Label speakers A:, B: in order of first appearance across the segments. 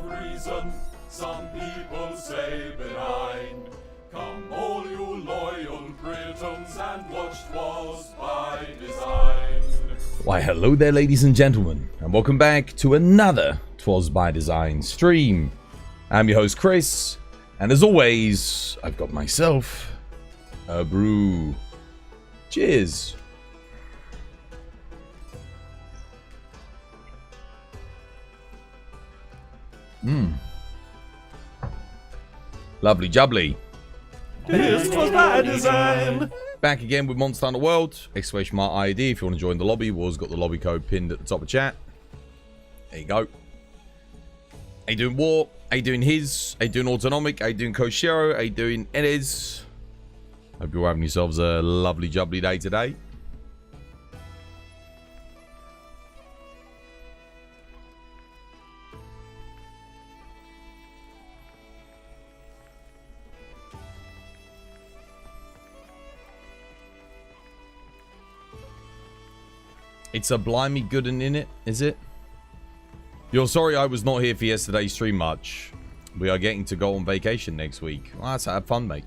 A: of reason, some people say benign. Come all you loyal Britons and watch 'Twas by Design.
B: Why hello there ladies and gentlemen, and welcome back to another 'Twas by Design stream. I'm your host Chris, and as always, I've got myself a brew. Cheers. Lovely jubbly.
A: This was by design.
B: Back again with Monster Hunter World. Exclamation mark ID if you want to join the lobby. War's got the lobby code pinned at the top of chat. There you go. How you doing, War? How you doing, His? How you doing, Autonomic? How you doing, Koshiro? How you doing, Enez? Hope you're having yourselves a lovely jubbly day today. It's a blimey good and in it, is it? You're sorry I was not here for yesterday's stream much. We are getting to go on vacation next week. Well, let's have fun, mate.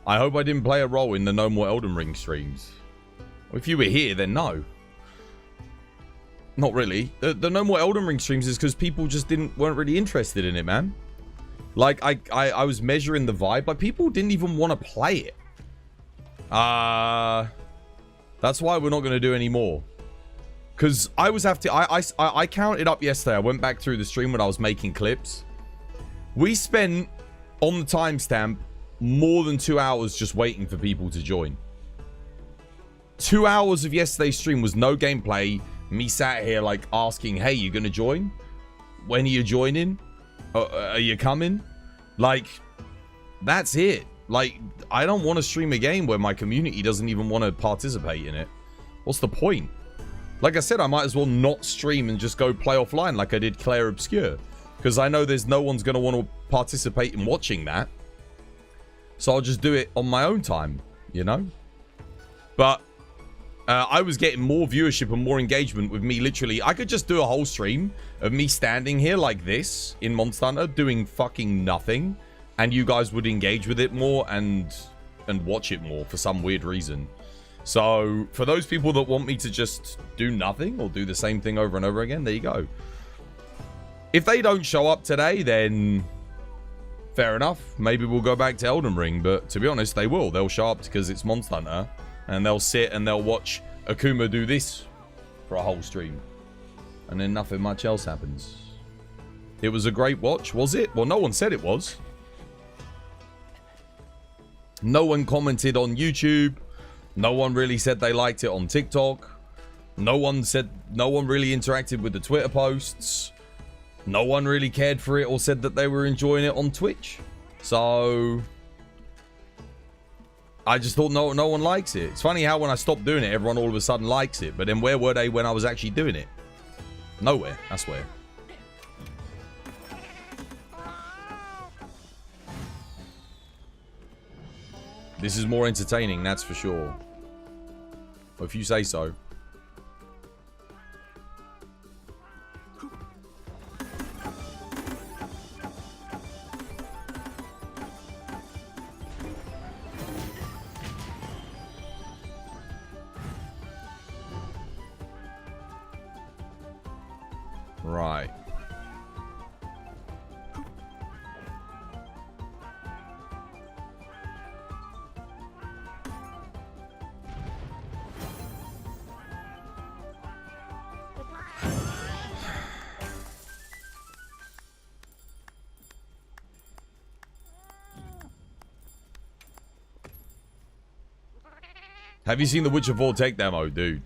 B: I hope I didn't play a role in the No More Elden Ring streams. Well, if you were here, then no. Not really. The No More Elden Ring streams is because people just weren't really interested in it, man. Like, I was measuring the vibe. Like, people didn't even want to play it. That's why we're not going to do any more. Because I counted up yesterday. I went back through the stream when I was making clips. We spent, on the timestamp, more than 2 hours just waiting for people to join. 2 hours of yesterday's stream was no gameplay. Me sat here like asking, hey, you going to join? When are you joining? Are you coming? Like, that's it. Like, I don't want to stream a game where my community doesn't even want to participate in it. What's the point? Like I said, I might as well not stream and just go play offline like I did Claire Obscure. Because I know there's no one's going to want to participate in watching that. So I'll just do it on my own time, you know? But I was getting more viewership and more engagement with me literally. I could just do a whole stream of me standing here like this in Monster Hunter doing fucking nothing. And you guys would engage with it more and watch it more for some weird reason. So, for those people that want me to just do nothing or do the same thing over and over again, there you go. If they don't show up today, then fair enough. Maybe we'll go back to Elden Ring. But to be honest, they will. They'll show up because it's Monster Hunter. And they'll sit and they'll watch Akuma do this for a whole stream. And then nothing much else happens. It was a great watch, was it? Well, no one said it was. No one commented on YouTube. No one really said they liked it on TikTok. No one really interacted with the Twitter posts. No one really cared for it or said that they were enjoying it on Twitch. So I just thought no one likes it. It's funny how when I stopped doing it, everyone all of a sudden likes it. But then where were they when I was actually doing it? Nowhere, I swear. This is more entertaining, that's for sure. If you say so. Right. Have you seen the Witcher 4 tech demo, dude?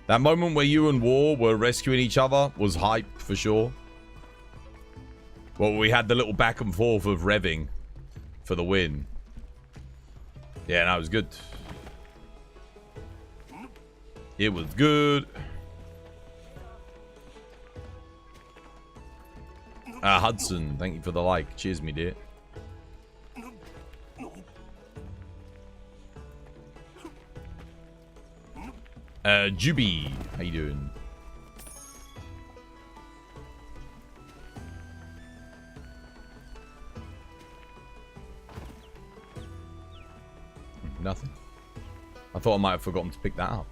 B: That moment where you and War were rescuing each other was hype for sure. Well, we had the little back and forth of revving for the win. Yeah, that was good. It was good. Hudson, thank you for the like. Cheers, me dear. Juby, how you doing? Nothing. I thought I might have forgotten to pick that up.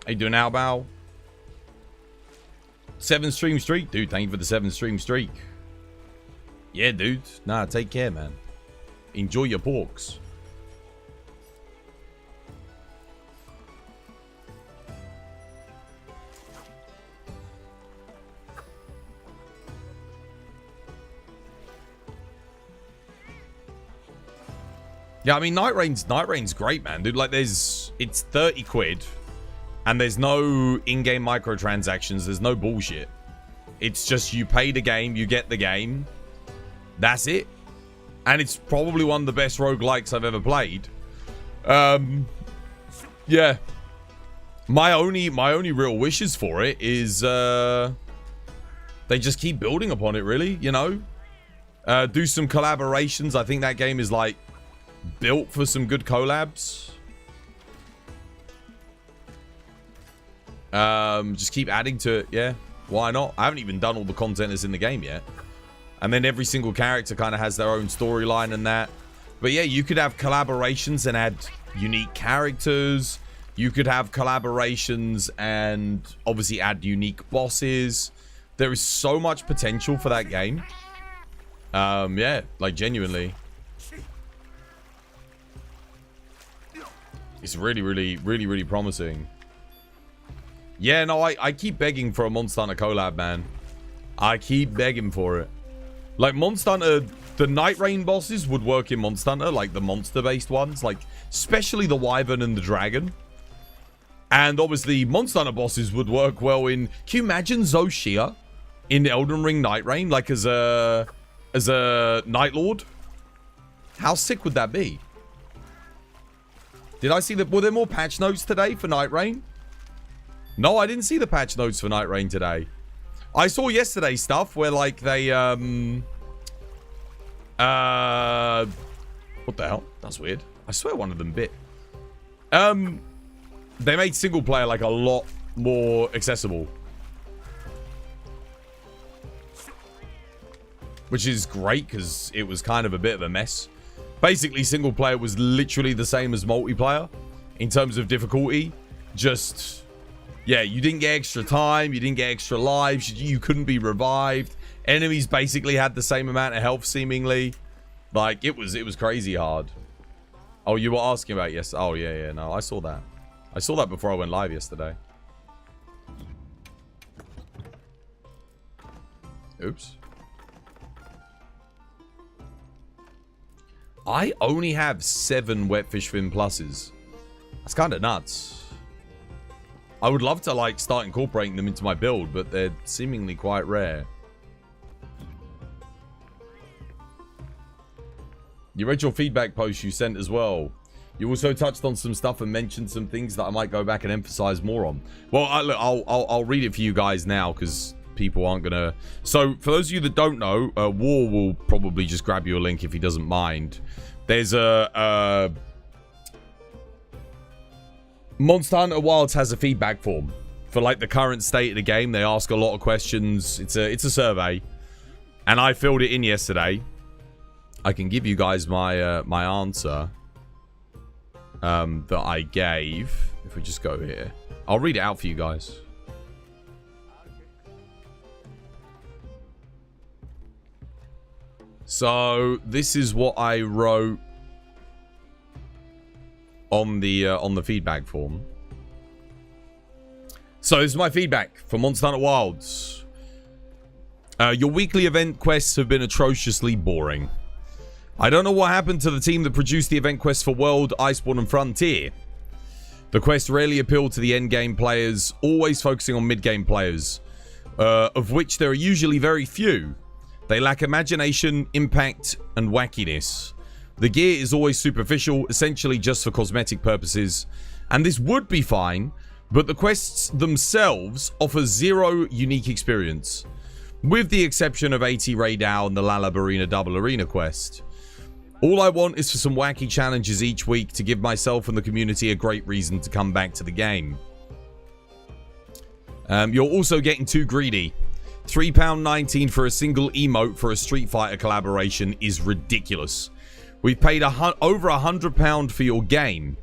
B: How you doing, Albow? 7 stream streak? Dude, thank you for the 7 stream streak. Yeah, dude. Nah, take care, man. Enjoy your porks. Yeah, I mean, Night Rain's great, man, dude. Like, it's 30 quid, and there's no in-game microtransactions. There's no bullshit. It's just you pay the game, you get the game. That's it. And it's probably one of the best roguelikes I've ever played. Yeah. My only real wishes for it is they just keep building upon it, really, you know? Do some collaborations. I think that game is, like, built for some good collabs. Just keep adding to it. Yeah, why not? I haven't even done all the content that's in the game yet. And then every single character kind of has their own storyline and that. But yeah, you could have collaborations and add unique characters. You could have collaborations and obviously add unique bosses. There is so much potential for that game. Yeah, like genuinely. It's really promising. Yeah, no, I keep begging for a Monster Hunter collab, man. I keep begging for it. Like, Monster Hunter, the Night Rain bosses would work in Monster Hunter, like the monster-based ones, like, especially the Wyvern and the Dragon. And obviously, Monster Hunter bosses would work well in... Can you imagine Zoshia in Elden Ring Night Rain, like, as a Night Lord? How sick would that be? Did I see were there more patch notes today for Night Rain? No, I didn't see the patch notes for Night Rain today. I saw yesterday's stuff where, like, they, what the hell? That's weird. I swear one of them bit. They made single player, like, a lot more accessible. Which is great, because it was kind of a bit of a mess. Basically, single player was literally the same as multiplayer in terms of difficulty. Just, yeah, you didn't get extra time. You didn't get extra lives. You couldn't be revived. Enemies basically had the same amount of health, seemingly. Like, it was crazy hard. Oh, you were asking about yes. Oh, yeah, no, I saw that. I saw that before I went live yesterday. Oops. I only have 7 Wetfish Fin pluses. That's kind of nuts. I would love to, like, start incorporating them into my build, but they're seemingly quite rare. You read your feedback post you sent as well. You also touched on some stuff and mentioned some things that I might go back and emphasize more on. Well, look, I'll read it for you guys now, because people aren't gonna... So, for those of you that don't know, War will probably just grab you a link if he doesn't mind. There's a... Monster Hunter Wilds has a feedback form for, like, the current state of the game. They ask a lot of questions. It's a survey. And I filled it in yesterday. I can give you guys my my answer that I gave. If we just go here. I'll read it out for you guys. So this is what I wrote on the feedback form. So this is my feedback for Monster Hunter Wilds. Your weekly event quests have been atrociously boring. I don't know what happened to the team that produced the event quests for World, Iceborne, and Frontier. The quests rarely appeal to the endgame players, always focusing on mid-game players, of which there are usually very few. They lack imagination, impact, and wackiness. The gear is always superficial, essentially just for cosmetic purposes, and this would be fine, but the quests themselves offer zero unique experience. with the exception of 80 Raidal and the Lalab Arena Double Arena quest. All I want is for some wacky challenges each week to give myself and the community a great reason to come back to the game. You're also getting too greedy. £3.19 for a single emote for a Street Fighter collaboration is ridiculous. We've paid over £100 for your game.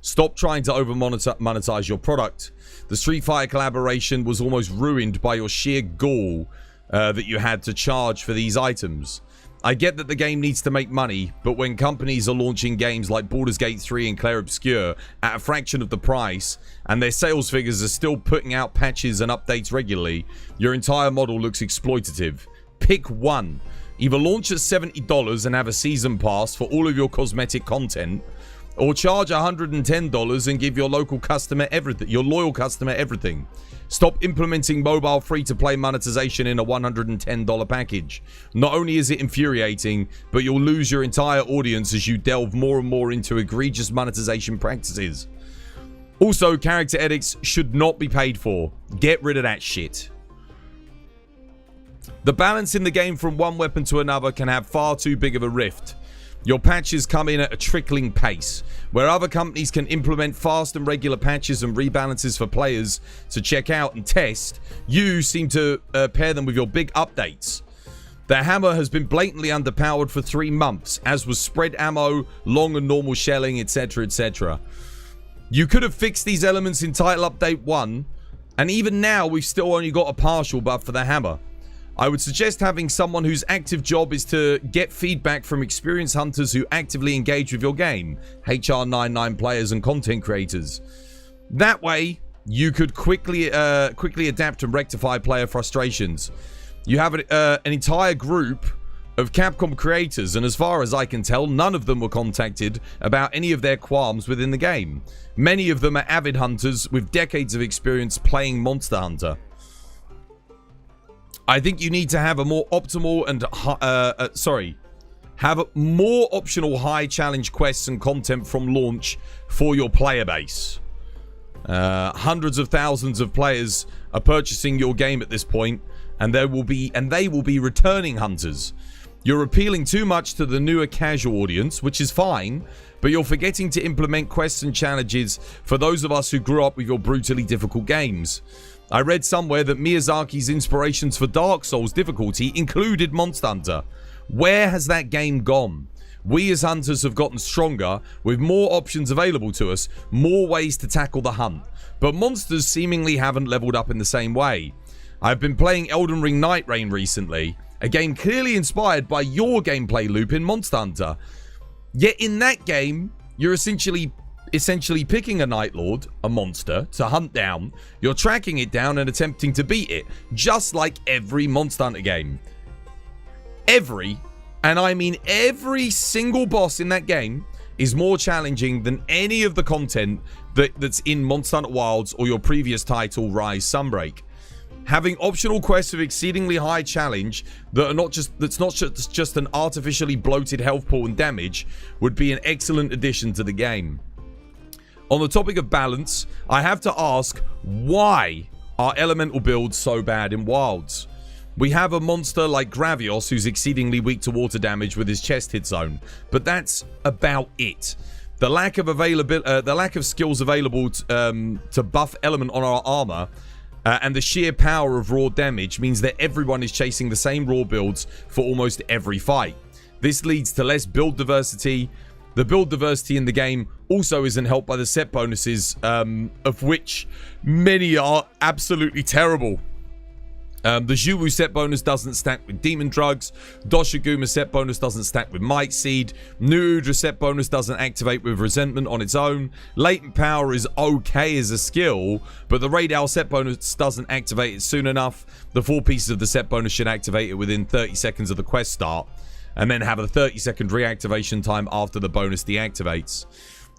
B: Stop trying to over-monetize your product. The Street Fighter collaboration was almost ruined by your sheer gall that you had to charge for these items. I get that the game needs to make money, but when companies are launching games like Baldur's Gate 3 and Clair Obscur at a fraction of the price, and their sales figures are still putting out patches and updates regularly, your entire model looks exploitative. Pick one. Either launch at $70 and have a season pass for all of your cosmetic content, or charge $110 and give your local customer everything, your loyal customer everything. Stop implementing mobile free-to-play monetization in a $110 package. Not only is it infuriating, but you'll lose your entire audience as you delve more and more into egregious monetization practices. Also, character edits should not be paid for. Get rid of that shit. The balance in the game from one weapon to another can have far too big of a rift. Your patches come in at a trickling pace. Where other companies can implement fast and regular patches and rebalances for players to check out and test, you seem to pair them with your big updates. The hammer has been blatantly underpowered for 3 months, as was spread ammo, long and normal shelling, etc, etc. You could have fixed these elements in Title Update 1, and even now we've still only got a partial buff for the hammer. I would suggest having someone whose active job is to get feedback from experienced hunters who actively engage with your game, HR99 players and content creators. That way, you could quickly adapt and rectify player frustrations. You have an entire group of Capcom creators, and as far as I can tell, none of them were contacted about any of their qualms within the game. Many of them are avid hunters with decades of experience playing Monster Hunter. I think you need to have a more optimal and have more optional high challenge quests and content from launch for your player base. Hundreds of thousands of players are purchasing your game at this point, and they will be returning hunters. You're appealing too much to the newer casual audience, which is fine, but you're forgetting to implement quests and challenges for those of us who grew up with your brutally difficult games. I read somewhere that Miyazaki's inspirations for Dark Souls difficulty included Monster Hunter. Where has that game gone? We as hunters have gotten stronger, with more options available to us, more ways to tackle the hunt. But monsters seemingly haven't leveled up in the same way. I've been playing Elden Ring Night Rain recently, a game clearly inspired by your gameplay loop in Monster Hunter. Yet in that game, you're essentially picking a Night Lord, a monster, to hunt down. You're tracking it down and attempting to beat it, just like every Monster Hunter game. Every, and I mean every single boss in that game is more challenging than any of the content that's in Monster Hunter Wilds or your previous title, Rise Sunbreak. Having optional quests of exceedingly high challenge that's not just an artificially bloated health pool and damage would be an excellent addition to the game. On the topic of balance, I have to ask, why are elemental builds so bad in Wilds? We have a monster like Gravios who's exceedingly weak to water damage with his chest hit zone, but that's about it. The lack of skills available to buff element on our armor and the sheer power of raw damage means that everyone is chasing the same raw builds for almost every fight. This leads to less build diversity. The build diversity in the game also isn't helped by the set bonuses, of which many are absolutely terrible. The Zhuwu set bonus doesn't stack with Demon Drugs. Doshiguma set bonus doesn't stack with Might Seed. New Udra set bonus doesn't activate with Resentment on its own. Latent Power is okay as a skill, but the Raidal set bonus doesn't activate it soon enough. The 4 pieces of the set bonus should activate it within 30 seconds of the quest start, and then have a 30-second reactivation time after the bonus deactivates.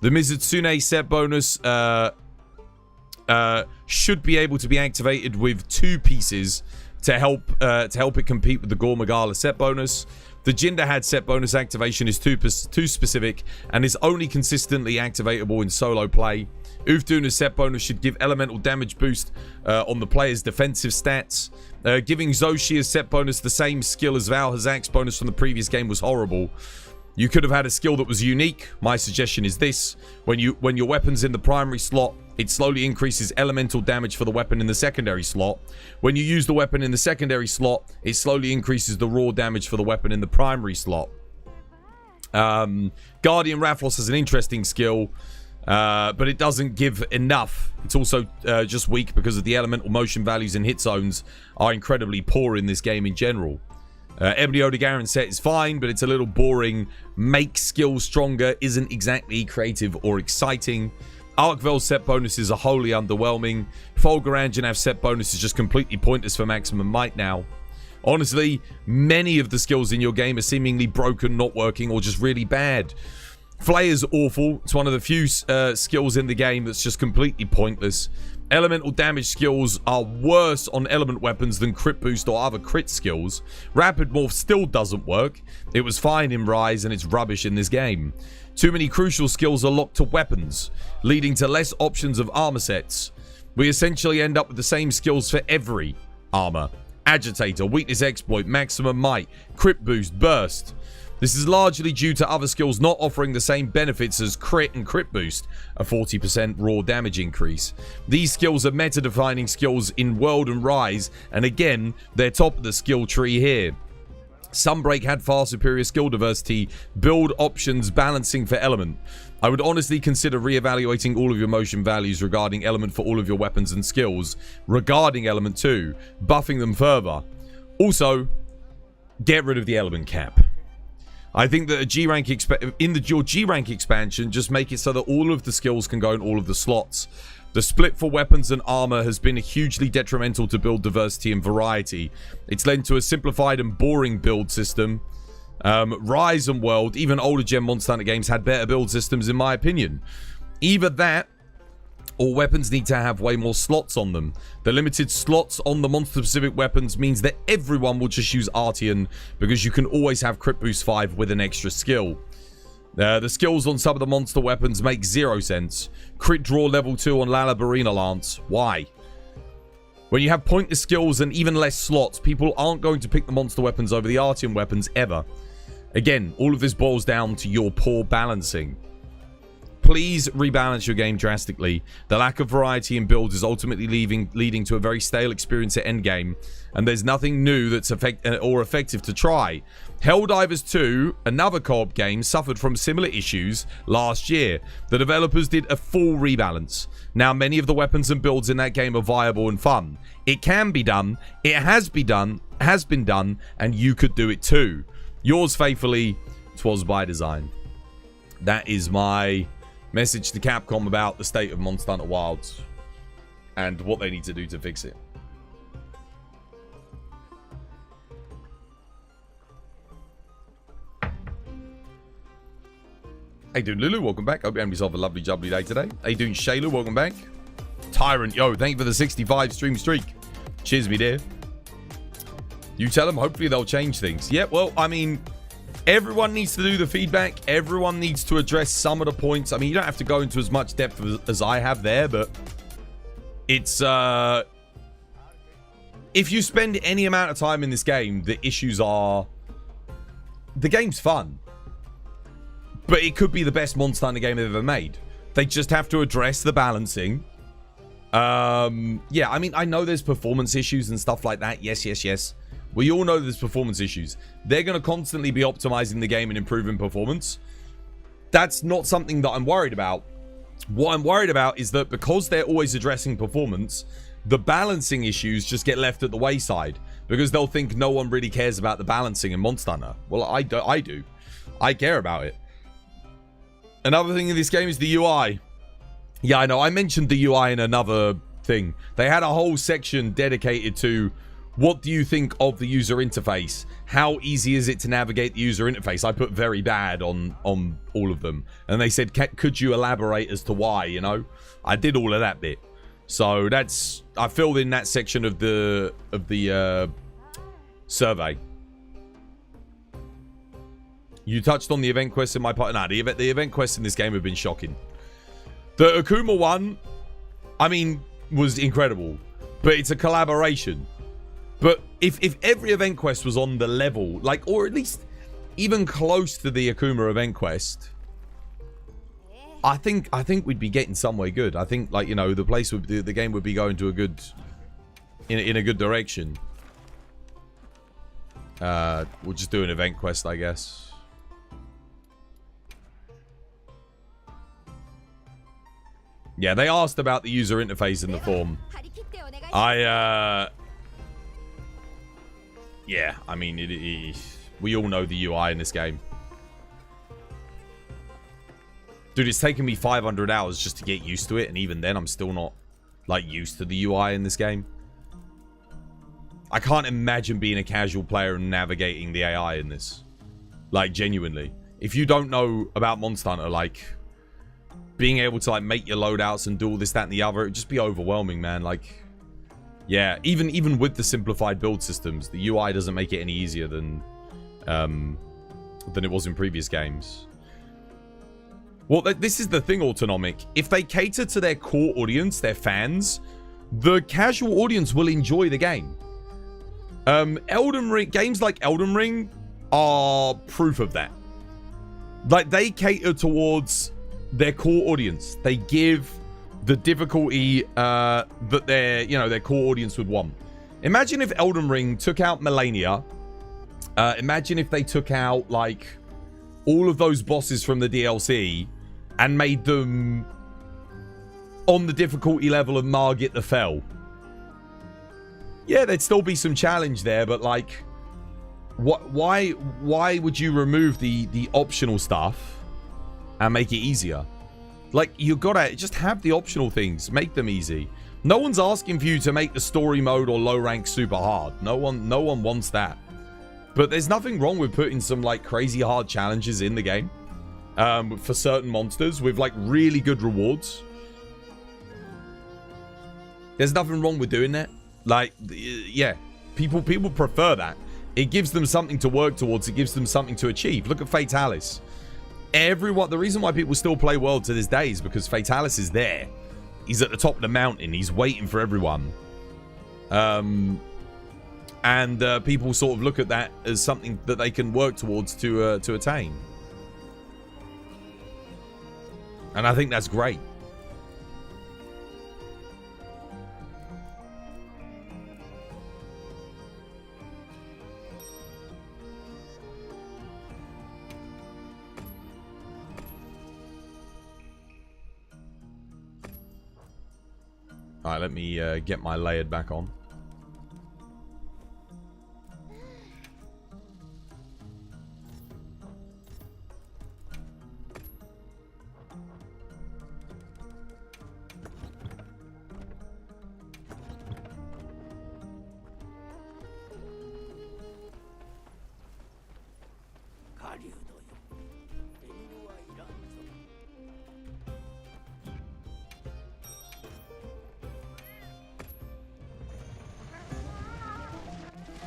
B: The Mizutsune set bonus should be able to be activated with 2 pieces to help it compete with the Gore Magala set bonus. The Jinder set bonus activation is too specific and is only consistently activatable in solo play. Ufduna's set bonus should give elemental damage boost on the player's defensive stats. Giving Zoshia's set bonus the same skill as Val Hazak's bonus from the previous game was horrible. You could have had a skill that was unique. My suggestion is this. When your weapon's in the primary slot, it slowly increases elemental damage for the weapon in the secondary slot. When you use the weapon in the secondary slot, it slowly increases the raw damage for the weapon in the primary slot. Guardian Rathlos has an interesting skill, but it doesn't give enough. It's also just weak because of the elemental motion values and hit zones are incredibly poor in this game in general. Ebony Odegaran set is fine, but it's a little boring. Make skills stronger isn't exactly creative or exciting. Arkvel's set bonuses are wholly underwhelming. Folgaranjanav's set bonus is just completely pointless for maximum might now. Honestly, many of the skills in your game are seemingly broken, not working, or just really bad. Flayer's awful. It's one of the few skills in the game that's just completely pointless. Elemental damage skills are worse on element weapons than crit boost or other crit skills. Rapid morph still doesn't work. It was fine in Rise and it's rubbish in this game. Too many crucial skills are locked to weapons, leading to less options of armor sets. We essentially end up with the same skills for every armor. Agitator, weakness exploit, maximum might, crit boost, burst. This is largely due to other skills not offering the same benefits as crit and crit boost, a 40% raw damage increase. These skills are meta-defining skills in World and Rise, and again, they're top of the skill tree here. Sunbreak had far superior skill diversity, build options, balancing for element. I would honestly consider re-evaluating all of your motion values regarding element for all of your weapons and skills, regarding element 2, buffing them further. Also, get rid of the element cap. I think that your G-rank expansion, just make it so that all of the skills can go in all of the slots. The split for weapons and armor has been hugely detrimental to build diversity and variety. It's led to a simplified and boring build system. Rise and World, even older gen Monster Hunter games had better build systems in my opinion. Either that, or weapons need to have way more slots on them. The limited slots on the monster-specific weapons means that everyone will just use Artian because you can always have Crit Boost 5 with an extra skill. The skills on some of the monster weapons make 0 sense. Crit Draw level 2 on Lalabarina Lance. Why? When you have pointless skills and even less slots, people aren't going to pick the monster weapons over the Artian weapons ever. Again, all of this boils down to your poor balancing. Please rebalance your game drastically. The lack of variety in builds is ultimately leading to a very stale experience at endgame, and there's nothing new that's effective to try. Helldivers 2, another co-op game, suffered from similar issues last year. The developers did a full rebalance. Now many of the weapons and builds in that game are viable and fun. It can be done, it has been done, and you could do it too. Yours faithfully, 'Twas by Design. That is my message to Capcom about the state of Monster Hunter Wilds and what they need to do to fix it. How you doing, Lulu? Welcome back. Hope you have yourself a lovely, jubbly day today. How you doing, Shayla? Welcome back. Tyrant, yo, thank you for the 65 stream streak. Cheers, me dear. You tell them, hopefully they'll change things. Yeah, well, I mean, everyone needs to do the feedback. Everyone needs to address some of the points. I mean, you don't have to go into as much depth as I have there, but it's, if you spend any amount of time in this game, the issues are, the game's fun, but it could be the best Monster Hunter game they've ever made. They just have to address the balancing. Yeah, I mean, I know there's performance issues and stuff like that. Yes, yes, yes. We all know there's performance issues. They're going to constantly be optimizing the game and improving performance. That's not something that I'm worried about. What I'm worried about is that because they're always addressing performance, the balancing issues just get left at the wayside because they'll think no one really cares about the balancing in Monster Hunter. Well, I do. I care about it. Another thing in this game is the UI. Yeah, I know. I mentioned the UI in another thing. They had a whole section dedicated to what do you think of the user interface? How easy is it to navigate the user interface? I put very bad on all of them. And they said, could you elaborate as to why, you know? I did all of that bit. So that's, I filled in that section of the survey. You touched on the event quests in my part. Nah, the event quests in this game have been shocking. The Akuma one, I mean, was incredible. But it's a collaboration. But if every event quest was on the level, like, or at least even close to the Akuma event quest, I think we'd be getting somewhere good. I think, like, you know, the place would, the game would be going to a good, in a good direction. We'll just do an event quest, I guess. Yeah, they asked about the user interface in the form. Yeah, I mean, we all know the UI in this game. Dude, it's taken me 500 hours just to get used to it, and even then, I'm still not, like, used to the UI in this game. I can't imagine being a casual player and navigating the AI in this. Like, genuinely. If you don't know about Monster Hunter, like, being able to, like, make your loadouts and do all this, that, and the other, it'd just be overwhelming, man. Like, yeah, even with the simplified build systems, the UI doesn't make it any easier than it was in previous games. Well, this is the thing, Autonomic. If they cater to their core audience, their fans, the casual audience will enjoy the game. Elden Ring, games like Elden Ring are proof of that. Like, they cater towards their core audience. They give the difficulty that their core audience would want. Imagine if Elden Ring took out Melania. Imagine if they took out, like, all of those bosses from the DLC and made them on the difficulty level of Margit the Fell. Yeah, there'd still be some challenge there, but, like, why would you remove the optional stuff and make it easier? Like, you gotta just have the optional things, make them easy. No one's asking for you to make the story mode or low rank super hard. No one wants that. But there's nothing wrong with putting some, like, crazy hard challenges in the game for certain monsters with, like, really good rewards. There's nothing wrong with doing that. Like, yeah, people prefer that. It gives them something to work towards. It gives them something to achieve. Look at Fatalis. The reason why people still play World to this day is because Fatalis is there. He's at the top of the mountain. He's waiting for everyone. And people sort of look at that as something that they can work towards to attain. And I think that's great. Alright, let me get my layered back on.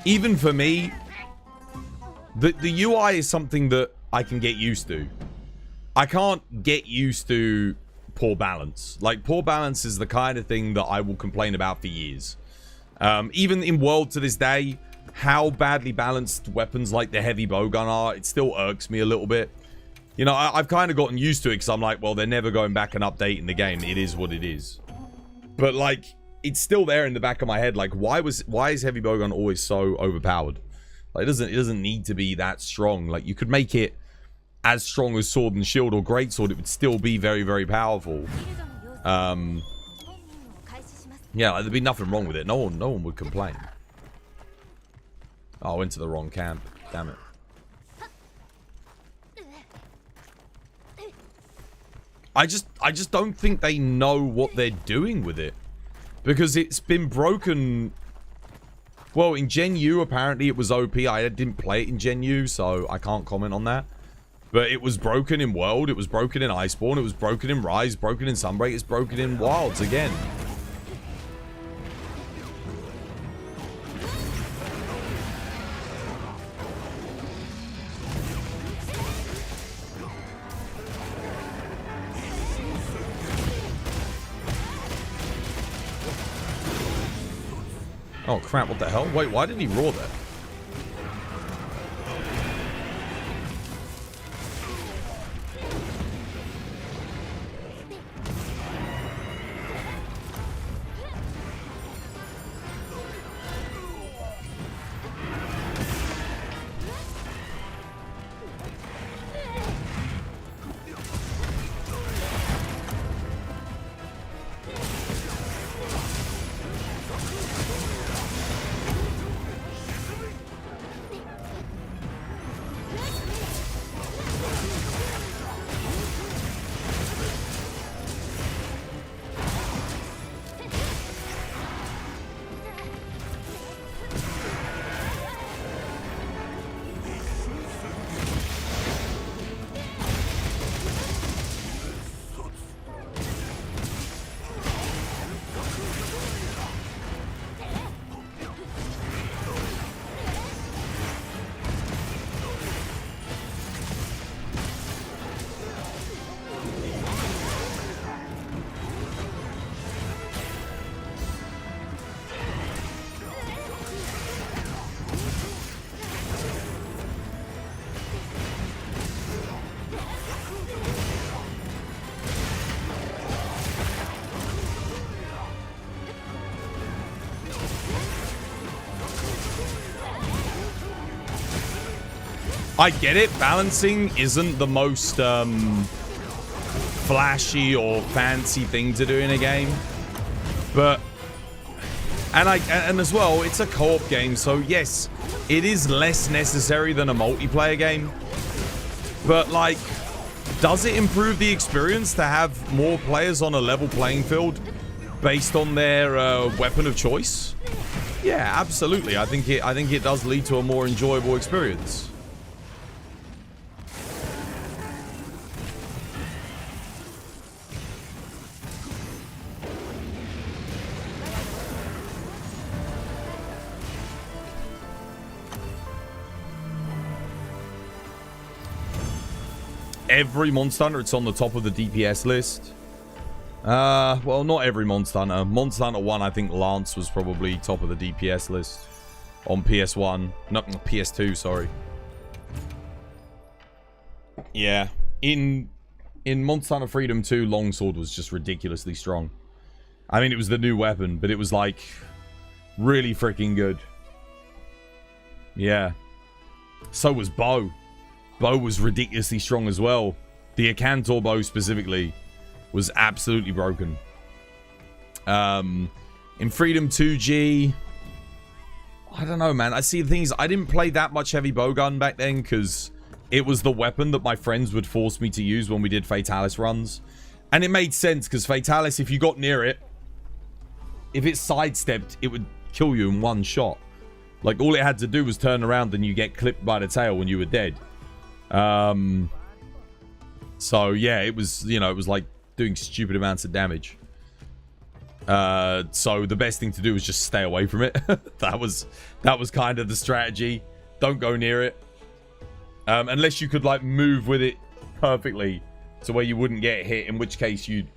B: Even for me, the UI is something that I can get used to. I can't get used to poor balance. Like, poor balance is the kind of thing that I will complain about for years. Even in World to this day, how badly balanced weapons like the heavy bowgun are, it still irks me a little bit. You know, I've kind of gotten used to it because I'm like, well, they're never going back and updating the game. It is what it is. But, like, it's still there in the back of my head. Like, why is heavy bowgun always so overpowered? Like, it doesn't need to be that strong. Like, you could make it as strong as sword and shield or greatsword. It would still be very, very powerful. Yeah, like, there'd be nothing wrong with it. No one would complain. Oh, I went to the wrong camp. Damn it. I just don't think they know what they're doing with it. Because it's been broken. Well, in Gen U, apparently it was OP. I didn't play it in Gen U, so I can't comment on that. But it was broken in World. It was broken in Iceborne. It was broken in Rise. Broken in Sunbreak. It's broken in Wilds again. Oh, crap. What the hell? Wait, why did he roar there? I get it. Balancing isn't the most flashy or fancy thing to do in a game, but and as well, it's a co-op game, so yes, it is less necessary than a multiplayer game. But like, does it improve the experience to have more players on a level playing field based on their weapon of choice? Yeah, absolutely. I think it does lead to a more enjoyable experience. Every Monster Hunter, it's on the top of the DPS list. Well, not every Monster Hunter. Monster Hunter 1, I think Lance was probably top of the DPS list on PS1. No, PS2, sorry. Yeah. In Monster Hunter Freedom 2, Longsword was just ridiculously strong. I mean, it was the new weapon, but it was like really freaking good. Yeah. So was Bow. Bow was ridiculously strong as well. The Akantor bow specifically was absolutely broken. In Freedom 2G, I don't know, man. I see the things. I didn't play that much heavy bowgun back then because it was the weapon that my friends would force me to use when we did Fatalis runs. And it made sense because Fatalis, if you got near it, if it sidestepped, it would kill you in one shot. Like, all it had to do was turn around and you get clipped by the tail when you were dead. So yeah, it was, you know, it was like doing stupid amounts of damage. So the best thing to do was just stay away from it. that was kind of the strategy. Don't go near it. Unless you could like move with it perfectly to where you wouldn't get hit, in which case you'd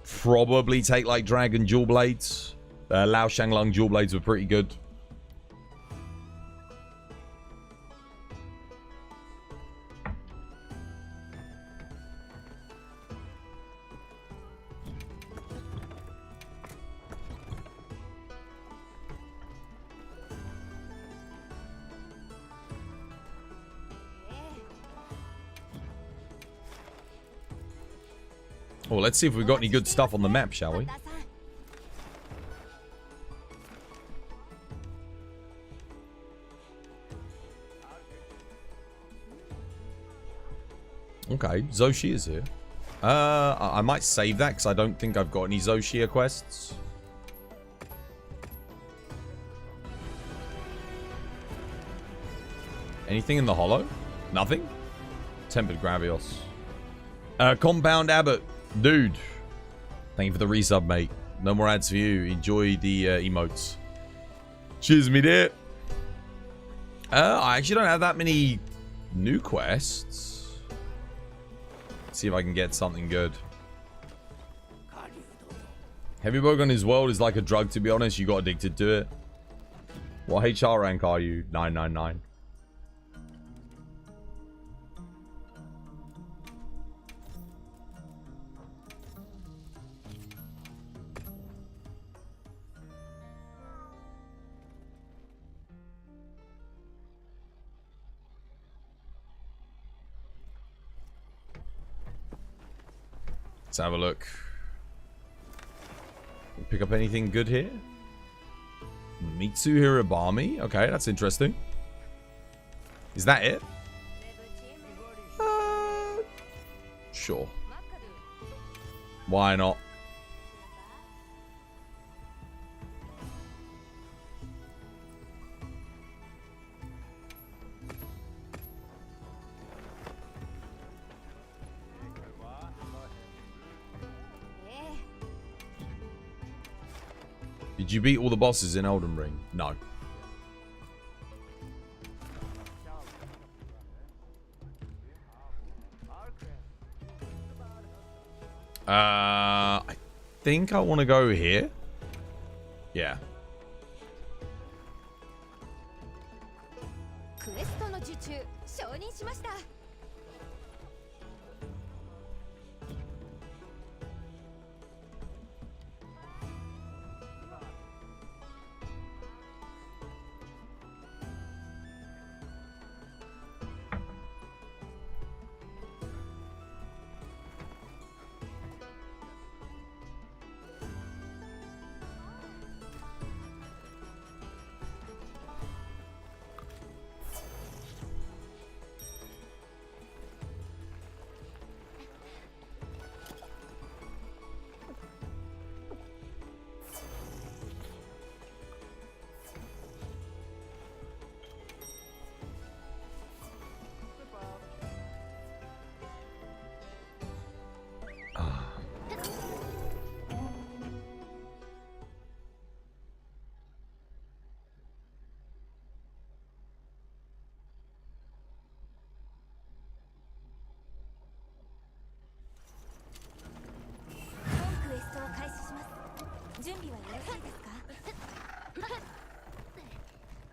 B: probably take like Dragon Dual Blades. Lao Shanglong Dual Blades were pretty good. Well, let's see if we've got any good stuff on the map, shall we? Okay, Zoshi is here. I might save that because I don't think I've got any Zoshia quests. Anything in the hollow? Nothing? Tempered Gravios. Compound Abbott. Dude. Thank you for the resub, mate. No more ads for you. Enjoy the emotes. Cheers, me dear. I actually don't have that many new quests. Let's see if I can get something good. Heavy bowgun in his world is like a drug, to be honest. You got addicted to it. What HR rank are you? 999. Let's have a look. Pick up anything good here? Mitsu Hirobami? Okay, that's interesting. Is that it? Sure. Why not? Did you beat all the bosses in Elden Ring? No. I think I want to go here. Yeah.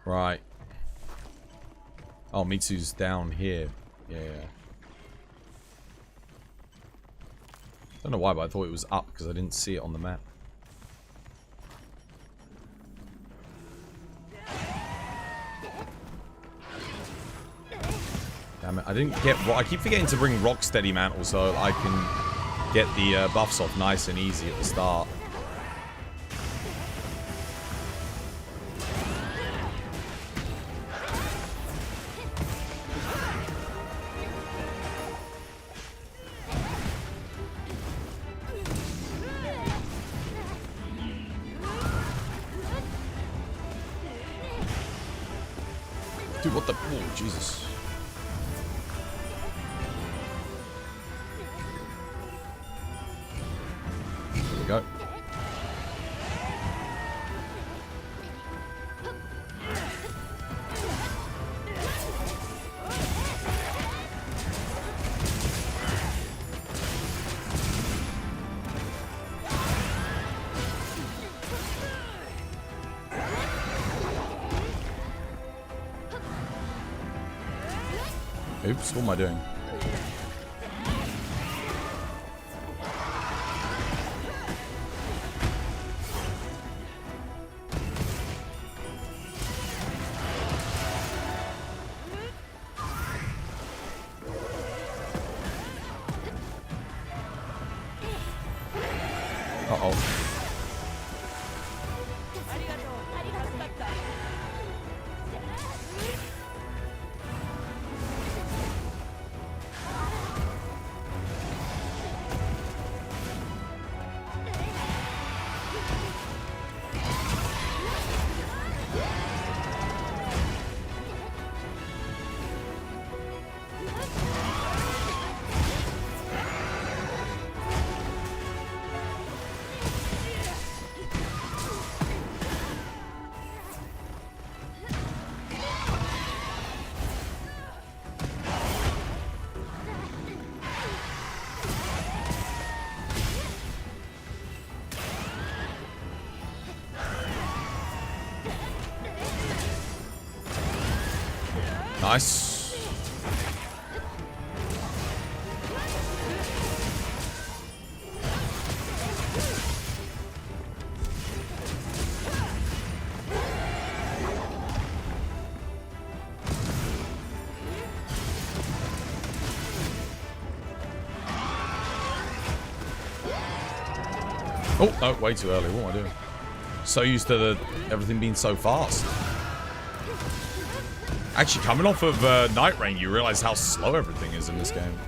B: Right. Oh, Mitsu's down here. Yeah. Don't know why, but I thought it was up because I didn't see it on the map. Damn it. I didn't get... Well, I keep forgetting to bring Rocksteady Mantle so I can get the buffs off nice and easy at the start. Dude, what the... Oh, Jesus. There we go. Oops, what am I doing? Uh-oh. Nice. Oh, no, way too early. What am I doing? So used to everything being so fast. Actually, coming off of Night Rain, you realize how slow everything is in this game.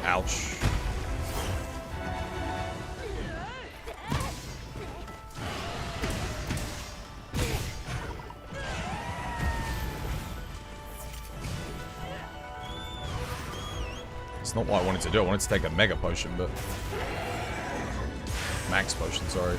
B: Ouch. It's not what I wanted to do. I wanted to take a Mega Potion, but... Max Potion, sorry.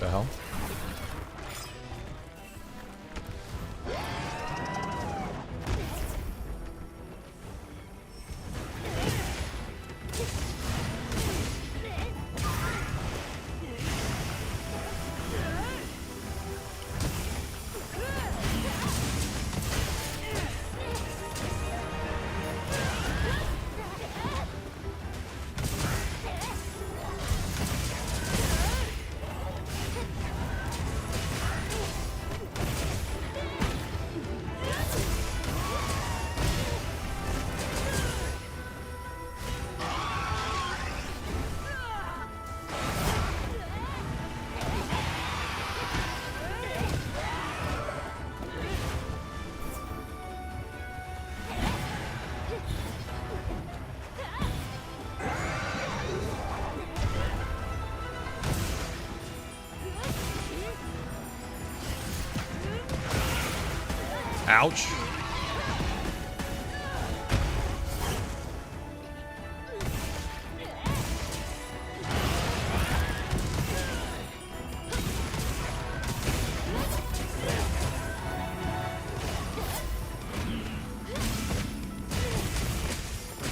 B: The hell? Ouch.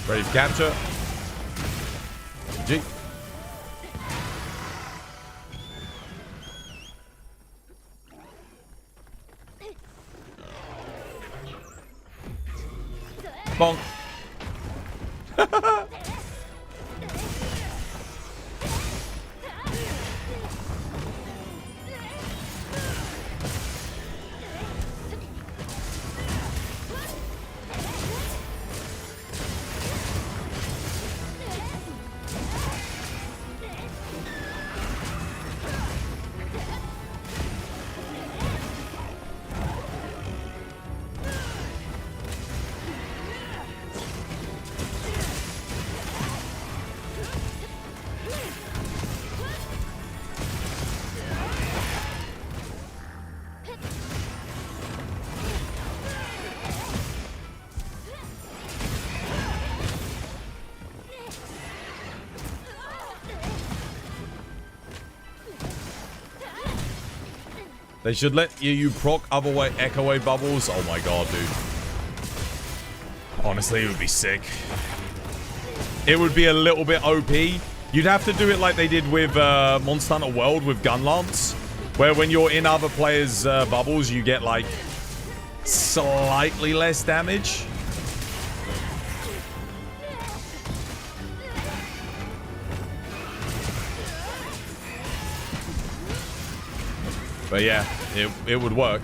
B: Ready to capture. G. Bonk. They should let you proc other way echo wave bubbles. Oh my god, dude. Honestly, it would be sick. It would be a little bit OP. You'd have to do it like they did with Monster Hunter World with Gun Lance, where when you're in other players' bubbles, you get like slightly less damage. But yeah, it would work.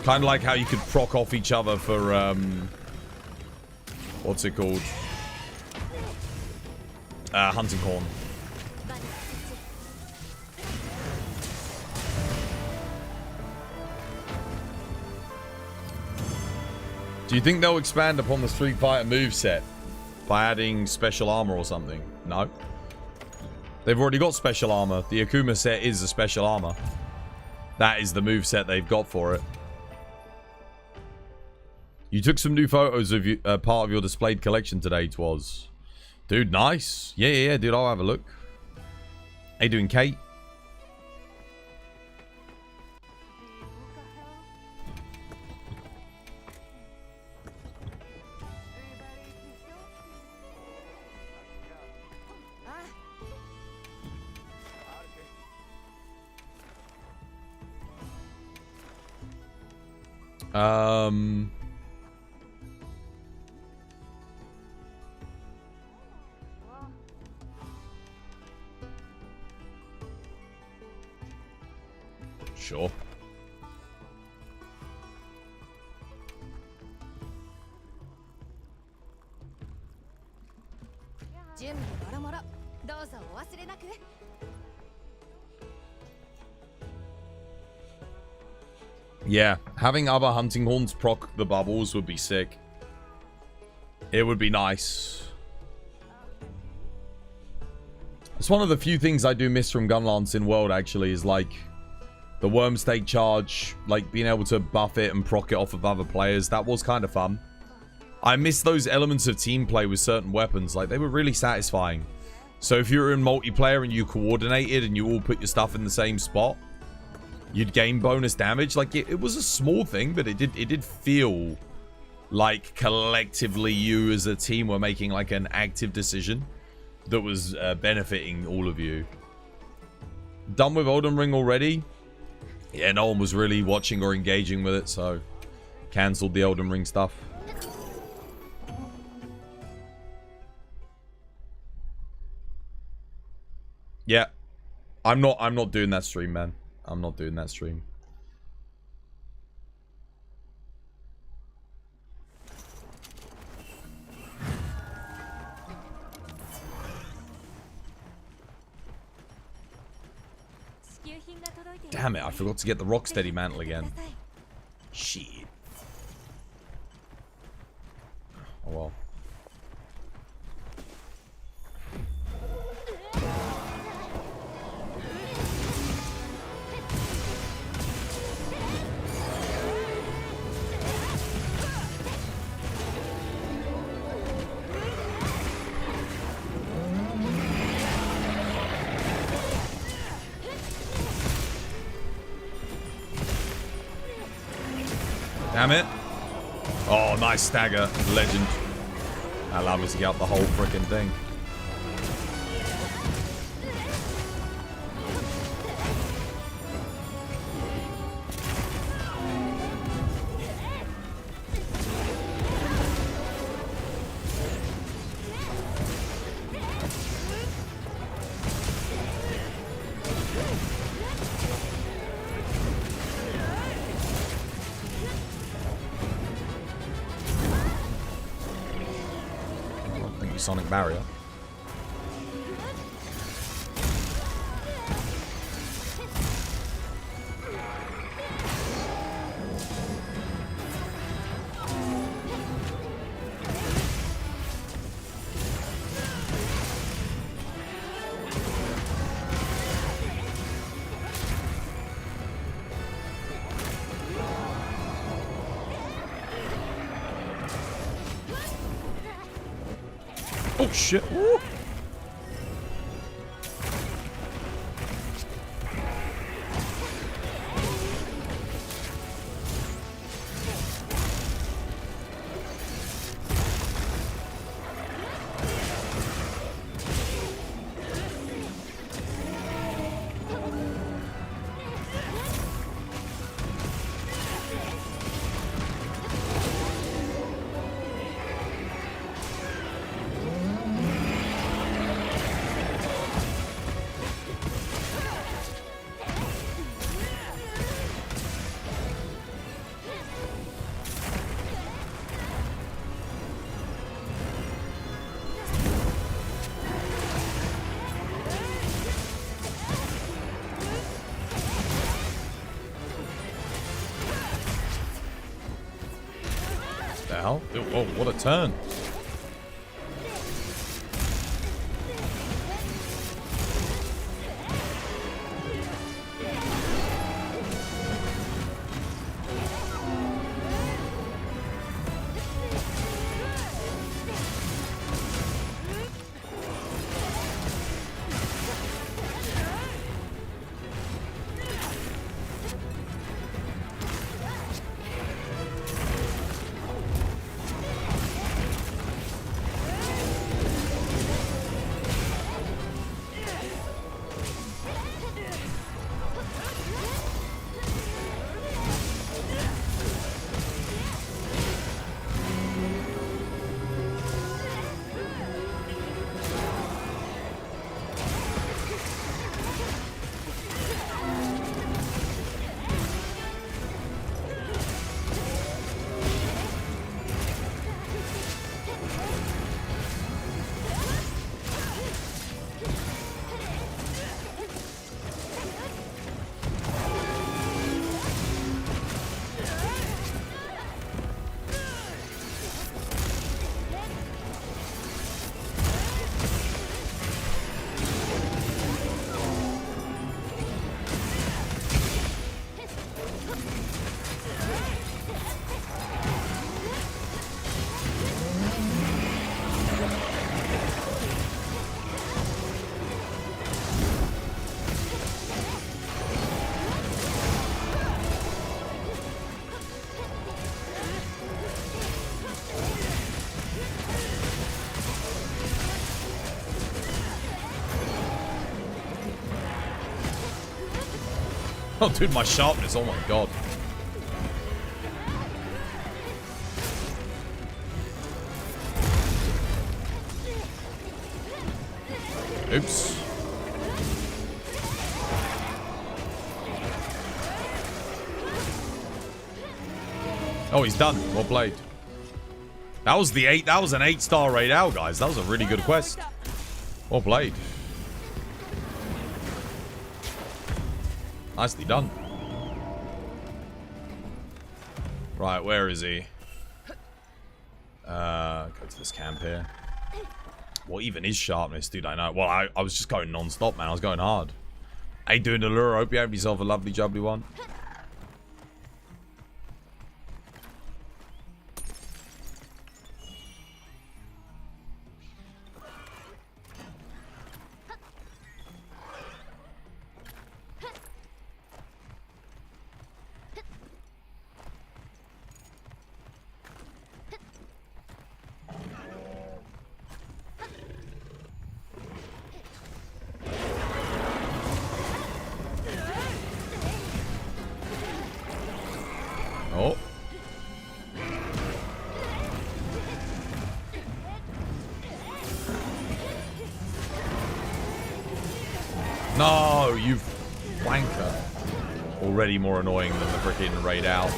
B: Kind of like how you could proc off each other for, what's it called? Hunting Horn. Do you think they'll expand upon the Street Fighter moveset by adding special armor or something? No. They've already got special armor. The Akuma set is a special armor. That is the moveset they've got for it. You took some new photos of you, part of your displayed collection today, Twas. Dude, nice. Yeah, dude, I'll have a look. How you doing, Kate? Sure. Yeah, having other hunting horns proc the bubbles would be sick. It would be nice. It's one of the few things I do miss from Gunlance in World, actually, is like the worm stake charge, like being able to buff it and proc it off of other players. That was kind of fun. I miss those elements of team play with certain weapons. Like, they were really satisfying. So if you were in multiplayer and you coordinated and you all put your stuff in the same spot, you'd gain bonus damage. Like, it was a small thing, but it did feel like collectively you as a team were making like an active decision that was benefiting all of you. Done with Elden Ring already? Yeah, no one was really watching or engaging with it, so cancelled the Elden Ring stuff. Yeah. I'm not doing that stream, man. I'm not doing that stream. Damn it, I forgot to get the Rocksteady mantle again. Shit. Oh well. Damn it. Oh, nice stagger. Legend. That allowed me to get out the whole freaking thing. Sonic barrier. Oh shit. Woo. now. Oh, what a turn. Oh, dude, my sharpness. Oh, my God. Oops. Oh, he's done. Well played. That was the 8. That was an 8-star raid out, guys. That was a really good quest. Well played. Nicely done. Right, where is he? Go to this camp here. What even is sharpness, dude? I know. Well, I was just going non-stop, man. I was going hard. How you doing, Allure? Hope you have yourself a lovely, jubbly one. Oh. No, you wanker. Already more annoying than the freaking raid out.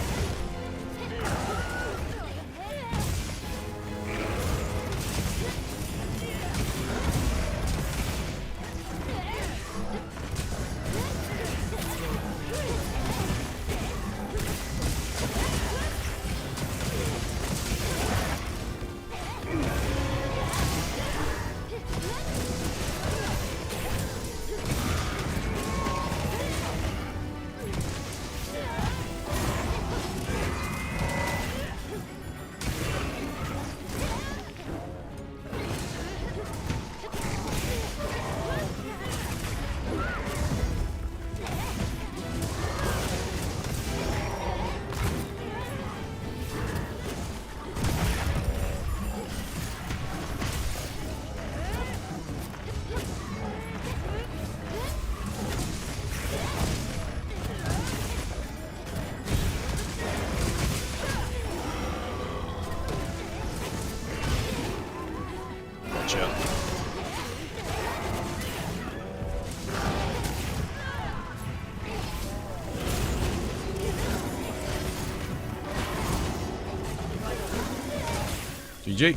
B: GG.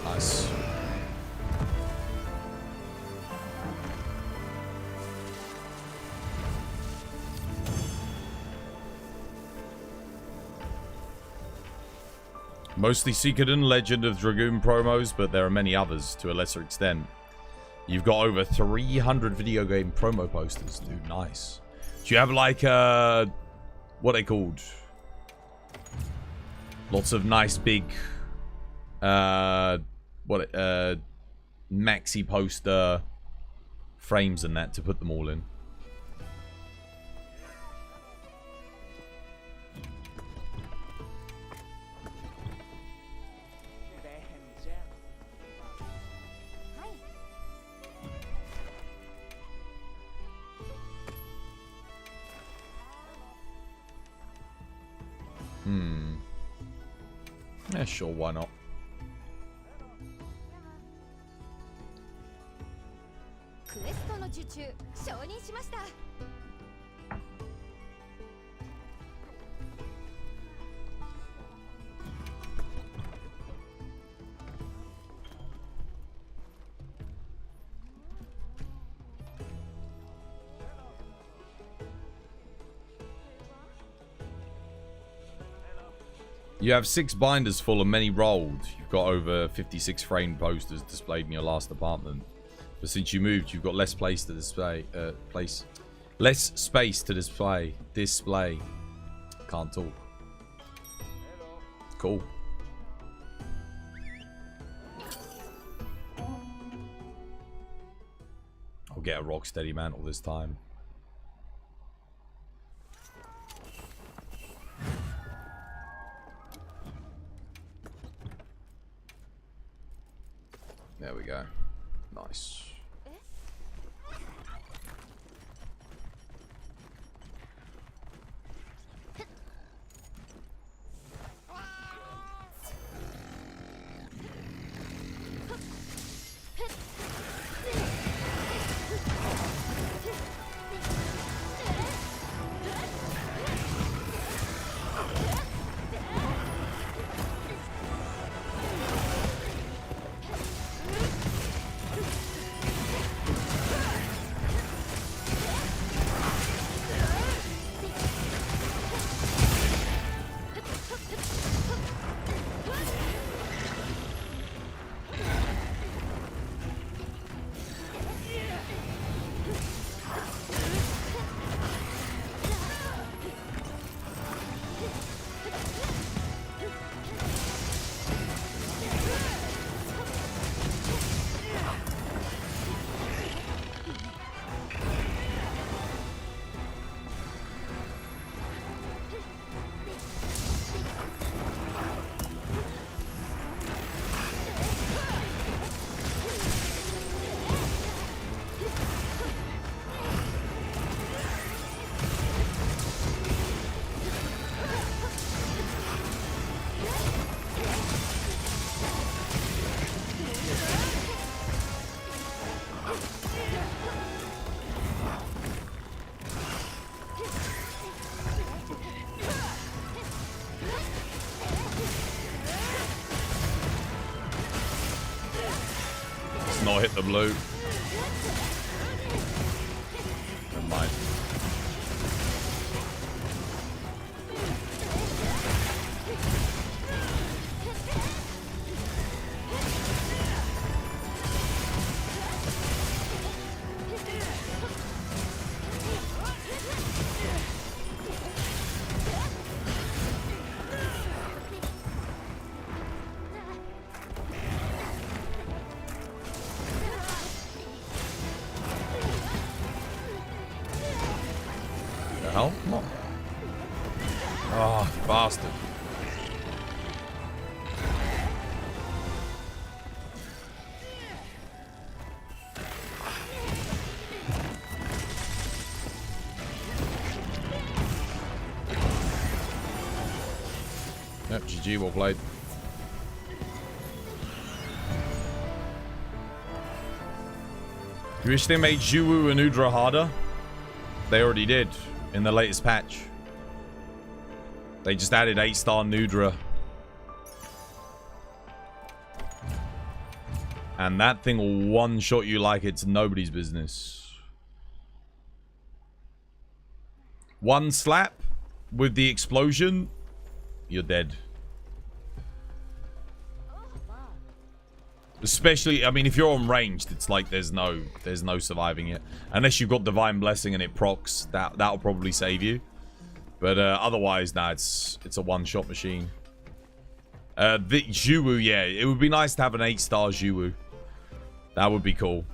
B: Nice. Mostly Suikoden, Legend of Dragoon promos, but there are many others to a lesser extent. You've got over 300 video game promo posters, dude. Nice. Do you have like what are they called? Lots of nice big maxi poster frames and that to put them all in. Yeah, sure, why not? You have 6 binders full and many rolled. You've got over 56 framed posters displayed in your last apartment. But since you moved, you've got less place to display. Less space to display. Can't talk. Cool. I'll get a Rocksteady mantle this time. There we go. Nice. Not hit the blue. Never mind. Hell? Come on. Oh, bastard. Yep, GG, well played. You wish they made Juwu and Udra harder? They already did. In the latest patch. They just added 8-star Nudra. And that thing will one-shot you like it's nobody's business. One slap with the explosion, you're dead. Especially, I mean, if you're on ranged, it's like there's no surviving it. Unless you've got Divine Blessing and it procs, that'll probably save you. But otherwise, nah, it's a one-shot machine. The Zhuwu, yeah, it would be nice to have an 8-star Zhuwu. That would be cool.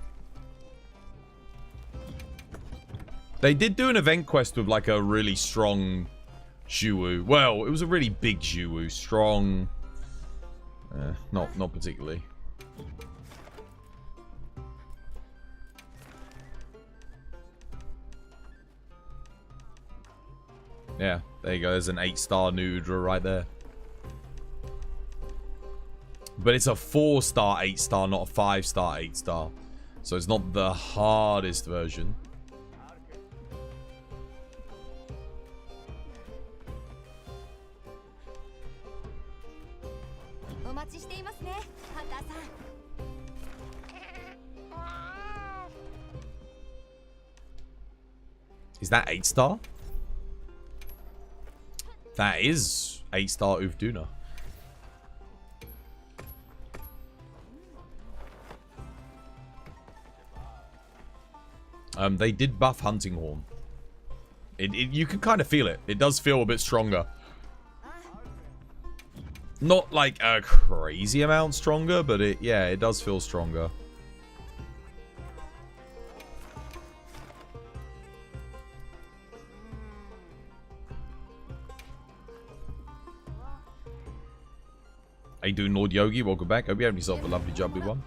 B: They did do an event quest with like a really strong Zhuwu. Well, it was a really big Zhuwu. Strong. Not particularly. Yeah, there you go. There's an 8-star Nudra right there. But it's a 4-star 8-star, not a 5-star 8-star. So it's not the hardest version. Is that 8-star? That is 8-star Uvduna. They did buff Hunting Horn. You can kind of feel it. It does feel a bit stronger. Not like a crazy amount stronger, but it does feel stronger. How you doing, Lord Yogi? Welcome back. Hope you have yourself a lovely jubbly one.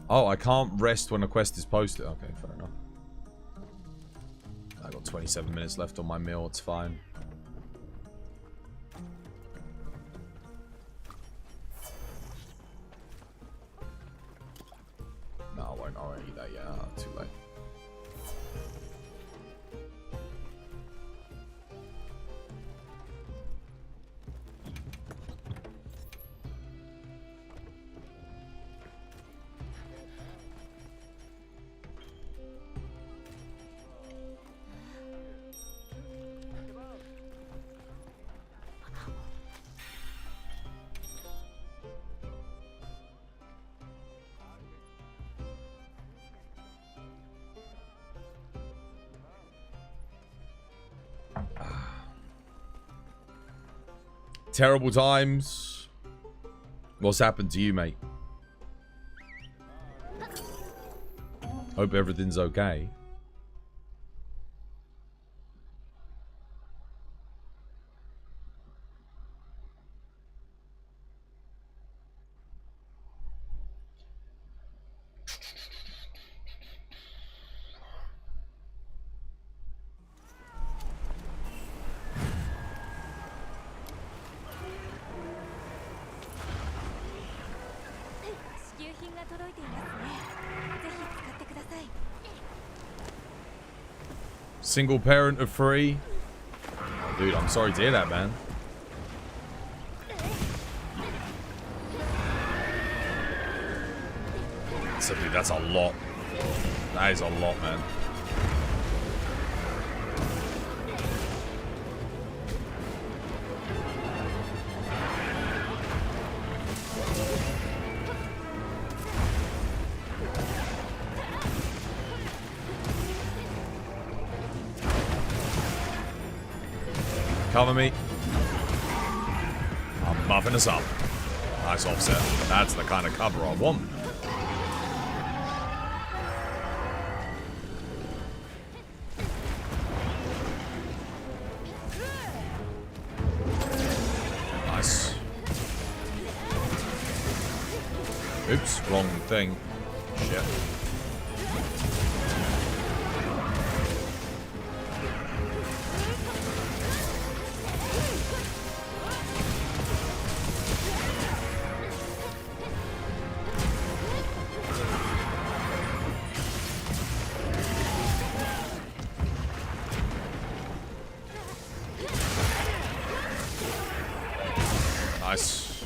B: Oh, I can't rest when a quest is posted. Okay, fair enough. I got 27 minutes left on my meal. It's fine. No, I won't eat that yet. Oh, too late. Terrible times. What's happened to you, mate? Hope everything's okay. Single parent of 3. Oh, dude, I'm sorry to hear that, man. So, dude, that's a lot. That is a lot, man. Cover me. I'm buffing us up. Nice offset. That's the kind of cover I want. Nice. Oops, wrong thing. Shit. Nice.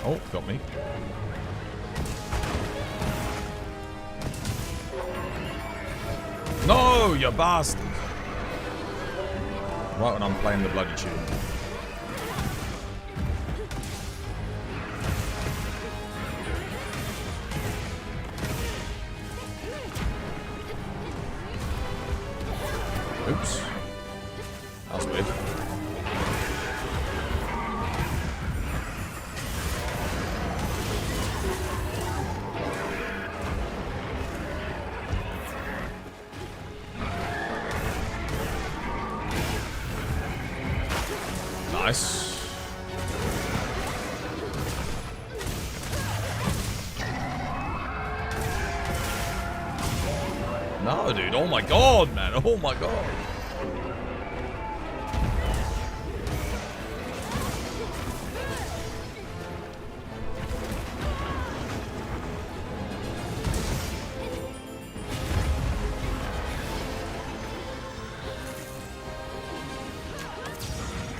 B: Oh, got me. No, you bastard. Right when I'm playing the bloody tune. Oops. That was weird. Nice. No, dude. Oh my god, man. Oh my god.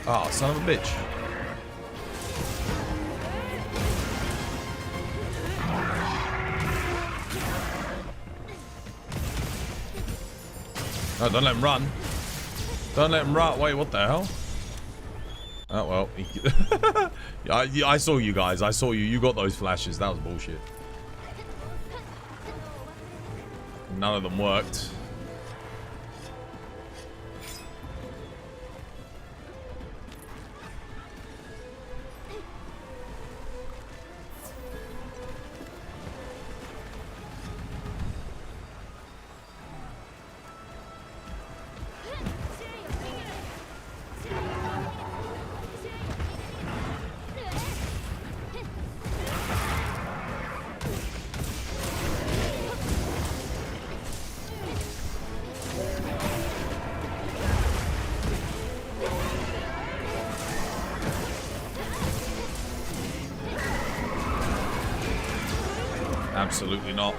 B: Oh, son of a bitch. No, don't let him run. Don't let him run. Wait, what the hell? Oh, well. Yeah, I saw you guys. I saw you. You got those flashes. That was bullshit. None of them worked. Absolutely not.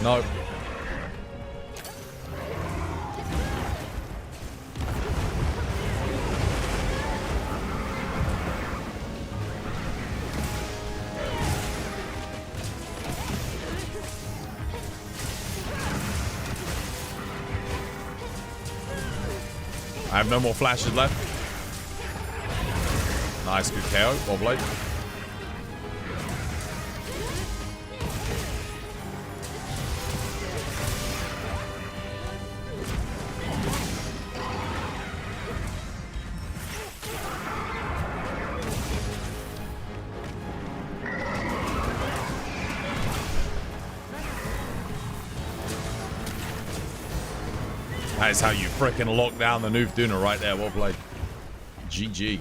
B: No. I have no more flashes left. Nice, good KO. Well played. That is how you frickin' lock down the Noof Duna right there. Well played. GG.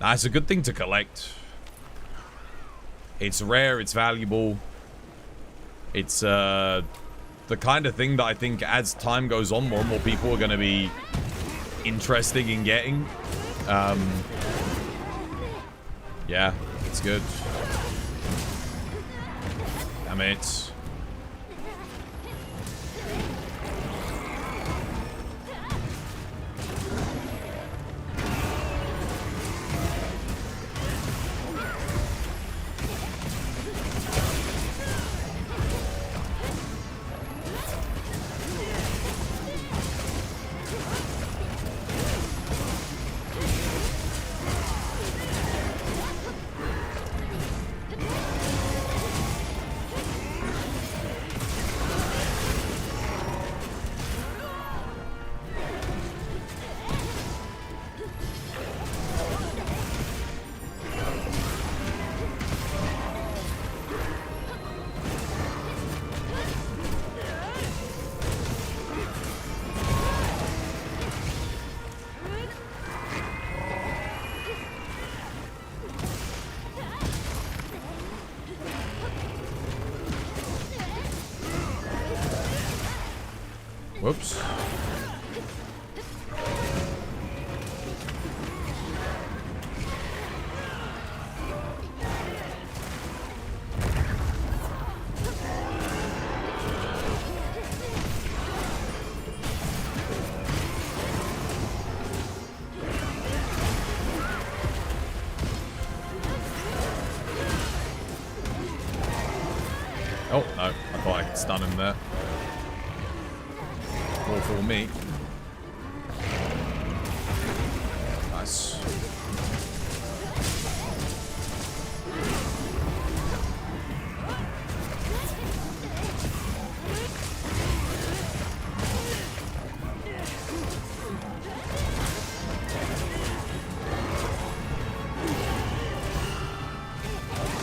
B: Nah, it's a good thing to collect. It's rare, it's valuable. It's the kind of thing that I think as time goes on, more and more people are going to be interested in getting. Yeah, it's good. Damn it. Whoops. Oh, no. I thought I could stun him there. All for me. Nice.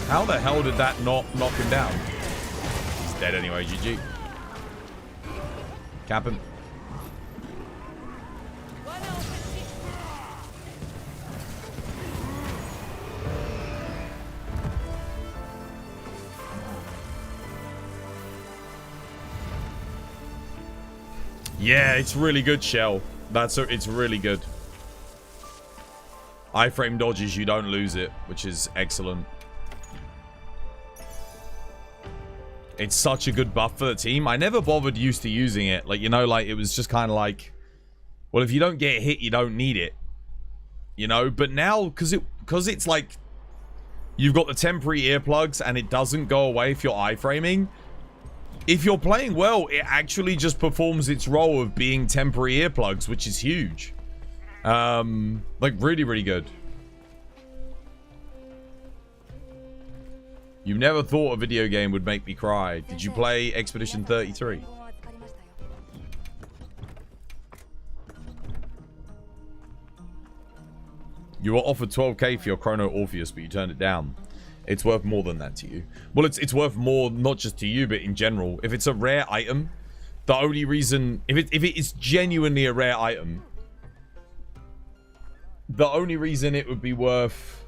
B: How the hell did that not knock him down? He's dead anyway, GG. Cap him. Yeah, it's really good, Shell. It's really good. Iframe dodges, you don't lose it, which is excellent. It's such a good buff for the team. I never bothered used to using it. Like, you know, like, it was just kind of like, well, if you don't get hit, you don't need it. You know? But now, because it's like, you've got the temporary earplugs and it doesn't go away if you're iframing. If you're playing well, it actually just performs its role of being temporary earplugs, which is huge. Like, really, really good. You never thought a video game would make me cry. Did you play Expedition 33? You were offered 12k for your Chrono Orpheus, but you turned it down. It's worth more than that to you. Well, it's worth more, not just to you, but in general. If it's a rare item, the only reason... If it is genuinely a rare item, the only reason it would be worth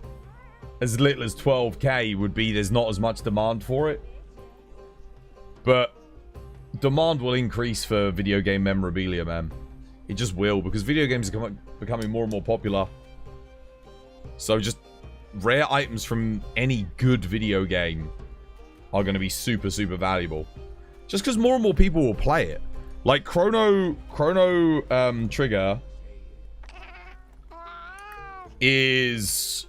B: as little as 12k would be there's not as much demand for it. But demand will increase for video game memorabilia, man. It just will, because video games are becoming more and more popular. So just rare items from any good video game are going to be super, super valuable. Just because more and more people will play it. Like Chrono Trigger is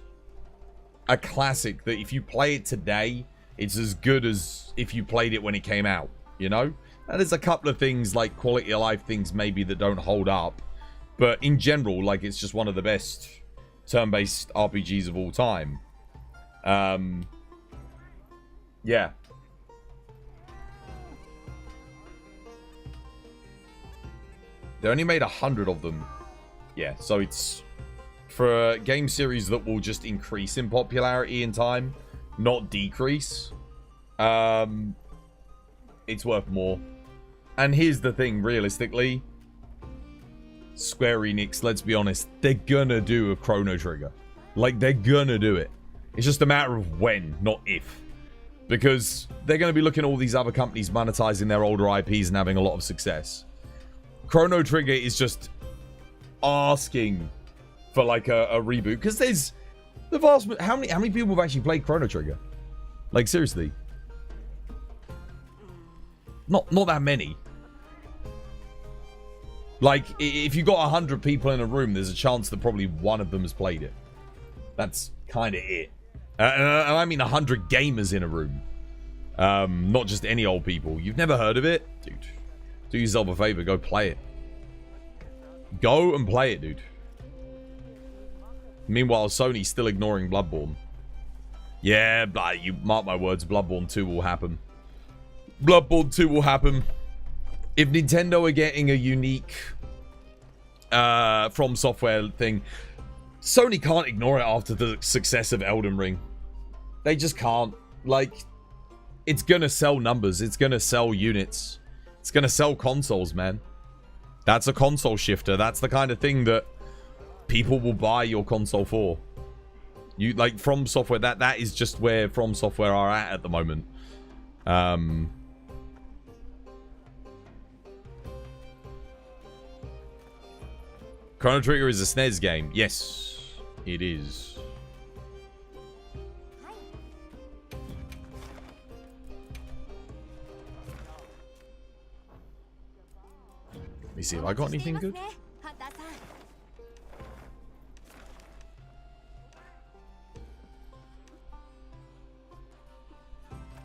B: a classic that if you play it today, it's as good as if you played it when it came out, you know? And there's a couple of things, like quality of life things maybe that don't hold up. But in general, like, it's just one of the best turn-based RPGs of all time. Yeah. They only made 100 of them. Yeah, so it's for a game series that will just increase in popularity in time, not decrease. It's worth more. And here's the thing, realistically, Square Enix, let's be honest, they're gonna do a Chrono Trigger. Like, they're gonna do it. It's just a matter of when, not if. Because they're gonna be looking at all these other companies monetizing their older IPs and having a lot of success. Chrono Trigger is just asking for, like, a reboot. Because there's the vast... How many people have actually played Chrono Trigger? Like, seriously. Not that many. Like, if you got 100 people in a room, there's a chance that probably one of them has played it. That's kind of it. And I mean 100 gamers in a room. Not just any old people. You've never heard of it? Dude, do yourself a favor. Go play it. Go and play it, dude. Meanwhile, Sony's still ignoring Bloodborne. Yeah, but you mark my words, Bloodborne 2 will happen. Bloodborne 2 will happen. If Nintendo are getting a unique From Software thing, Sony can't ignore it after the success of Elden Ring. They just can't. Like, it's gonna sell numbers. It's gonna sell units. It's gonna sell consoles, man. That's a console shifter. That's the kind of thing that people will buy your console for. You, like, From Software, that is just where From Software are at the moment. Chrono Trigger is a SNES game. Yes, it is. Let me see if I got anything good.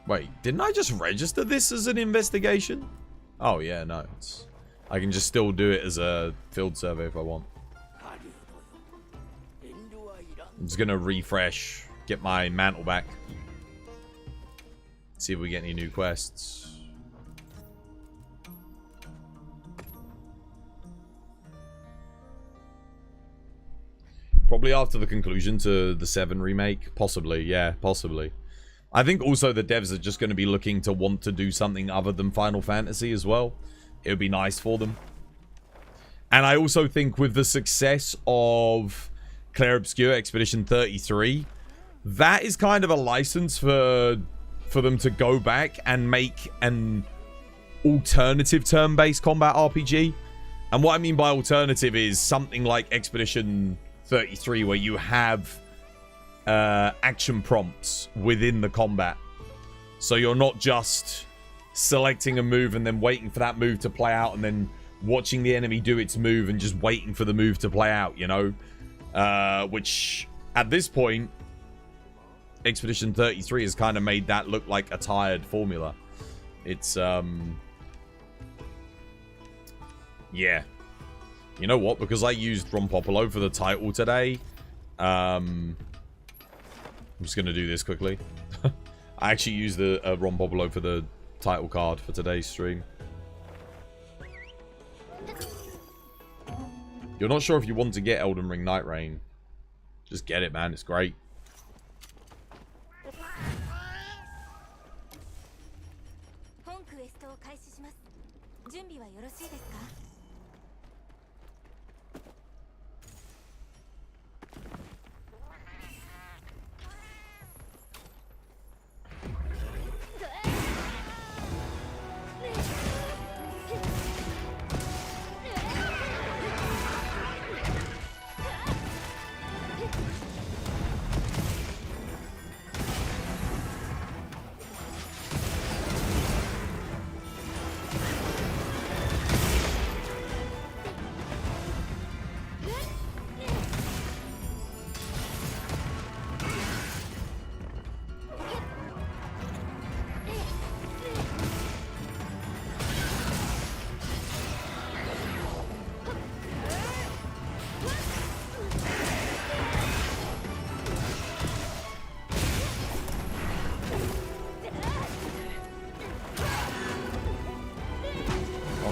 B: Wait, didn't I just register this as an investigation? Oh yeah, no. I can just still do it as a field survey if I want. I'm just gonna refresh, get my mantle back. See if we get any new quests. Probably after the conclusion to the 7 remake. Possibly, yeah, possibly. I think also the devs are just going to be looking to want to do something other than Final Fantasy as well. It would be nice for them. And I also think with the success of Clair Obscur Expedition 33, that is kind of a license for them to go back and make an alternative turn-based combat RPG. And what I mean by alternative is something like Expedition 33, where you have action prompts within the combat. So you're not just selecting a move and then waiting for that move to play out and then watching the enemy do its move and just waiting for the move to play out, you know? Which, at this point, Expedition 33 has kind of made that look like a tired formula. It's, yeah. You know what? Because I used Rompopolo for the title today, I'm just going to do this quickly. I actually used the Rompopolo for the title card for today's stream. You're not sure if you want to get Elden Ring Night Rain. Just get it, man. It's great.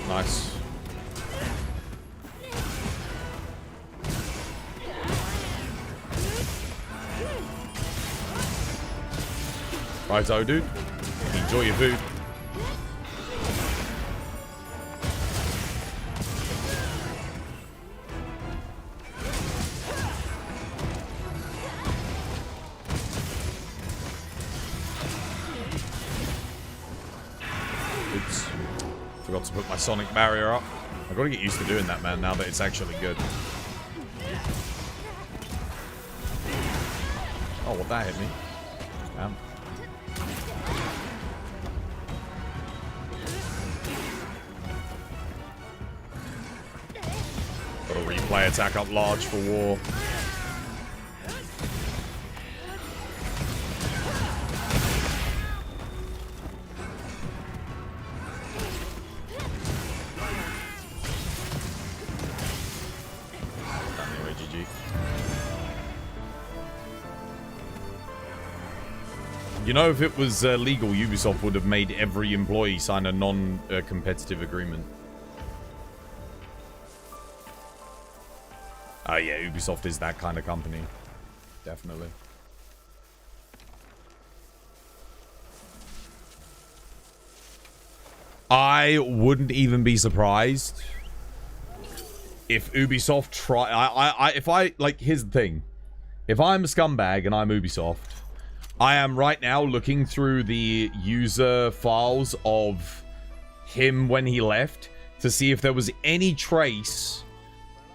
B: Nice. Righto, dude. Enjoy your food. Oops. Forgot to put my sonic barrier up. I've got to get used to doing that, man, now that it's actually good. Oh, well, that hit me. Damn. Got a replay attack up large for war. You know, if it was legal, Ubisoft would have made every employee sign a non-competitive agreement. Yeah, Ubisoft is that kind of company. Definitely. I wouldn't even be surprised if Ubisoft try... like, here's the thing. If I'm a scumbag and I'm Ubisoft, I am right now looking through the user files of him when he left to see if there was any trace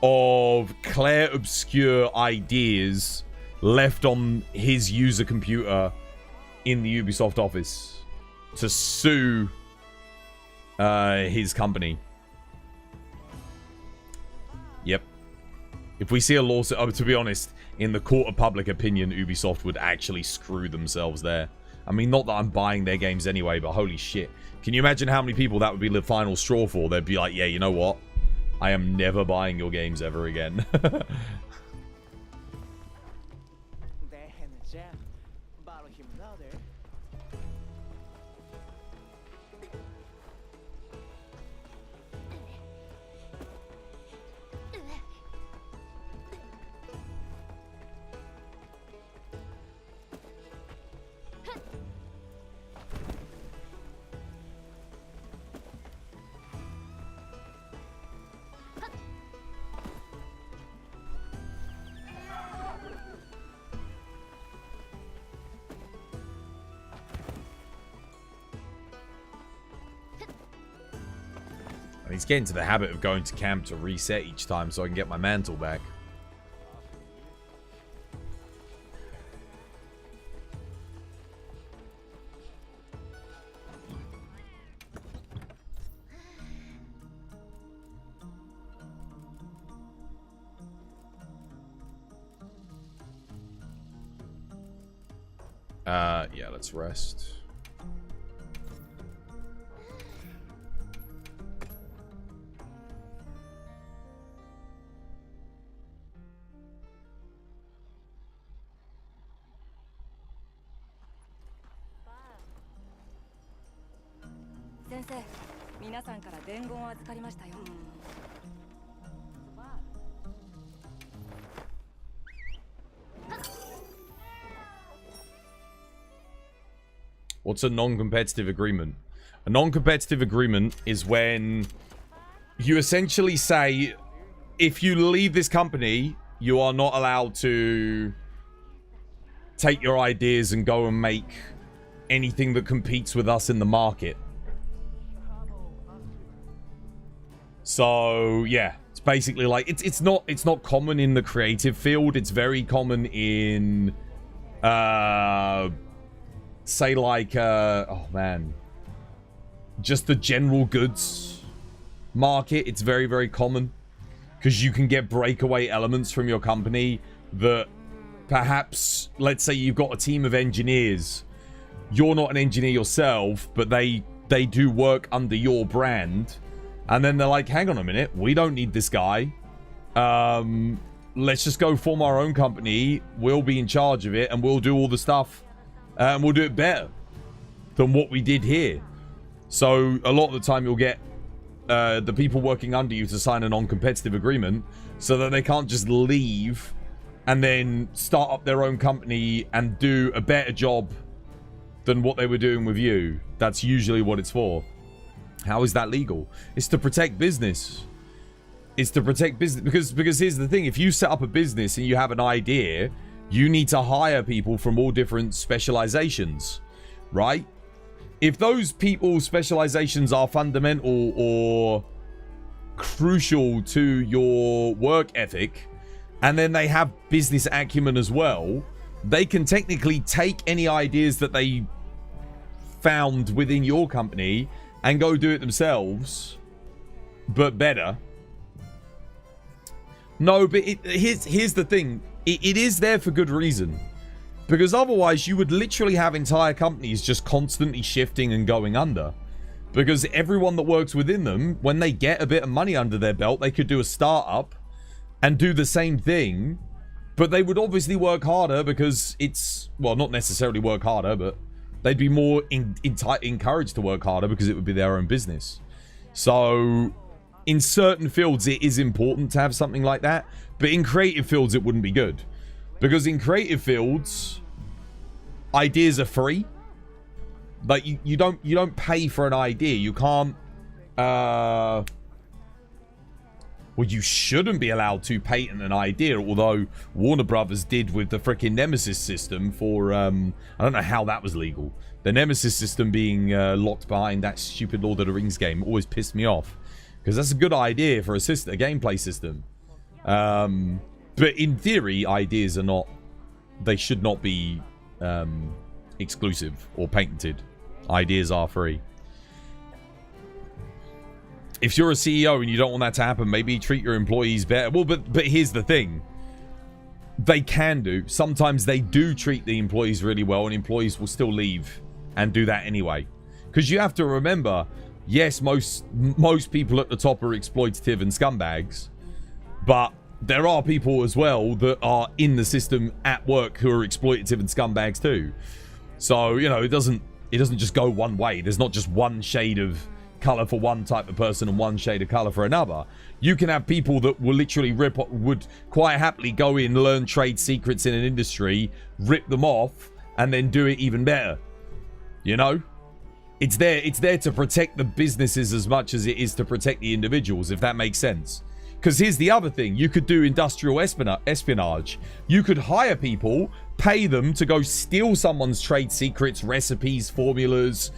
B: of clair obscure ideas left on his user computer in the Ubisoft office to sue his company. Yep. If we see a lawsuit, to be honest, in the court of public opinion, Ubisoft would actually screw themselves there. I mean, not that I'm buying their games anyway, but holy shit. Can you imagine how many people that would be the final straw for? They'd be like, yeah, you know what? I am never buying your games ever again. I need to get into the habit of going to camp to reset each time so I can get my mantle back. Yeah, let's rest. What's a non-competitive agreement? A non-competitive agreement is when you essentially say, if you leave this company, you are not allowed to take your ideas and go and make anything that competes with us in the market. So yeah, it's basically like it's not common in the creative field. It's very common in say like oh man, just the general goods market. It's very, very common because you can get breakaway elements from your company that perhaps, let's say you've got a team of engineers, you're not an engineer yourself, but they do work under your brand, and then they're like, hang on a minute, we don't need this guy, let's just go form our own company, we'll be in charge of it, and we'll do all the stuff, and we'll do it better than what we did here. So a lot of the time you'll get the people working under you to sign a non-competitive agreement so that they can't just leave and then start up their own company and do a better job than what they were doing with you. That's usually what it's for. How is that legal? It's to protect business. It's to protect business because here's the thing, if you set up a business and you have an idea, you need to hire people from all different specializations, right? If those people's specializations are fundamental or crucial to your work ethic, and then they have business acumen as well, they can technically take any ideas that they found within your company and go do it themselves, but better. No, but here's the thing. It is there for good reason. Because otherwise, you would literally have entire companies just constantly shifting and going under. Because everyone that works within them, when they get a bit of money under their belt, they could do a startup and do the same thing. But they would obviously work harder because it's... Well, not necessarily work harder, but they'd be more encouraged to work harder because it would be their own business. So, in certain fields, it is important to have something like that. But in creative fields, it wouldn't be good. Because in creative fields, ideas are free. Like you don't pay for an idea. You can't well, you shouldn't be allowed to patent an idea, although Warner Brothers did with the freaking Nemesis system for I don't know how that was legal. The Nemesis system being locked behind that stupid Lord of the Rings game always pissed me off. Because that's a good idea for a gameplay system. But in theory, ideas are not... They should not be exclusive or patented. Ideas are free. If you're a CEO and you don't want that to happen, maybe treat your employees better. Well, but here's the thing. They can do. Sometimes they do treat the employees really well, and employees will still leave and do that anyway. Because you have to remember, yes, most people at the top are exploitative and scumbags, but there are people as well that are in the system at work who are exploitative and scumbags too. So, you know, it doesn't just go one way. There's not just one shade of color for one type of person and one shade of color for another. You can have people that will literally would quite happily go in, learn trade secrets in an industry, rip them off, and then do it even better. You know? It's there to protect the businesses as much as it is to protect the individuals, if that makes sense. Because here's the other thing. You could do industrial espionage. You could hire people, pay them to go steal someone's trade secrets, recipes, formulas,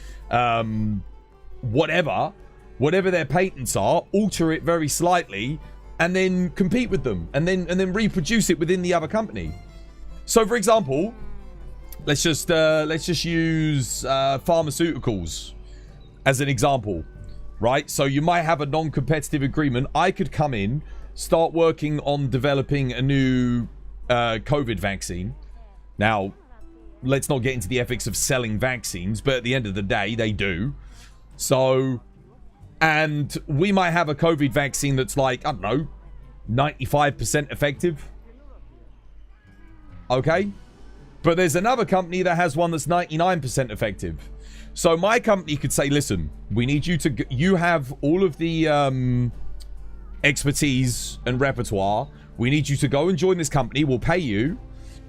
B: whatever their patents are, alter it very slightly, and then compete with them, and then reproduce it within the other company. So, for example, let's just use pharmaceuticals as an example, right? So you might have a non-competitive agreement. I could come in, start working on developing a new COVID vaccine. Now, let's not get into the ethics of selling vaccines, but at the end of the day, they do. So, and we might have a COVID vaccine that's like, I don't know, 95% effective. Okay? But there's another company that has one that's 99% effective. So my company could say, listen, we need you to... You have all of the expertise and repertoire. We need you to go and join this company. We'll pay you.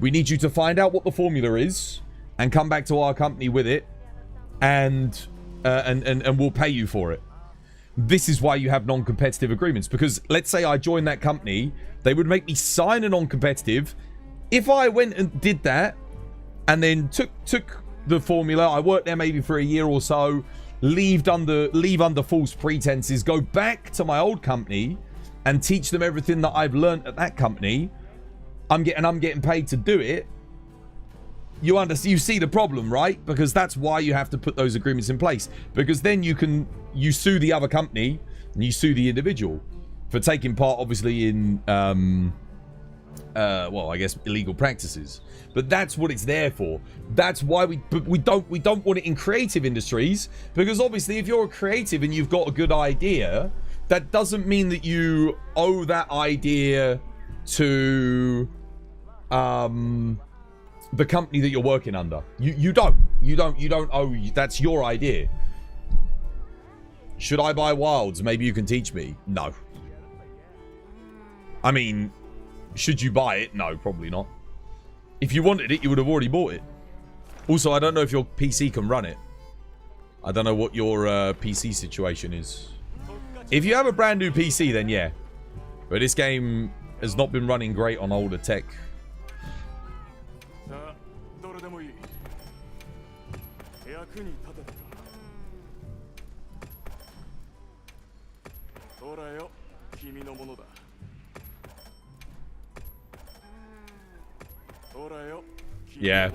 B: We need you to find out what the formula is and come back to our company with it. And we'll pay you for it. This is why you have non-competitive agreements. Because let's say I joined that company. They would make me sign a non-competitive. If I went and did that and then took the formula, I worked there maybe for a year or so, leave under false pretenses, go back to my old company and teach them everything that I've learned at that company, I'm getting paid to do it. You see the problem, right? Because that's why you have to put those agreements in place. Because then you sue the other company and you sue the individual for taking part, obviously, in well, I guess illegal practices. But that's what it's there for. That's why we don't want it in creative industries, because obviously if you're a creative and you've got a good idea, that doesn't mean that you owe that idea to the company that you're working under. You don't owe. That's your idea. Should I buy Wilds? Maybe you can teach me. No. I mean, should you buy it? No, probably not. If you wanted it, you would have already bought it. Also, I don't know if your PC can run it. I don't know what your PC situation is. If you have a brand new PC, then yeah. But this game has not been running great on older tech. Yeah.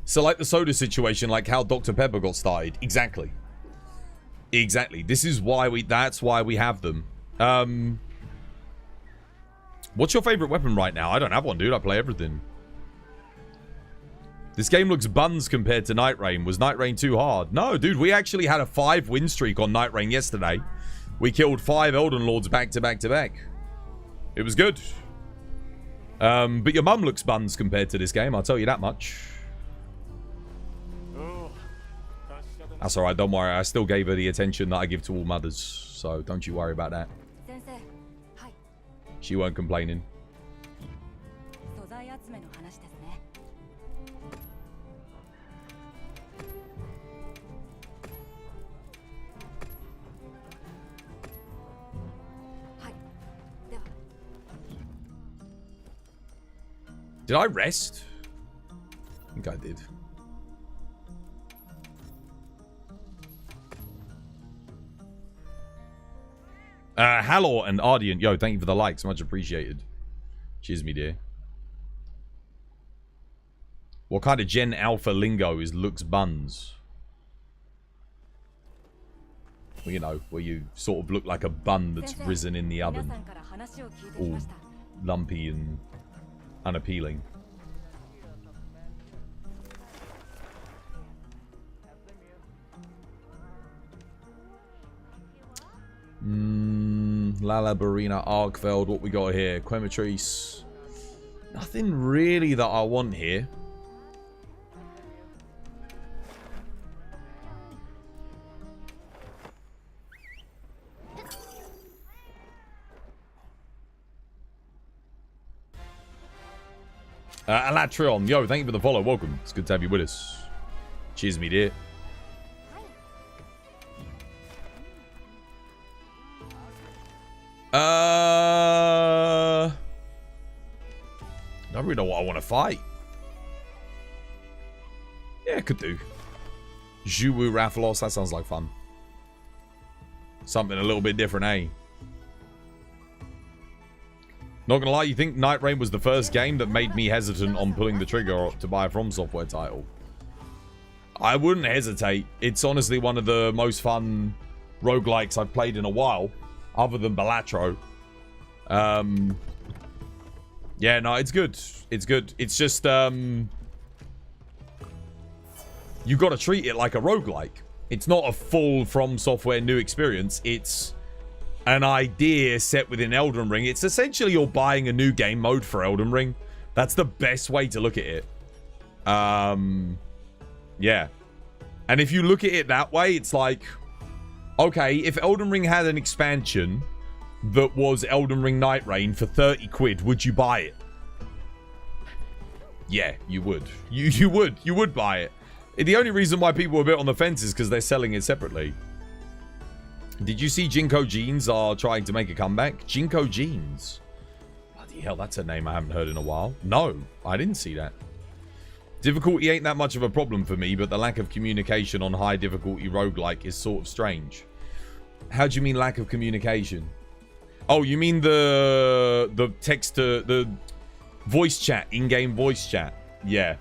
B: So like the soda situation, like how Dr. Pepper got started. Exactly. Exactly. This is why that's why we have them. What's your favorite weapon right now? I don't have one, dude. I play everything. This game looks buns compared to Night Rain. Was Night Rain too hard? No, dude. We actually had a 5-win streak on Night Rain yesterday. We killed 5 Elden Lords back to back to back. It was good. But your mum looks buns compared to this game. I'll tell you that much. That's alright. Don't worry. I still gave her the attention that I give to all mothers. So don't you worry about that. She weren't complaining. Did I rest? I think I did. Halor and Ardian. Yo, thank you for the likes. Much appreciated. Cheers, me dear. What kind of Gen Alpha lingo is looks buns? Well, you know, where you sort of look like a bun that's risen in the oven. All lumpy and unappealing. Lala, Barina, Arkfeld. What we got here? Quematrice. Nothing really that I want here. Alatrion, yo, thank you for the follow. Welcome. It's good to have you with us. Cheers, me dear. I don't really know what I want to fight. Yeah, could do. Juwu Rathalos, that sounds like fun. Something a little bit different, eh? Not gonna lie, you think Night Rain was the first game that made me hesitant on pulling the trigger to buy a From Software title? I wouldn't hesitate. It's honestly one of the most fun roguelikes I've played in a while, other than Balatro. Yeah, no, it's good. It's good. It's just, you gotta treat it like a roguelike. It's not a full From Software new experience. It's an idea set within Elden Ring. It's essentially you're buying a new game mode for Elden Ring. That's the best way to look at it. Yeah. And if you look at it that way, it's like, okay, if Elden Ring had an expansion that was Elden Ring Night Rain for 30 quid, would you buy it? Yeah, you would. You would buy it. The only reason why people are a bit on the fence is because they're selling it separately. Did you see Jinko Jeans are trying to make a comeback? Jinko Jeans? Bloody hell, that's a name I haven't heard in a while. No, I didn't see that. Difficulty ain't that much of a problem for me, but the lack of communication on high difficulty roguelike is sort of strange. How do you mean lack of communication? Oh, you mean the text to the voice chat, in-game voice chat? Yeah.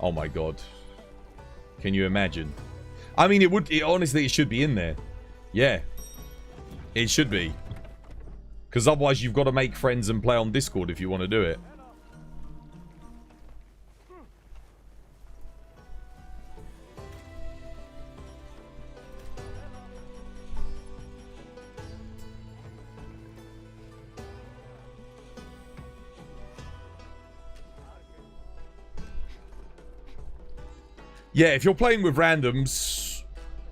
B: Oh my god. Can you imagine? I mean, honestly, it should be in there. Yeah. It should be. Because otherwise you've got to make friends and play on Discord if you want to do it. Yeah, if you're playing with randoms,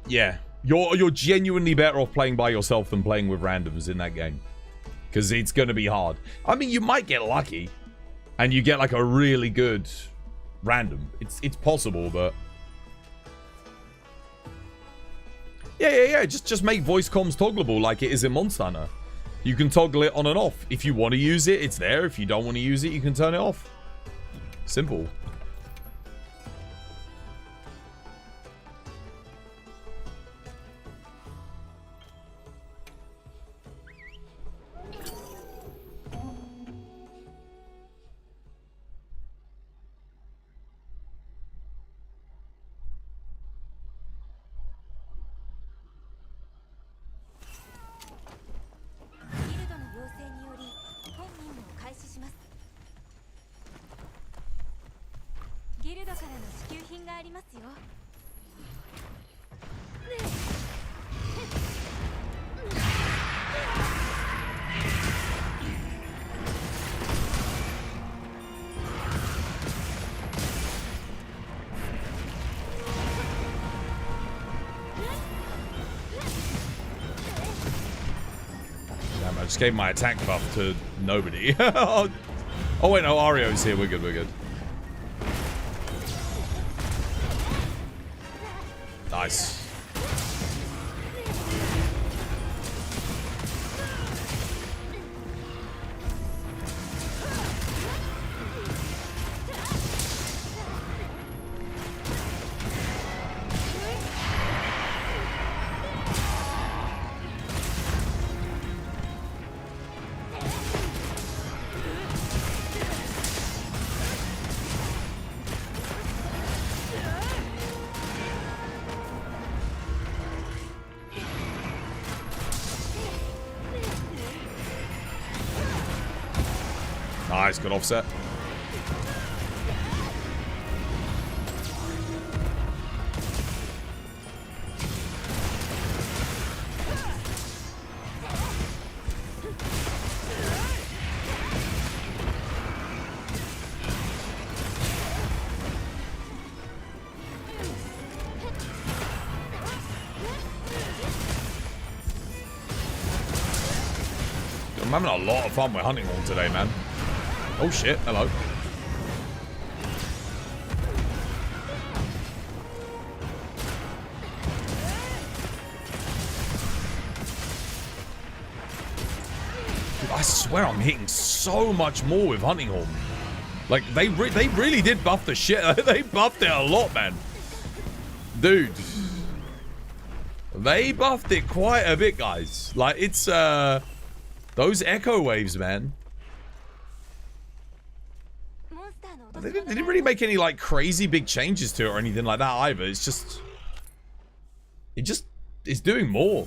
B: yeah. You're genuinely better off playing by yourself than playing with randoms in that game. Because it's going to be hard. I mean, you might get lucky. And you get like a really good random. It's possible, but... Yeah. Just make voice comms toggleable like it is in Monster Hunter. You can toggle it on and off. If you want to use it, it's there. If you don't want to use it, you can turn it off. Simple. I just gave my attack buff to nobody. Oh wait, no, Ario's here. We're good. Nice. Nice, good offset. I'm having a lot of fun with Hunting Horn today, man. Oh shit, hello. Dude, I swear I'm hitting so much more with Hunting Horn. Like, they really did buff the shit. They buffed it a lot, man. Dude. They buffed it quite a bit, guys. Like, it's, those echo waves, man. They didn't really make any, like, crazy big changes to it or anything like that either. It's just... It's doing more.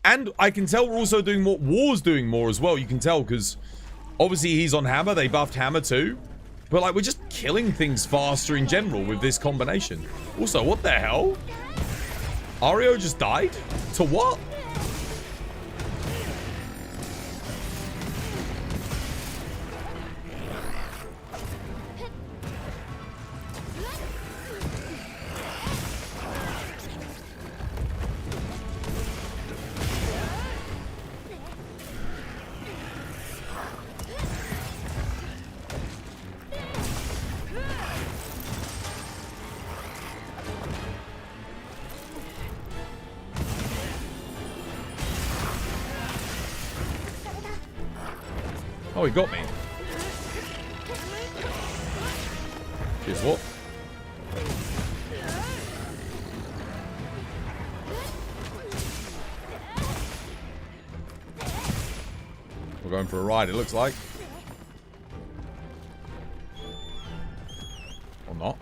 B: And I can tell we're also doing more. War's doing more as well. You can tell because obviously he's on Hammer. They buffed Hammer too. But, like, we're just killing things faster in general with this combination. Also, what the hell? Ario just died? To what? Oh, he got me. Cheers, what? We're going for a ride, it looks like. Or not.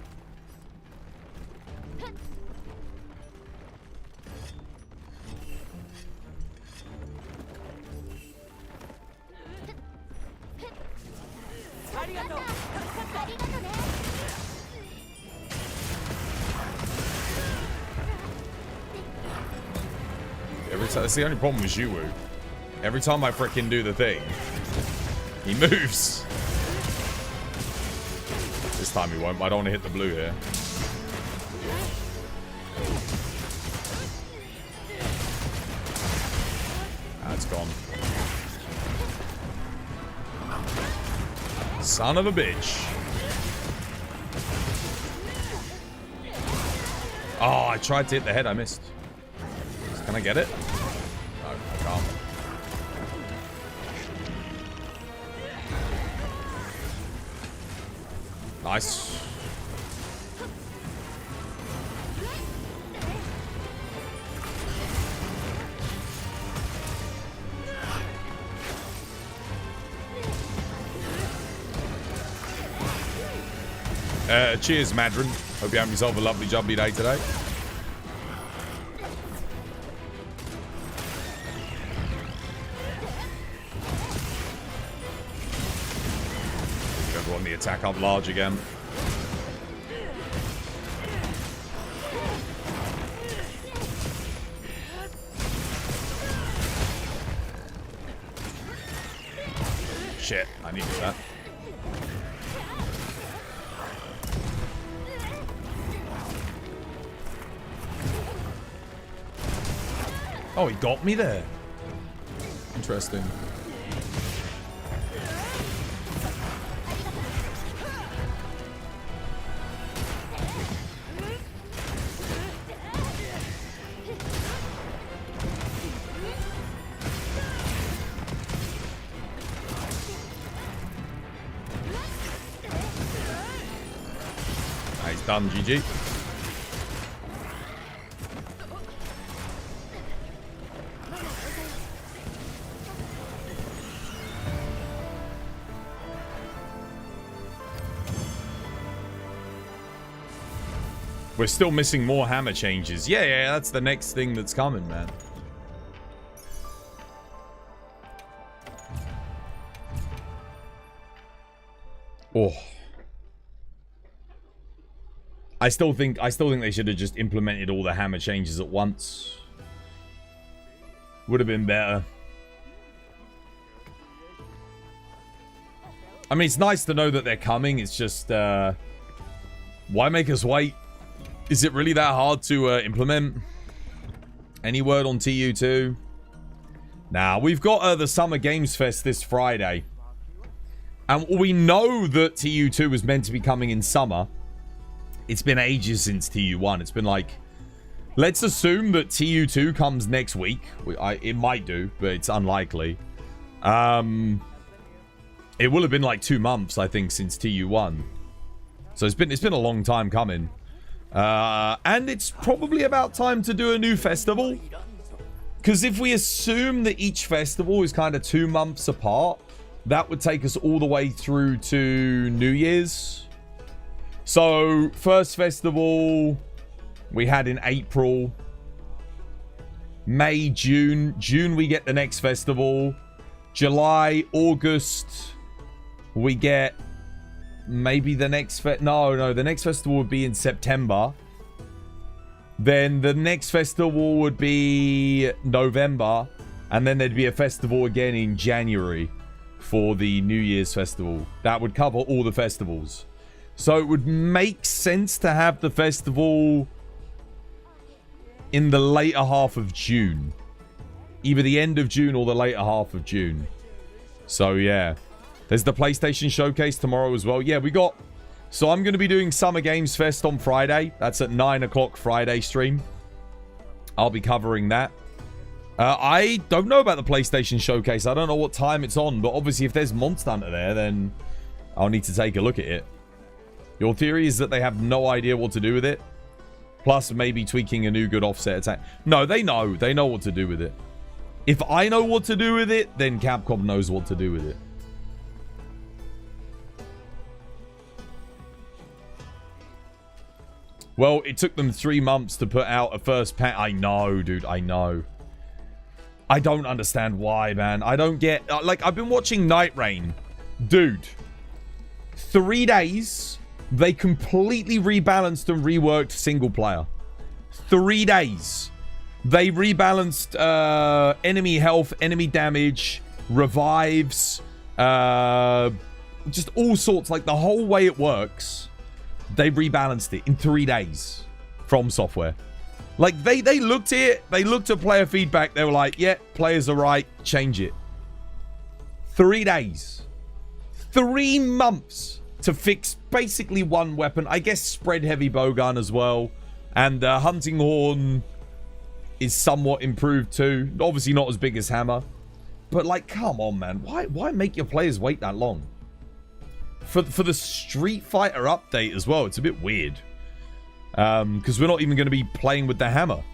B: That's the only problem with Zhuwu. Every time I frickin' do the thing, he moves. This time he won't. I don't want to hit the blue here. That's gone. Son of a bitch. Oh, I tried to hit the head. I missed. Can I get it? No, I can't. Nice. Cheers, Madron. Hope you have yourself a lovely jubbly day today. Everyone, the attack up large again. Shit, I needed that. Oh, he got me there. Interesting. Nice done, GG. We're still missing more hammer changes. Yeah, that's the next thing that's coming, man. Oh. I still think they should have just implemented all the hammer changes at once. Would have been better. I mean, it's nice to know that they're coming. It's just, why make us wait? Is it really that hard to implement? Any word on TU2? Nah, we've got the Summer Games Fest this Friday. And we know that TU2 was meant to be coming in summer. It's been ages since TU1. It's been like... Let's assume that TU2 comes next week. It might do, but it's unlikely. It will have been like 2 months, I think, since TU1. So it's been a long time coming. And it's probably about time to do a new festival. Because if we assume that each festival is kind of 2 months apart, that would take us all the way through to New Year's. So, first festival we had in April. May, June. June we get the next festival. July, August we get maybe the next the next festival would be in September. Then the next festival would be November, and then thered be a festival again in January for the New Year's festival. That would cover all the festivals. So it would make sense to have the festival in the later half of June. Either the end of June or the later half of June. So yeah. There's the PlayStation Showcase tomorrow as well. Yeah, we got... So I'm going to be doing Summer Games Fest on Friday. That's at 9 o'clock Friday stream. I'll be covering that. I don't know about the PlayStation Showcase. I don't know what time it's on. But obviously if there's Monster Hunter there, then I'll need to take a look at it. Your theory is that they have no idea what to do with it? Plus maybe tweaking a new good offset attack. No, they know. They know what to do with it. If I know what to do with it, then Capcom knows what to do with it. Well, it took them 3 months to put out a first patch. I know, dude. I know. I don't understand why, man. I don't get... like, I've been watching Night Rain. Dude. 3 days, they completely rebalanced and reworked single player. 3 days. They rebalanced enemy health, enemy damage, revives, just all sorts. Like, the whole way it works... They rebalanced it in 3 days from software. Like, they looked at it. They looked at player feedback. They were like, yeah, players are right. Change it. 3 days. 3 months to fix basically one weapon. I guess spread heavy bowgun as well. And hunting horn is somewhat improved too. Obviously not as big as hammer. But, like, come on, man. Why make your players wait that long? For the Street Fighter update as well, it's a bit weird. Because we're not even going to be playing with the hammer.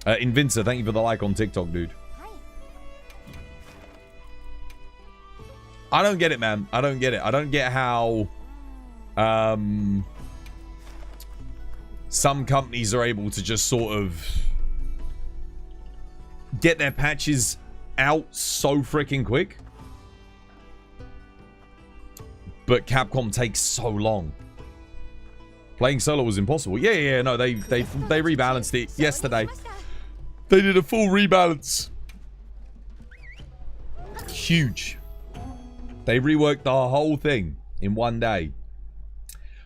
B: Invincer, thank you for the like on TikTok, dude. I don't get it, man. I don't get it. I don't get how... some companies are able to just sort of... get their patches out so freaking quick. But Capcom takes so long. Playing solo was impossible. Yeah, no, they rebalanced it yesterday. They did a full rebalance. Huge. They reworked the whole thing in 1 day.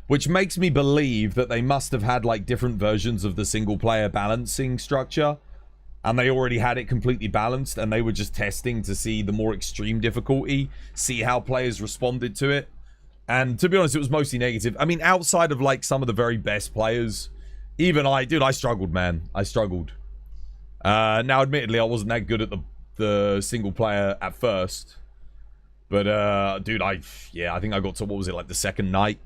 B: Which makes me believe that they must have had like different versions of the single player balancing structure. And they already had it completely balanced. And they were just testing to see the more extreme difficulty. See how players responded to it. And to be honest, it was mostly negative. I mean, outside of like some of the very best players, even I struggled, man. I struggled. Now, admittedly, I wasn't that good at the single player at first. But, dude, I think I got to, what was it, like the second night?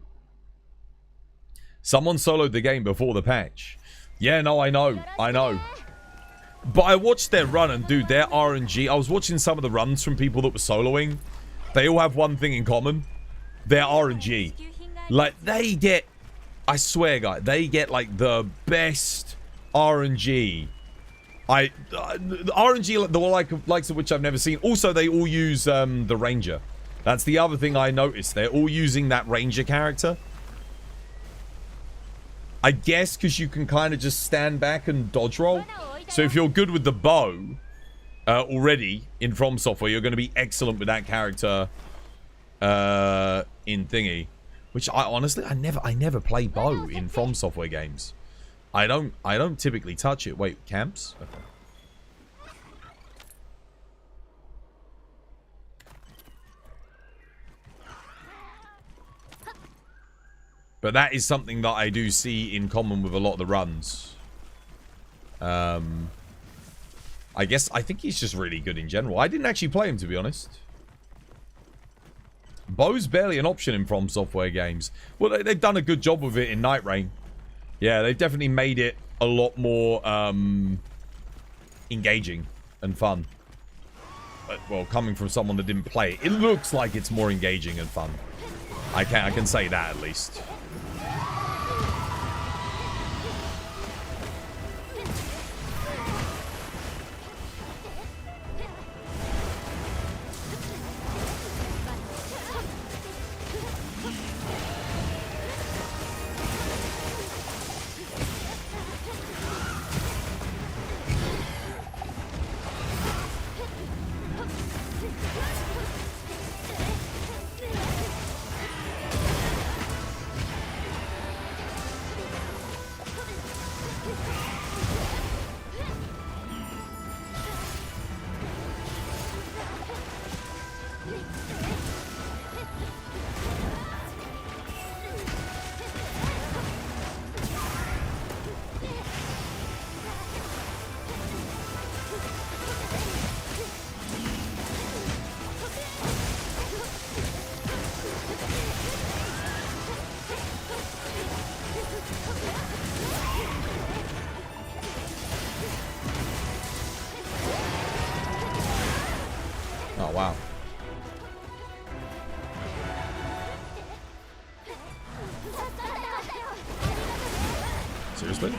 B: Someone soloed the game before the patch. Yeah, no, I know. But I watched their run, and dude, their RNG. I was watching some of the runs from people that were soloing. They all have one thing in common. Their RNG. Like, they get... I swear, guys, they get, like, the best RNG. RNG, the likes of which I've never seen. Also, they all use the Ranger. That's the other thing I noticed. They're all using that ranger character. I guess because you can kind of just stand back and dodge roll. So if you're good with the bow already in From Software, you're going to be excellent with that character in Thingy. Which I honestly, I never play bow in From Software games. I don't typically touch it. Wait, camps? Okay. But that is something that I do see in common with a lot of the runs. I think he's just really good in general. I didn't actually play him, to be honest. Bow's barely an option in From Software games. Well, they've done a good job with it in Night Rain. Yeah, they've definitely made it a lot more engaging and fun. But, well, coming from someone that didn't play it, it looks like it's more engaging and fun. I can say that at least. Oh, wow. Seriously?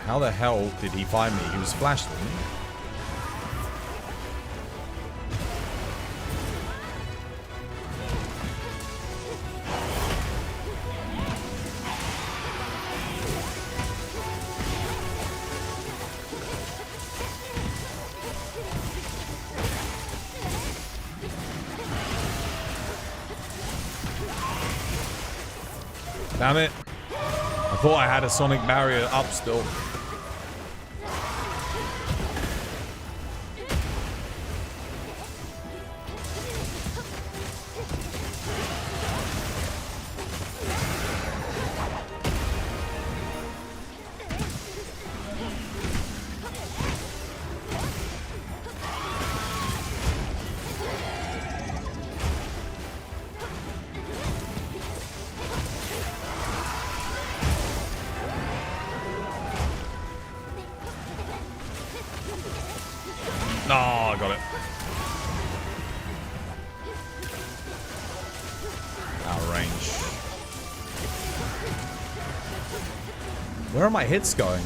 B: How the hell did he find me? He was flashed, wasn't he? Damn it. I thought I had a sonic barrier up still. No, I got it. Out of range. Where are my hits going?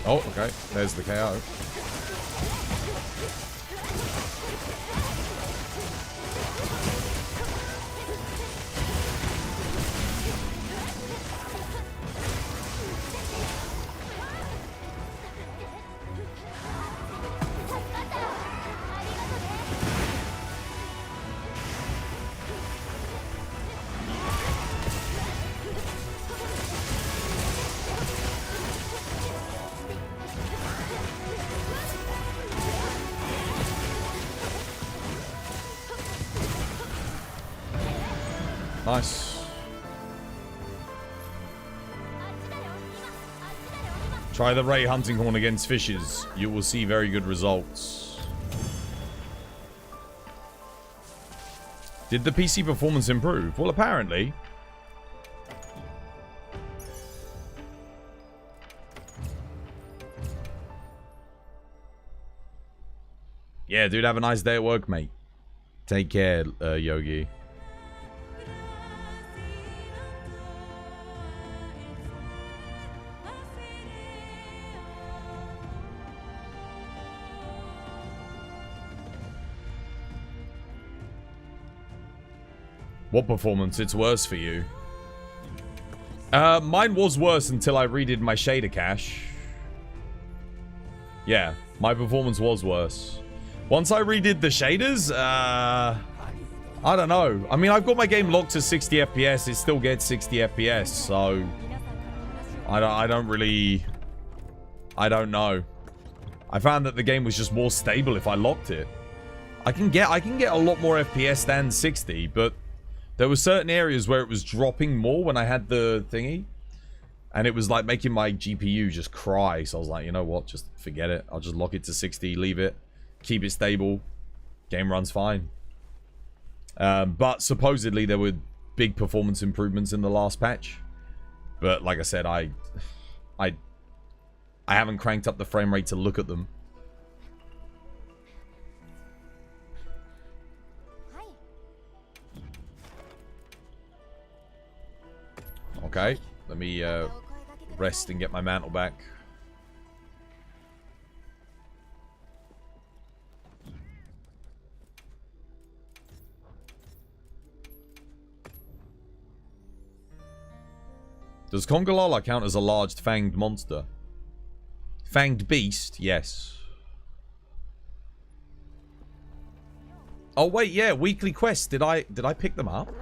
B: Oh, okay. There's the KO. Nice. Try the Ray Hunting Horn against fishes. You will see very good results. Did the PC performance improve? Well, apparently. Yeah, dude, have a nice day at work, mate. Take care, Yogi. What performance? It's worse for you. Mine was worse until I redid my shader cache. Yeah, my performance was worse. Once I redid the shaders, I don't know. I mean, I've got my game locked to 60 FPS. It still gets 60 FPS, so I don't really. I don't know. I found that the game was just more stable if I locked it. I can get a lot more FPS than 60, but there were certain areas where it was dropping more when I had the thingy. And it was like making my GPU just cry. So I was like, you know what? Just forget it. I'll just lock it to 60, leave it. Keep it stable. Game runs fine. But supposedly there were big performance improvements in the last patch. But like I said, I haven't cranked up the frame rate to look at them. Okay, let me rest and get my mantle back. Does Congalala count as a large fanged monster? Fanged beast? Yes. Oh wait, yeah, weekly quests. Did I pick them up?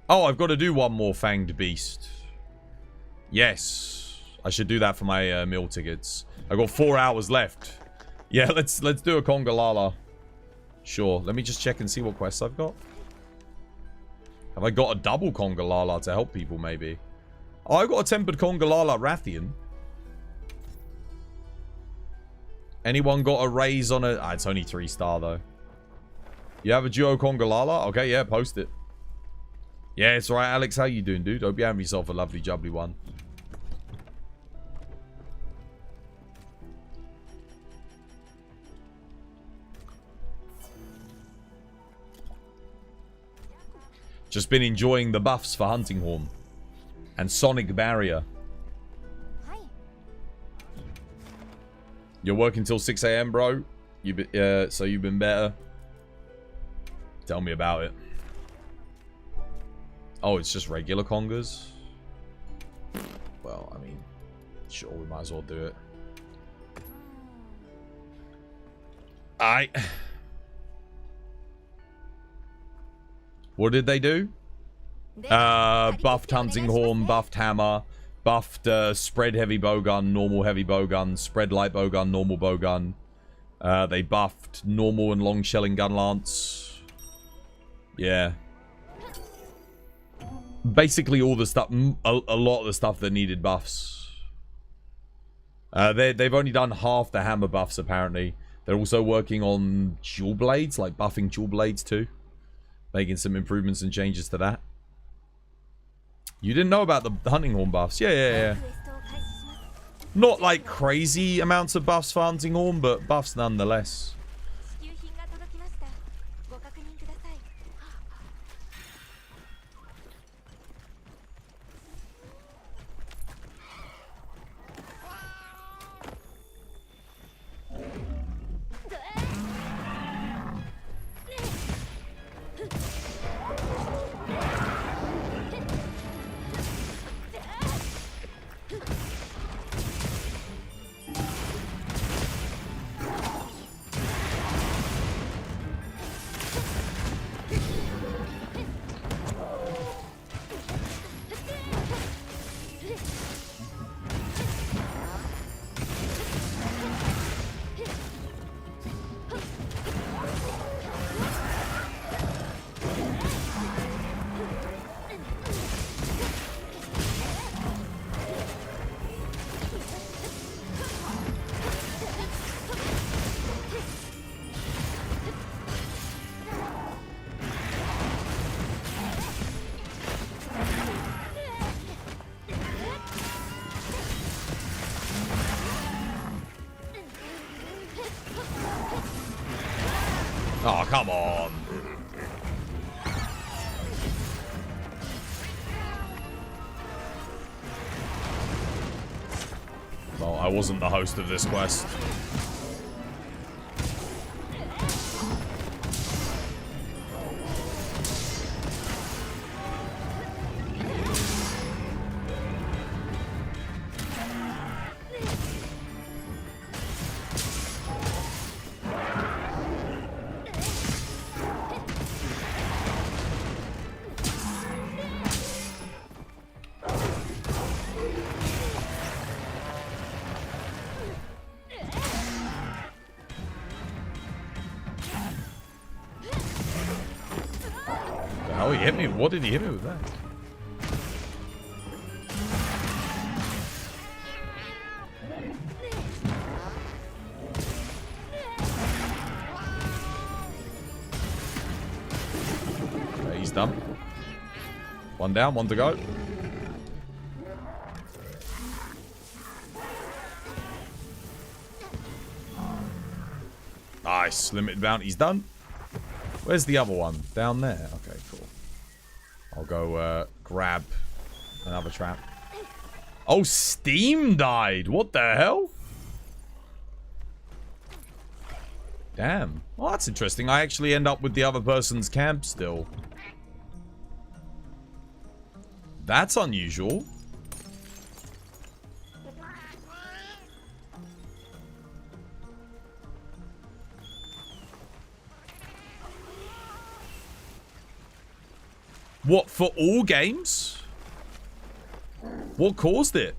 B: Oh, I've got to do one more fanged beast. Yes. I should do that for my meal tickets. I've got 4 hours left. Yeah, let's do a Congalala. Sure. Let me just check and see what quests I've got. Have I got a double Congalala to help people, maybe? Oh, I've got a tempered Congalala Rathian. Anyone got a raise on a... Ah, it's only 3-star, though. You have a duo Congalala? Okay, yeah, post it. Yeah, it's alright, Alex. How you doing, dude? Hope you have yourself a lovely, jubbly one. Just been enjoying the buffs for Hunting Horn. And Sonic Barrier. You're working till 6 AM, bro? So you've been better? Tell me about it. Oh, it's just regular congas? Well, I mean, sure, we might as well do it. What did they do? Buffed Hunting Horn, buffed Hammer, buffed Spread Heavy Bowgun, Normal Heavy Bowgun, Spread Light Bowgun, Normal Bowgun. They buffed Normal and Long Shelling Gun Lance. Yeah. Basically all the stuff, a lot of the stuff that needed buffs. They've only done half the hammer buffs, apparently. They're also working on dual blades, like buffing dual blades too. Making some improvements and changes to that. You didn't know about the Hunting Horn buffs? Yeah. Not like crazy amounts of buffs for Hunting Horn, but buffs nonetheless. Oh, come on. Well, I wasn't the host of this quest. Oh, he hit me. What did he hit me with that? Okay, he's done. One down, one to go. Nice. Limited bounty's done. Where's the other one? Down there. Okay, cool. I'll go grab another trap. Oh, Steam died. What the hell? Damn. Well, that's interesting. I actually end up with the other person's camp still. That's unusual. What, for all games? What caused it?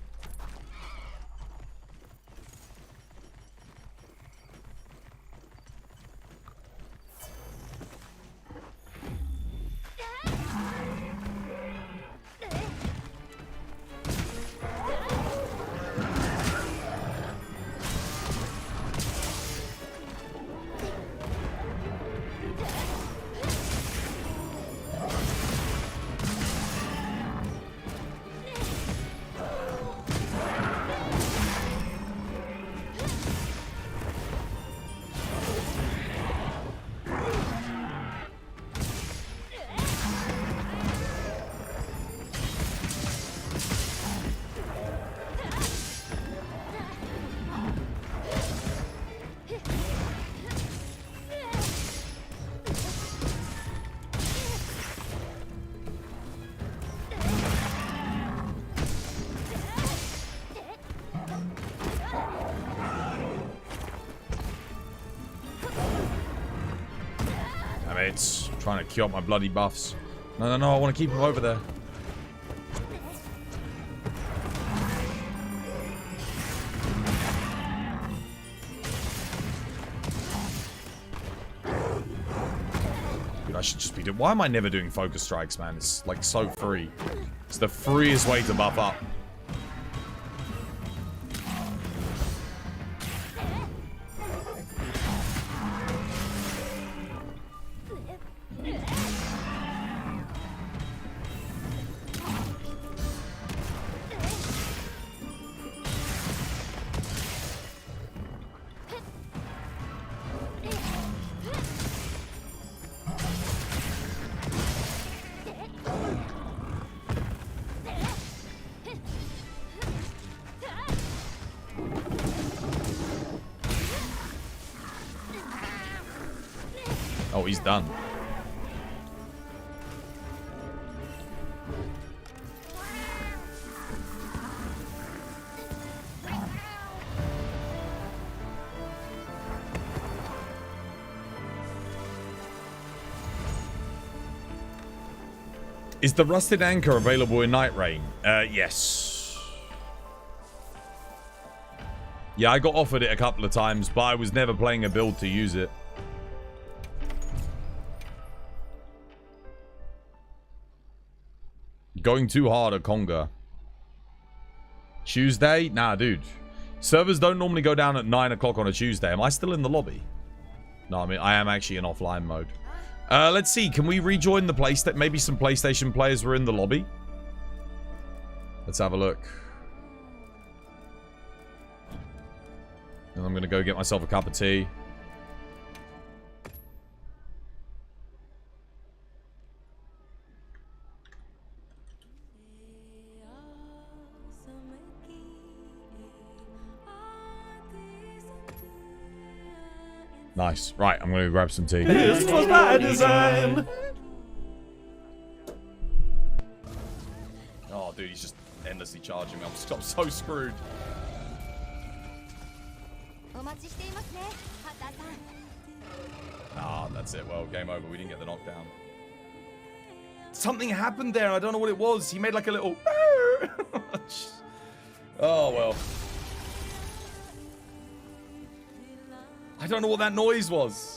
B: It's trying to queue up my bloody buffs. No, I want to keep him over there. Dude, I should just be doing... Why am I never doing focus strikes, man? It's like so free. It's the freest way to buff up. Oh, he's done. Is the Rusted Anchor available in Night Rain? Yes. Yeah, I got offered it a couple of times, but I was never playing a build to use it. Going too hard at Conga. Tuesday? Nah, dude. Servers don't normally go down at 9 o'clock on a Tuesday. Am I still in the lobby? No, I mean, I am actually in offline mode. Let's see. Can we rejoin the PlayStation? Maybe some PlayStation players were in the lobby. Let's have a look. And I'm going to go get myself a cup of tea. Nice. Right, I'm gonna grab some tea.
A: This was by design.
B: Oh, dude, he's just endlessly charging me. I'm so screwed. Ah, that's it. Well, game over. We didn't get the knockdown. Something happened there. I don't know what it was. He made like a little... Oh, well. I don't know what that noise was.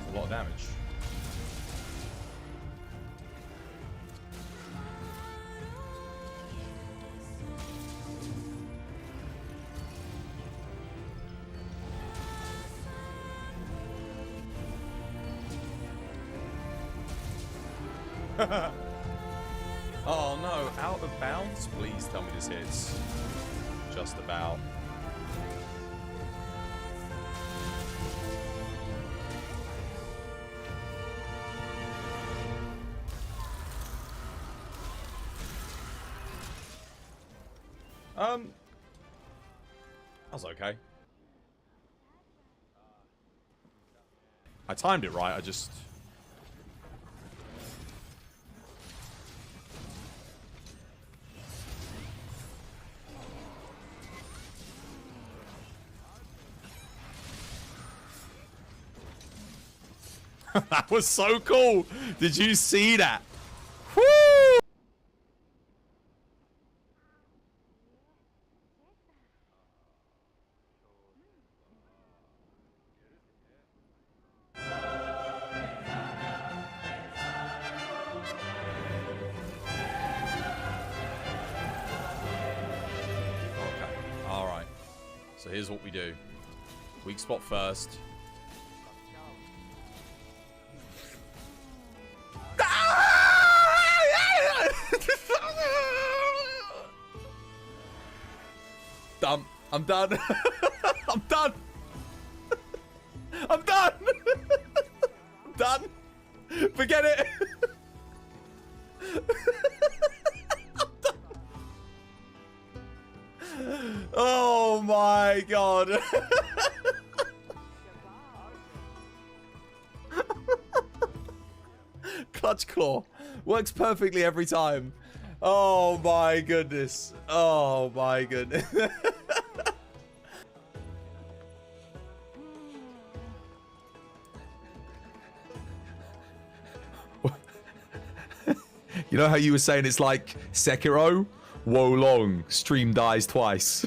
B: A lot of damage. Oh no, out of bounds? Please tell me this hits. Just about. That was okay. I timed it right, I just... That was so cool! Did you see that? Woo! So here's what we do. Weak spot first. Done. I'm done. I'm done. I'm done. I'm done. Forget it. Oh my god. Clutch claw. Works perfectly every time. Oh my goodness. Oh my goodness. You know how you were saying it's like Sekiro? Wo long, stream dies twice.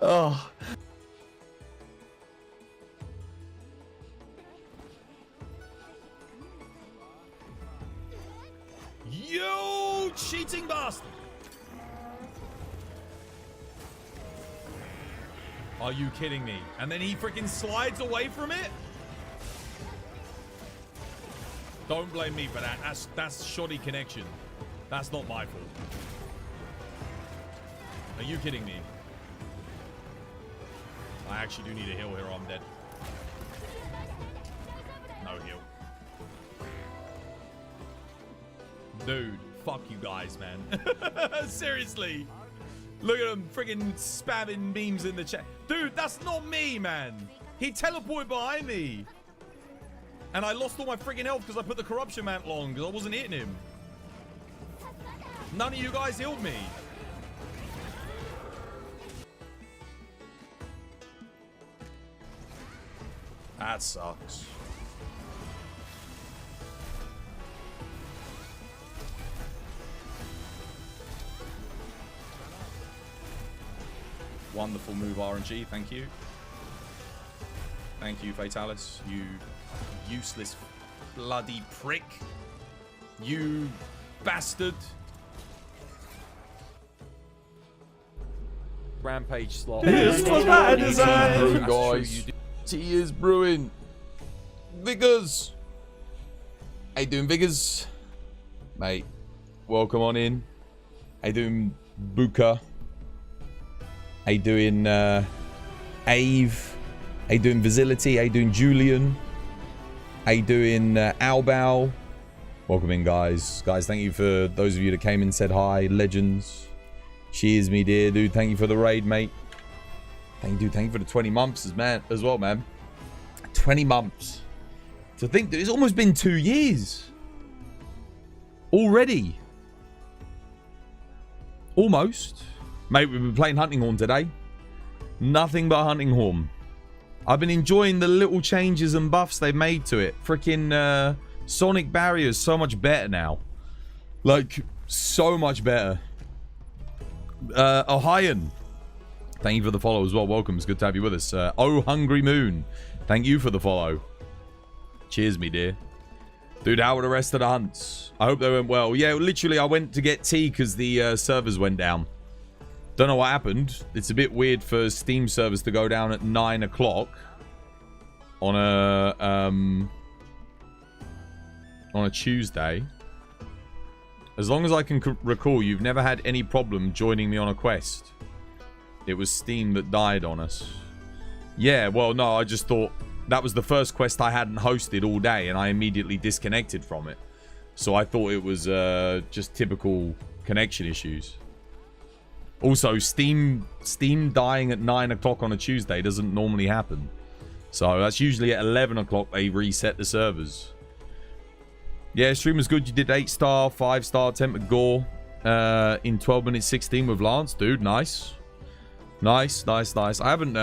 B: Oh. You cheating bastard! Are you kidding me? And then he freaking slides away from it? Don't blame me for that. That's shoddy connection. That's not my fault. Are you kidding me? I actually do need a heal here or I'm dead. No heal. Dude, fuck you guys, man. Seriously. Look at them friggin' spamming memes in the chat. Dude, that's not me, man. He teleported behind me. And I lost all my friggin' health because I put the corruption mantle on because I wasn't hitting him. None of you guys healed me. That sucks. Wonderful move, RNG. Thank you. Thank you, Fatalis. You useless bloody prick. You bastard. Rampage slot.
C: Here's what I design.
B: Brewing, guys. Tea is brewing. Viggers. How you doing, Viggers? Mate, welcome on in. How you doing, Buka? How you doing, Ave? How you doing, Visility? How you doing, Julian? How you doing, Albao? Welcome in, guys. Guys, thank you for those of you that came and said hi. Legends. Cheers, me dear dude. Thank you for the raid, mate. Thank you, dude. Thank you for the 20 months as well, man. 20 months. To think that it's almost been 2 years. Already. Almost. Mate, we've been playing Hunting Horn today. Nothing but Hunting Horn. I've been enjoying the little changes and buffs they've made to it. Freaking Sonic Barrier is so much better now. Like, so much better. Ohion. Thank you for the follow as well. Welcome. It's good to have you with us. Oh, Hungry Moon. Thank you for the follow. Cheers, me dear. Dude, how were the rest of the hunts? I hope they went well. Yeah, literally, I went to get tea because the servers went down. Don't know what happened. It's a bit weird for Steam servers to go down at 9 o'clock on a Tuesday. As long as I can recall, you've never had any problem joining me on a quest. It was Steam that died on us. Yeah, well, no, I just thought that was the first quest I hadn't hosted all day, and I immediately disconnected from it. So I thought it was just typical connection issues. Also, Steam dying at 9 o'clock on a Tuesday doesn't normally happen. So that's usually at 11 o'clock they reset the servers. Yeah, stream was good. You did 8-star, 5-star, Tempered Gore in 12 minutes 16 with Lance. Dude, nice. Nice, nice, nice. I haven't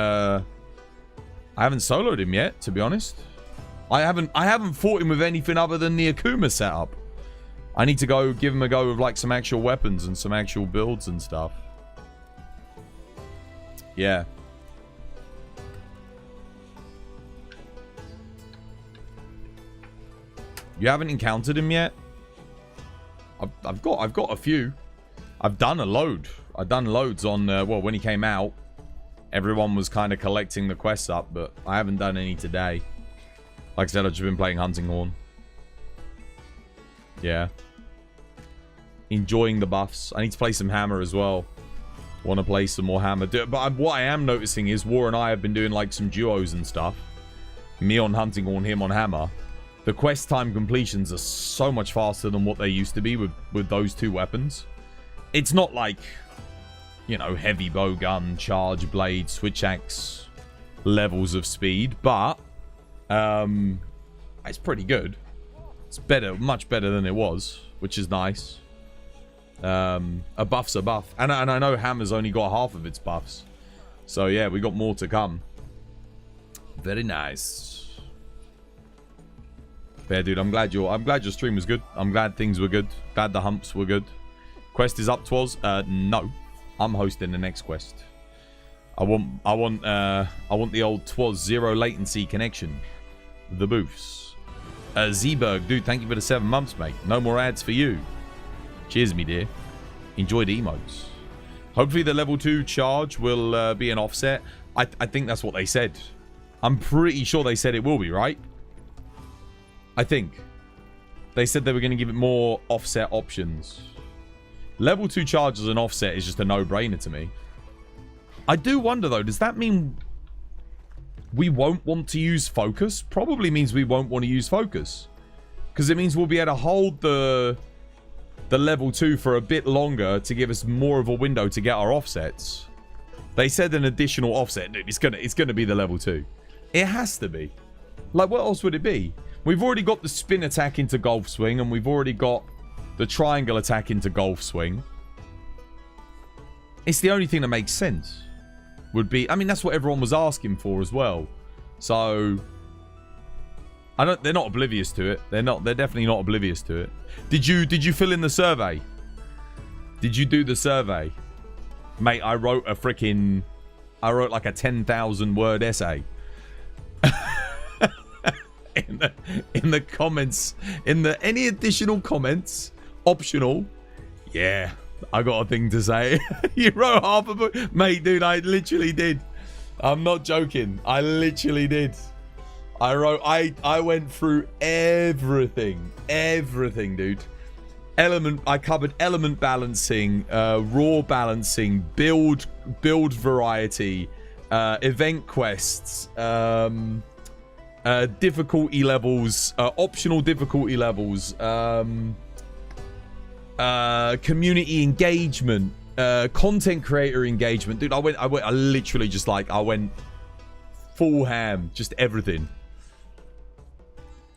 B: soloed him yet, to be honest. I haven't fought him with anything other than the Akuma setup. I need to go give him a go with like some actual weapons and some actual builds and stuff. Yeah. You haven't encountered him yet? I've got a few. I've done a load. I've done loads on well, when he came out, everyone was kind of collecting the quests up, but I haven't done any today. Like I said, I've just been playing Hunting Horn. Yeah. Enjoying the buffs. I need to play some Hammer as well. Want to play some more Hammer. But what I am noticing is War and I have been doing like some duos and stuff. Me on Hunting Horn, him on Hammer. The quest time completions are so much faster than what they used to be with those two weapons. It's not like, you know, heavy bow gun, charge blade, switch axe levels of speed, but it's pretty good. It's better, much better than it was, which is nice. A buff's a buff, and I know Hammer's only got half of its buffs, so yeah, we got more to come. Very nice. Yeah, dude, I'm glad your stream was good. I'm glad things were good. Glad the humps were good. Quest is up, Twas. No, I'm hosting the next quest. I want the old Twas zero latency connection. The booths. Zeberg, dude, thank you for the 7 months, mate. No more ads for you. Cheers, me dear. Enjoy the emotes. Hopefully the level 2 charge will be an offset. I think that's what they said. I'm pretty sure they said it will be, right? I think. They said they were going to give it more offset options. Level 2 charge as an offset is just a no-brainer to me. I do wonder, though, does that mean we won't want to use focus? Probably means we won't want to use focus. Because it means we'll be able to hold the the level 2 for a bit longer to give us more of a window to get our offsets. They said an additional offset. Dude, it's gonna be the level 2. It has to be. Like, what else would it be? We've already got the spin attack into golf swing, and we've already got the triangle attack into golf swing. It's the only thing that makes sense. Would be, I mean, that's what everyone was asking for as well. So they're not oblivious to it. They're definitely not oblivious to it. Did you fill in the survey? Did you do the survey? Mate, I wrote like a 10,000 word essay. in the comments, any additional comments, optional. Yeah, I got a thing to say. You wrote half a book, mate, dude. I literally did. I'm not joking. I literally did. I went through everything, dude. I covered element balancing, raw balancing, build variety, event quests, difficulty levels, optional difficulty levels, community engagement, content creator engagement. Dude, I literally just like, I went full ham, just everything.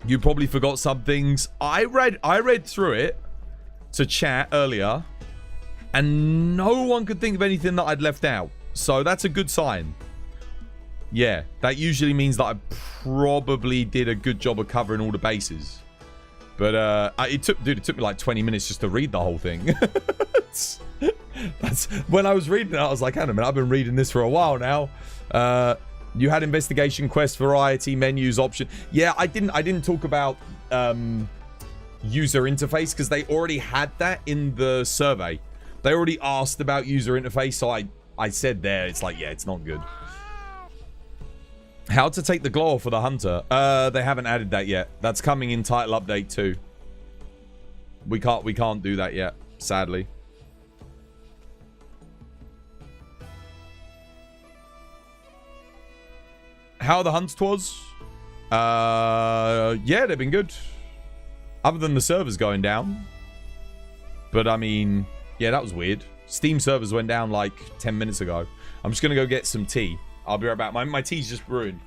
B: You probably forgot some things. I read through it to chat earlier, and no one could think of anything that I'd left out. So that's a good sign. Yeah, that usually means that I probably did a good job of covering all the bases. But it took me like 20 minutes just to read the whole thing. That's when I was reading it, I was like, hang on a minute, I've been reading this for a while now. You had investigation, quest, variety, menus, option. Yeah, I didn't talk about user interface because they already had that in the survey. They already asked about user interface, so I said there, it's like, yeah, it's not good. How to take the glow off for the hunter? They haven't added that yet. That's coming in title update 2. We can't do that yet, sadly. How are the hunts twas? Yeah, they've been good. Other than the servers going down. But I mean, yeah, that was weird. Steam servers went down like 10 minutes ago. I'm just gonna go get some tea. I'll be right back. My tea's just brewing.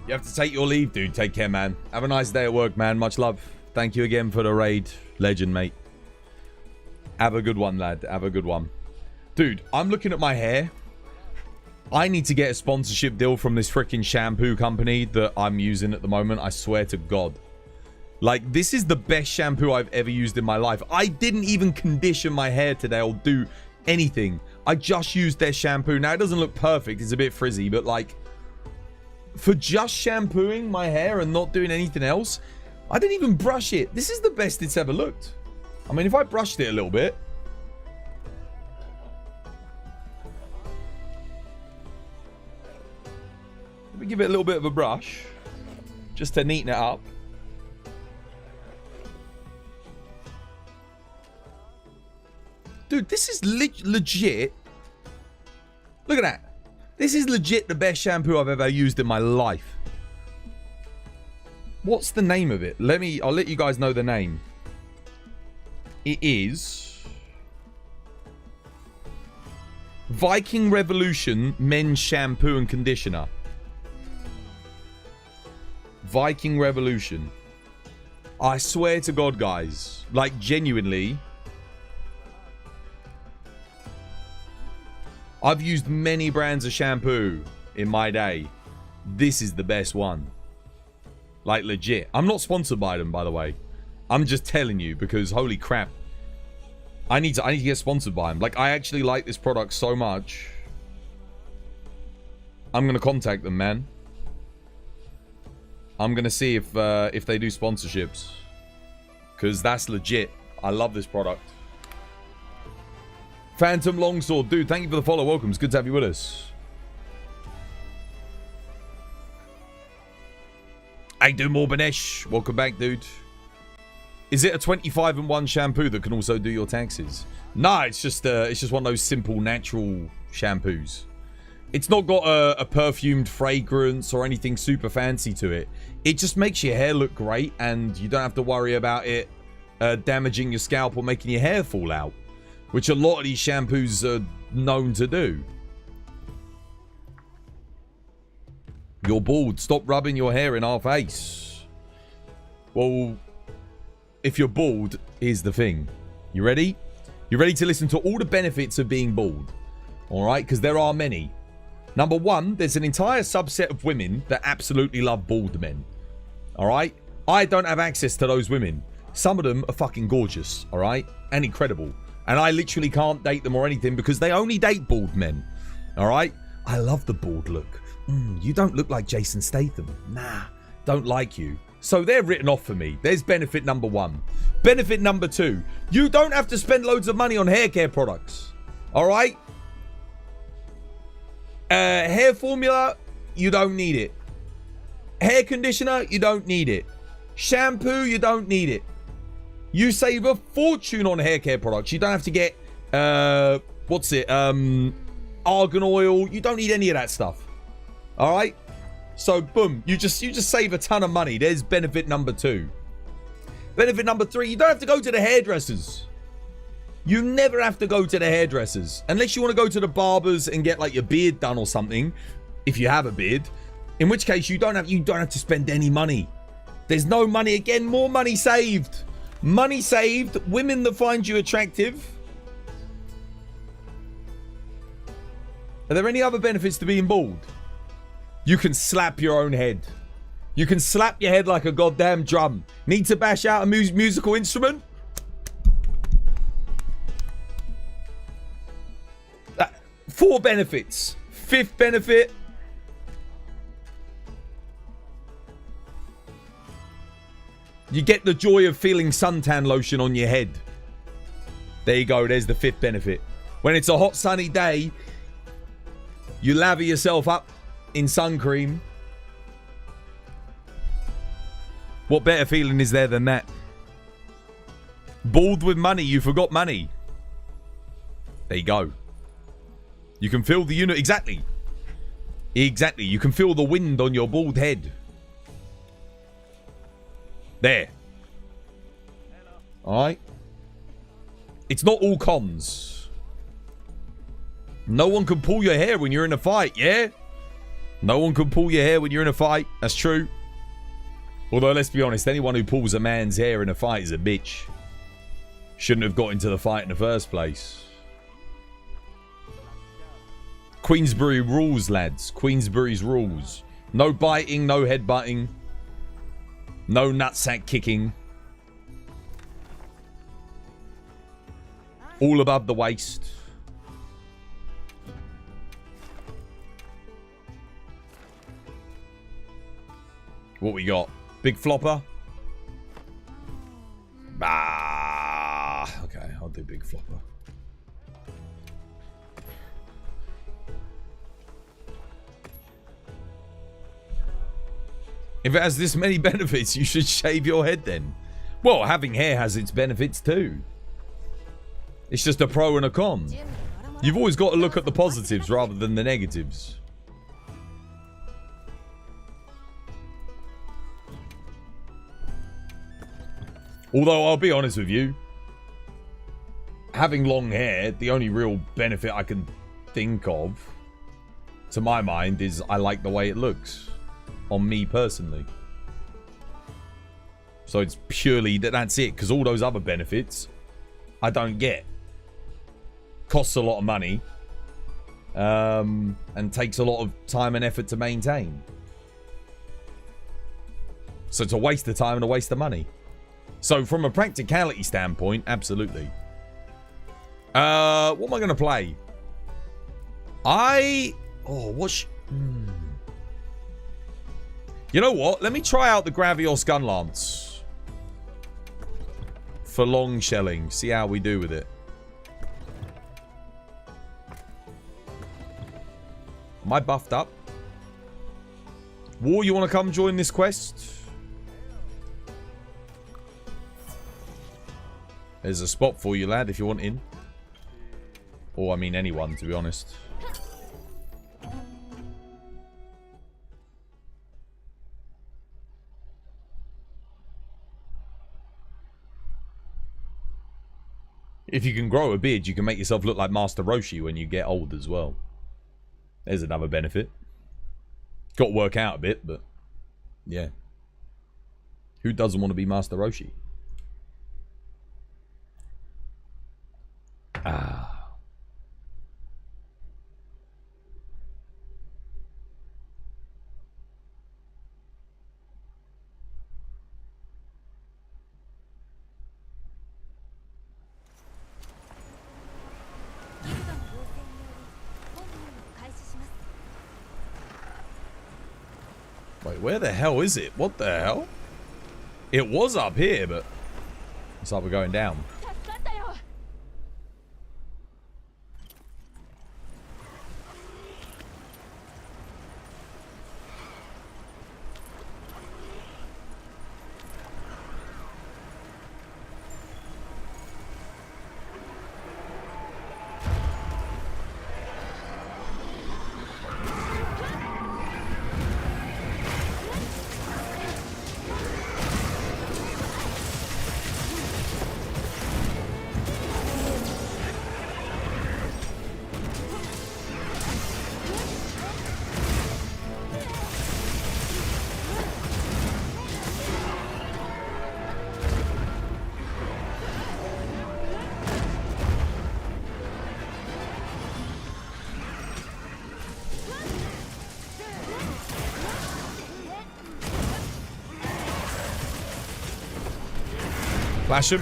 B: You have to take your leave, dude. Take care, man. Have a nice day at work, man. Much love. Thank you again for the raid. Legend, mate. Have a good one, lad. Have a good one. Dude, I'm looking at my hair. I need to get a sponsorship deal from this freaking shampoo company that I'm using at the moment. I swear to God. Like, this is the best shampoo I've ever used in my life. I didn't even condition my hair today or do anything. I just used their shampoo. Now, it doesn't look perfect. It's a bit frizzy, but like, for just shampooing my hair and not doing anything else, I didn't even brush it. This is the best it's ever looked. I mean, if I brushed it a little bit. Let me give it a little bit of a brush. Just to neaten it up. Dude, this is legit. Look at that. This is legit the best shampoo I've ever used in my life. What's the name of it? I'll let you guys know the name. It is Viking Revolution Men's Shampoo and Conditioner. Viking Revolution. I swear to God, guys. Like, genuinely, I've used many brands of shampoo in my day. This is the best one. Like, legit. I'm not sponsored by them, by the way. I'm just telling you because, holy crap. I need to get sponsored by them. Like, I actually like this product so much. I'm going to contact them, man. I'm going to see if they do sponsorships. Because that's legit. I love this product. Phantom Longsword. Dude, thank you for the follow. Welcome. It's good to have you with us. Hey, dude, Morbanesh. Welcome back, dude. Is it a 25-in-1 shampoo that can also do your taxes? Nah, it's just one of those simple, natural shampoos. It's not got a perfumed fragrance or anything super fancy to it. It just makes your hair look great, and you don't have to worry about it damaging your scalp or making your hair fall out, which a lot of these shampoos are known to do. You're bald. Stop rubbing your hair in our face. Well, if you're bald, here's the thing. You ready? You ready to listen to all the benefits of being bald? Alright, because there are many. Number one, there's an entire subset of women that absolutely love bald men. Alright? I don't have access to those women. Some of them are fucking gorgeous, alright? And incredible. And I literally can't date them or anything because they only date bald men. Alright? I love the bald look. You don't look like Jason Statham. Nah, don't like you. So they're written off for me. There's benefit number one. Benefit number two. You don't have to spend loads of money on hair care products. Alright? Hair formula, you don't need it. Hair conditioner, you don't need it. Shampoo, you don't need it. You save a fortune on hair care products. You don't have to get, argan oil. You don't need any of that stuff. Alright? So, boom. You just save a ton of money. There's benefit number two. Benefit number three, you don't have to go to the hairdressers. You never have to go to the hairdressers. Unless you want to go to the barbers and get, like, your beard done or something. If you have a beard. In which case, you don't have to spend any money. There's no money. Again, more money saved. Money saved. Women that find you attractive. Are there any other benefits to being bald? You can slap your own head. You can slap your head like a goddamn drum. Need to bash out a musical instrument? 4 benefits. 5th benefit. You get the joy of feeling suntan lotion on your head. There you go. There's the 5th benefit. When it's a hot sunny day, you lather yourself up in sun cream. What better feeling is there than that? Bald with money. You forgot money. There you go. You can feel the unit. Exactly. Exactly. You can feel the wind on your bald head. There. Alright. It's not all cons. No one can pull your hair when you're in a fight, yeah? No one can pull your hair when you're in a fight. That's true. Although, let's be honest, anyone who pulls a man's hair in a fight is a bitch. Shouldn't have got into the fight in the first place. Queensbury rules, lads. Queensbury's rules. No biting, no headbutting. No nutsack kicking. All above the waist. What we got? Big flopper? Bah. Okay, I'll do big flopper. If it has this many benefits, you should shave your head then. Well, having hair has its benefits too. It's just a pro and a con. You've always got to look at the positives rather than the negatives. Although, I'll be honest with you. Having long hair, the only real benefit I can think of, to my mind, is I like the way it looks. On me personally. So it's purely that's it. Because all those other benefits, I don't get. Costs a lot of money. and takes a lot of time and effort to maintain. So it's a waste of time and a waste of money. So from a practicality standpoint, absolutely. What am I going to play? You know what? Let me try out the Gravios Gun Lance. For long shelling. See how we do with it. Am I buffed up? War, you want to come join this quest? There's a spot for you, lad, if you want in. Or, I mean, anyone, to be honest. If you can grow a beard, you can make yourself look like Master Roshi when you get old as well. There's another benefit. Got to work out a bit, but yeah. Who doesn't want to be Master Roshi? Ah. Wait, where the hell is it? What the hell? It was up here, but looks like we're going down. Flash him.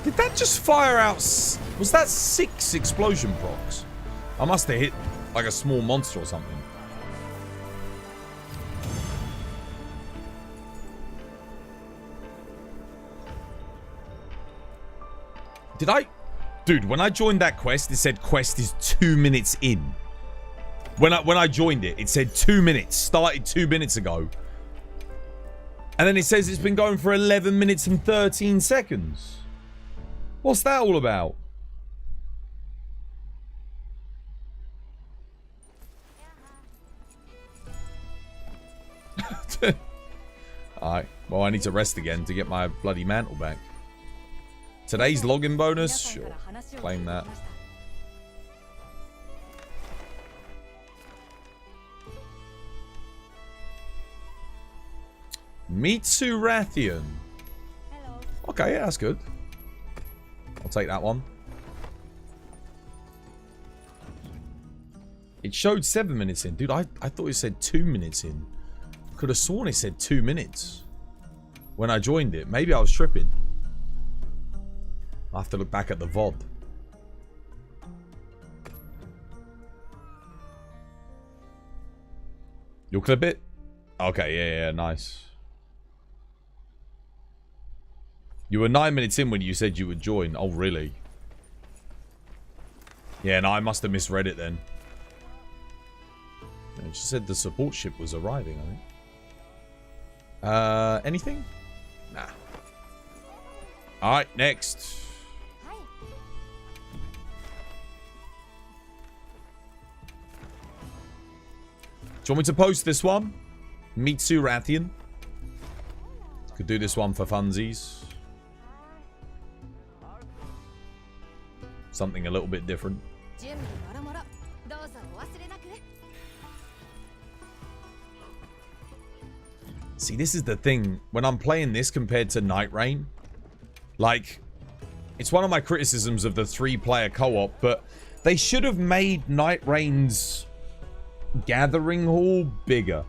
B: Did that just fire out? Was that 6 explosion procs? I must have hit like a small monster or something. Did I? Dude, when I joined that quest, it said quest is 2 minutes in. When I joined it, it said 2 minutes. Started 2 minutes ago. And then it says it's been going for 11 minutes and 13 seconds. What's that all about? Alright. Well, I need to rest again to get my bloody mantle back. Today's login bonus? Sure. Claim that. Mitsu Rathian. Okay, yeah, that's good. I'll take that one. It showed 7 minutes in. Dude, I thought it said 2 minutes in. Could have sworn it said 2 minutes when I joined it. Maybe I was tripping. I'll have to look back at the VOD. You'll clip it? Okay, yeah, nice. You were 9 minutes in when you said you would join. Oh, really? Yeah, no, I must have misread it then. It just said the support ship was arriving, I think. Anything? Nah. Alright, next. Do you want me to post this one? Mitsu Rathian. Could do this one for funsies. Something a little bit different. See, this is the thing. When I'm playing this compared to Night Rain, like, It's one of my criticisms of the 3-player co-op, but they should have made Night Rain's gathering hall bigger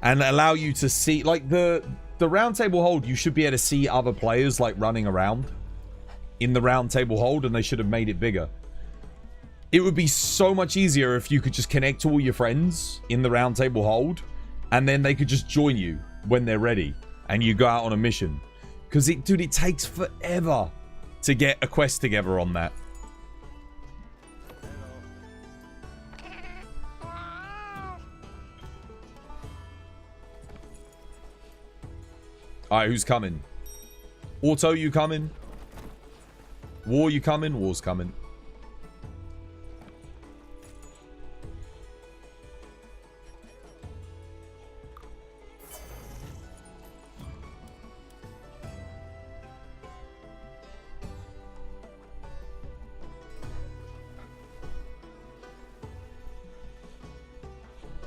B: and allow you to see, like, the round table hold, you should be able to see other players, like, running around in the round table hold, and they should have made it bigger. It would be so much easier if you could just connect to all your friends in the round table hold, and then they could just join you when they're ready, and you go out on a mission. Because, dude, it takes forever to get a quest together on that. Alright, who's coming? Auto, you coming? War, you coming? War's coming.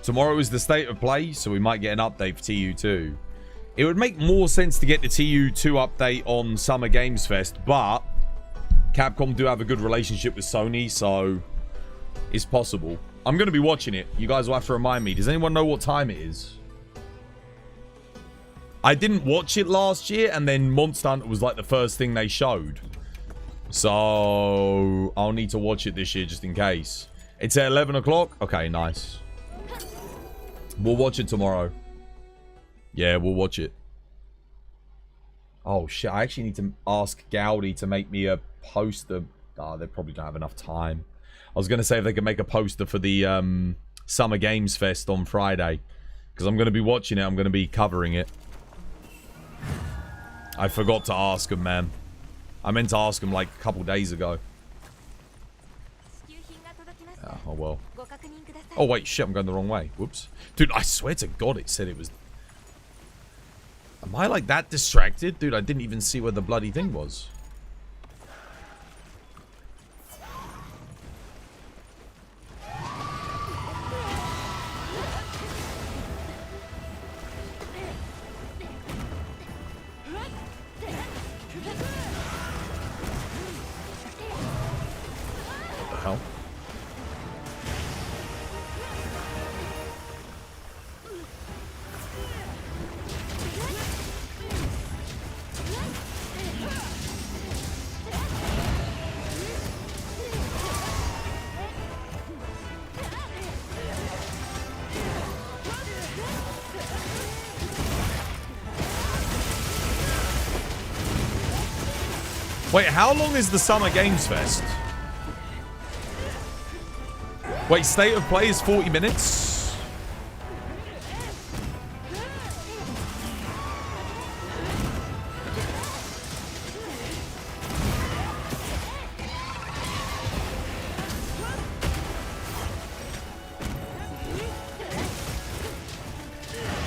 B: Tomorrow is the state of play, so we might get an update for TU2. It would make more sense to get the TU2 update on Summer Games Fest, but Capcom do have a good relationship with Sony, so it's possible. I'm going to be watching it. You guys will have to remind me. Does anyone know what time it is? I didn't watch it last year, and then Monster Hunter was like the first thing they showed. So I'll need to watch it this year just in case. It's at 11 o'clock? Okay, nice. We'll watch it tomorrow. Yeah, we'll watch it. Oh, shit. I actually need to ask Gaudi to make me a poster. Oh, they probably don't have enough time. I was going to say if they could make a poster for the Summer Games Fest on Friday. Because I'm going to be watching it. I'm going to be covering it. I forgot to ask him, man. I meant to ask him like a couple days ago. Oh, well. Oh, wait. Shit, I'm going the wrong way. Whoops. Dude, I swear to God it said it was... Am I like that distracted? Dude, I didn't even see where the bloody thing was. What the hell? Wait, how long is the Summer Games Fest? Wait, state of play is 40 minutes?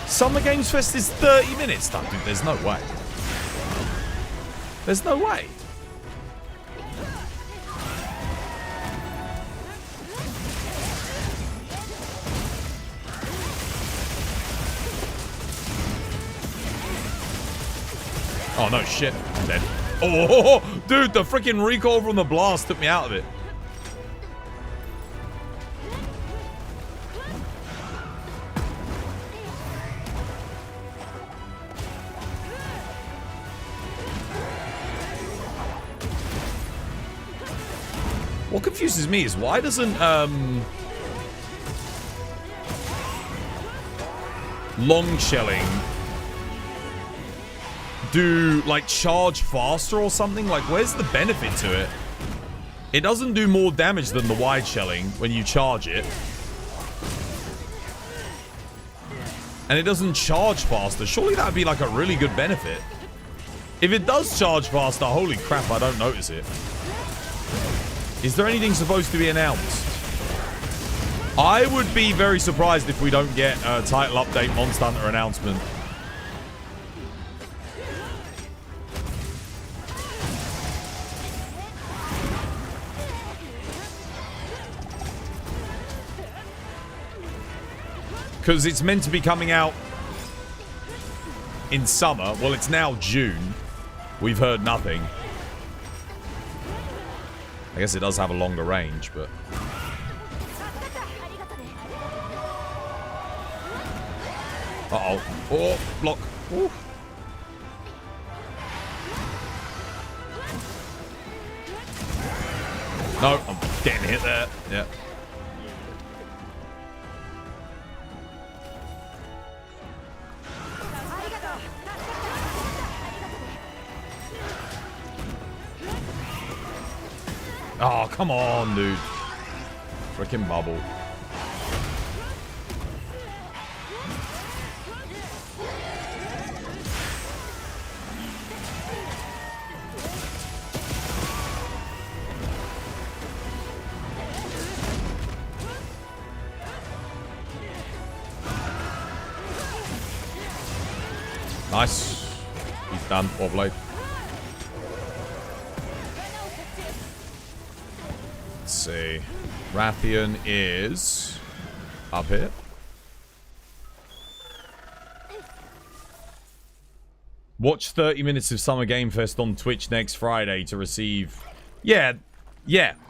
B: Summer Games Fest is 30 minutes? No, dude, there's no way. There's no way. Oh, no shit. I'm dead. Oh, dude, the freaking recoil from the blast took me out of it. What confuses me is why doesn't, long shelling do, like, charge faster or something? Like, where's the benefit to it? It doesn't do more damage than the wide shelling when you charge it. And it doesn't charge faster. Surely that would be, like, a really good benefit. If it does charge faster, holy crap, I don't notice it. Is there anything supposed to be announced? I would be very surprised if we don't get a title update Monster Hunter announcement. Because it's meant to be coming out in summer. Well, it's now June. We've heard nothing. I guess it does have a longer range, but... Uh-oh. Oh, block. Ooh. No, I'm getting hit there. Yeah. Oh, come on, dude. Freaking bubble. Nice. He's done. Four blade. Let's see. Rathian is up here. Watch 30 minutes of Summer Game Fest on Twitch next Friday to receive... Yeah.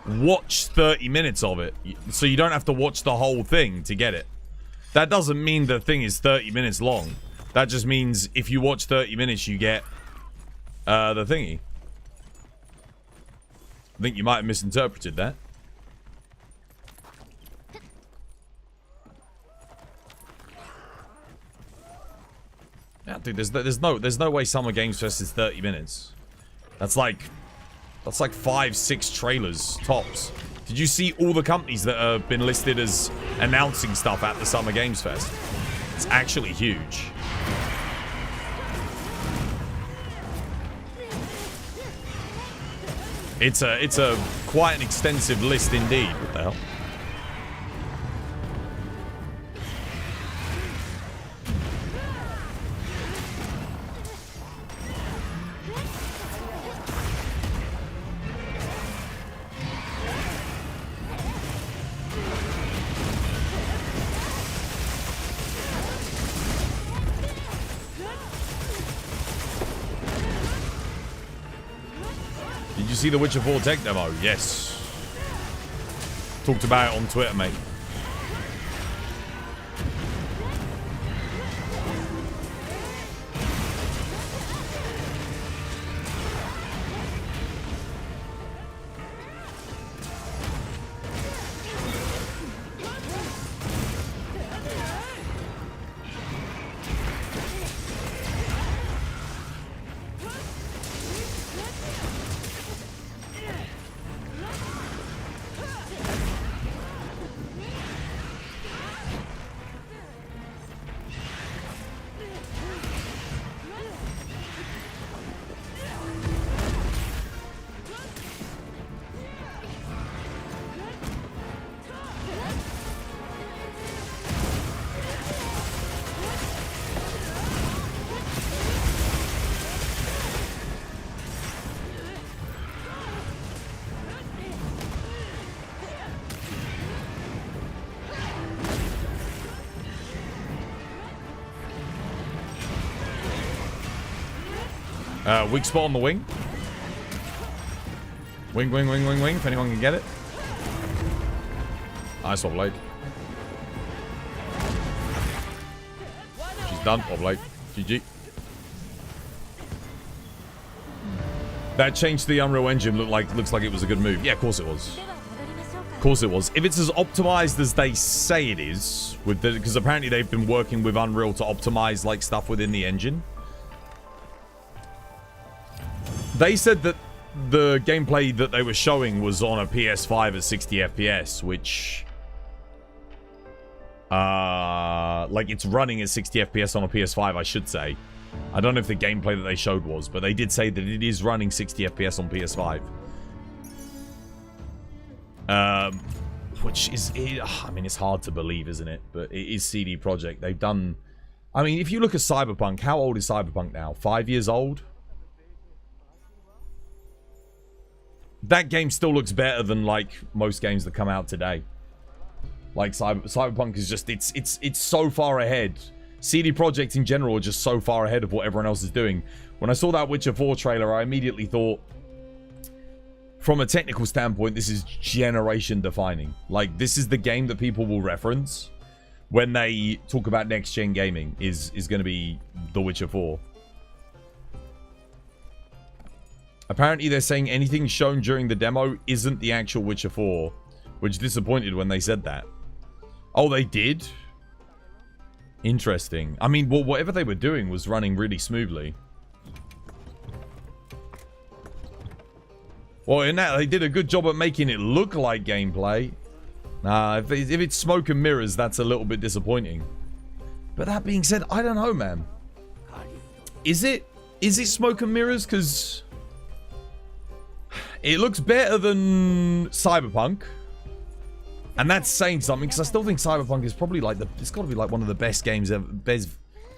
B: Watch 30 minutes of it. So you don't have to watch the whole thing to get it. That doesn't mean the thing is 30 minutes long. That just means if you watch 30 minutes, you get the thingy. I think you might have misinterpreted that. Yeah, dude, there's no way Summer Games Fest is 30 minutes. That's like 5-6 trailers tops. Did you see all the companies that have been listed as announcing stuff at the Summer Games Fest? It's actually huge. It's a quite an extensive list indeed. What the hell? Did you see the Witcher 4 tech demo? Yes. Talked about it on Twitter, mate. Weak spot on the wing. Wing, if anyone can get it. Nice off blade. She's done. Off blade. GG. That change to the Unreal Engine looks like it was a good move. Yeah, of course it was. Of course it was. If it's as optimized as they say it is, because apparently they've been working with Unreal to optimize like stuff within the engine. They said that the gameplay that they were showing was on a PS5 at 60 FPS, which... like, it's running at 60 FPS on a PS5, I should say. I don't know if the gameplay that they showed was, but they did say that it is running 60 FPS on PS5. Which is... I mean, it's hard to believe, isn't it? But it is CD Projekt. They've done... I mean, if you look at Cyberpunk, how old is Cyberpunk now? 5 years old? That game still looks better than, like, most games that come out today. Like, Cyberpunk is just... It's so far ahead. CD Projekt in general are just so far ahead of what everyone else is doing. When I saw that Witcher 4 trailer, I immediately thought... from a technical standpoint, this is generation defining. Like, this is the game that people will reference when they talk about next gen gaming is going to be The Witcher 4. Apparently they're saying anything shown during the demo isn't the actual Witcher 4, which disappointed when they said that. Oh, they did? Interesting. I mean, well, whatever they were doing was running really smoothly. Well, in that, they did a good job at making it look like gameplay. If it's smoke and mirrors, that's a little bit disappointing. But that being said, I don't know, man. Is it smoke and mirrors? Because it looks better than Cyberpunk. And that's saying something, because I still think Cyberpunk is probably like it's got to be like one of the best games ever,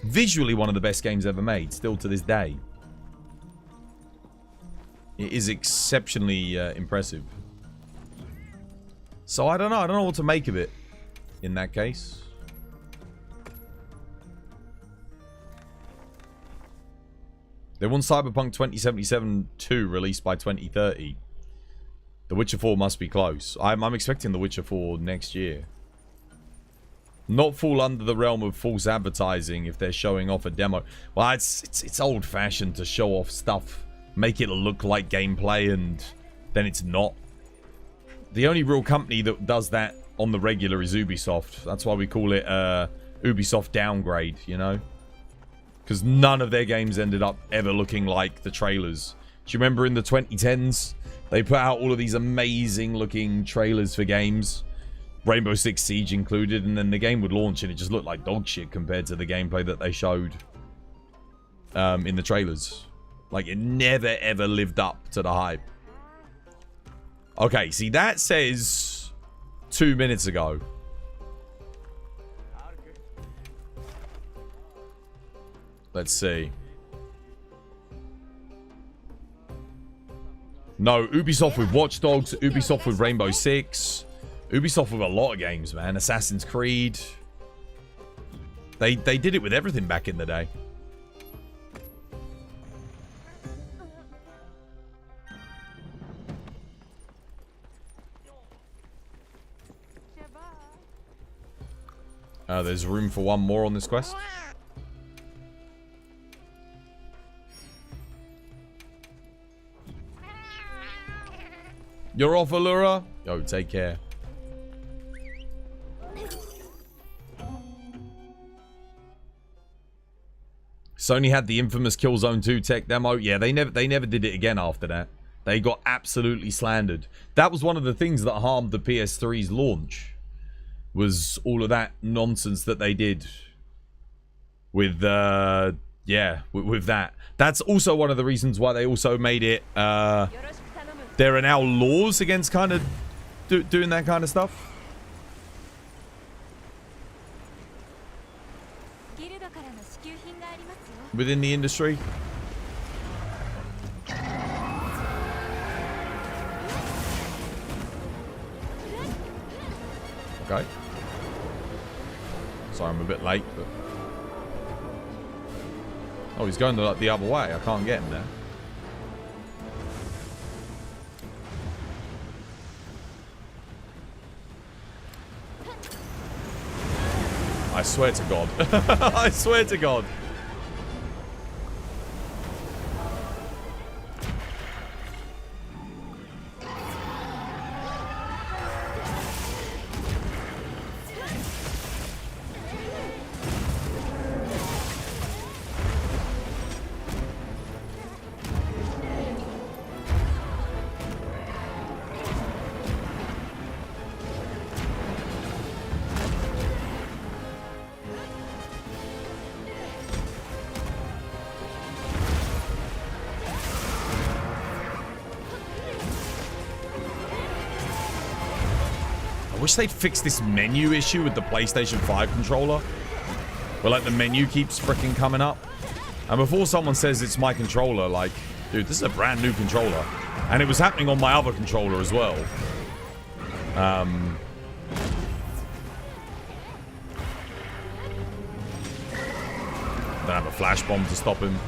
B: visually one of the best games ever made, still to this day. It is exceptionally impressive. So I don't know what to make of it in that case. They want Cyberpunk 2077 2 released by 2030. The Witcher 4 must be close. I'm expecting The Witcher 4 next year. Not fall under the realm of false advertising if they're showing off a demo. Well, it's old-fashioned to show off stuff, make it look like gameplay, and then it's not. The only real company that does that on the regular is Ubisoft. That's why we call it Ubisoft downgrade, you know? Because none of their games ended up ever looking like the trailers. Do you remember in the 2010s? They put out all of these amazing looking trailers for games. Rainbow Six Siege included. And then the game would launch and it just looked like dog shit compared to the gameplay that they showed in the trailers. Like, it never ever lived up to the hype. Okay, see, that says 2 minutes ago. Let's see. No, Ubisoft with Watch Dogs, Ubisoft with Rainbow Six, Ubisoft with a lot of games, man. Assassin's Creed. They did it with everything back in the day. There's room for one more on this quest. You're off, Allura? Yo, take care. Sony had the infamous Killzone 2 tech demo. Yeah, they never did it again after that. They got absolutely slandered. That was one of the things that harmed the PS3's launch. Was all of that nonsense that they did with yeah, with that. That's also one of the reasons why they also made it there are now laws against kind of doing that kind of stuff within the industry. Okay. Sorry, I'm a bit late, but... Oh, he's going the other way. I can't get him there. I swear to God. I swear to God. I wish they'd fix this menu issue with the PlayStation 5 controller. Where, like, the menu keeps freaking coming up. And before someone says it's my controller, like, dude, this is a brand new controller. And it was happening on my other controller as well. Don't have a flash bomb to stop him.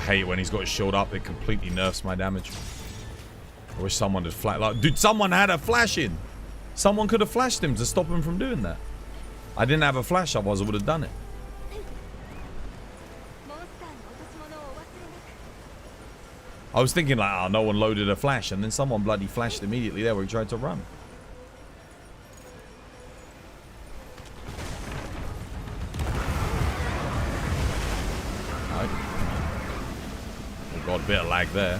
B: hate when he's got his shield up. It completely nerfs my damage. I wish someone had flashed. Like, dude, someone had a flash in. Someone could have flashed him to stop him from doing that. I didn't have a flash, otherwise I would have done it. I was thinking like, oh, no one loaded a flash, and then someone bloody flashed immediately there where he tried to run. Right. We've got a bit of lag there.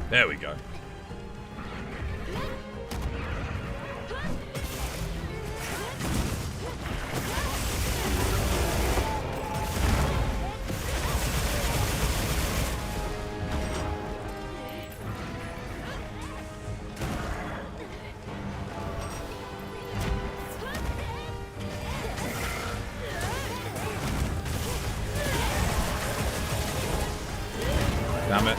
B: There we go. Damn it.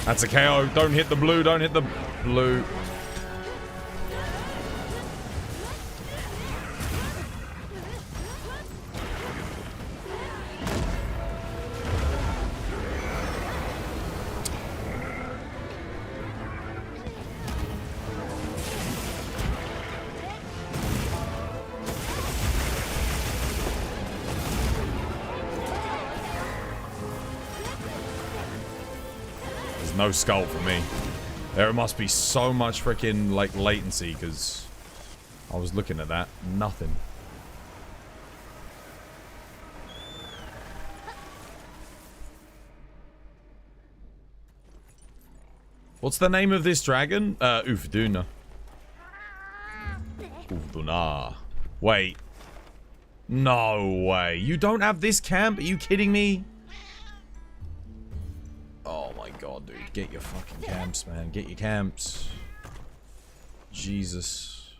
B: That's a KO. Don't hit the blue. Don't hit the blue. No skull for me. There must be so much freaking like latency because I was looking at that. Nothing. What's the name of this dragon? Ufduna. Ufduna. Wait. No way. You don't have this camp? Are you kidding me? Oh my god, dude. Get your fucking camps, man. Get your camps. Jesus.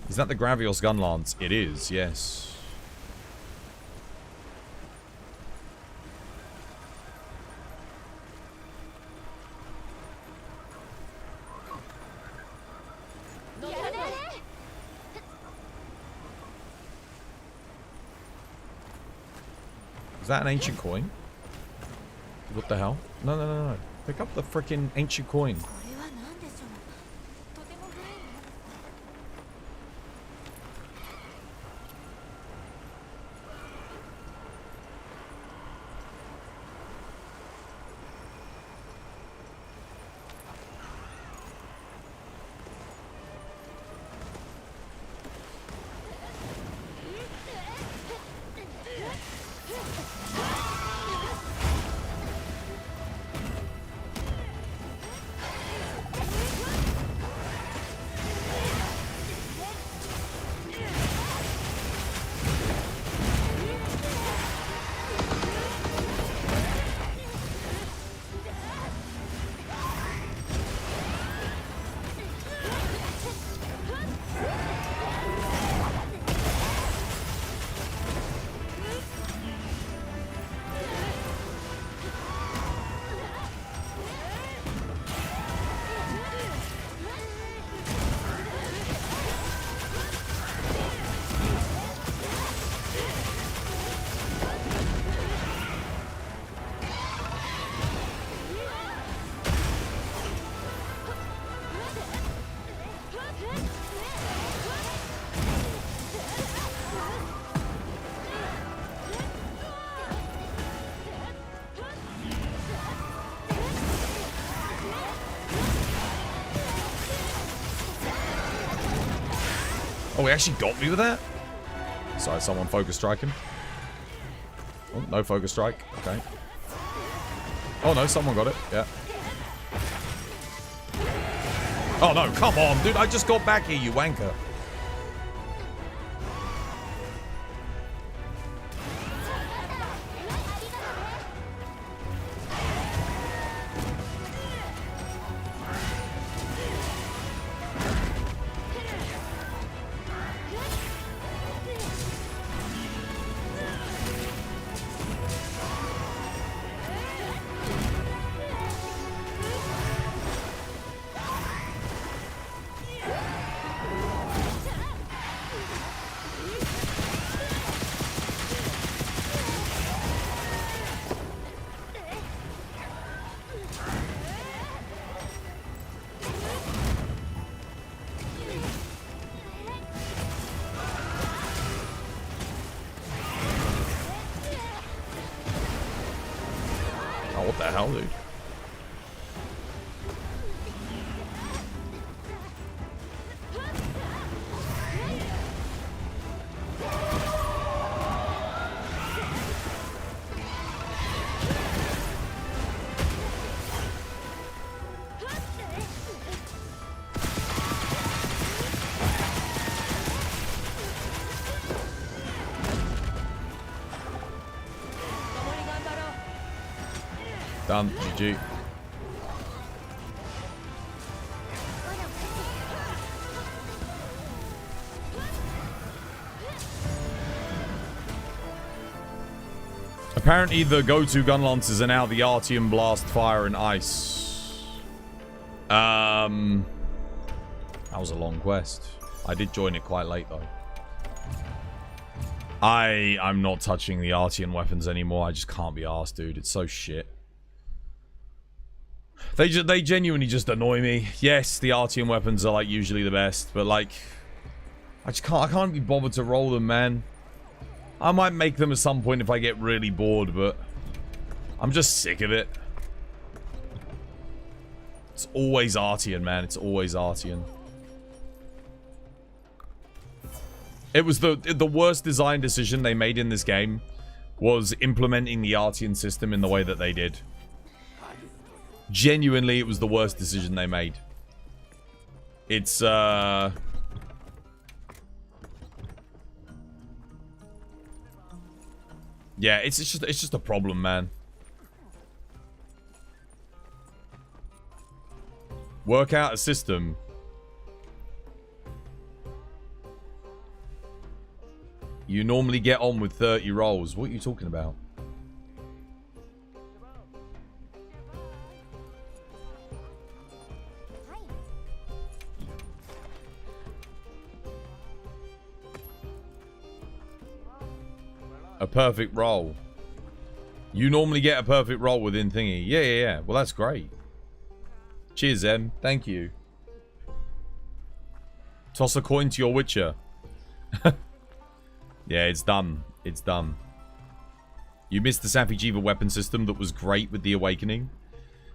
B: Is that the Gravios Gunlance? It is, yes. Is that an ancient coin? What the hell? No, no, no, no. Pick up the freaking ancient coin. Oh, he actually got me with that? Sorry, someone focus strike him. Oh, no focus strike. Okay. Oh, no, someone got it. Yeah. Oh, no, come on, dude. I just got back here, you wanker. Oh, what the hell, dude? Done. GG. Apparently the go-to gun lancers are now the Artium, Blast, Fire, and Ice. That was a long quest. I did join it quite late, though. I'm not touching the Artian weapons anymore. I just can't be arsed, dude. It's so shit. They genuinely just annoy me. Yes, the Artian weapons are like usually the best, but like I can't be bothered to roll them, man. I might make them at some point if I get really bored, but I'm just sick of it. It's always Artian, man. It's always Artian. It was the worst design decision they made in this game was implementing the Artian system in the way that they did. Genuinely, it was the worst decision they made. It's, yeah, it's just a problem, man. Work out a system. You normally get on with 30 rolls. What are you talking about? A perfect roll. You normally get a perfect roll within thingy. Yeah. Well, that's great. Cheers, Em. Thank you. Toss a coin to your Witcher. Yeah, it's done. It's done. You missed the Safijiva weapon system that was great with the Awakening.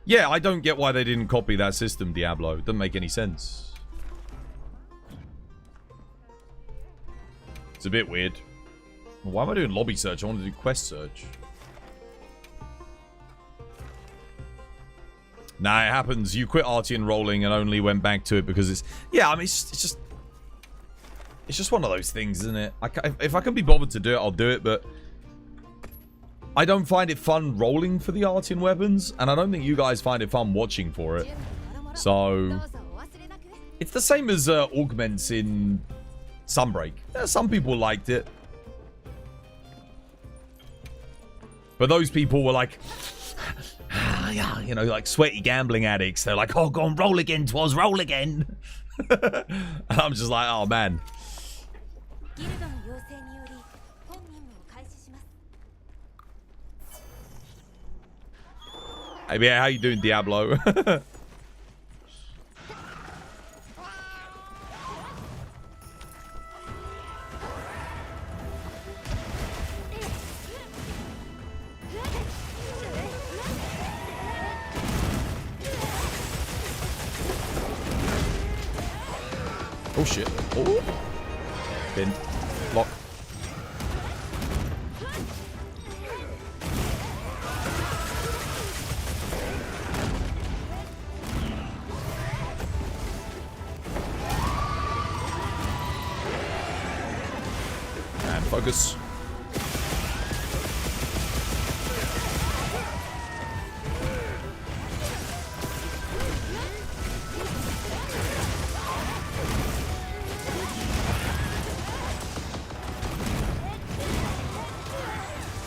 B: Yeah, I don't get why they didn't copy that system, Diablo. It doesn't make any sense. It's a bit weird. Why am I doing lobby search? I want to do quest search. Nah, it happens. You quit Artian rolling and only went back to it because it's... Yeah, I mean, it's just one of those things, isn't it? If I can be bothered to do it, I'll do it, but... I don't find it fun rolling for the Artian weapons, and I don't think you guys find it fun watching for it. So... It's the same as augments in Sunbreak. Yeah, some people liked it. But those people were like, you know, like sweaty gambling addicts. They're like, oh, go on, roll again, Twas, roll again. And I'm just like, oh, man. Hey, yeah, how you doing, Diablo? Oh shit. Oh. Spin. Lock. And focus.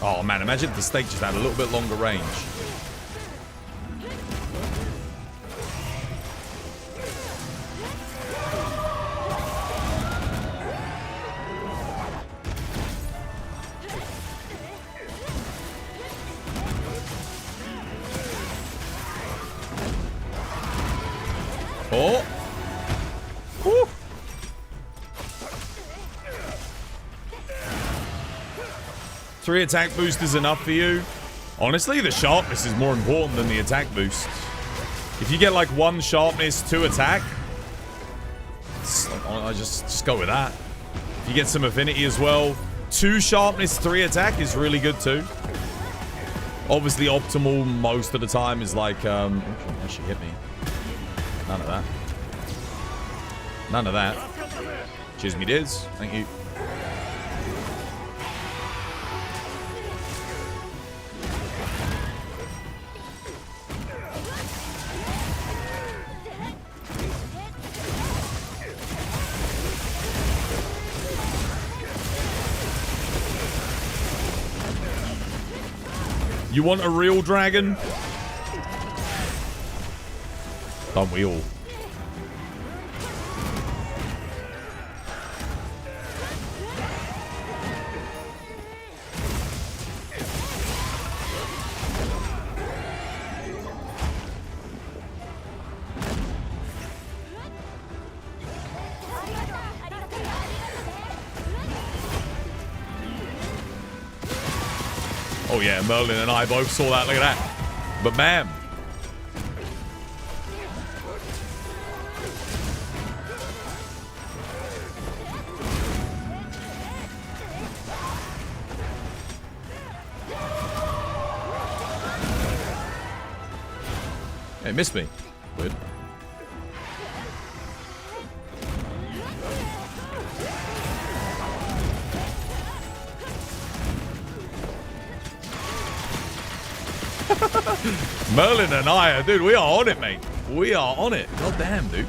B: Oh man, imagine if the stake just had a little bit longer range. Oh! Woo! Three attack boost is enough for you. Honestly, the sharpness is more important than the attack boost. If you get like 1 sharpness, 2 attack, I just go with that. If you get some affinity as well, 2 sharpness, 3 attack is really good too. Obviously, optimal most of the time is like, actually hit me. None of that. None of that. Cheers me diz. Thank you. You want a real dragon? Don't we all? Oh yeah, Merlin and I both saw that. Look at that. But man. It missed me. Weird. Merlin and I, dude, we are on it, mate. We are on it. God damn, dude.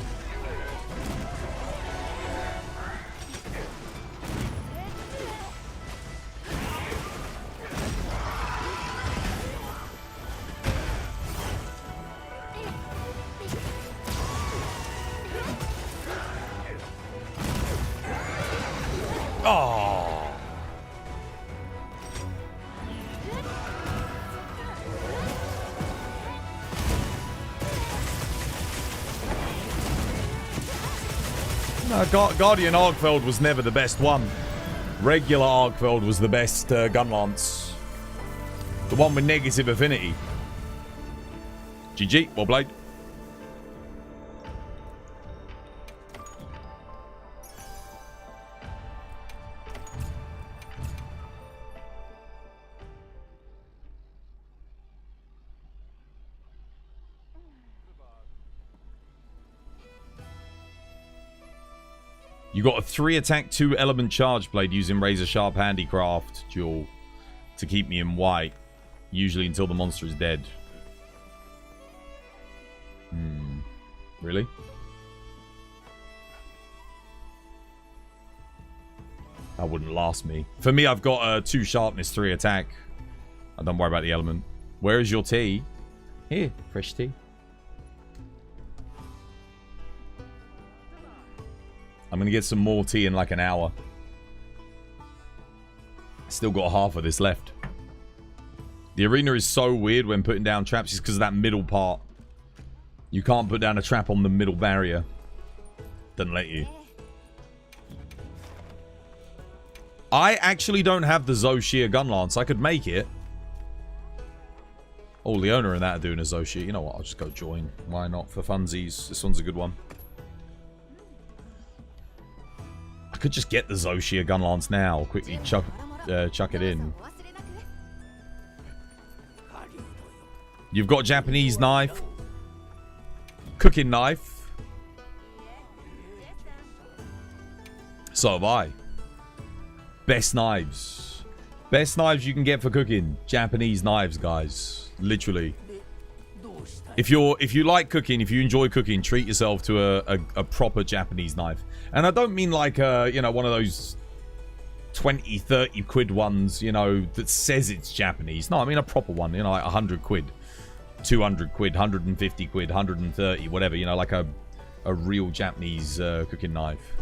B: Oh. No, Guardian Argfeld was never the best one. Regular Argfeld was the best gun lance. The one with negative affinity. GG, well played. You got a 3 attack, 2 element charge blade using Razor Sharp Handicraft duel to keep me in white, usually until the monster is dead. Really? That wouldn't last me. For me, I've got 2 sharpness, 3 attack. I don't worry about the element. Where is your tea? Here, fresh tea. I'm going to get some more tea in like an hour. Still got half of this left. The arena is so weird when putting down traps just because of that middle part. You can't put down a trap on the middle barrier. Doesn't let you. I actually don't have the Zoshia gun lance. I could make it. Oh, Leona and that are doing a Zoshia. You know what? I'll just go join. Why not? For funsies. This one's a good one. I could just get the Zoshia gun lance now. Quickly chuck it in. You've got Japanese knife. Cooking knife. So have I. Best knives. Best knives you can get for cooking. Japanese knives, guys. Literally. If you like cooking, if you enjoy cooking, treat yourself to a proper Japanese knife. And I don't mean like you know, one of those 20, 30 quid ones, you know, that says it's Japanese. No, I mean a proper one, you know, like 100 quid, 200 quid, 150 quid, 130, whatever, you know, like a real Japanese cooking knife.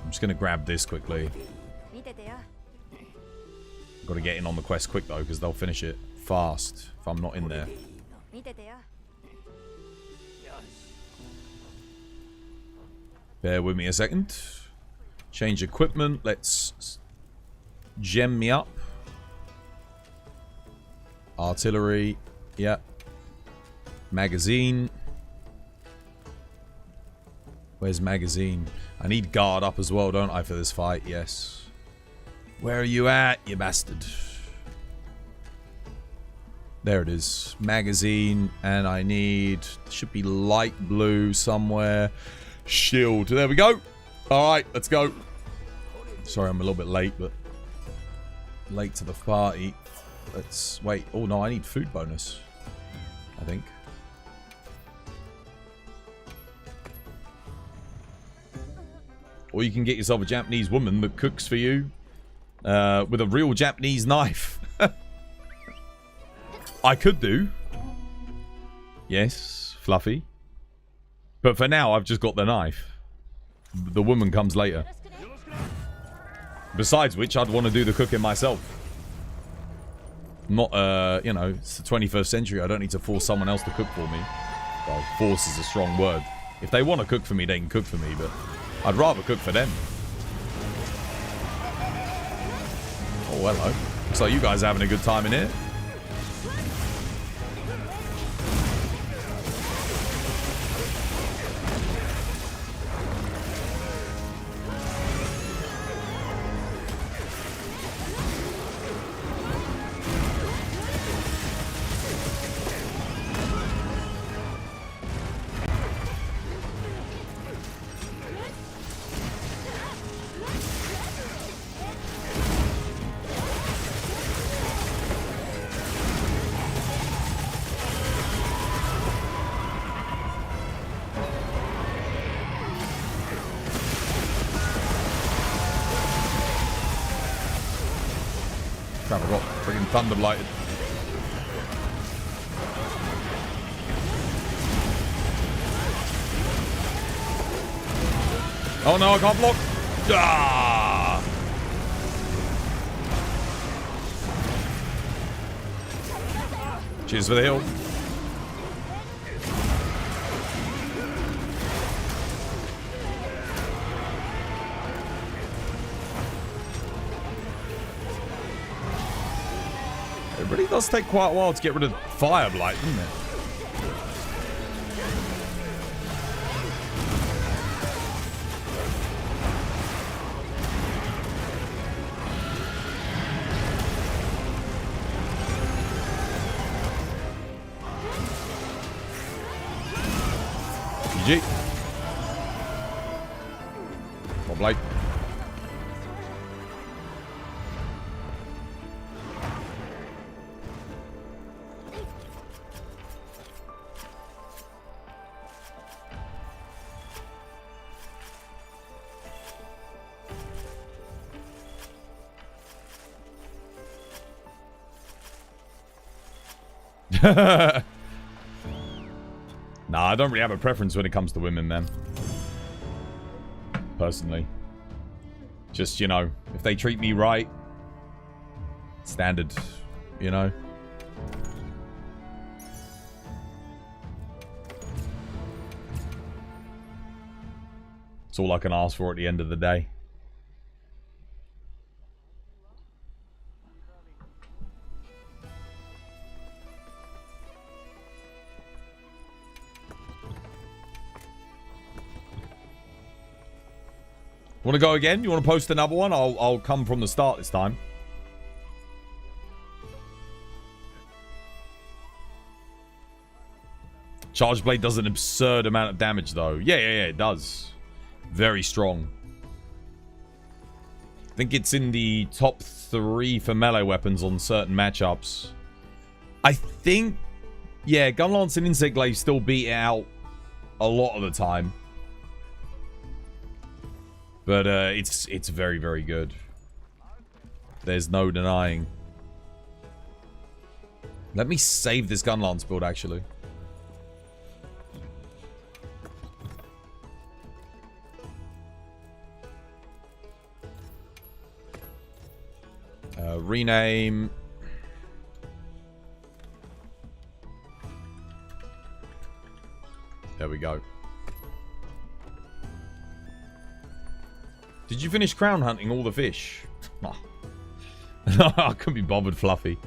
B: I'm just gonna grab this quickly. Got to get in on the quest quick though, because they'll finish it fast if I'm not in there. Bear with me a second. Change equipment. Let's gem me up. Artillery. Yeah. Magazine. Where's magazine? I need guard up as well, don't I, for this fight? Yes. Where are you at, you bastard? There it is. Magazine. And I need... should be light blue somewhere. Shield. There we go. Alright, let's go. Sorry, I'm a little bit late, but... late to the party. Let's... wait. Oh, no, I need food bonus. I think. Or you can get yourself a Japanese woman that cooks for you. With a real Japanese knife. I could do. Yes, Fluffy. But for now, I've just got the knife. The woman comes later. Besides which, I'd want to do the cooking myself. Not, you know, it's the 21st century. I don't need to force someone else to cook for me. Well, force is a strong word. If they want to cook for me, they can cook for me, but I'd rather cook for them. Oh, hello. Looks like you guys are having a good time in here. Crap, I got friggin' thunder blighted. Oh no, I can't block. Ah! Cheers for the heal. It really does take quite a while to get rid of fire blight, doesn't it? GG. More blight. Nah, I don't really have a preference when it comes to women, man. Personally. Just, you know, if they treat me right, standard, you know. It's all I can ask for at the end of the day. Want to go again? You want to post another one? I'll come from the start this time. Charge Blade does an absurd amount of damage, though. Yeah, it does. Very strong. I think it's in the top 3 for melee weapons on certain matchups. I think, yeah, Gun Lance and Insect Glaive still beat it out a lot of the time. But it's very, very good. There's no denying. Let me save this Gun Lance build, actually. Rename. There we go. Did you finish crown hunting all the fish? Oh. I couldn't be bothered, Fluffy.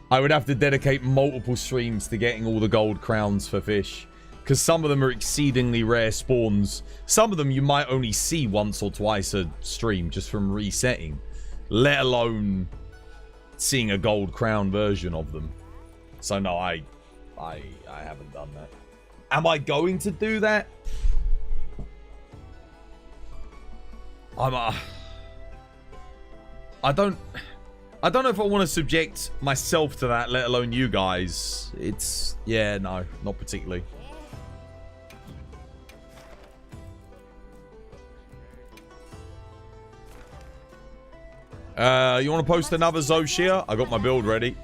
B: I would have to dedicate multiple streams to getting all the gold crowns for fish. Because some of them are exceedingly rare spawns. Some of them you might only see once or twice a stream just from resetting. Let alone seeing a gold crown version of them. So no, I haven't done that. Am I going to do that? I don't know if I want to subject myself to that, let alone you guys. It's, yeah, no, not particularly. You want to post another Zoshia? I got my build ready.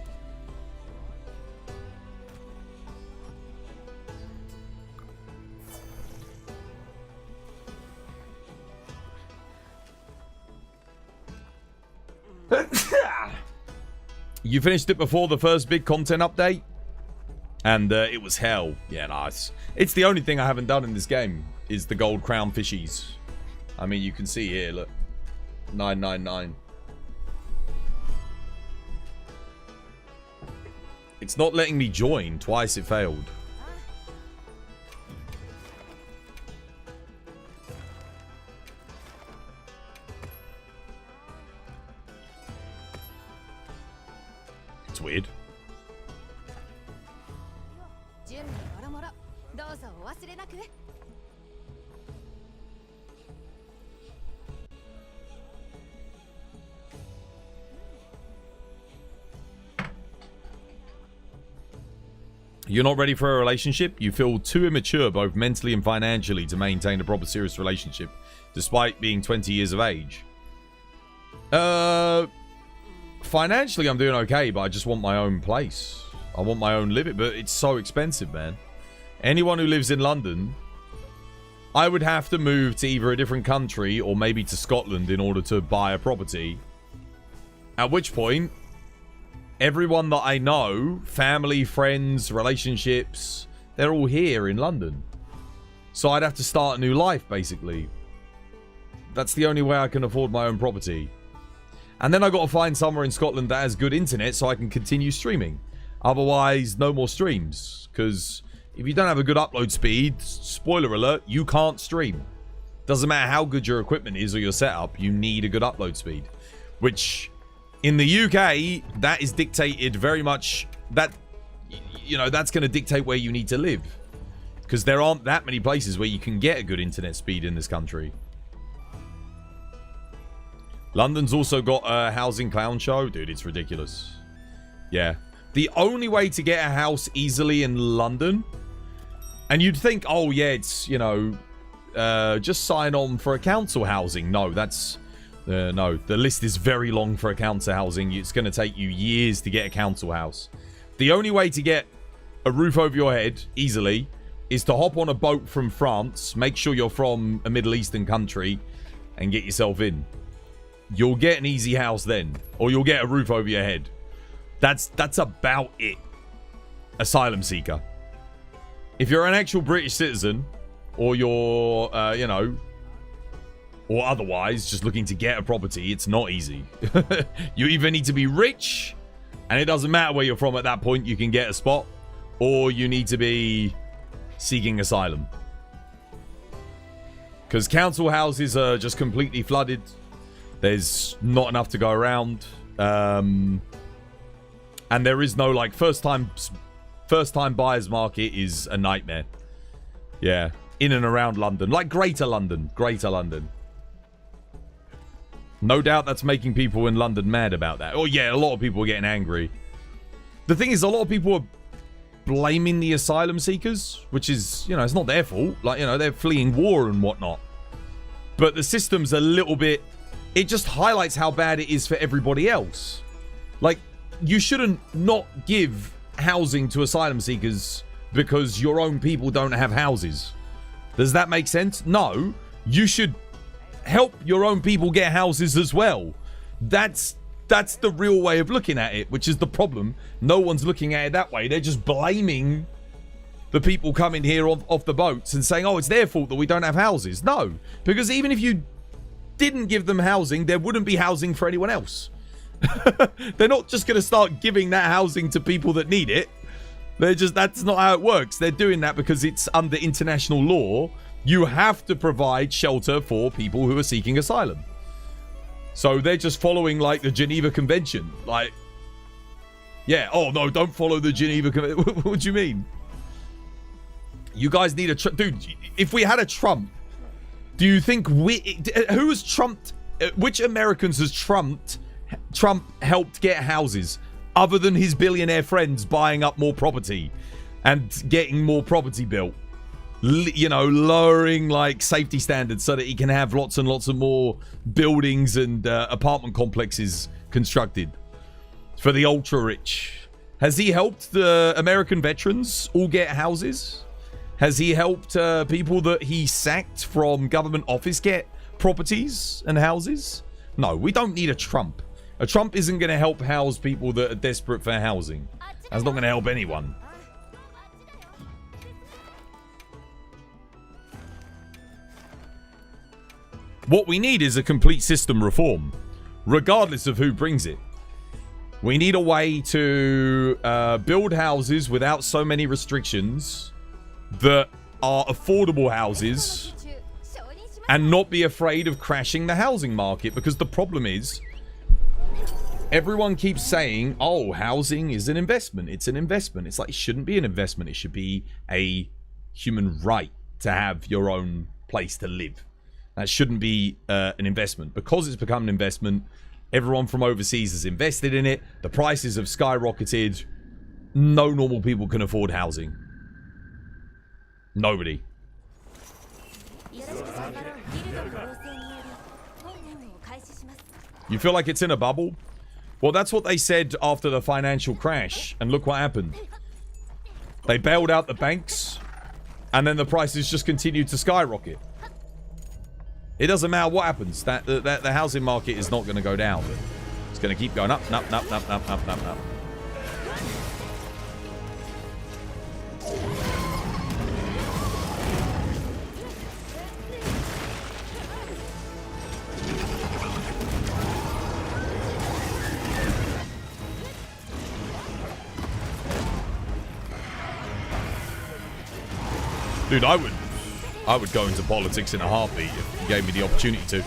B: You finished it before the first big content update? And it was hell. Yeah, nice. It's the only thing I haven't done in this game, is the gold crown fishies. I mean, you can see here, look. 999. It's not letting me join. Twice it failed. It's weird. You're not ready for a relationship? You feel too immature both mentally and financially to maintain a proper serious relationship, despite being 20 years of age. Financially I'm doing okay, but I just want my own place. I want my own living, but it's so expensive, man. Anyone who lives in London, I would have to move to either a different country or maybe to Scotland in order to buy a property. At which point, everyone that I know, family, friends, relationships, they're all here in London. So I'd have to start a new life, basically. That's the only way I can afford my own property. And then I got to find somewhere in Scotland that has good internet so I can continue streaming. Otherwise, no more streams. Because if you don't have a good upload speed, spoiler alert, you can't stream. Doesn't matter how good your equipment is or your setup, you need a good upload speed. Which, in the UK, that is dictated very much, that, you know, that's going to dictate where you need to live. Because there aren't that many places where you can get a good internet speed in this country. London's also got a housing clown show. Dude, it's ridiculous. Yeah. The only way to get a house easily in London, and you'd think, oh yeah, it's, you know, just sign on for a council housing. No, that's... no, the list is very long for a council housing. It's going to take you years to get a council house. The only way to get a roof over your head easily is to hop on a boat from France, make sure you're from a Middle Eastern country, and get yourself in. You'll get an easy house then, or you'll get a roof over your head. That's about it. Asylum seeker. If you're an actual British citizen, or you're, you know, or otherwise just looking to get a property, it's not easy. You either need to be rich, and it doesn't matter where you're from at that point, you can get a spot, or you need to be seeking asylum. Because council houses are just completely flooded. There's not enough to go around. And there is no, like, first time buyers market is a nightmare. Yeah. In and around London. Like Greater London. Greater London. No doubt that's making people in London mad about that. Oh, yeah, a lot of people are getting angry. The thing is, a lot of people are blaming the asylum seekers, which is, you know, it's not their fault. Like, you know, they're fleeing war and whatnot. But the system's a little bit... It just highlights how bad it is for everybody else. Like, you shouldn't not give housing to asylum seekers because your own people don't have houses. Does that make sense? No. You should help your own people get houses as well. That's the real way of looking at it, which is the problem. No one's looking at it that way. They're just blaming the people coming here off the boats and saying, oh, it's their fault that we don't have houses. No, because even if you didn't give them housing, there wouldn't be housing for anyone else. They're not just going to start giving that housing to people that need it. That's not how it works. They're doing that because it's under international law. You have to provide shelter for people who are seeking asylum. So they're just following, like, the Geneva Convention. Like, yeah, oh, no, don't follow the Geneva Convention. What do you mean? You guys need a... Dude, if we had a Trump, do you think who has trumped... Which Americans has Trump helped get houses other than his billionaire friends buying up more property and getting more property built? You know, lowering, like, safety standards so that he can have lots and lots of more buildings and apartment complexes constructed for the ultra rich. Has he helped the American veterans all get houses? Has he helped people that he sacked from government office get properties and houses? No, we don't need a Trump. A Trump isn't going to help house people that are desperate for housing. That's not going to help anyone. What we need is a complete system reform, regardless of who brings it. We need a way to build houses without so many restrictions that are affordable houses and not be afraid of crashing the housing market, because the problem is everyone keeps saying, oh, housing is an investment. It's an investment. It's like, it shouldn't be an investment. It should be a human right to have your own place to live. That shouldn't be an investment. Because it's become an investment, everyone from overseas has invested in it. The prices have skyrocketed. No normal people can afford housing. Nobody. You feel like it's in a bubble? Well, that's what they said after the financial crash. And look what happened. They bailed out the banks. And then the prices just continued to skyrocket. It doesn't matter what happens. The housing market is not going to go down. It's going to keep going up, up, up, up, up, up, up, up. Dude, I would go into politics in a heartbeat if you gave me the opportunity to.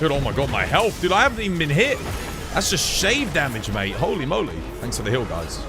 B: Dude, oh my god, my health. Dude, I haven't even been hit. That's just shave damage, mate. Holy moly. Thanks for the heal, guys.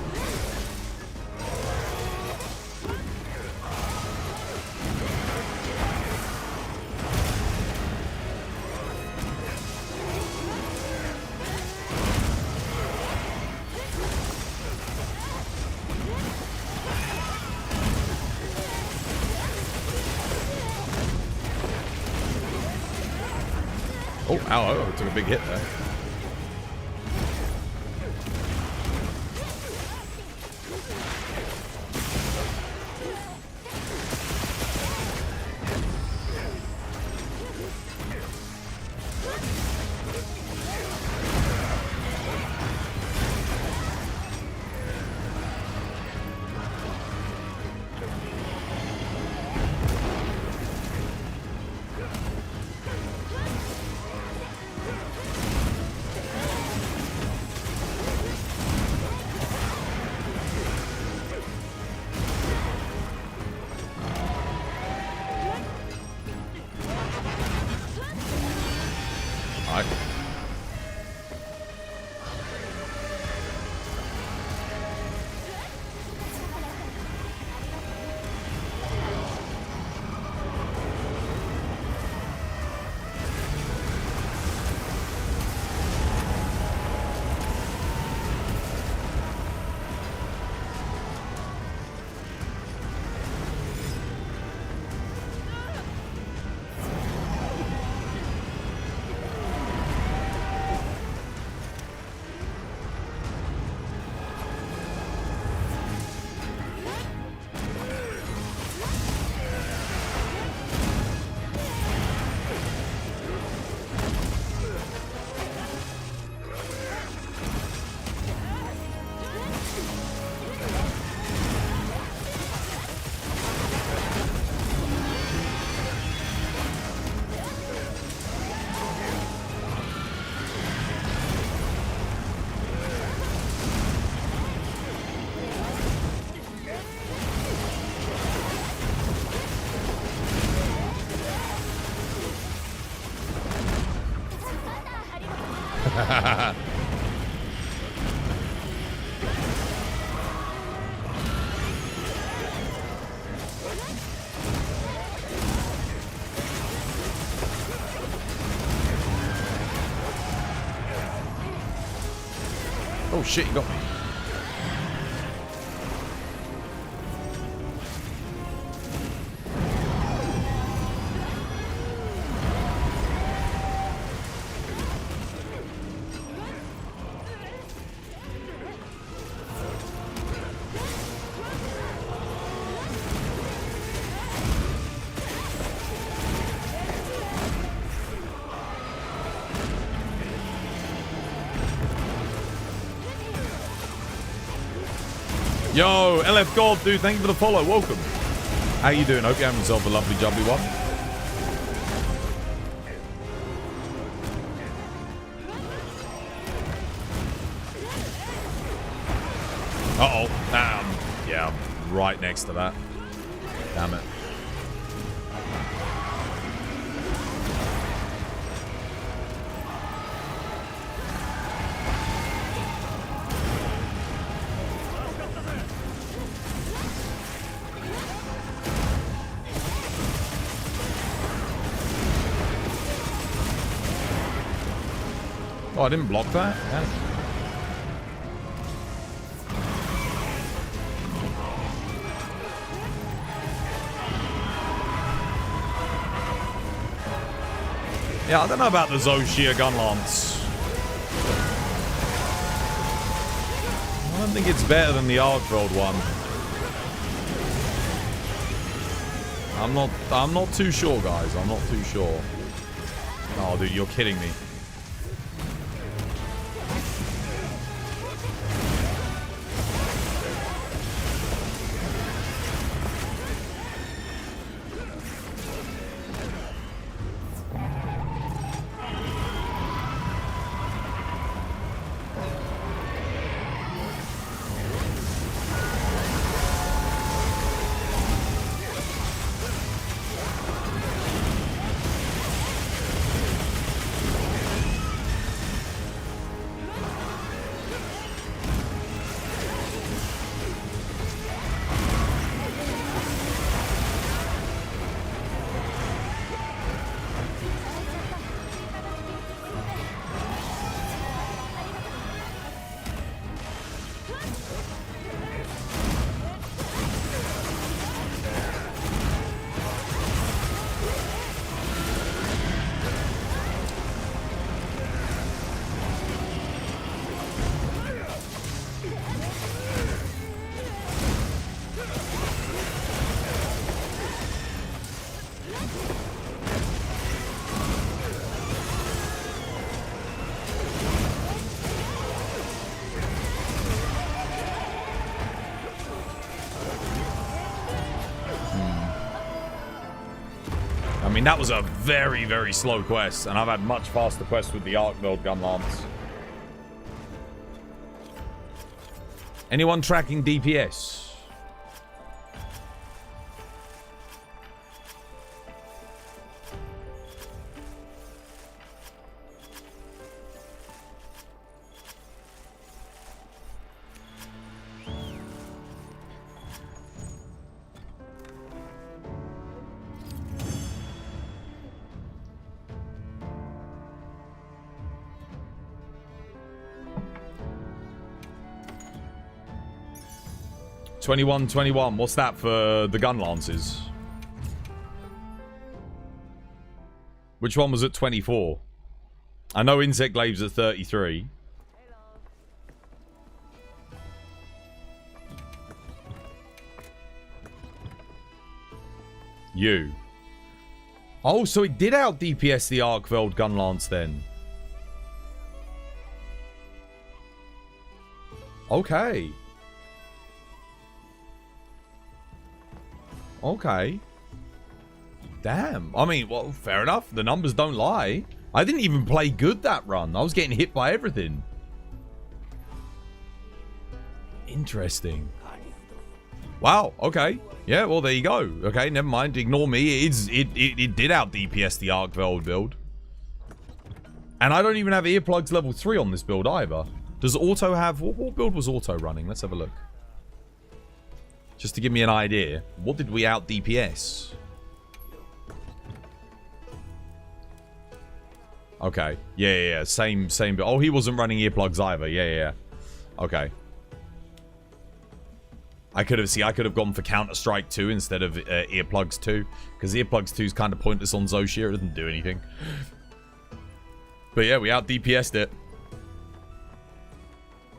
B: Oh, ow, I took a big hit there. Oh shit, you got me. Yo, LF Gold, dude, thank you for the follow. Welcome. How you doing? Hope you're having yourself a lovely, jubbly one. Uh-oh. Yeah, I'm right next to that. Damn it. Oh, I didn't block that? Yeah. Yeah, I don't know about the Zoshia gun lance. I don't think it's better than the Archroad one. I'm not too sure, guys. I'm not too sure. Oh, dude, you're kidding me. mean, that was a very, very slow quest, and I've had much faster quests with the Arc build gun lance. Anyone tracking DPS? $21.21. What's that for the gun lances? Which one was at 24? I know Insect Glaive's at 33. You. Oh, so it did out DPS the Arkveld gun lance then. Okay. Okay. Damn. I mean, well, fair enough. The numbers don't lie. I didn't even play good that run. I was getting hit by everything. Interesting. Wow. Okay. Yeah, well, there you go. Okay, never mind. Ignore me. It did out DPS the Arkveld build. And I don't even have earplugs level 3 on this build either. Does Auto have... What build was Auto running? Let's have a look. Just to give me an idea. What did we out DPS? Okay. Yeah. Same. Oh, he wasn't running earplugs either. Yeah. Okay. I could have gone for Counter-Strike 2 instead of earplugs 2. Because earplugs 2 is kind of pointless on Zoshia. It doesn't do anything. But yeah, we out DPS'd it.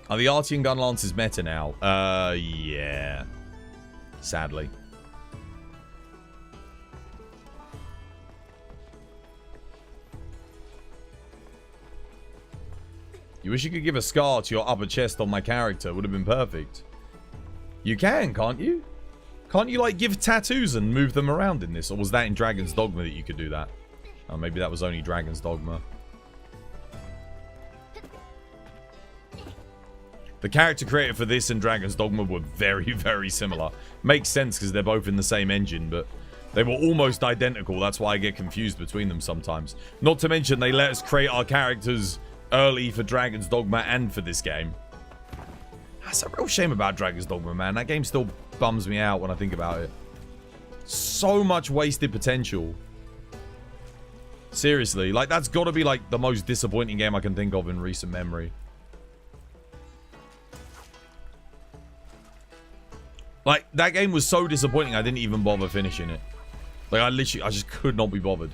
B: Are the Artian gun lances meta now? Yeah. Sadly. You wish you could give a scar to your upper chest on my character. Would have been perfect. You can, can't you? Can't you, like, give tattoos and move them around in this? Or was that in Dragon's Dogma that you could do that? Oh, maybe that was only Dragon's Dogma. The character created for this and Dragon's Dogma were very, very similar. Makes sense because they're both in the same engine, but they were almost identical. That's why I get confused between them sometimes. Not to mention they let us create our characters early for Dragon's Dogma and for this game. That's a real shame about Dragon's Dogma, man. That game still bums me out when I think about it. So much wasted potential. Seriously, like, that's got to be, like, the most disappointing game I can think of in recent memory. Like, that game was so disappointing, I didn't even bother finishing it. Like, I just could not be bothered.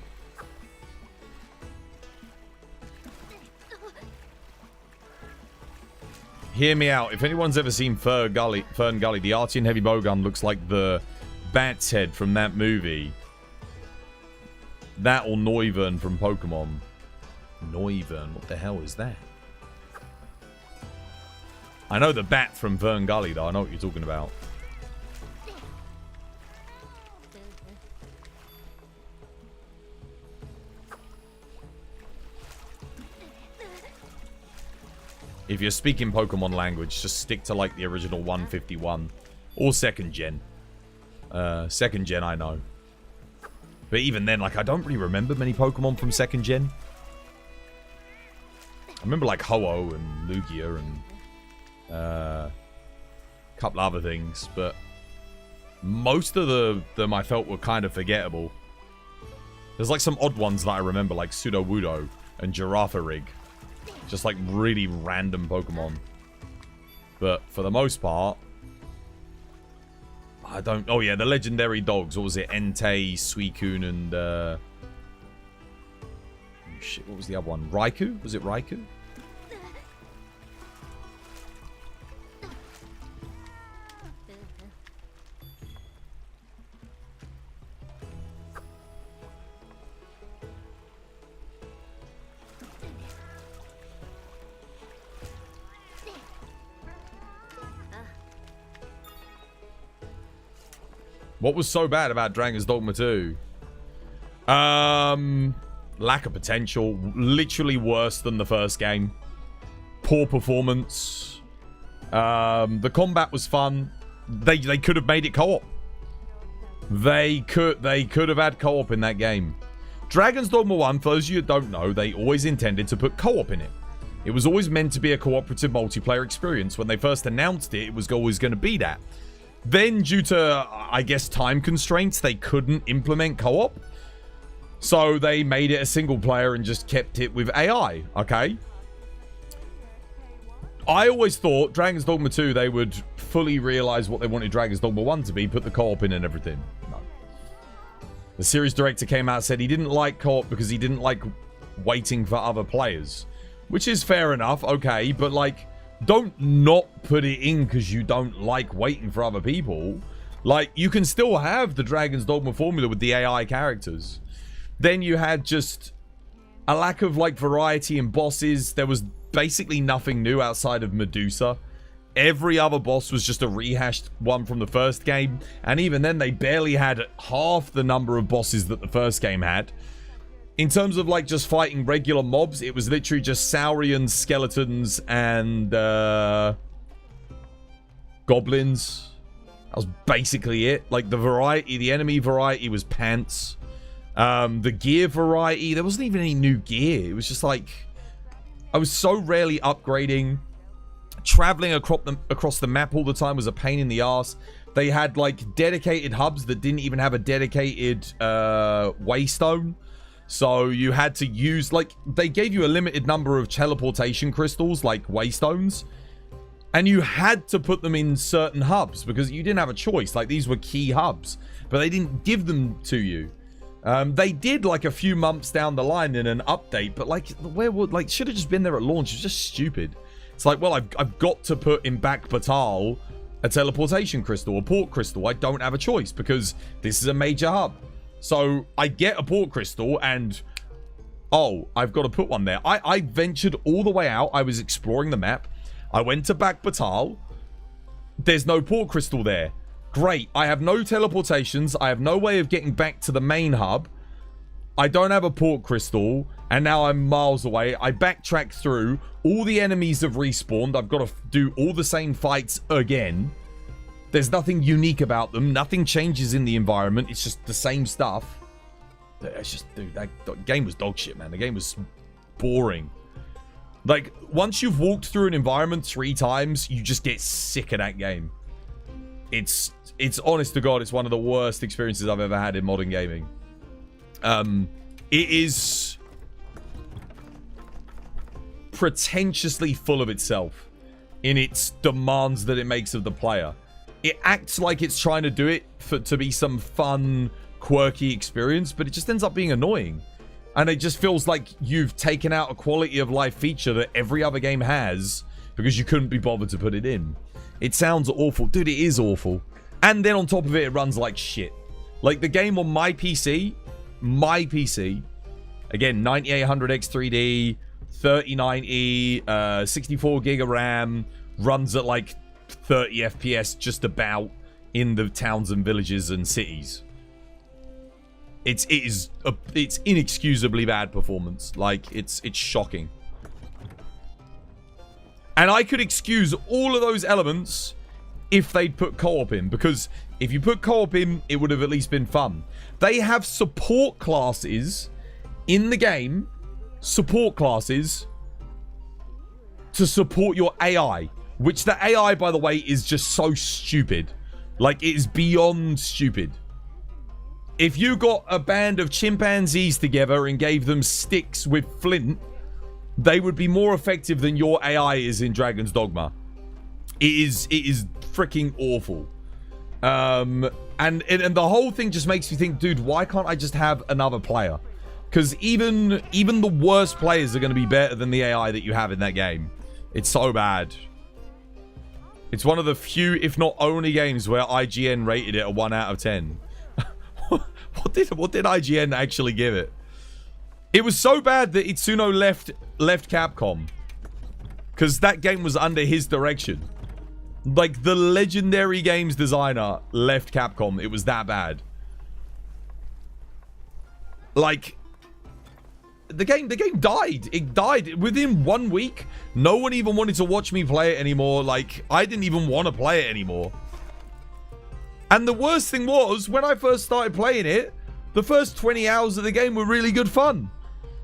B: Hear me out. If anyone's ever seen Fern Gully, the Artian heavy bowgun looks like the bat's head from that movie. That or Noivern from Pokemon. Noivern, what the hell is that? I know the bat from Fern Gully, though. I know what you're talking about. If you're speaking Pokemon language, just stick to, like, the original 151. Or 2nd gen. 2nd gen, I know. But even then, like, I don't really remember many Pokemon from 2nd gen. I remember, like, Ho-Oh and Lugia and a couple other things. But most of them I felt were kind of forgettable. There's, like, some odd ones that I remember, like Sudowoodo and Girafarig. Just, like, really random Pokemon. But for the most part, I don't... Oh, yeah, the legendary dogs. What was it? Entei, Suicune, and... Oh, shit, what was the other one? Raikou? Was it Raikou? What was so bad about Dragon's Dogma 2? Lack of potential. Literally worse than the first game. Poor performance. The combat was fun. They could have made it co-op. They could have had co-op in that game. Dragon's Dogma 1, for those of you who don't know, they always intended to put co-op in it. It was always meant to be a cooperative multiplayer experience. When they first announced it, it was always going to be that. Then, due to, I guess, time constraints, they couldn't implement co-op. So they made it a single player and just kept it with AI, okay? I always thought Dragon's Dogma 2, they would fully realize what they wanted Dragon's Dogma 1 to be, put the co-op in and everything. No. The series director came out and said he didn't like co-op because he didn't like waiting for other players. Which is fair enough, okay, but like, don't not put it in because you don't like waiting for other people. Like, you can still have the Dragon's Dogma formula with the AI characters. Then you had just a lack of, like, variety in bosses. There was basically nothing new outside of Medusa. Every other boss was just a rehashed one from the first game. And even then, they barely had half the number of bosses that the first game had. In terms of, like, just fighting regular mobs, it was literally just Saurians, skeletons, and goblins. That was basically it. Like, the variety, the enemy variety was pants. The gear variety, there wasn't even any new gear. It was just like, I was so rarely upgrading. Traveling across the map all the time was a pain in the ass. They had, like, dedicated hubs that didn't even have a dedicated waystone. So you had to use, like, they gave you a limited number of teleportation crystals, like waystones. And you had to put them in certain hubs because you didn't have a choice. Like, these were key hubs, but they didn't give them to you. They did, like, a few months down the line in an update, but, like, where would, like, should have just been there at launch. It's just stupid. It's like, well, I've got to put in Back Batal a teleportation crystal, a port crystal. I don't have a choice because this is a major hub. So I get a port crystal and, oh, I've got to put one there. I ventured all the way out. I was exploring the map. I went to Back Batal. There's no port crystal there. Great. I have no teleportations. I have no way of getting back to the main hub. I don't have a port crystal. And now I'm miles away. I backtrack through. All the enemies have respawned. I've got to do all the same fights again. There's nothing unique about them. Nothing changes in the environment. It's just the same stuff. It's just, dude, that game was dog shit, man. The game was boring. Like, once you've walked through an environment 3 times, you just get sick of that game. It's honest to God, it's one of the worst experiences I've ever had in modern gaming. It is pretentiously full of itself in its demands that it makes of the player. It acts like it's trying to do it to be some fun, quirky experience, but it just ends up being annoying. And it just feels like you've taken out a quality of life feature that every other game has because you couldn't be bothered to put it in. It sounds awful. Dude, it is awful. And then on top of it, it runs like shit. Like, the game on my PC, again, 9800X 3D, 3090, 64 gig of RAM, runs at like 30 FPS just about in the towns and villages and cities. It's inexcusably bad performance. Like, it's shocking. And I could excuse all of those elements if they'd put co-op in, because if you put co-op in, it would have at least been fun. They have support classes in the game, support classes to support your AI, which the AI, by the way, is just so stupid. Like, it is beyond stupid. If you got a band of chimpanzees together and gave them sticks with flint, they would be more effective than your AI is in Dragon's Dogma. It is freaking awful. And the whole thing just makes me think, dude, why can't I just have another player? Because even the worst players are going to be better than the AI that you have in that game. It's so bad. It's one of the few, if not only, games where IGN rated it a 1 out of 10. What did IGN actually give it? It was so bad that Itsuno left Capcom. Because that game was under his direction. Like, the legendary games designer left Capcom. It was that bad. Like, the game died. It died within 1 week. No one even wanted to watch me play it anymore. Like, I didn't even want to play it anymore. And the worst thing was, when I first started playing it, the first 20 hours of the game were really good fun.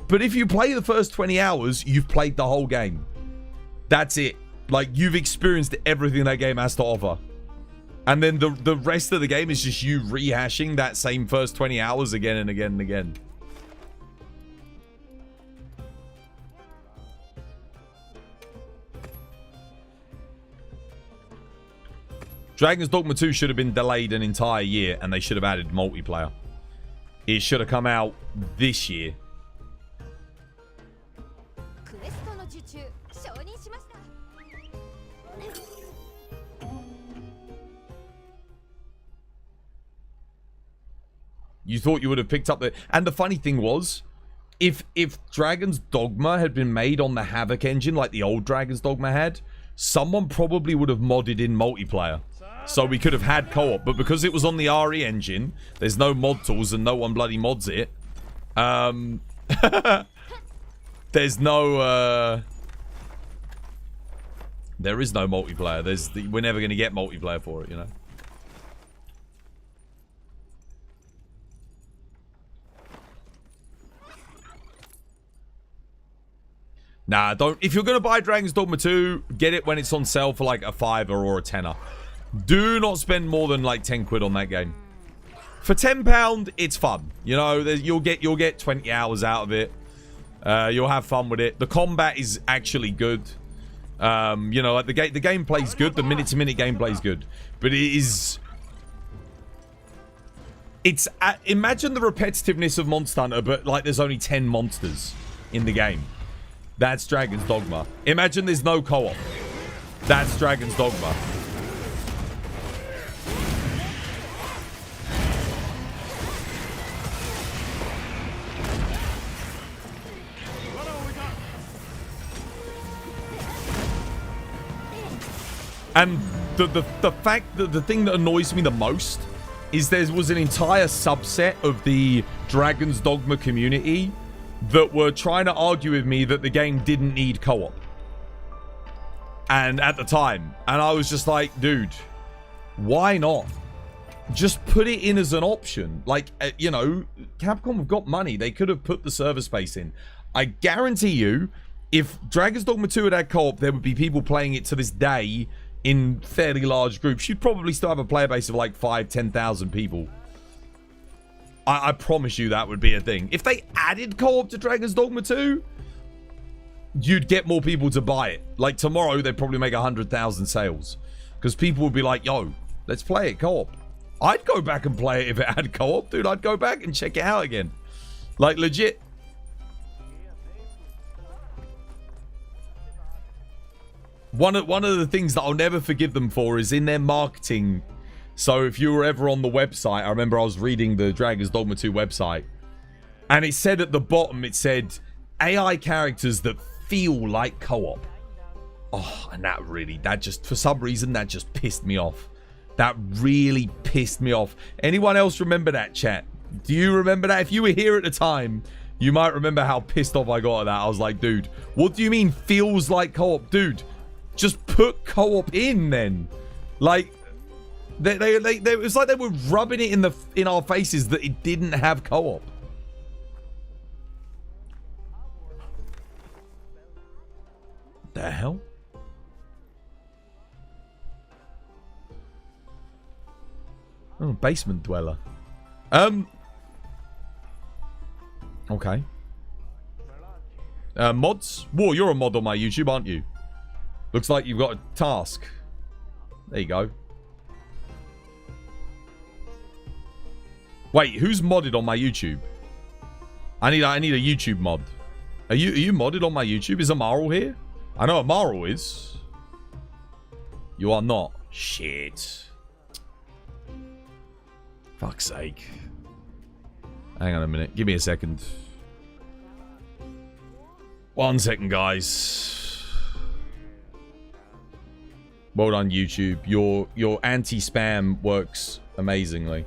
B: But if you play the first 20 hours, you've played the whole game. That's it. Like, you've experienced everything that game has to offer. And then the rest of the game is just you rehashing that same first 20 hours again and again and again. Dragon's Dogma 2 should have been delayed an entire year, and they should have added multiplayer. It should have come out this year. You thought you would have picked up the... And the funny thing was, if Dragon's Dogma had been made on the Havoc engine like the old Dragon's Dogma had, someone probably would have modded in multiplayer. So we could have had co-op. But because it was on the RE engine, there's no mod tools and no one bloody mods it. There's no... There is no multiplayer. We're never going to get multiplayer for it, you know? Nah, don't. If you're going to buy Dragon's Dogma 2, get it when it's on sale for like a $5 or a $10. Do not spend more than like 10 quid on that game. For £10, it's fun. You know, you'll get 20 hours out of it. You'll have fun with it. The combat is actually good. You know, like the gameplay's good. The minute-to-minute gameplay's good. But it is... imagine the repetitiveness of Monster Hunter, but like there's only 10 monsters in the game. That's Dragon's Dogma. Imagine there's no co-op. That's Dragon's Dogma. And the fact that the thing that annoys me the most is there was an entire subset of the Dragon's Dogma community that were trying to argue with me that the game didn't need co-op. And at the time. And I was just like, dude, why not? Just put it in as an option. Like, you know, Capcom have got money. They could have put the server space in. I guarantee you, if Dragon's Dogma 2 had had co-op, there would be people playing it to this day in fairly large groups. You'd probably still have a player base of like 5,000-10,000 people. I promise you that would be a thing. If they added co-op to Dragon's Dogma 2, you'd get more people to buy it. Like tomorrow, they'd probably make 100,000 sales. Because people would be like, yo, let's play it co-op. I'd go back and play it if it had co-op, dude. I'd go back and check it out again. Like, legit. One of the things that I'll never forgive them for is in their marketing. So if you were ever on the website, I remember I was reading the Dragon's Dogma 2 website, and it said at the bottom, it said, AI characters that feel like co-op. Oh, and that just, for some reason, that just pissed me off. That really pissed me off. Anyone else remember that, chat? Do you remember that? If you were here at the time, you might remember how pissed off I got at that. I was like, dude, what do you mean feels like co-op? Dude, just put co-op in then. Like, it was like they were rubbing it in our faces that it didn't have co-op. The hell? Oh, basement dweller. Okay. Mods? Whoa, you're a mod on my YouTube, aren't you? Looks like you've got a task. There you go. Wait, who's modded on my YouTube? I need a YouTube mod. Are you modded on my YouTube? Is Amaral here? I know Amaral is. You are not. Shit. Fuck's sake. Hang on a minute. Give me a second. 1 second, guys. Well done, YouTube. Your anti-spam works amazingly.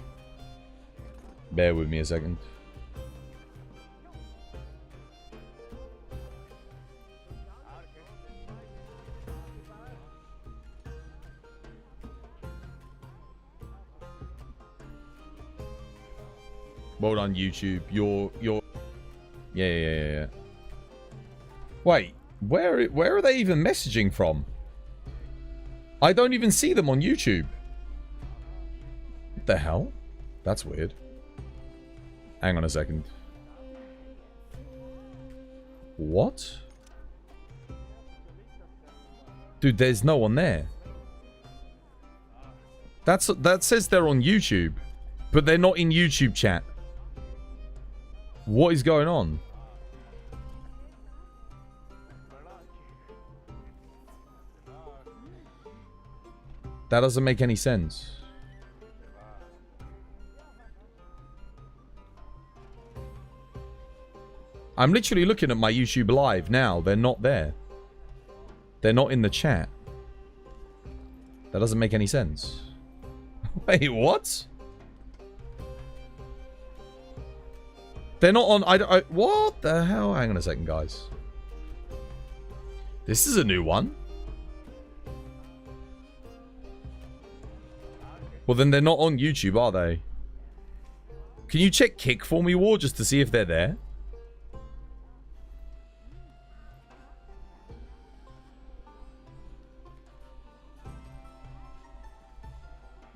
B: Bear with me a second. Well done, YouTube. You're... Yeah. Wait, where are they even messaging from? I don't even see them on YouTube. What the hell? That's weird. Hang on a second. What? Dude, there's no one there. That says they're on YouTube, but they're not in YouTube chat. What is going on? That doesn't make any sense. I'm literally looking at my YouTube live now. They're not there. They're not in the chat. That doesn't make any sense. Wait, what? They're not on... what the hell? Hang on a second, guys. This is a new one. Well, then they're not on YouTube, are they? Can you check Kick for me, War, just to see if they're there?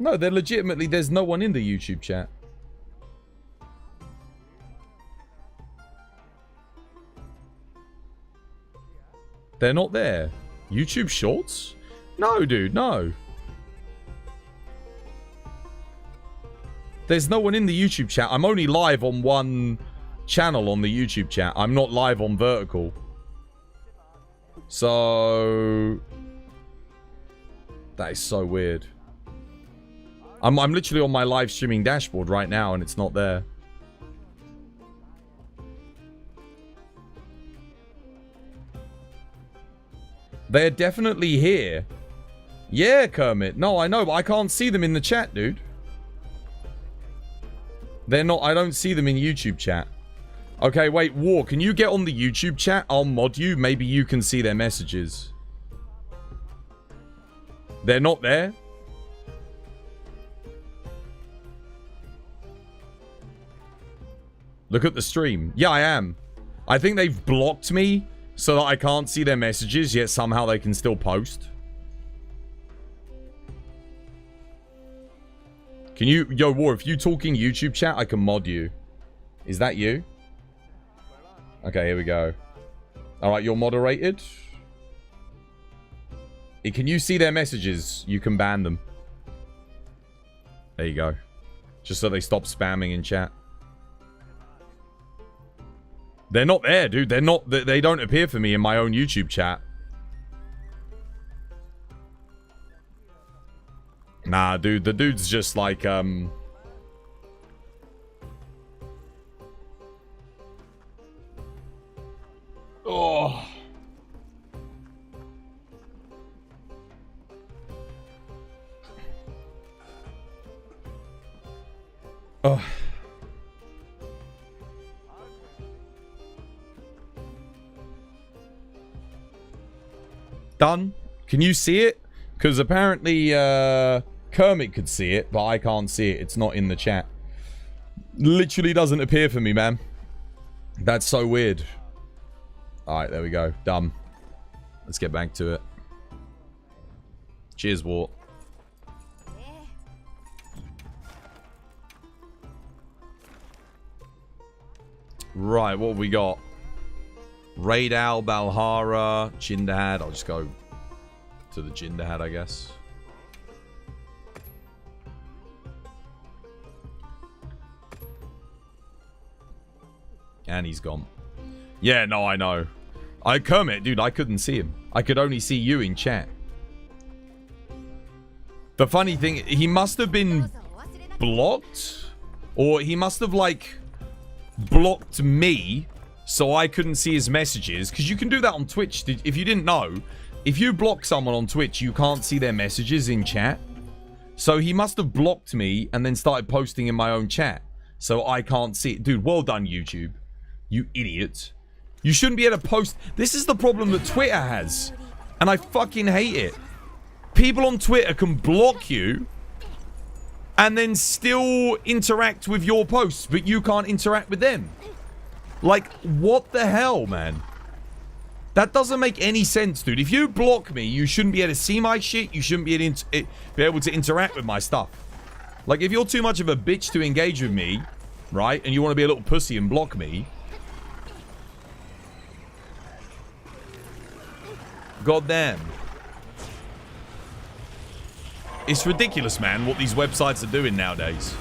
B: No, they're legitimately... There's no one in the YouTube chat. They're not there. YouTube Shorts? No, dude, no. There's no one in the YouTube chat. I'm only live on one channel on the YouTube chat. I'm not live on Vertical. So... That is so weird. I'm literally on my live streaming dashboard right now and it's not there. They're definitely here. Yeah, Kermit. No, I know, but I can't see them in the chat, dude. They're not... I don't see them in YouTube chat. Okay, wait, War, can you get on the YouTube chat? I'll mod you. Maybe you can see their messages. They're not there? Look at the stream. Yeah, I am. I think they've blocked me so that I can't see their messages, yet somehow they can still post. Can you... Yo, War, if you talking YouTube chat, I can mod you. Is that you? Okay, here we go. Alright, you're moderated. Can you see their messages? You can ban them. There you go. Just so they stop spamming in chat. They're not there, dude. They're not... They don't appear for me in my own YouTube chat. Nah, dude. The dude's just like, Oh. Oh. Done. Can you see it? Because apparently Kermit could see it, but I can't see it. It's not in the chat. Literally doesn't appear for me, man. That's so weird. Alright, there we go. Done. Let's get back to it. Cheers, Wart. Right, what have we got? Raidal, Balhara, Jindahad. I'll just go to the Jindahad, I guess. And he's gone. Yeah, no, I know. Kermit, dude, I couldn't see him. I could only see you in chat. The funny thing, he must have been blocked. Or he must have, like, blocked me so I couldn't see his messages. Because you can do that on Twitch. If you didn't know, if you block someone on Twitch, you can't see their messages in chat. So he must have blocked me and then started posting in my own chat. So I can't see it. Dude, well done, YouTube. You idiot. You shouldn't be able to post. This is the problem that Twitter has. And I fucking hate it. People on Twitter can block you and then still interact with your posts, but you can't interact with them. Like, what the hell, man? That doesn't make any sense, dude. If you block me, you shouldn't be able to see my shit. You shouldn't be able to interact with my stuff. Like, if you're too much of a bitch to engage with me, right, and you want to be a little pussy and block me, goddamn. It's ridiculous, man, what these websites are doing nowadays.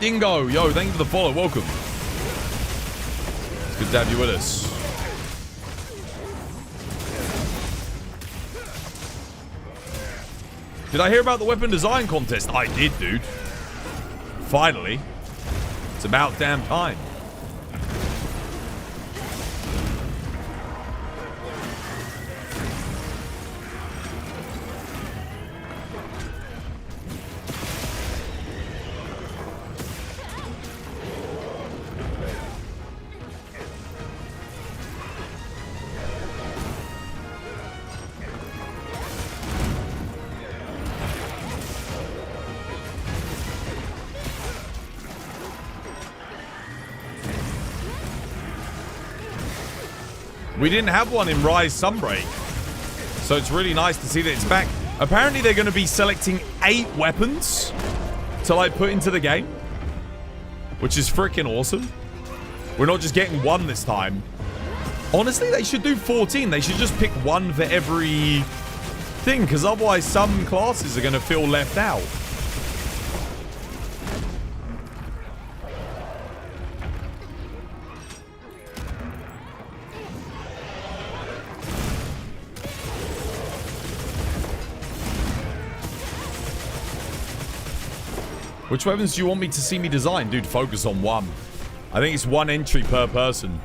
B: Dingo, yo, thank you for the follow. Welcome. It's good to have you with us. Did I hear about the weapon design contest? I did, dude. Finally. It's about damn time. We didn't have one in Rise Sunbreak, so it's really nice to see that it's back. Apparently they're going to be selecting 8 weapons to like put into the game, which is freaking awesome. We're not just getting one this time. Honestly, they should do 14. They should just pick one for every thing, because otherwise some classes are going to feel left out. Which weapons do you want me to see me design? Dude, focus on one. I think it's 1 entry per person.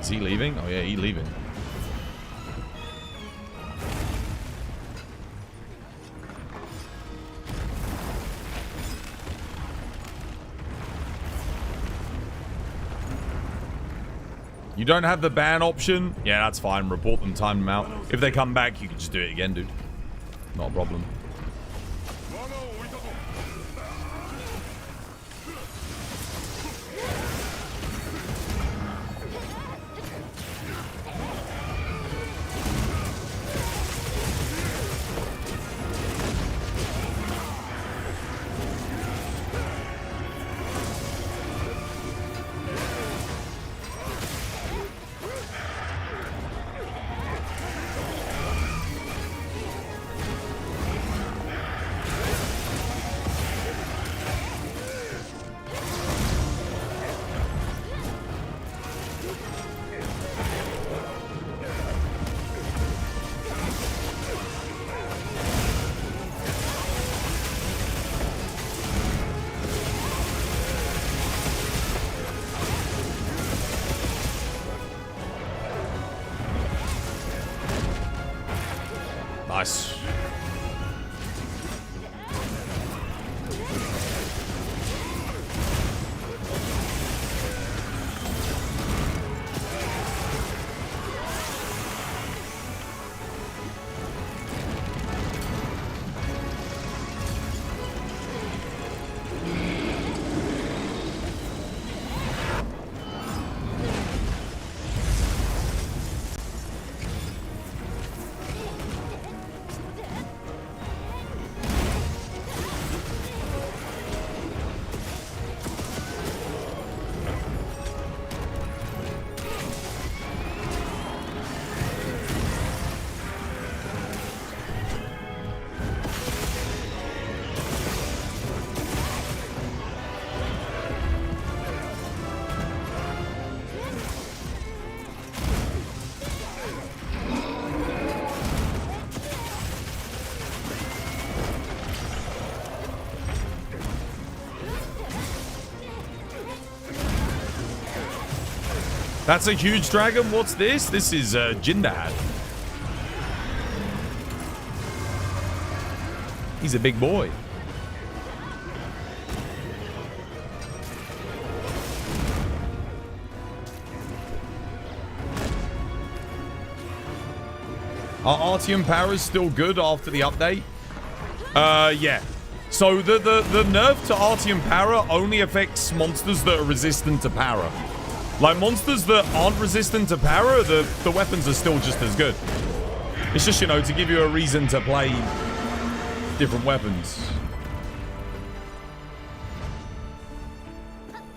B: Is he leaving? Oh yeah, he's leaving. You don't have the ban option? Yeah, that's fine. Report them, time them out. If they come back, you can just do it again, dude. Not a problem. That's a huge dragon. What's this? This is Jindad. He's a big boy. Are Artyom powers still good after the update? Yeah. So the nerf to Artyom Para only affects monsters that are resistant to para. Like monsters that aren't resistant to para, the weapons are still just as good. It's just, you know, to give you a reason to play different weapons.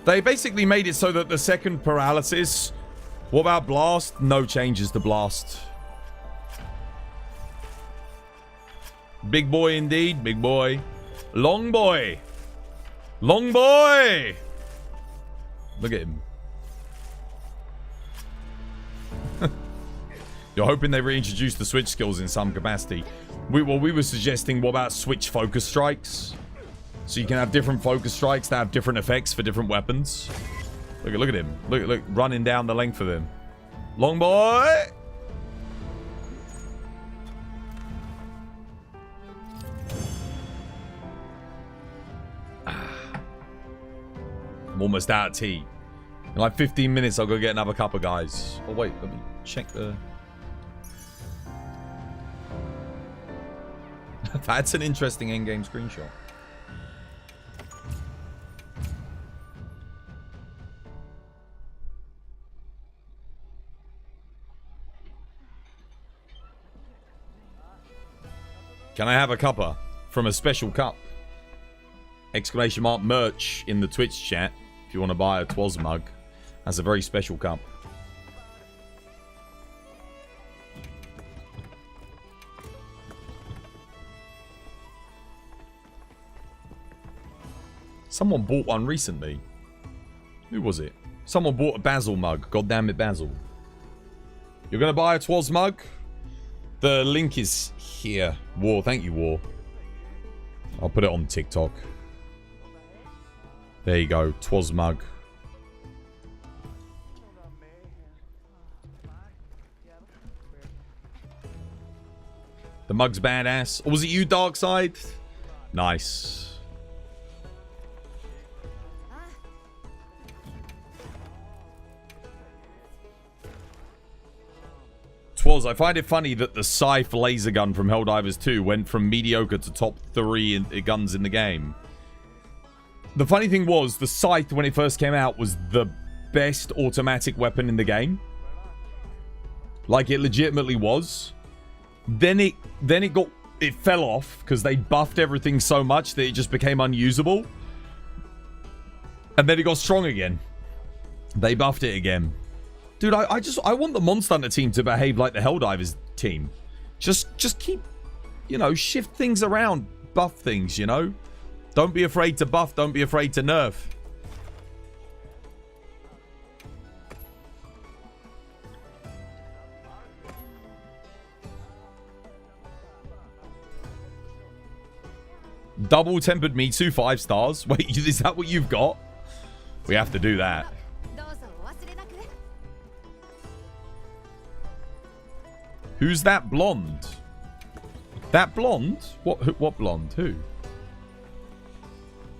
B: They basically made it so that the second paralysis... What about Blast? No changes to Blast. Big boy indeed, big boy. Long boy. Long boy! Look at him. You're hoping they reintroduce the switch skills in some capacity. We were suggesting, what about switch focus strikes? So you can have different focus strikes that have different effects for different weapons. Look at him. Look, running down the length of him. Long boy! I'm almost out of tea. In like 15 minutes, I'll go get another cup of guys. Oh, wait. Let me check the... That's an interesting in-game screenshot. Can I have a cuppa from a special cup? Exclamation mark merch in the Twitch chat. If you want to buy a Twas mug. That's a very special cup. Someone bought one recently. Who was it? Someone bought a Basil mug. God damn it, Basil. You're going to buy a Twas mug? The link is here. War. Thank you, War. I'll put it on TikTok. There you go. Twas mug. The mug's badass. Or was it you, Darkside? Nice. Twas, I find it funny that the Scythe laser gun from Helldivers 2 went from mediocre to top 3 guns in the game. The funny thing was, the Scythe, when it first came out, was the best automatic weapon in the game. Like, it legitimately was. Then it fell off, because they buffed everything so much that it just became unusable. And then it got strong again. They buffed it again. Dude, I want the Monster Hunter team to behave like the Helldivers team. Just keep, you know, shift things around, buff things, you know? Don't be afraid to buff, don't be afraid to nerf. Double tempered Mitsu, 5 stars. Wait, is that what you've got? We have to do that. Who's that blonde? That blonde? What blonde? Who?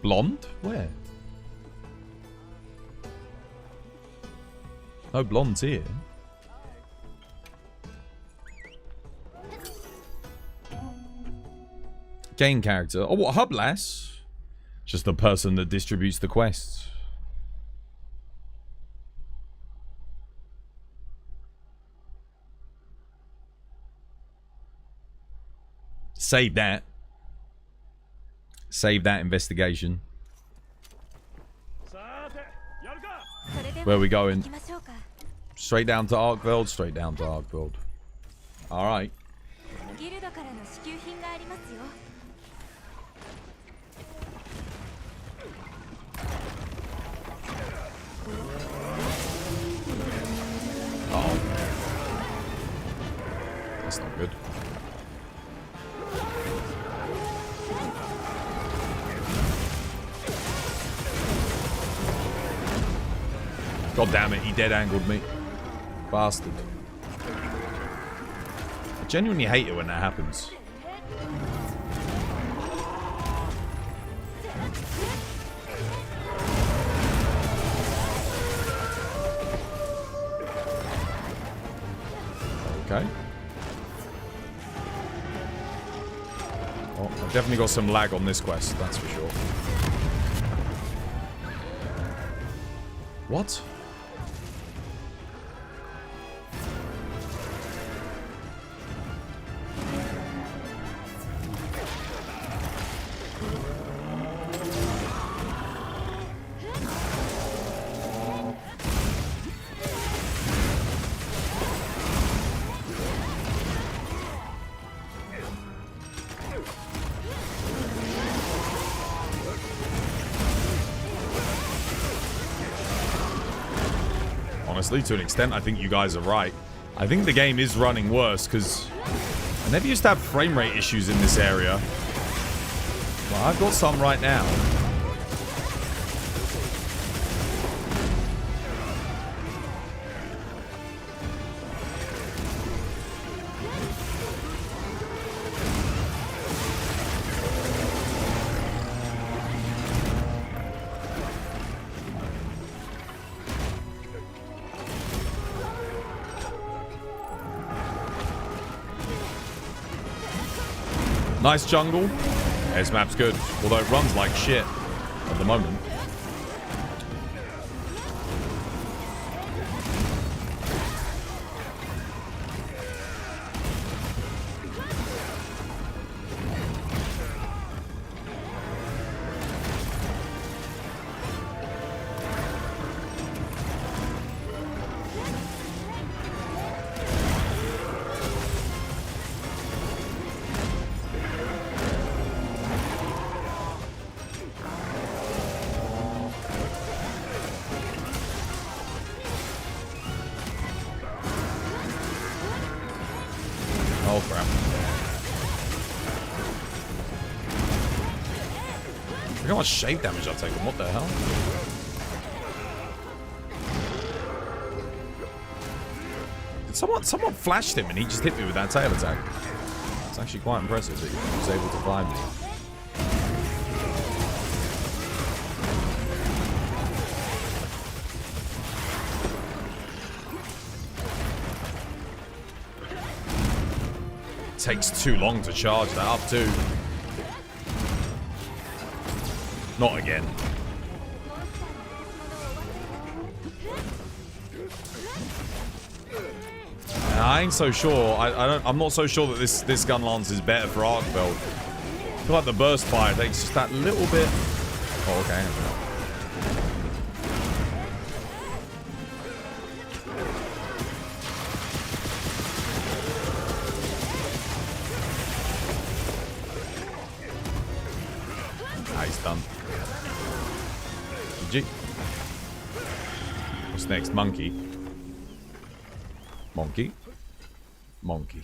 B: Blonde? Where? Oh, blonde's here. Game character. Oh, what? Hublass? Just the person that distributes the quests. Save that. Save that investigation. Where are we going? Straight down to Arkveld? Straight down to Arkveld. Alright. Oh. That's not good. God damn it, he dead angled me. Bastard. I genuinely hate it when that happens. Okay. Oh, I've definitely got some lag on this quest, that's for sure. What? Honestly, to an extent, I think you guys are right. I think the game is running worse, because I never used to have frame rate issues in this area. Well, I've got some right now. Nice jungle. This map's good, although it runs like shit at the moment. Oh, crap. Look how much shave damage I've taken. What the hell? Someone flashed him and he just hit me with that tail attack. It's actually quite impressive that he was able to find me. Takes too long to charge that up too. Not again. I ain't so sure. I'm not so sure that this gun lance is better for arc build. I feel like the burst fire takes just that little bit. Oh, okay. Nice done. GG. What's next? Monkey. Monkey. Monkey.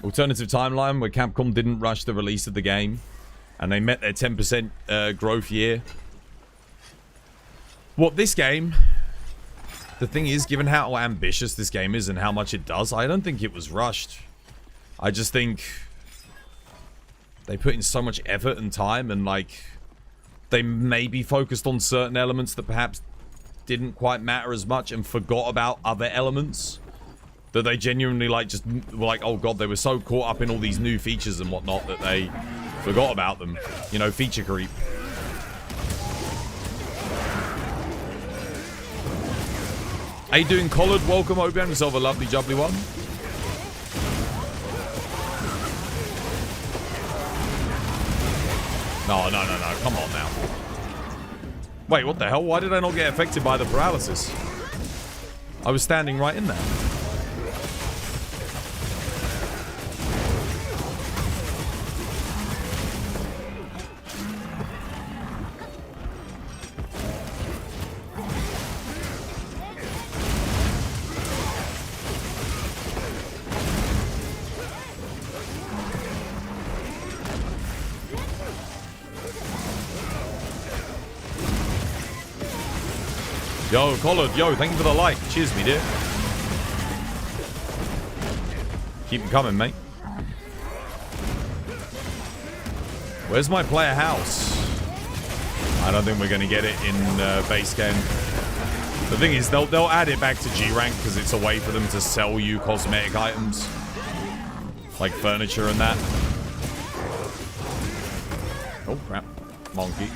B: Alternative timeline where Capcom didn't rush the release of the game and they met their 10% growth year. What this game, the thing is, given how ambitious this game is and how much it does, I don't think it was rushed. I just think they put in so much effort and time, and like they maybe focused on certain elements that perhaps didn't quite matter as much and forgot about other elements that they genuinely like just were like, oh god, they were so caught up in all these new features and whatnot that they forgot about them. You know, feature creep. How you doing, Collard? Welcome. Hope you have yourself a lovely jubbly one. No, come on now. Wait, what the hell? Why did I not get affected by the paralysis? I was standing right in there. Yo, Collard, yo, thank you for the like. Cheers, me dear. Keep them coming, mate. Where's my player house? I don't think we're going to get it in base game. The thing is, they'll add it back to G rank because it's a way for them to sell you cosmetic items. Like furniture and that. Oh, crap. Monkey.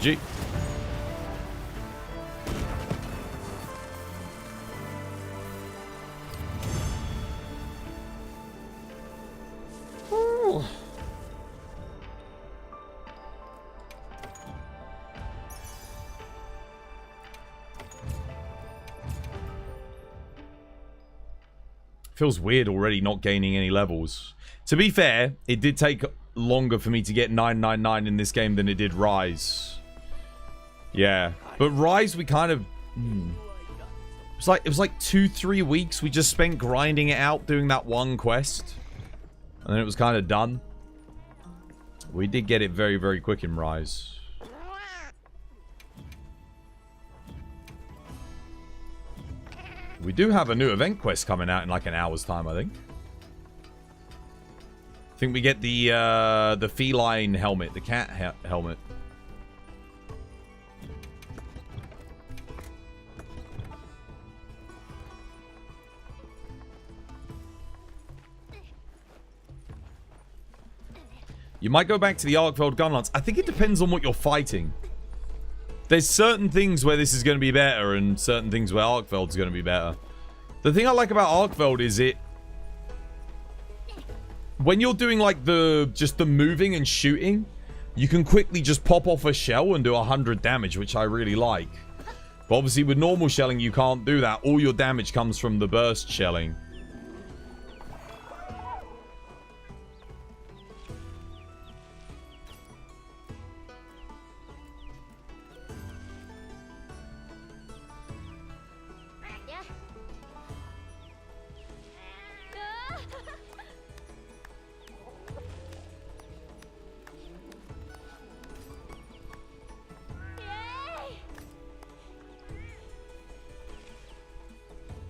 B: GG. Feels weird already not gaining any levels. To be fair, it did take longer for me to get 999 in this game than it did Rise. Yeah, but Rise we kind of it was like 2-3 weeks we just spent grinding it out, doing that one quest, and then it was kind of done. We did get it very, very quick in Rise. We do have a new event quest coming out in like an hour's time, I think. I think we get the feline helmet, the cat helmet. You might go back to the Arkveld Gunlance. I think it depends on what you're fighting. There's certain things where this is going to be better and certain things where Arkveld's going to be better. The thing I like about Arkveld is when you're doing like just the moving and shooting, you can quickly just pop off a shell and do 100 damage, which I really like. But obviously with normal shelling, you can't do that. All your damage comes from the burst shelling.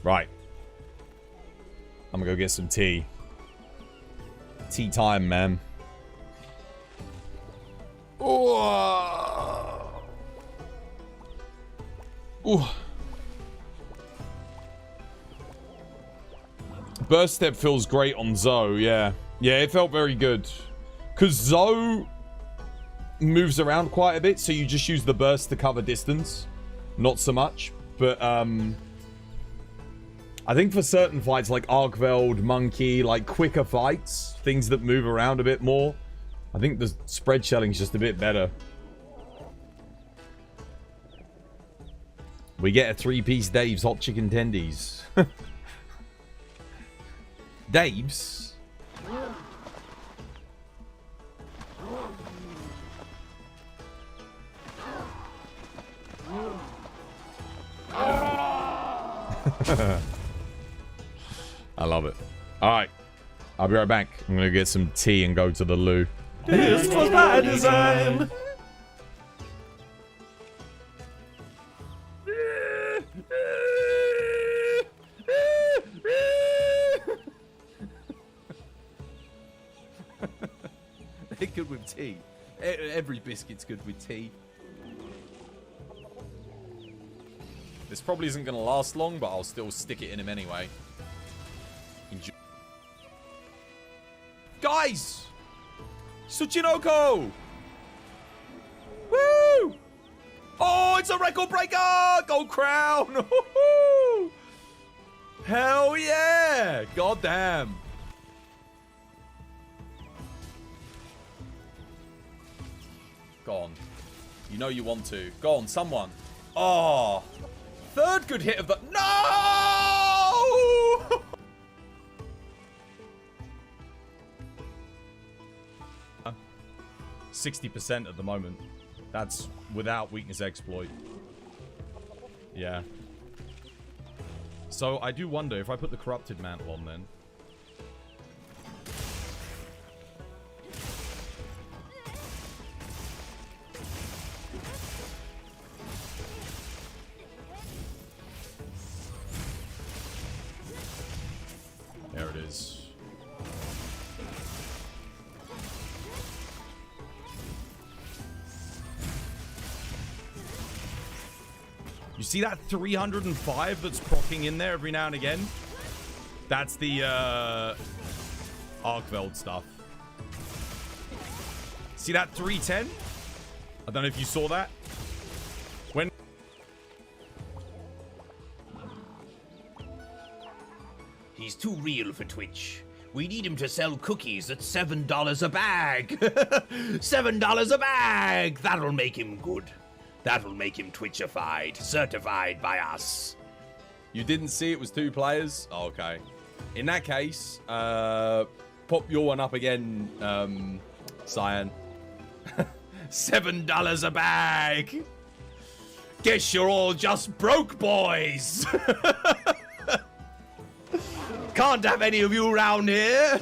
B: Right. I'm gonna go get some tea. Tea time, man. Oh. Ooh. Burst step feels great on Zoe, yeah. Yeah, it felt very good. Because Zoe moves around quite a bit, so you just use the burst to cover distance. Not so much, but I think for certain fights like Arkveld, Monkey, like quicker fights, things that move around a bit more, I think the spread shelling's just a bit better. We get a 3-piece Dave's hot chicken tendies. Dave's? I love it. Alright. I'll be right back. I'm gonna get some tea and go to the loo.
C: This was by design.
B: They're good with tea. Every biscuit's good with tea. This probably isn't going to last long, but I'll still stick it in him anyway. Enjoy. Guys! Tsuchinoko! Woo! Oh, it's a record breaker! Gold crown! Hell yeah! God damn. Go on. You know you want to. Go on, someone. Oh, third good hit of the... No! 60% at the moment. That's without weakness exploit. Yeah. So I do wonder if I put the corrupted mantle on then. There it is. You see that 305 that's proccing in there every now and again? That's the Arkveld stuff. See that 310? I don't know if you saw that. When
D: He's too real for Twitch. We need him to sell cookies at $7 a bag. $7 a bag! That'll make him good. That'll make him Twitchified, certified by us.
B: you didn't see it was 2 players, oh, okay. In that case, pop your one up again, Cyan.
D: $7 a bag. Guess you're all just broke boys. Can't have any of you around here.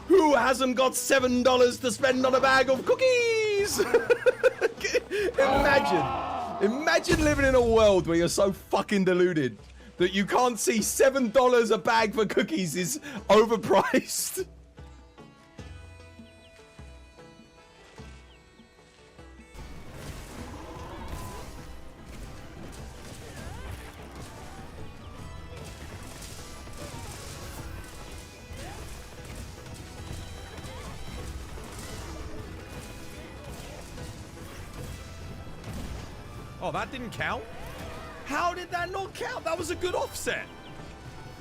D: Who hasn't got $7 to spend on a bag of cookies?
B: Imagine living in a world where you're so fucking deluded that you can't see $7 a bag for cookies is overpriced. Oh, that didn't count? How did that not count? That was a good offset.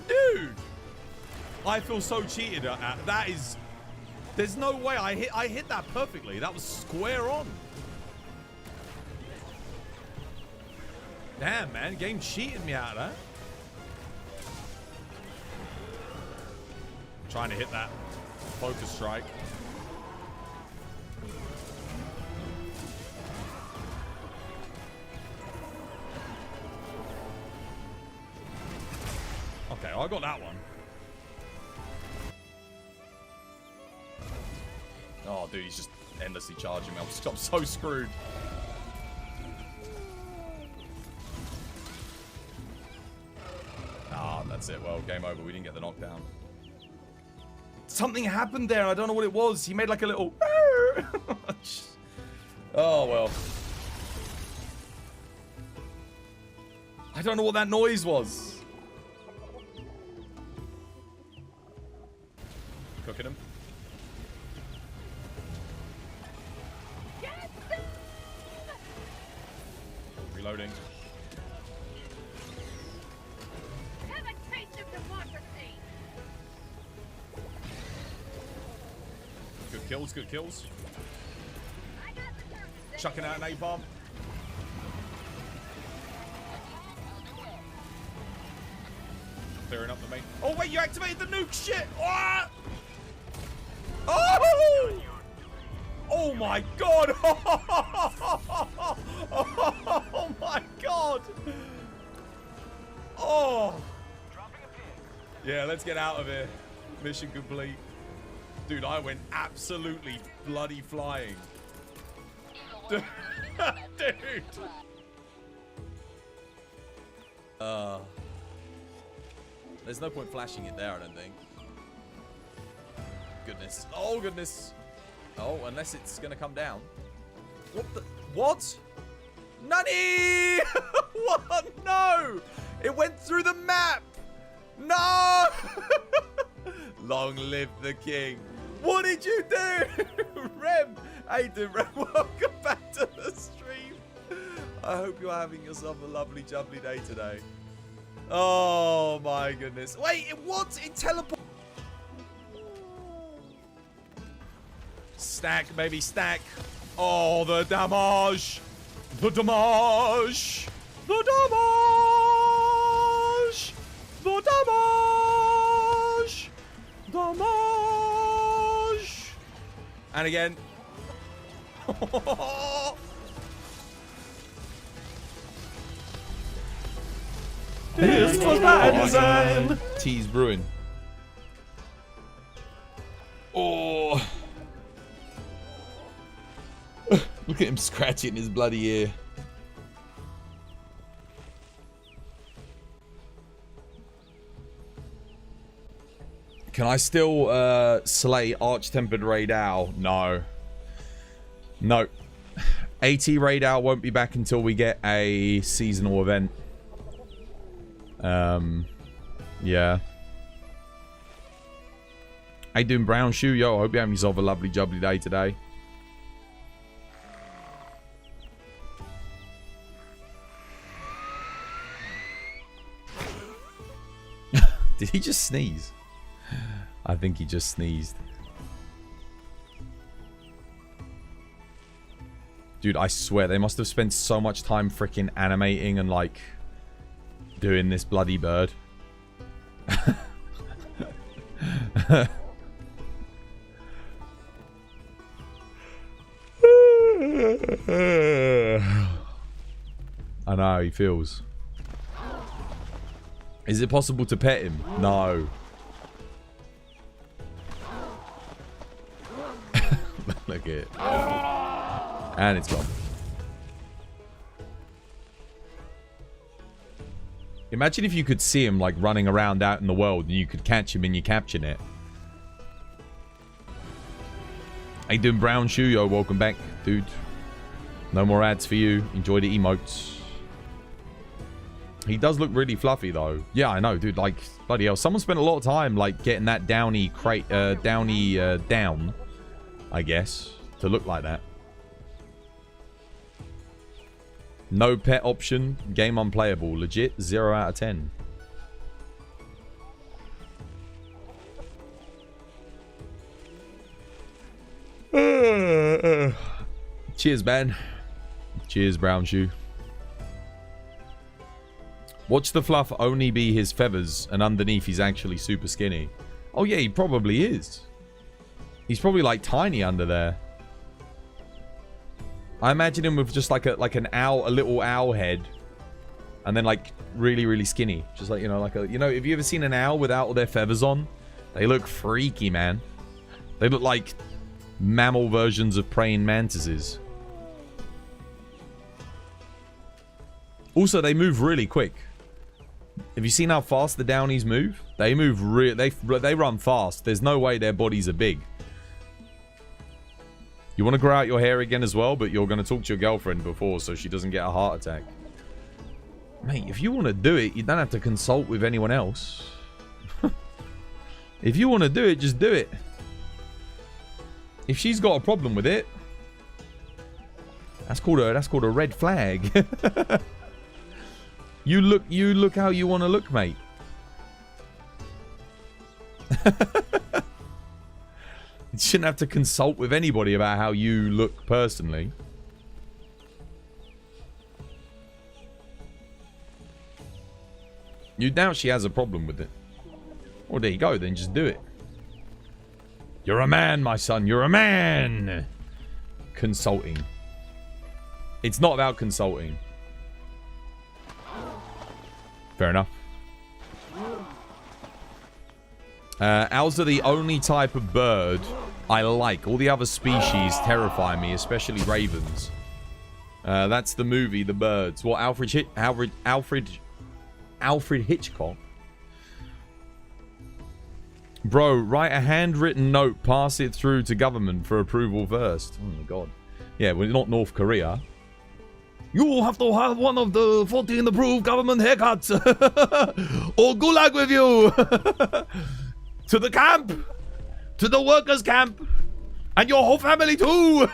B: Dude. I feel so cheated at that. Is... There's no way I hit that perfectly. That was square on. Damn, man. Game cheated me out of that. I'm trying to hit that focus strike. Okay, well, I got that one. Oh, dude, he's just endlessly charging me. I'm so screwed. Ah, that's it. Well, game over. We didn't get the knockdown. Something happened there. I don't know what it was. He made like a little... Oh, well. I don't know what that noise was. Cooking him. Reloading.
E: Have a taste of democracy.
B: Good kills, good kills.
E: I got the service.
B: Chucking out an A-bomb. Clearing up the main. Oh, wait, you activated the nuke shit! Oh! Oh! Oh my god! Oh my god! Oh! Yeah, let's get out of here. Mission complete. Dude, I went absolutely bloody flying. Dude. There's no point flashing it there, I don't think. Goodness. Oh, goodness. Oh, unless it's gonna come down. What the? What? Nani! What? No! It went through the map! No! Long live the king. What did you do? Rem! Hey, dude, Rem, welcome back to the stream. I hope you're having yourself a lovely, jubbly day today. Oh, my goodness. Wait, what? It teleported. Stack, baby, stack. Oh, the damage. The damage. The damage! The damage! Damage! And again.
C: This was by design.
B: Tea's brewing. Oh. Look at him scratching his bloody ear. Can I still slay Arch-Tempered Raid Owl? No. No. AT Raid Owl won't be back until we get a seasonal event. Yeah. How you doing, Brown Shoe? Yo, I hope you have yourself a lovely jubbly day today. Did he just sneeze? I think he just sneezed. Dude, I swear, they must have spent so much time freaking animating and, like, doing this bloody bird. I know how he feels. Is it possible to pet him? No. Look at it. And it's gone. Imagine if you could see him like running around out in the world and you could catch him in your capture net. How you doing, Brown Shoe? Yo, welcome back, dude. No more ads for you. Enjoy the emotes. He does look really fluffy though. Yeah, I know, dude. Like, bloody hell. Someone spent a lot of time like getting that downy crate, down, I guess, to look like that. No pet option. Game unplayable. Legit 0 out of 10. Cheers, man. Cheers, Brown Shoe. Watch the fluff only be his feathers, and underneath he's actually super skinny. Oh yeah, he probably is. He's probably like tiny under there. I imagine him with just like a little owl head, and then like really skinny, just like, you know, like a, you know, have you ever seen an owl without all their feathers on? They look freaky, man. They look like mammal versions of praying mantises. Also, they move really quick. Have you seen how fast the downies move? They move they run fast. There's no way their bodies are big. You want to grow out your hair again as well, but you're going to talk to your girlfriend before so she doesn't get a heart attack. Mate, if you want to do it, you don't have to consult with anyone else. If you want to do it, just do it. If she's got a problem with it, that's called a red flag. You look how you want to look, mate. You shouldn't have to consult with anybody about how you look personally. You doubt she has a problem with it. Well, there you go, then just do it. You're a man, my son. You're a man. Consulting. It's not about consulting. Fair enough. Owls are the only type of bird I like. All the other species terrify me, especially ravens. That's the movie, The Birds. What, Alfred Hitchcock? Bro, write a handwritten note, pass it through to government for approval first. Oh my god. Yeah, we're not North Korea. You will have to have one of the 14 approved government haircuts. Or gulag with you. To the camp. To the workers' camp. And your whole family too.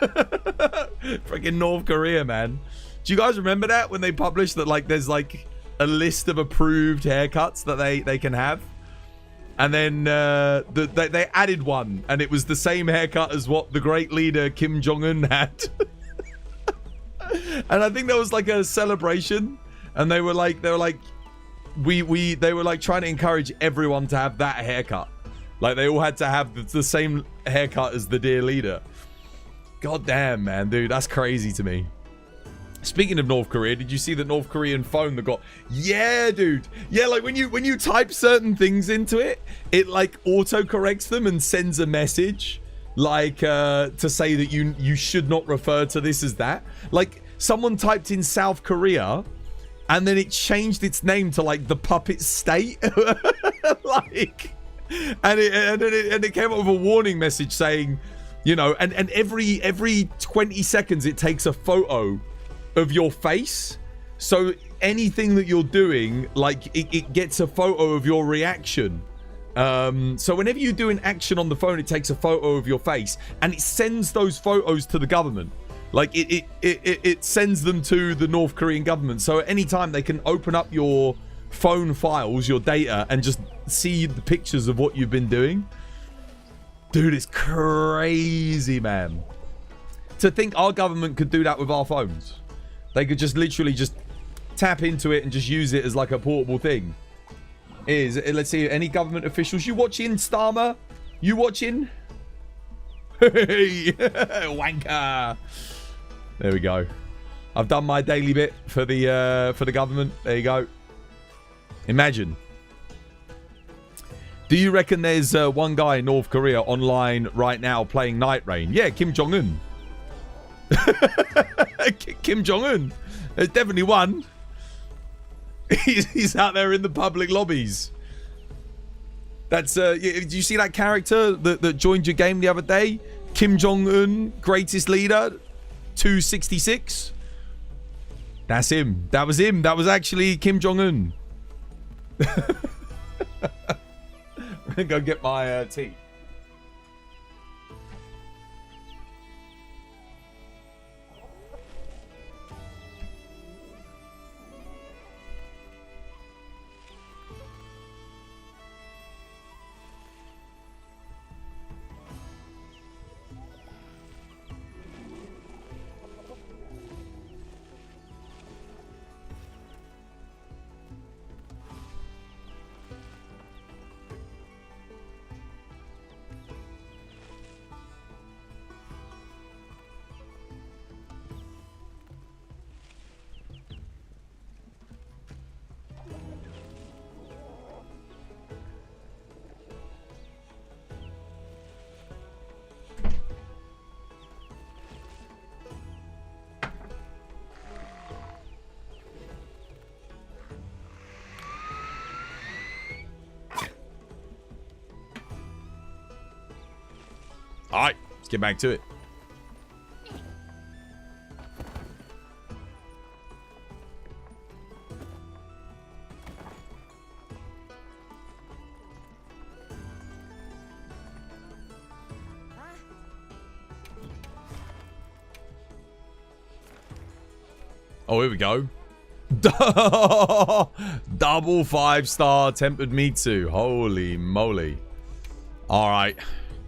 B: Freaking North Korea, man. Do you guys remember that when they published that, like, there's like a list of approved haircuts that they can have? And then they added one, and it was the same haircut as what the great leader Kim Jong-un had. And I think there was like a celebration, And they were like, they were like trying to encourage everyone to have that haircut. Like they all had to have the same haircut as the dear leader. God damn, man, dude, that's crazy to me. Speaking of North Korea, did you see the North Korean phone that got... Yeah, dude. Yeah, like when you type certain things into it, it like auto-corrects them and sends a message like to say that you should not refer to this as that. Like someone typed in South Korea and then it changed its name to like the puppet state. Like, and it came up with a warning message saying, you know, and every 20 seconds it takes a photo of your face, so anything that you're doing, like it gets a photo of your reaction. So whenever you do an action on the phone, it takes a photo of your face and it sends those photos to the government. Like it sends them to the North Korean government, so at any time they can open up your phone files, your data, and just see the pictures of what you've been doing. Dude, it's crazy, man. To think our government could do that with our phones. They could just literally just tap into it and just use it as like a portable thing. Let's see, any government officials? You watching, Starmer? You watching? Hey, wanker. There we go. I've done my daily bit for the government. There you go. Imagine. Do you reckon there's one guy in North Korea online right now playing Night Rain? Yeah, Kim Jong-un. Kim Jong-un. There's definitely one. He's out there in the public lobbies. That's did you see that character that joined your game the other day? Kim Jong-un, greatest leader, 266. That's him. That was him. That was actually Kim Jong-un. I'm gonna go get my tea. Alright, let's get back to it. Oh, here we go. Double 5-star tempered Mitsu. Holy moly. Alright.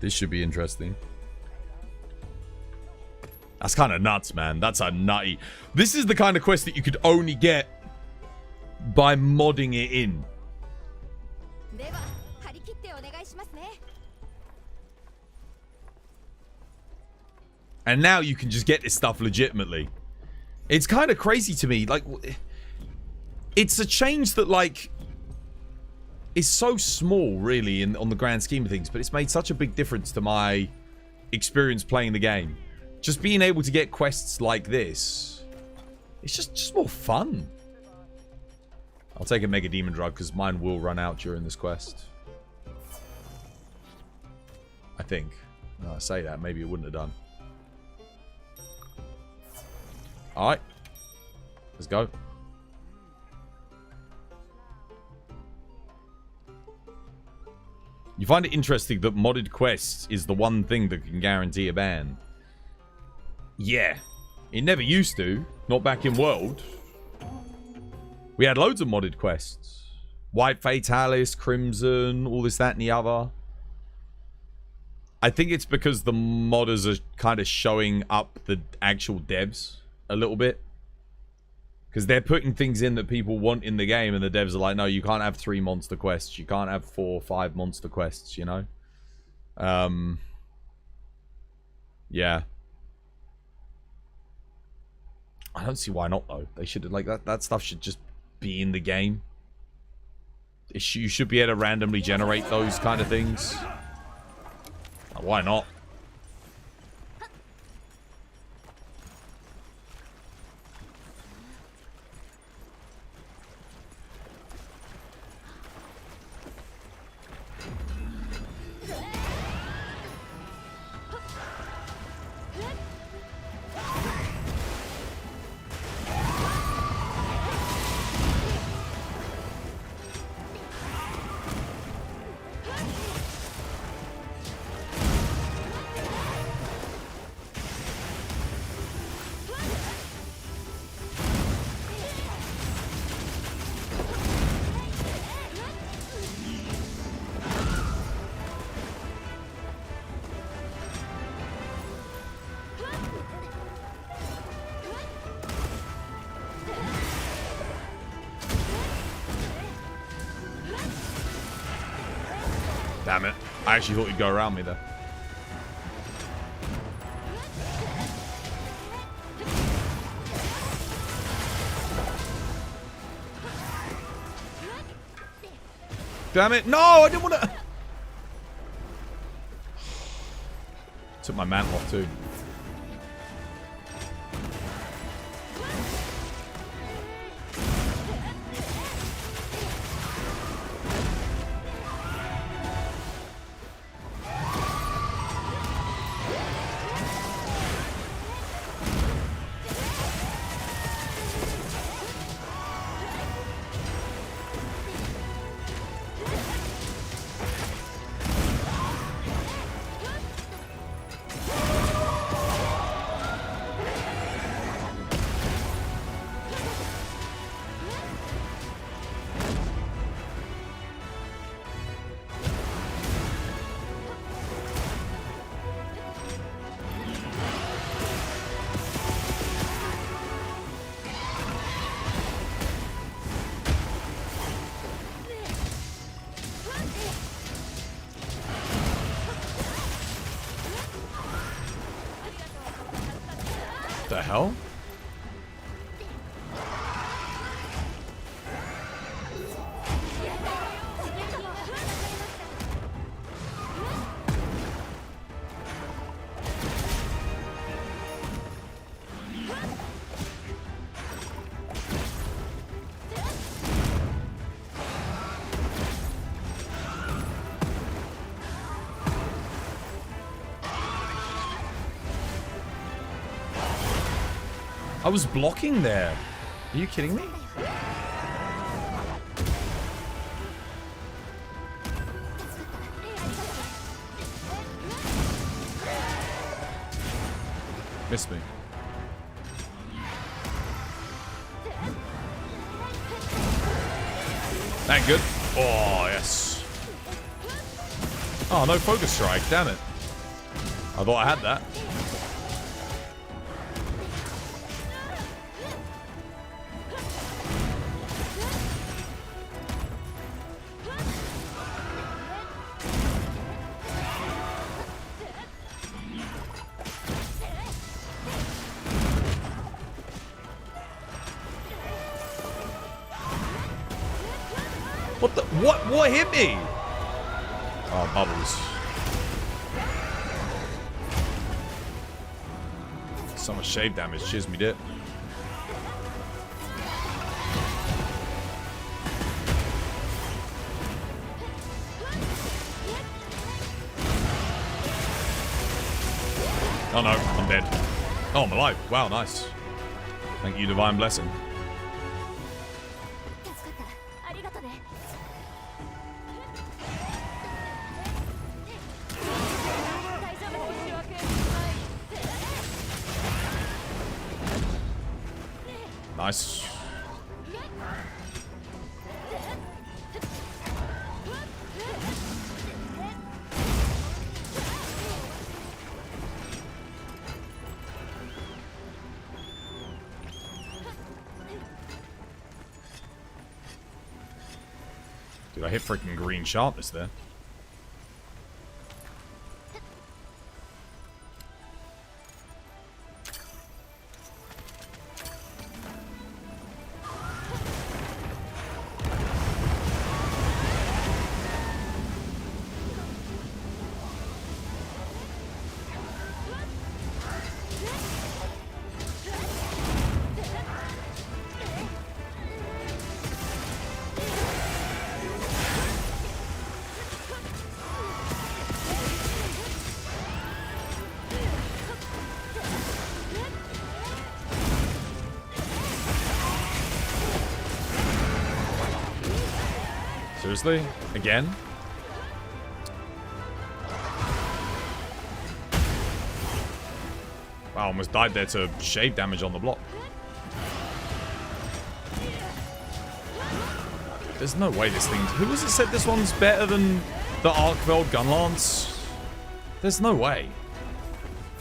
B: This should be interesting. That's kind of nuts, man. That's a nutty... This is the kind of quest that you could only get by modding it in. And now you can just get this stuff legitimately. It's kind of crazy to me. Like, it's a change that, like, is so small, really, on the grand scheme of things, but it's made such a big difference to my experience playing the game. Just being able to get quests like this, it's just more fun. I'll take a Mega Demon Drug because mine will run out during this quest. I think. No, I say that, maybe it wouldn't have done. Alright. Let's go. You find it interesting that modded quests is the one thing that can guarantee a ban. Yeah. It never used to. Not back in World. We had loads of modded quests. White Fatalis, Crimson, all this, that, and the other. I think it's because the modders are kind of showing up the actual devs a little bit. Because they're putting things in that people want in the game, and the devs are like, no, you can't have 3 monster quests. You can't have 4 or 5 monster quests, you know? Yeah. I don't see why not, though. They should, like, that stuff should just be in the game. You should be able to randomly generate those kind of things. Why not? Damn it. I actually thought you'd go around me there. Damn it. No, I didn't want to. Took my mantle off too. The hell? I was blocking there. Are you kidding me? Missed me. That good? Oh, yes. Oh, no focus strike. Damn it. I thought I had that. What the? What hit me? Oh, bubbles. So much shave damage. Cheers me, did. Oh no, I'm dead. Oh, I'm alive. Wow, nice. Thank you, Divine Blessing. Nice. Dude, I hit freaking green sharpness there. Seriously? Again? Wow, almost died there to shave damage on the block. There's no way this thing... Who was it said this one's better than the Arcveld Gun Lance? There's no way.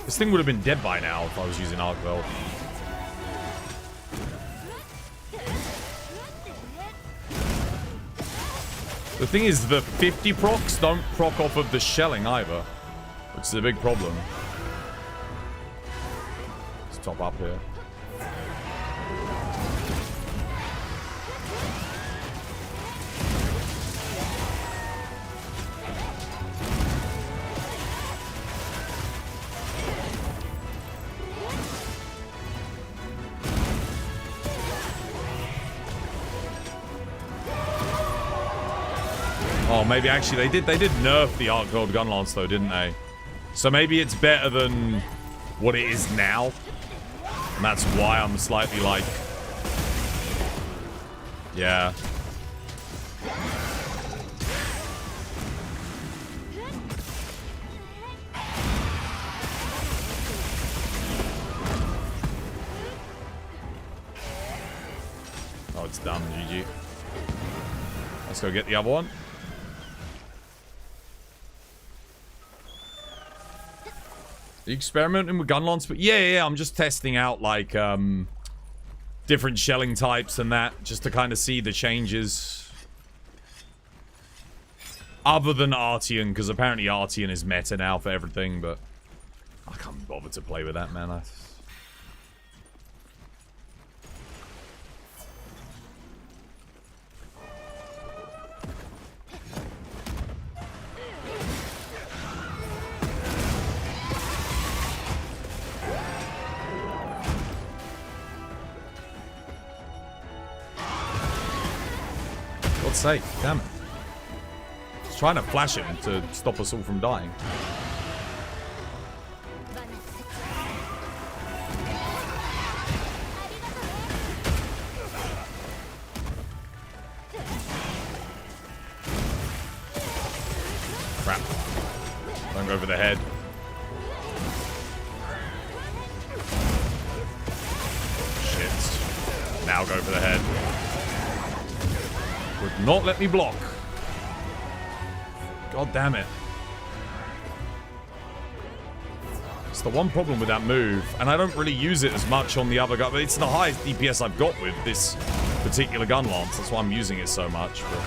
B: This thing would have been dead by now if I was using Arcveld. The thing is, the 50 procs don't proc off of the shelling either, which is a big problem. Let's top up here. Oh, maybe actually they did nerf the Arcveld Gun Lance though, didn't they? So maybe it's better than what it is now. And that's why I'm slightly like... Yeah. Oh, it's done. GG. Let's go get the other one. Are you experimenting with gun lance? But yeah, I'm just testing out like different shelling types and that, just to kind of see the changes. Other than Artian, because apparently Artian is meta now for everything, but I can't bother to play with that, man. God's sake, damn it. I was trying to flash him to stop us all from dying. Crap. Don't go over the head. Shit. Now go for the head. Would not let me block. God damn it. It's the one problem with that move, and I don't really use it as much on the other gun, but it's the highest DPS I've got with this particular gun lance. That's why I'm using it so much. But...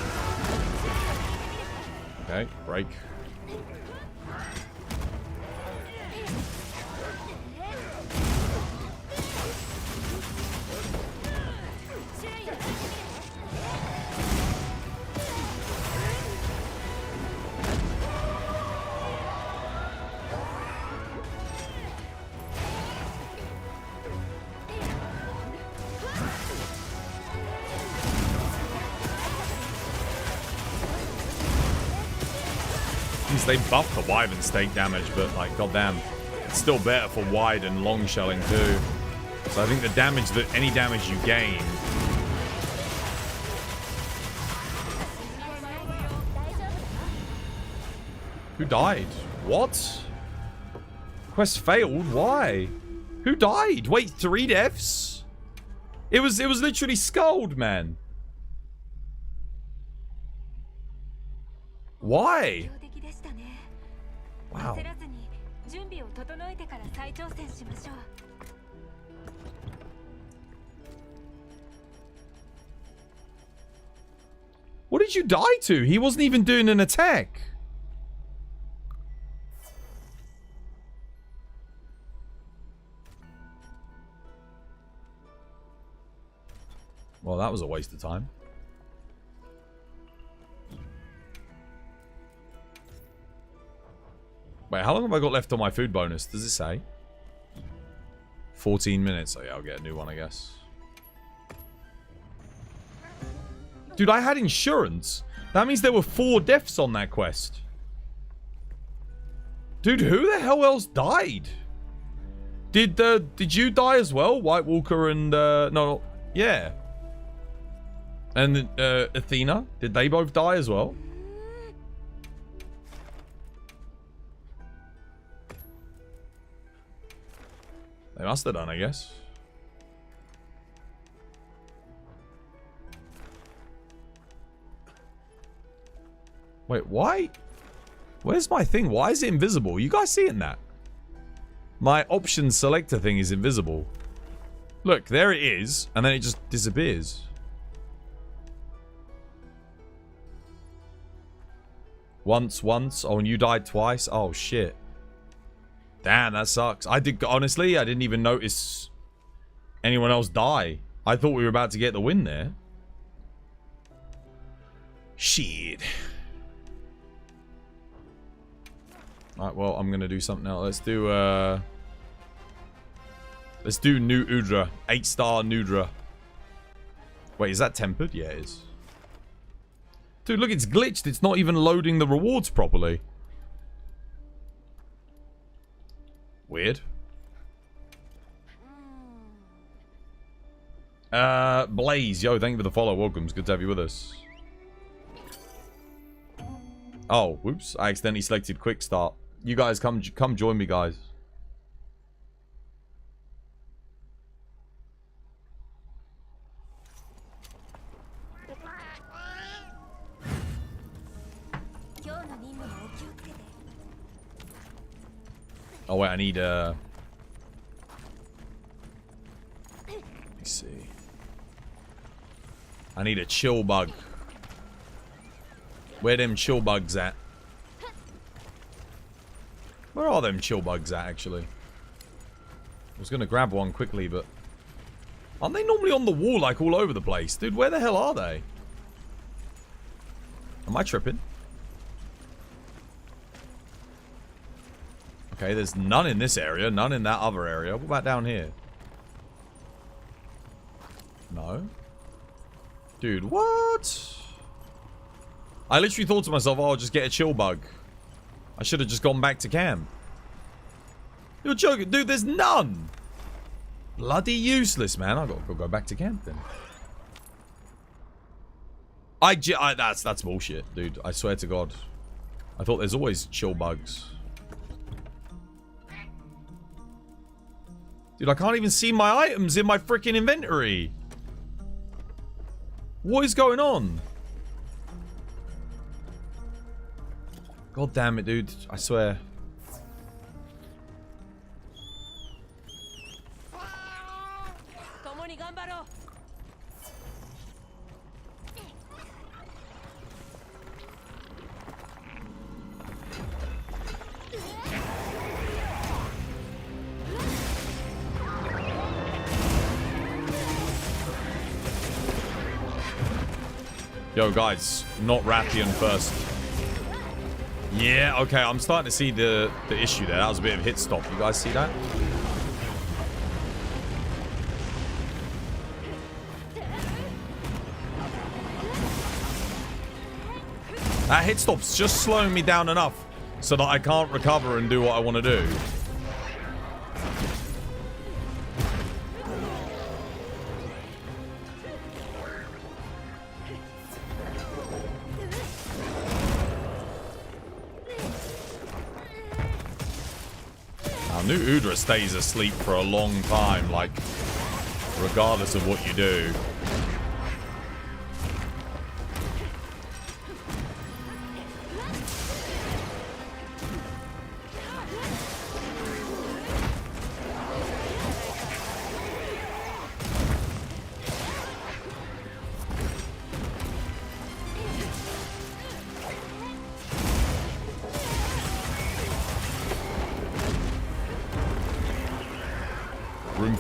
B: Okay, break. They buff the wide and stake damage, but like, goddamn, it's still better for wide and long shelling too. So I think the damage that any damage you gain. Who died? What? Quest failed? Why? Who died? Wait, 3 deaths? It was literally Scald, man. Why? Wow. What did you die to? He wasn't even doing an attack. Well, that was a waste of time. Wait, how long have I got left on my food bonus? Does it say? 14 minutes. Oh yeah, I'll get a new one, I guess. Dude, I had insurance. That means there were 4 deaths on that quest. Dude, who the hell else died? Did you die as well? White Walker and no, yeah. And Athena, did they both die as well? They must have done, I guess. Wait, why? Where's my thing? Why is it invisible? You guys seeing that? My options selector thing is invisible. Look, there it is, and then it just disappears. Once. Oh, and you died twice? Oh, shit. Damn, that sucks. Honestly, I didn't even notice anyone else die. I thought we were about to get the win there. Shit. Alright, well, I'm gonna do something else. Let's do New Udra. 8-star Nudra. Wait, is that tempered? Yeah, it is. Dude, look, it's glitched. It's not even loading the rewards properly. Weird. Blaze, yo, thank you for the follow. Welcome. It's good to have you with us. Oh, whoops. I accidentally selected quick start. You guys come join me, guys. Oh wait, I need let me see. I need a chill bug. Where them chill bugs at? Where are them chill bugs at, actually? I was gonna grab one quickly, but aren't they normally on the wall, like, all over the place? Dude, where the hell are they? Am I tripping? Okay, there's none in this area, none in that other area. What about down here? No. Dude, what? I literally thought to myself, oh, I'll just get a chill bug. I should have just gone back to camp. You're joking. Dude, there's none. Bloody useless, man. I gotta go back to camp then. That's bullshit, dude. I swear to God. I thought there's always chill bugs. Dude, I can't even see my items in my freaking inventory. What is going on? God damn it, dude. I swear. Yo, guys, not Rathian first. Yeah, okay, I'm starting to see the issue there. That was a bit of a hit stop. You guys see that? That hit stop's just slowing me down enough so that I can't recover and do what I want to do. New Udra stays asleep for a long time, like, regardless of what you do.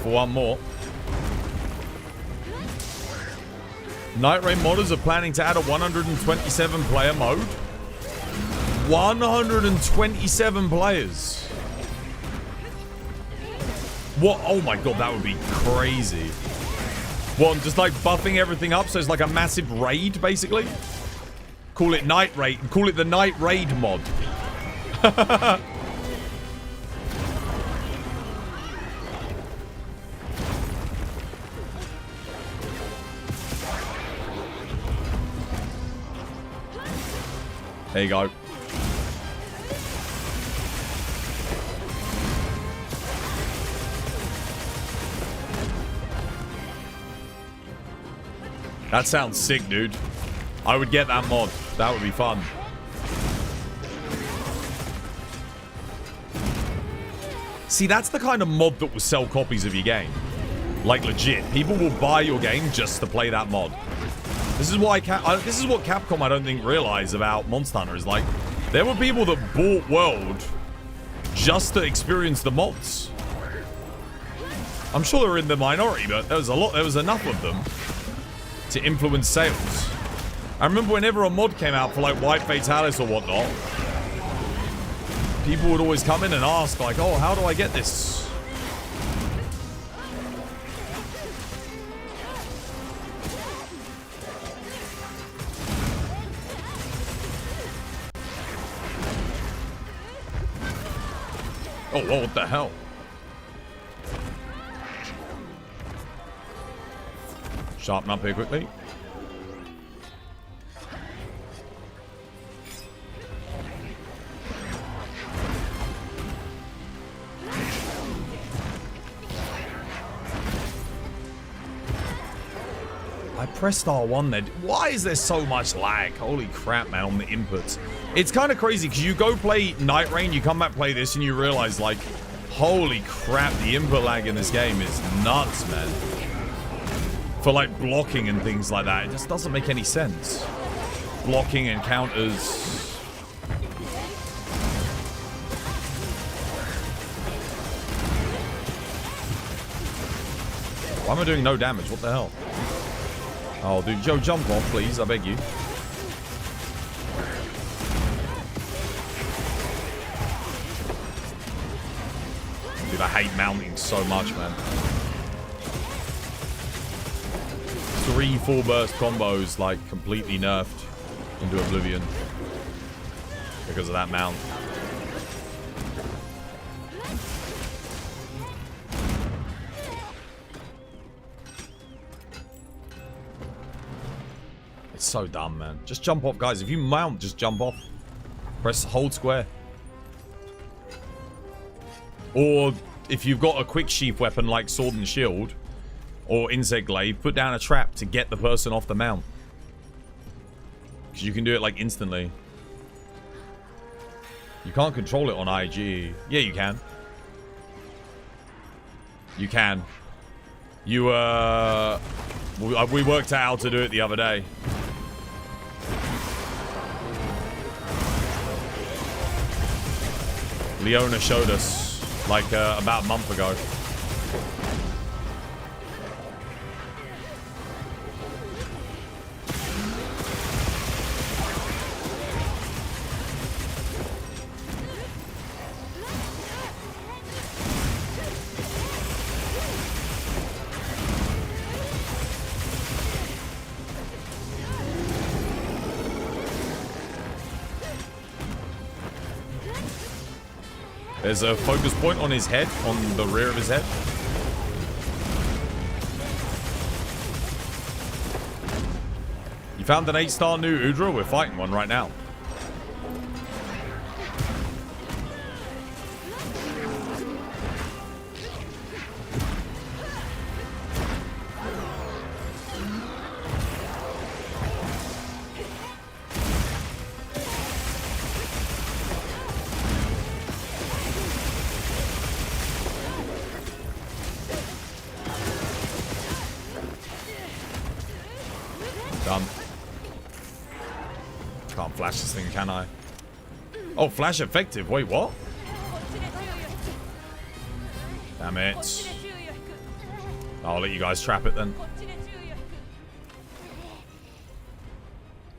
B: for one more. Night Rain modders are planning to add a 127 player mode. 127 players. What? Oh my god, that would be crazy. What, just like buffing everything up so it's like a massive raid, basically? Call it Night Raid. Call it the Night Raid mod. There you go. That sounds sick, dude. I would get that mod. That would be fun. See, that's the kind of mod that will sell copies of your game. Like, legit. People will buy your game just to play that mod. This is why this is what Capcom I don't think realized about Monster Hunter is like there were people that bought World just to experience the mods. I'm sure they're in the minority, but there was enough of them to influence sales. I remember whenever a mod came out for like White Fatalis or whatnot, people would always come in and ask like, oh, how do I get this? Oh, whoa, what the hell? Sharpen up here quickly. I pressed R1 then. Why is there so much lag? Holy crap, man, on the inputs. It's kind of crazy because you go play Night Rain, you come back play this, and you realize, like, holy crap, the input lag in this game is nuts, man. For, like, blocking and things like that. It just doesn't make any sense. Blocking and counters. Why am I doing no damage? What the hell? Oh, dude, Joe, jump off, please. I beg you. Dude, I hate mounting so much, man. 3 full burst combos, like, completely nerfed into oblivion because of that mount. It's so dumb, man. Just jump off, guys. If you mount, just jump off. Press hold square. Or if you've got a quick sheath weapon like sword and shield or insect glaive, put down a trap to get the person off the mount. Because you can do it like instantly. You can't control it on IG. Yeah, you can. You can. You, we worked out how to do it the other day. Leona showed us, like, about a month ago. There's a focus point on his head, on the rear of his head. You found an 8-star new Udra? We're fighting one right now. Done. Can't flash this thing, can I? Oh, flash effective. Wait, what? Damn it. I'll let you guys trap it then.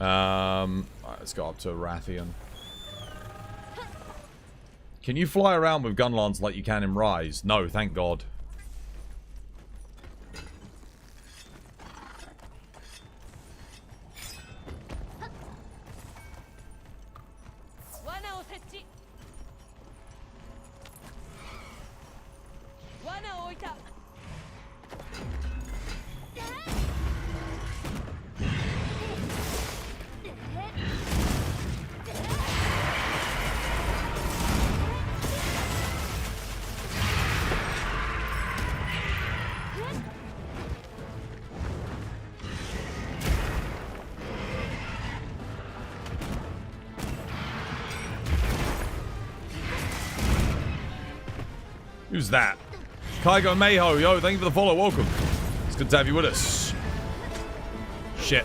B: Alright, let's go up to Rathian. Can you fly around with gunlance like you can in Rise? No, thank God. Who's that? Kaigo Mayho, yo, thank you for the follow, welcome. It's good to have you with us. Shit.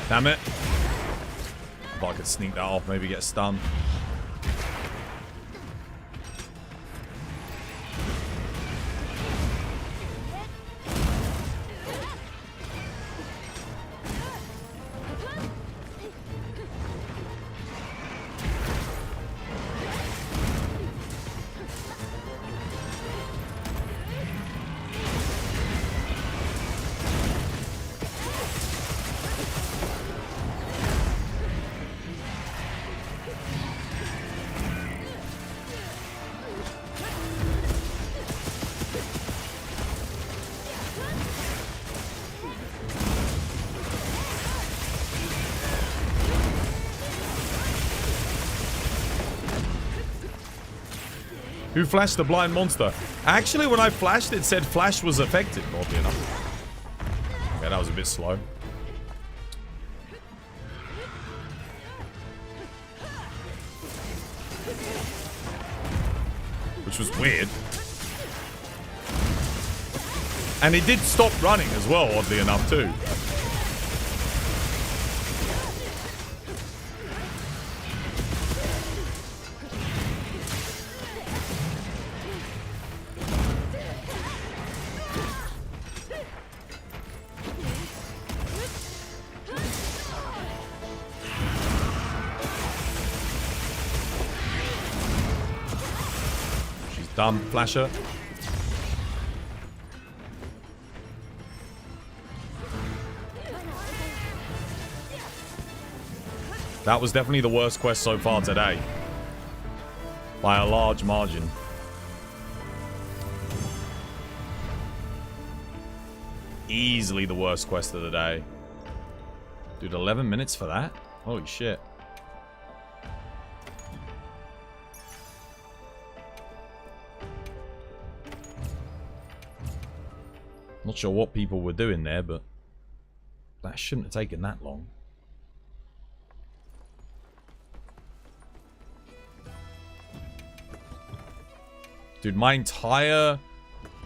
B: Damn it. I thought I could sneak that off, maybe get stunned. Who flashed the blind monster? Actually, when I flashed, it said flash was effective, oddly enough. Okay, that was a bit slow. Which was weird. And it did stop running as well, oddly enough, too. Dumb flasher. That was definitely the worst quest so far today. By a large margin. Easily the worst quest of the day. Dude, 11 minutes for that? Holy shit. Not sure what people were doing there, but that shouldn't have taken that long. Dude, my entire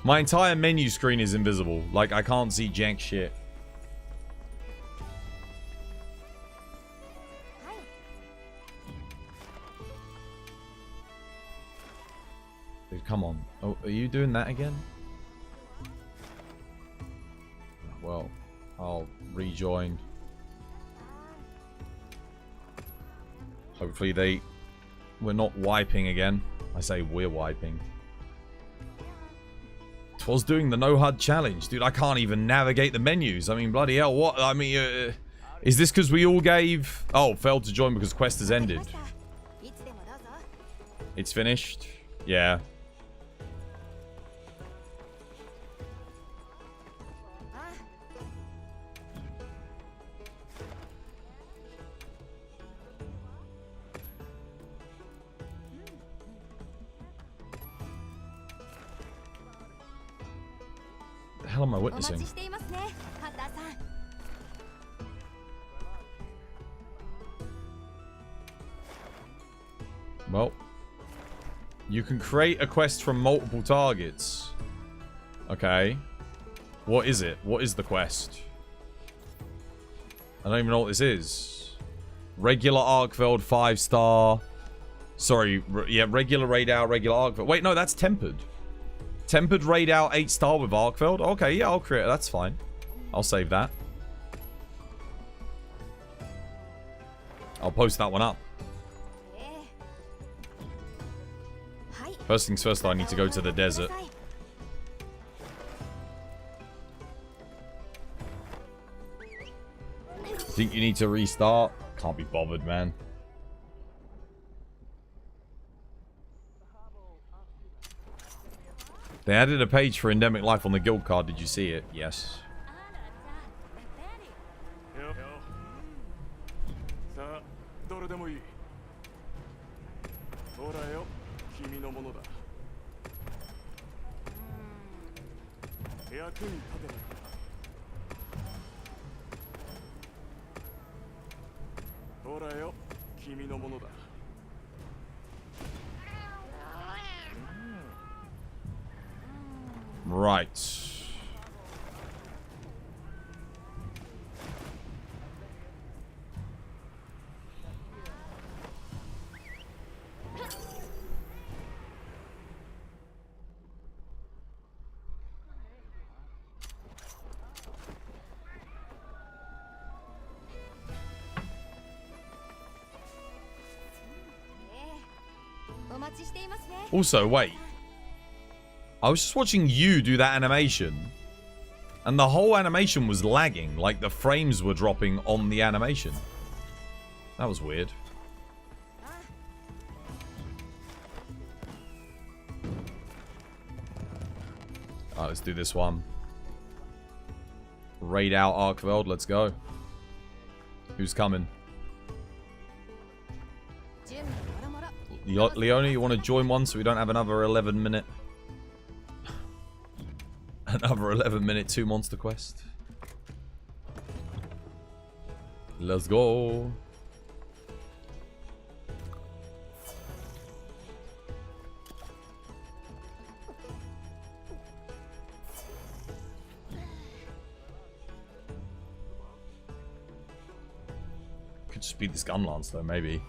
B: menu screen is invisible. Like, I can't see jank shit. Dude, come on. Oh, are you doing that again? Well, I'll rejoin. Hopefully we're not wiping again. I say we're wiping. Twas doing the no HUD challenge. Dude, I can't even navigate the menus. I mean, bloody hell, what? I mean, is this because we all gave... Oh, failed to join because quest has ended. It's finished? Yeah. The hell am I witnessing? You can create a quest from multiple targets. Okay. What is it? What is the quest? I don't even know what this is. Regular Arkveld 5-star. Sorry, yeah, regular raid out, regular Arkveld. Wait, no, that's tempered. Tempered raid out 8-star with Arkveld. Okay, yeah, I'll create it. That's fine. I'll save that. I'll post that one up. First things first, I need to go to the desert. Think you need to restart? Can't be bothered, man. They added a page for endemic life on the guild card. Did you see it? Yes. Right. Also, wait. I was just watching you do that animation, and the whole animation was lagging, like the frames were dropping on the animation. That was weird. Alright, let's do this one. Raid out Arkveld, let's go. Who's coming? Leona, you want to join one so we don't have another 11-minute... Another 11-minute 2 monster quest. Let's go. Could just beat this gun lance though, maybe.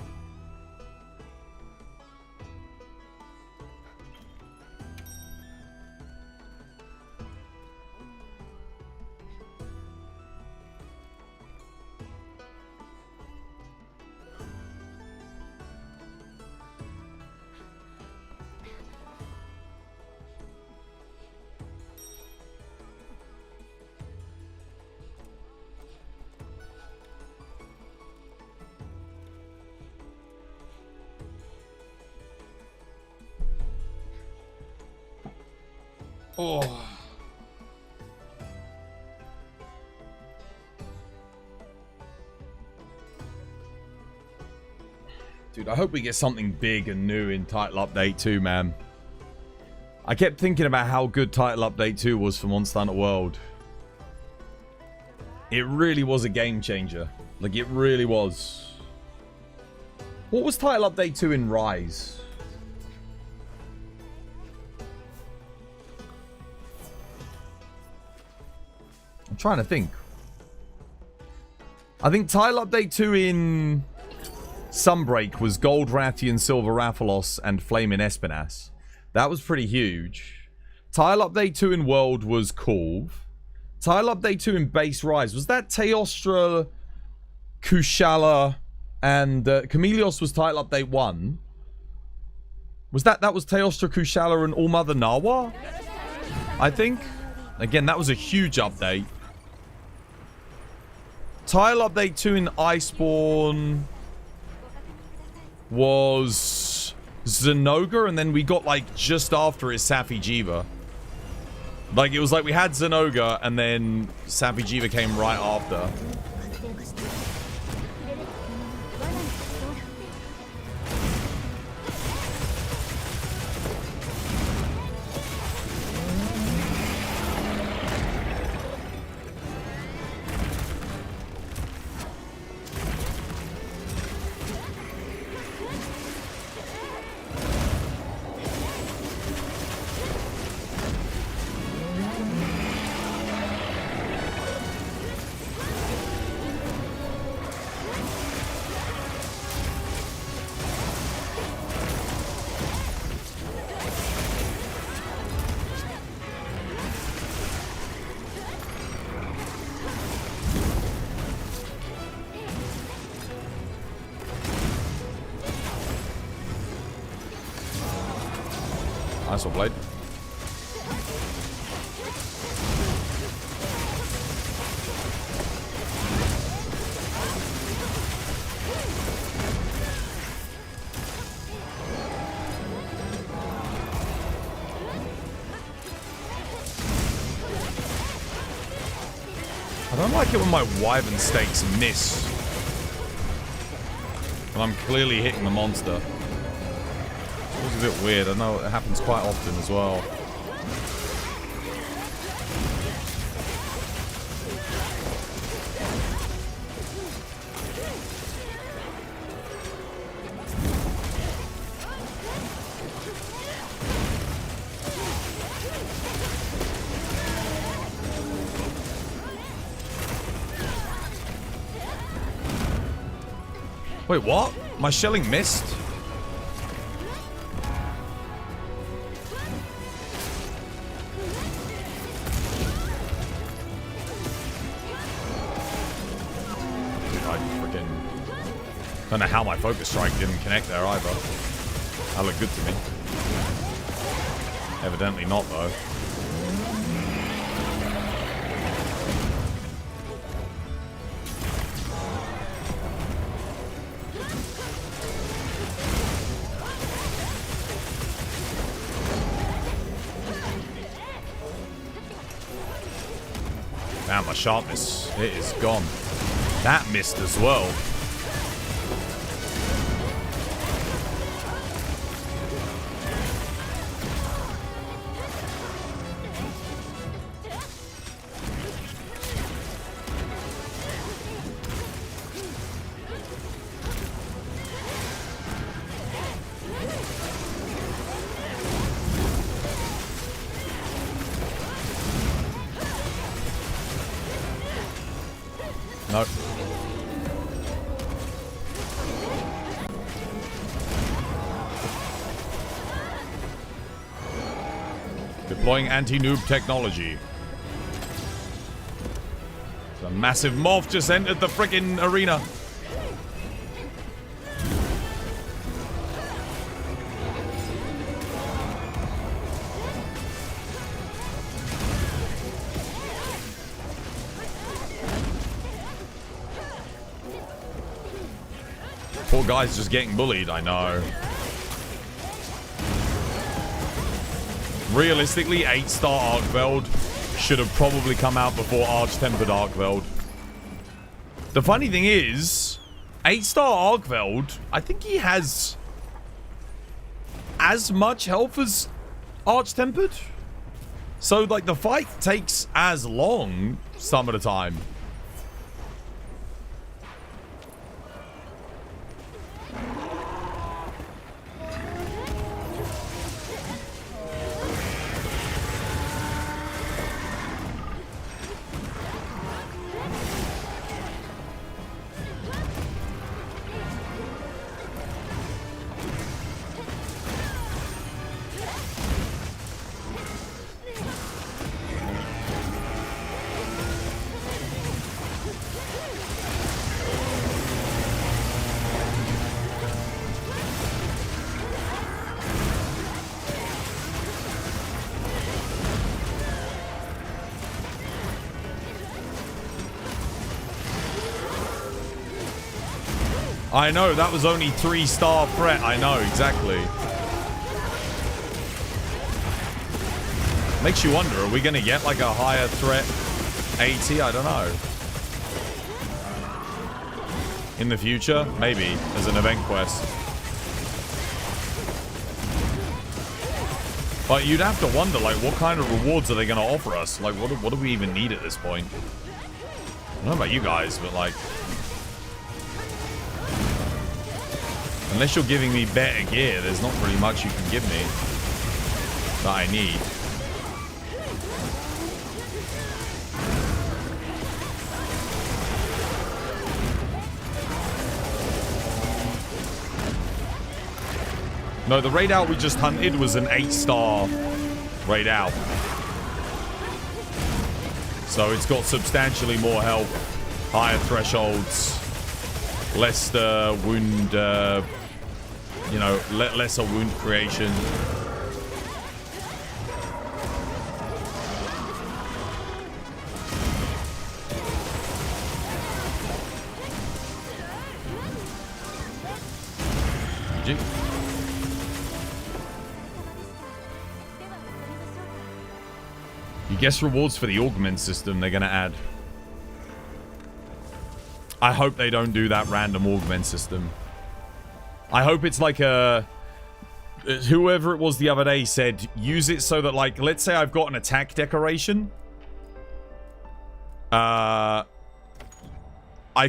B: Oh. Dude, I hope we get something big and new in Title Update 2, man. I kept thinking about how good Title Update 2 was for Monster Hunter World. It really was a game changer. Like, it really was. What was Title Update 2 in Rise? I'm trying to think. I think Title Update 2 in Sunbreak was Gold Rathian, Silver Rathalos, and Flaming Espinas. That was pretty huge. Title Update 2 in World was Corv. Title Update 2 in Base Rise. Was that Teostra, Kushala, and Chameleos was Title Update 1? Was that was Teostra, Kushala, and All Mother Nawa? I think. Again, that was a huge update. Title Update 2 in Iceborne was Zenoga, and then we got, like, just after it, Safi Jiva. Like, it was like we had Zenoga, and then Safi Jiva came right after. Nice one, Blade. I don't like it when my Wyvern stakes miss. And I'm clearly hitting the monster. It's a bit weird. I know it happens quite often as well. Wait, what? My shelling missed? I freaking don't know how my focus strike didn't connect there either. That looked good to me. Evidently not, though. Damn, my sharpness, it is gone. That missed as well. Nope. Deploying anti-noob technology. A massive morph just entered the frickin' arena. Poor guy's just getting bullied, I know. Realistically, 8-star Arkveld should have probably come out before Arch-Tempered Arkveld. The funny thing is, 8-star Arkveld, I think he has as much health as Arch-Tempered. So, like, the fight takes as long some of the time. I know, that was only 3-star threat. I know, exactly. Makes you wonder, are we going to get like a higher threat 80? I don't know. In the future? Maybe, as an event quest. But you'd have to wonder, like, what kind of rewards are they going to offer us? Like, what do we even need at this point? I don't know about you guys, but like... Unless you're giving me better gear, there's not really much you can give me that I need. No, the raid out we just hunted was an 8-star raid out. So it's got substantially more health, higher thresholds, less wound... you know, lesser wound creation. You guess rewards for the augment system they're going to add. I hope they don't do that random augment system. I hope it's like a... Whoever it was the other day said, use it so that, like, let's say I've got an attack decoration. I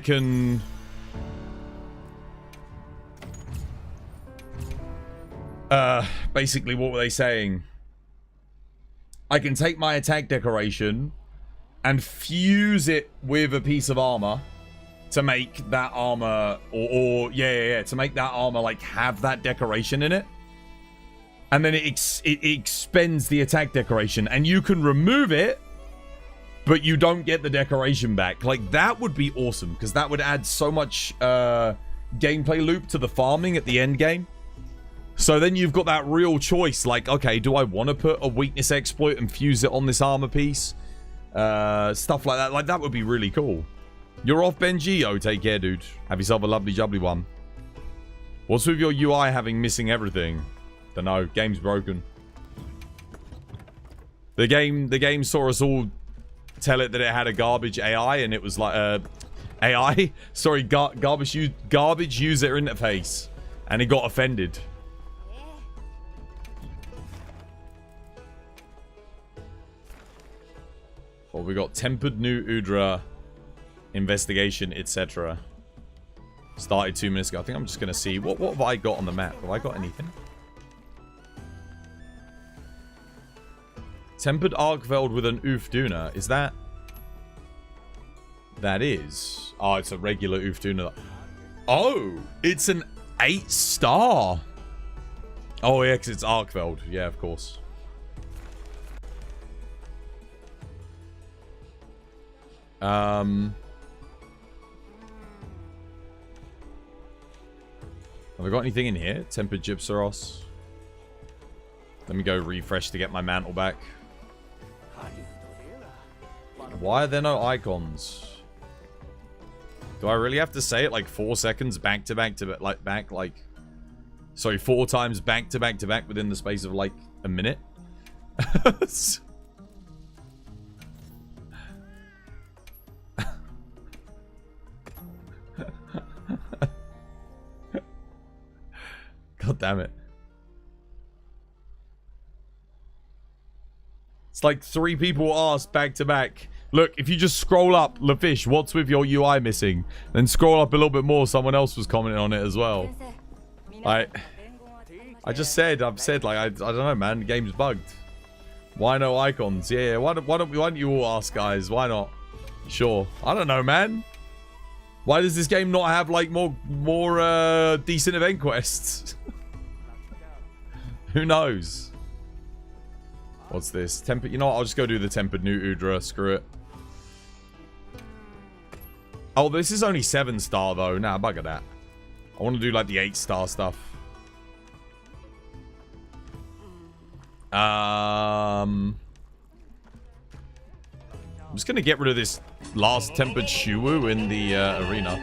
B: can... Basically, what were they saying? I can take my attack decoration and fuse it with a piece of armor to make that armor, to make that armor, like, have that decoration in it. And then it expends the attack decoration. And you can remove it, but you don't get the decoration back. Like, that would be awesome, because that would add so much gameplay loop to the farming at the end game. So then you've got that real choice, like, okay, do I want to put a weakness exploit and fuse it on this armor piece? Stuff like that. Like, that would be really cool. You're off, Benji? Oh, take care, dude. Have yourself a lovely, jubbly one. What's with your UI having missing everything? Dunno. Game's broken. The game saw us all tell it that it had a garbage AI, and it was like, AI? Sorry, garbage user interface. And it got offended. Well, we got Tempered New Udra, Investigation, etc. Started 2 minutes ago. I think I'm just going to see. What have I got on the map? Have I got anything? Tempered Arkveld with an Oofduna. Is that... That is... Oh, it's a regular Oofduna. Oh! It's an 8-star! Oh, yeah, because it's Arkveld. Yeah, of course. Have I got anything in here? Tempered Gypsaros. Let me go refresh to get my mantle back. Why are there no icons? Do I really have to say it like 4 seconds back to back to like sorry, 4 times back to back to back within the space of like a minute? God damn it. It's like 3 people asked back to back. Look, if you just scroll up, LaFish, what's with your UI missing? Then scroll up a little bit more, someone else was commenting on it as well. I've said, like, I don't know, man, the game's bugged. Why no icons? Yeah, why don't you all ask, guys? Why not? Sure. I don't know, man. Why does this game not have, like, more decent event quests? Who knows? What's this? Tempered... You know what? I'll just go do the Tempered New Udra. Screw it. Oh, this is only 7-star, though. Nah, bugger that. I want to do, like, the 8-star stuff. I'm just going to get rid of this last Tempered Shuwu in the arena.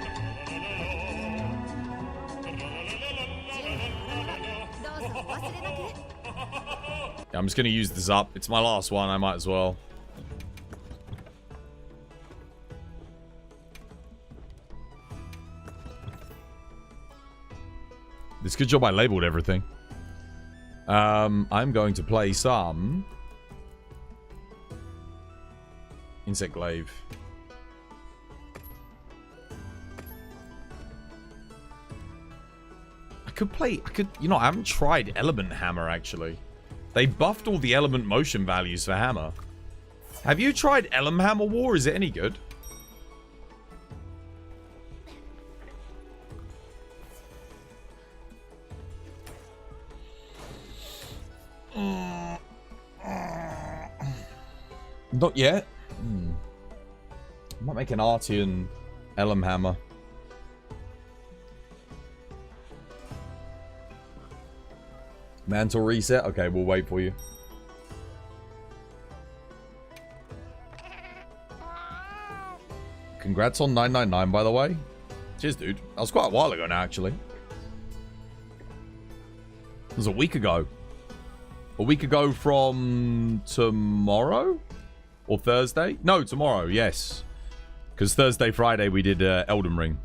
B: Yeah, I'm just going to use this up. It's my last one. I might as well. It's a good job I labeled everything. I'm going to play some Insect Glaive. You know, I haven't tried Element Hammer, actually. They buffed all the element motion values for Hammer. Have you tried Element Hammer War? Is it any good? Not yet. I might make an Artian Element Hammer. Mantle reset? Okay, we'll wait for you. Congrats on 999, by the way. Cheers, dude. That was quite a while ago now, actually. It was a week ago. A week ago from tomorrow? Or Thursday? No, tomorrow, yes. Because Thursday, Friday, we did Elden Ring.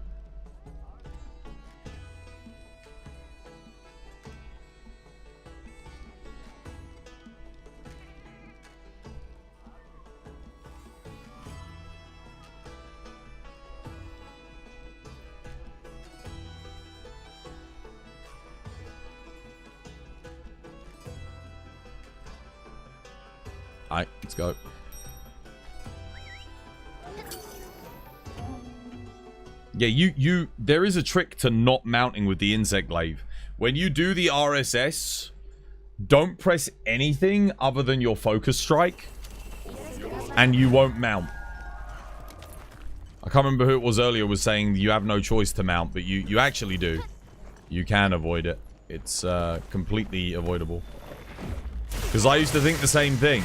B: Alright, let's go. Yeah, there is a trick to not mounting with the insect glaive. When you do the RSS, don't press anything other than your focus strike, and you won't mount. I can't remember who it was earlier was saying you have no choice to mount, but you actually do. You can avoid it. It's completely avoidable. Because I used to think the same thing.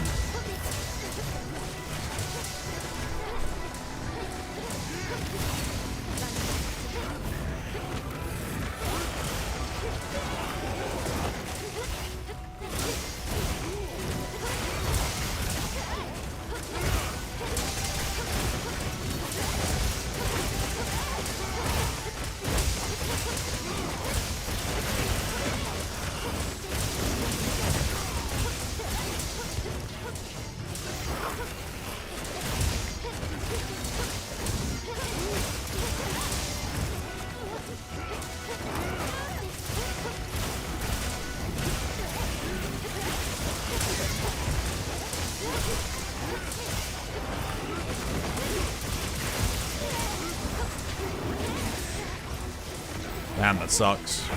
B: Damn, that sucks.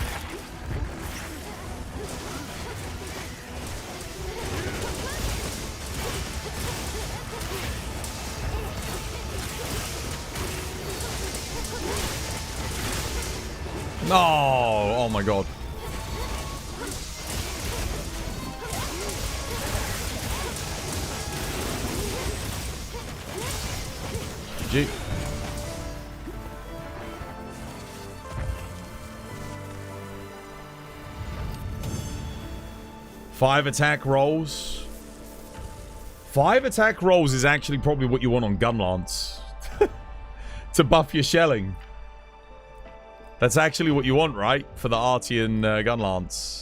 B: No! Oh my god. GG. Five attack rolls. 5 attack rolls is actually probably what you want on Gunlance. To buff your shelling. That's actually what you want, right? For the Artian Gunlance.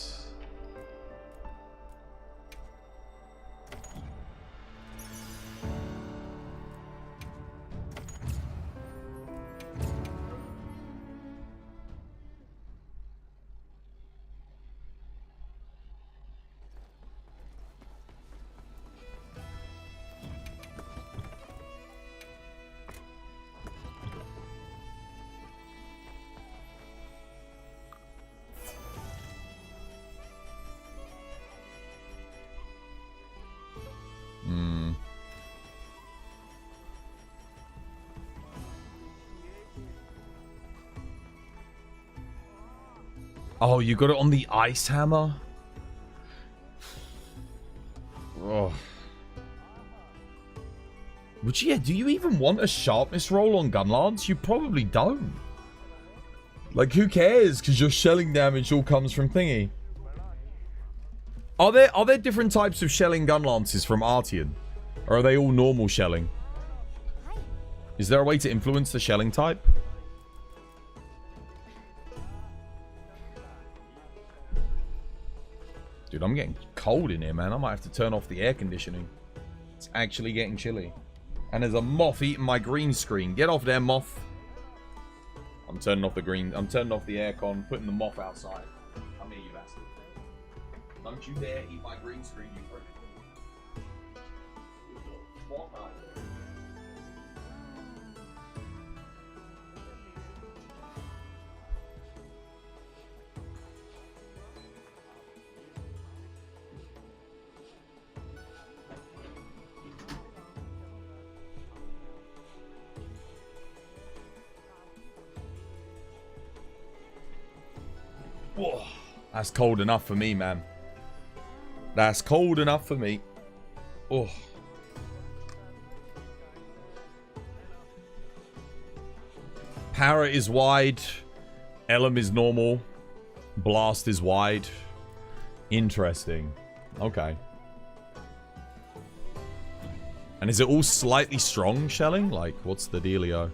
B: Oh, you got it on the ice hammer? Oh. Which, yeah, do you even want a sharpness roll on Gunlance? You probably don't. Like, who cares? Because your shelling damage all comes from thingy. Are there different types of shelling Gunlances from Artian? Or are they all normal shelling? Is there a way to influence the shelling type? Dude, I'm getting cold in here, man. I might have to turn off the air conditioning. It's actually getting chilly. And there's a moth eating my green screen. Get off there, moth. I'm turning off the aircon, putting the moth outside. Come here, you bastard. Don't you dare eat my green screen, you prick. Whoa, that's cold enough for me, man. That's cold enough for me. Oh. Para is wide. Elm is normal. Blast is wide. Interesting. Okay. And is it all slightly strong shelling? Like, what's the dealio?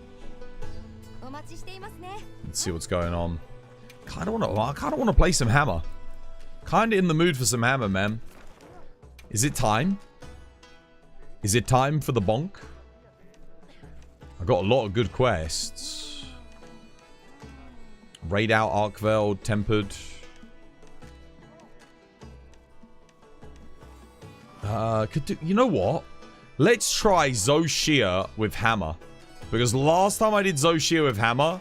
B: Let's see what's going on. I kind of want to play some hammer. Kind of in the mood for some hammer, man. Is it time? Is it time for the bonk? I got a lot of good quests. Raid out Arkveld, Tempered. You know what? Let's try Zoshia with hammer. Because last time I did Zoshia with hammer,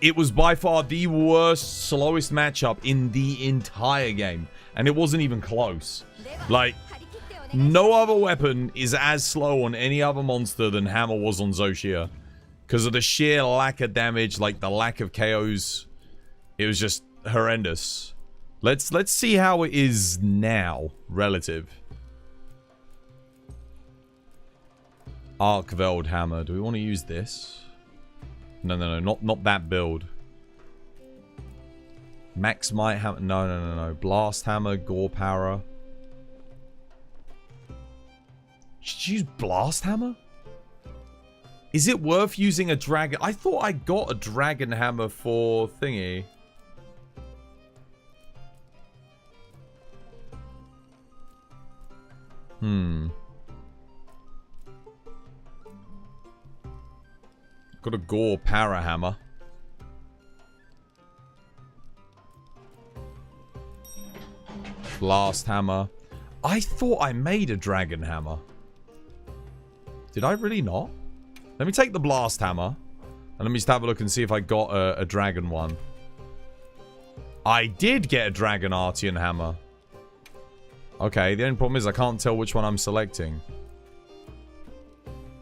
B: it was by far the worst, slowest matchup in the entire game. And it wasn't even close. Like, no other weapon is as slow on any other monster than hammer was on Zoshia. Because of the sheer lack of damage, like the lack of KOs. It was just horrendous. Let's see how it is now, relative. Arkveld hammer. Do we want to use this? No, not that build. Max Might hammer. No. Blast hammer, Gore Power. Should you use Blast hammer? Is it worth using a dragon? I thought I got a dragon hammer for thingy. Got a Gore Para hammer. Blast hammer. I thought I made a dragon hammer. Did I really not? Let me take the blast hammer. And let me just have a look and see if I got a dragon one. I did get a dragon Artian hammer. Okay, the only problem is I can't tell which one I'm selecting.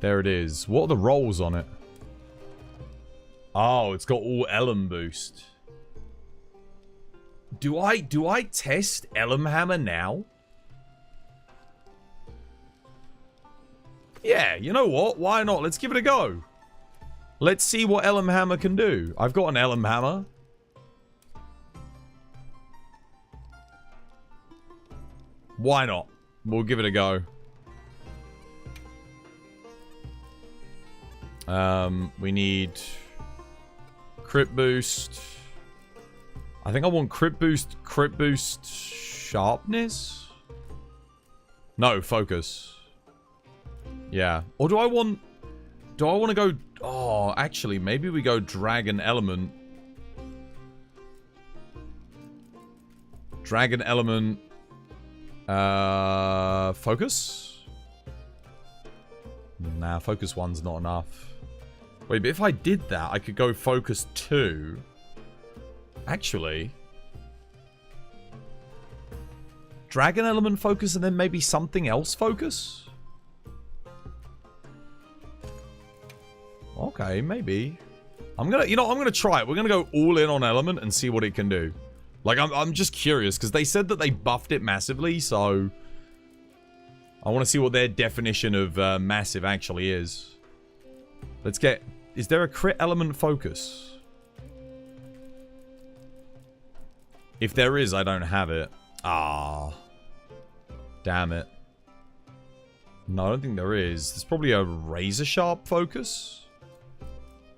B: There it is. What are the rolls on it? Oh, it's got all Elm boost. Do I test Elm hammer now? Yeah, you know what? Why not? Let's give it a go. Let's see what Elm hammer can do. I've got an Elm hammer. Why not? We'll give it a go. We need crit boost. I think I want crit boost, sharpness. No, focus. Yeah. Or do I want to go... Oh, actually, maybe we go Dragon Element. Dragon Element. Focus? Nah, focus 1's not enough. Wait, but if I did that, I could go focus 2. Actually. Dragon Element focus and then maybe something else focus? Okay, maybe. I'm gonna try it. We're gonna go all in on Element and see what it can do. Like, I'm just curious, because they said that they buffed it massively, so... I want to see what their definition of massive actually is. Let's get... Is there a crit element focus? If there is, I don't have it. Ah. Damn it. No, I don't think there is. There's probably a razor sharp focus.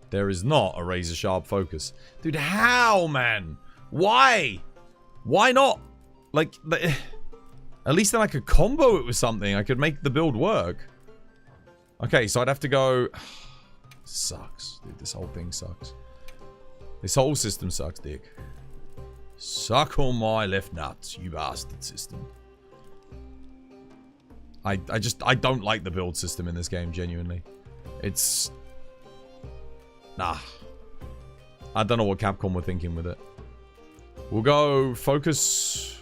B: There is not a razor sharp focus. Dude, how, man? Why? Why not? Like, at least then I could combo it with something. I could make the build work. Okay, so I'd have to go... Sucks. Dude, this whole thing sucks. This whole system sucks, dick. Suck on my left nuts, you bastard system. I don't like the build system in this game, genuinely. It's... Nah. I don't know what Capcom were thinking with it. We'll go focus...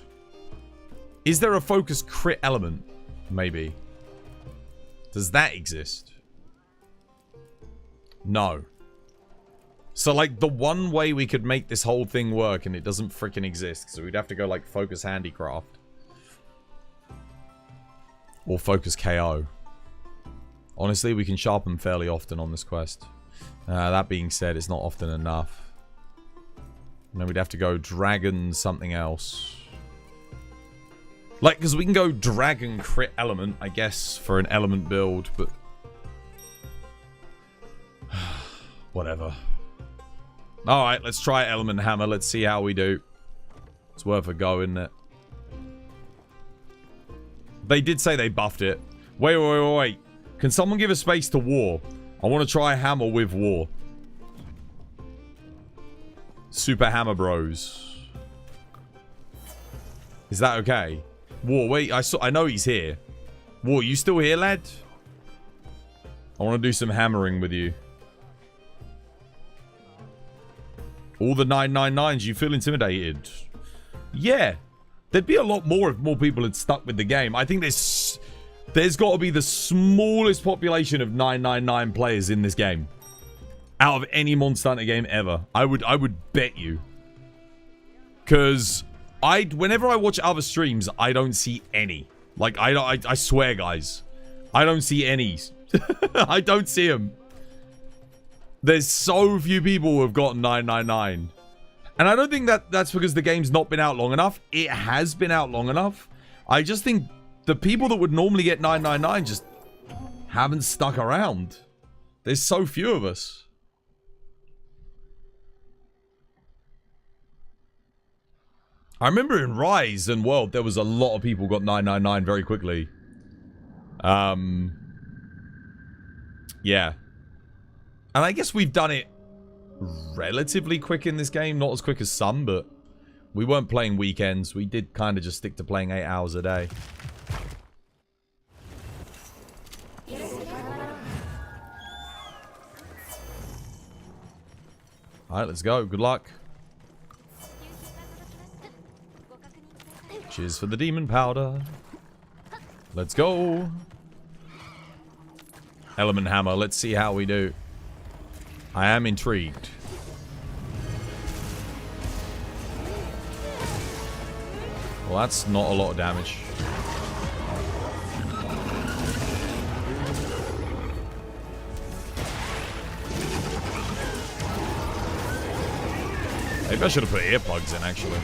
B: Is there a focus crit element? Maybe. Does that exist? No. So, like, the one way we could make this whole thing work and it doesn't freaking exist. So we'd have to go, like, focus handicraft. Or focus KO. Honestly, we can sharpen fairly often on this quest. That being said, it's not often enough. And then we'd have to go dragon something else. Like, because we can go dragon crit element, I guess, for an element build, but... whatever. Alright, let's try element hammer. Let's see how we do. It's worth a go, isn't it? They did say they buffed it. Wait. Can someone give a space to war? I want to try hammer with war. Super hammer bros. Is that okay? War, wait, I know he's here. War, you still here, lad? I want to do some hammering with you. All the 999s, you feel intimidated? Yeah. There'd be a lot more if more people had stuck with the game. I think there's got to be the smallest population of 999 players in this game. Out of any Monster Hunter game ever. I would bet you. Because whenever I watch other streams, I don't see any. Like, I swear, guys. I don't see any. I don't see them. There's so few people who have gotten 999. And I don't think that's because the game's not been out long enough. It has been out long enough. I just think the people that would normally get 999 just haven't stuck around. There's so few of us. I remember in Rise and World, there was a lot of people got 999 very quickly. Yeah. And I guess we've done it relatively quick in this game. Not as quick as some, but we weren't playing weekends. We did kind of just stick to playing 8 hours a day. Alright, let's go. Good luck. Cheers for the demon powder. Let's go. Element hammer. Let's see how we do. I am intrigued. Well, that's not a lot of damage. Maybe I should have put earplugs in, actually.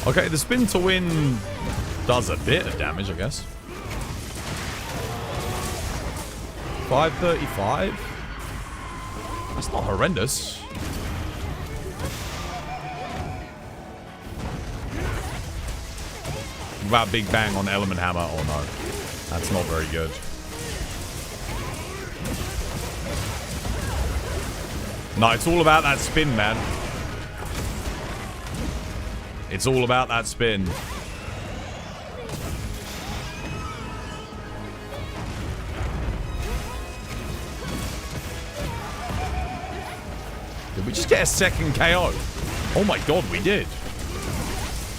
B: Okay, the spin to win does a bit of damage, I guess. 535? That's not horrendous. About Big Bang on Element Hammer. Oh no. That's not very good. No, it's all about that spin, man. It's all about that spin. Did we just get a second KO? Oh my god, we did.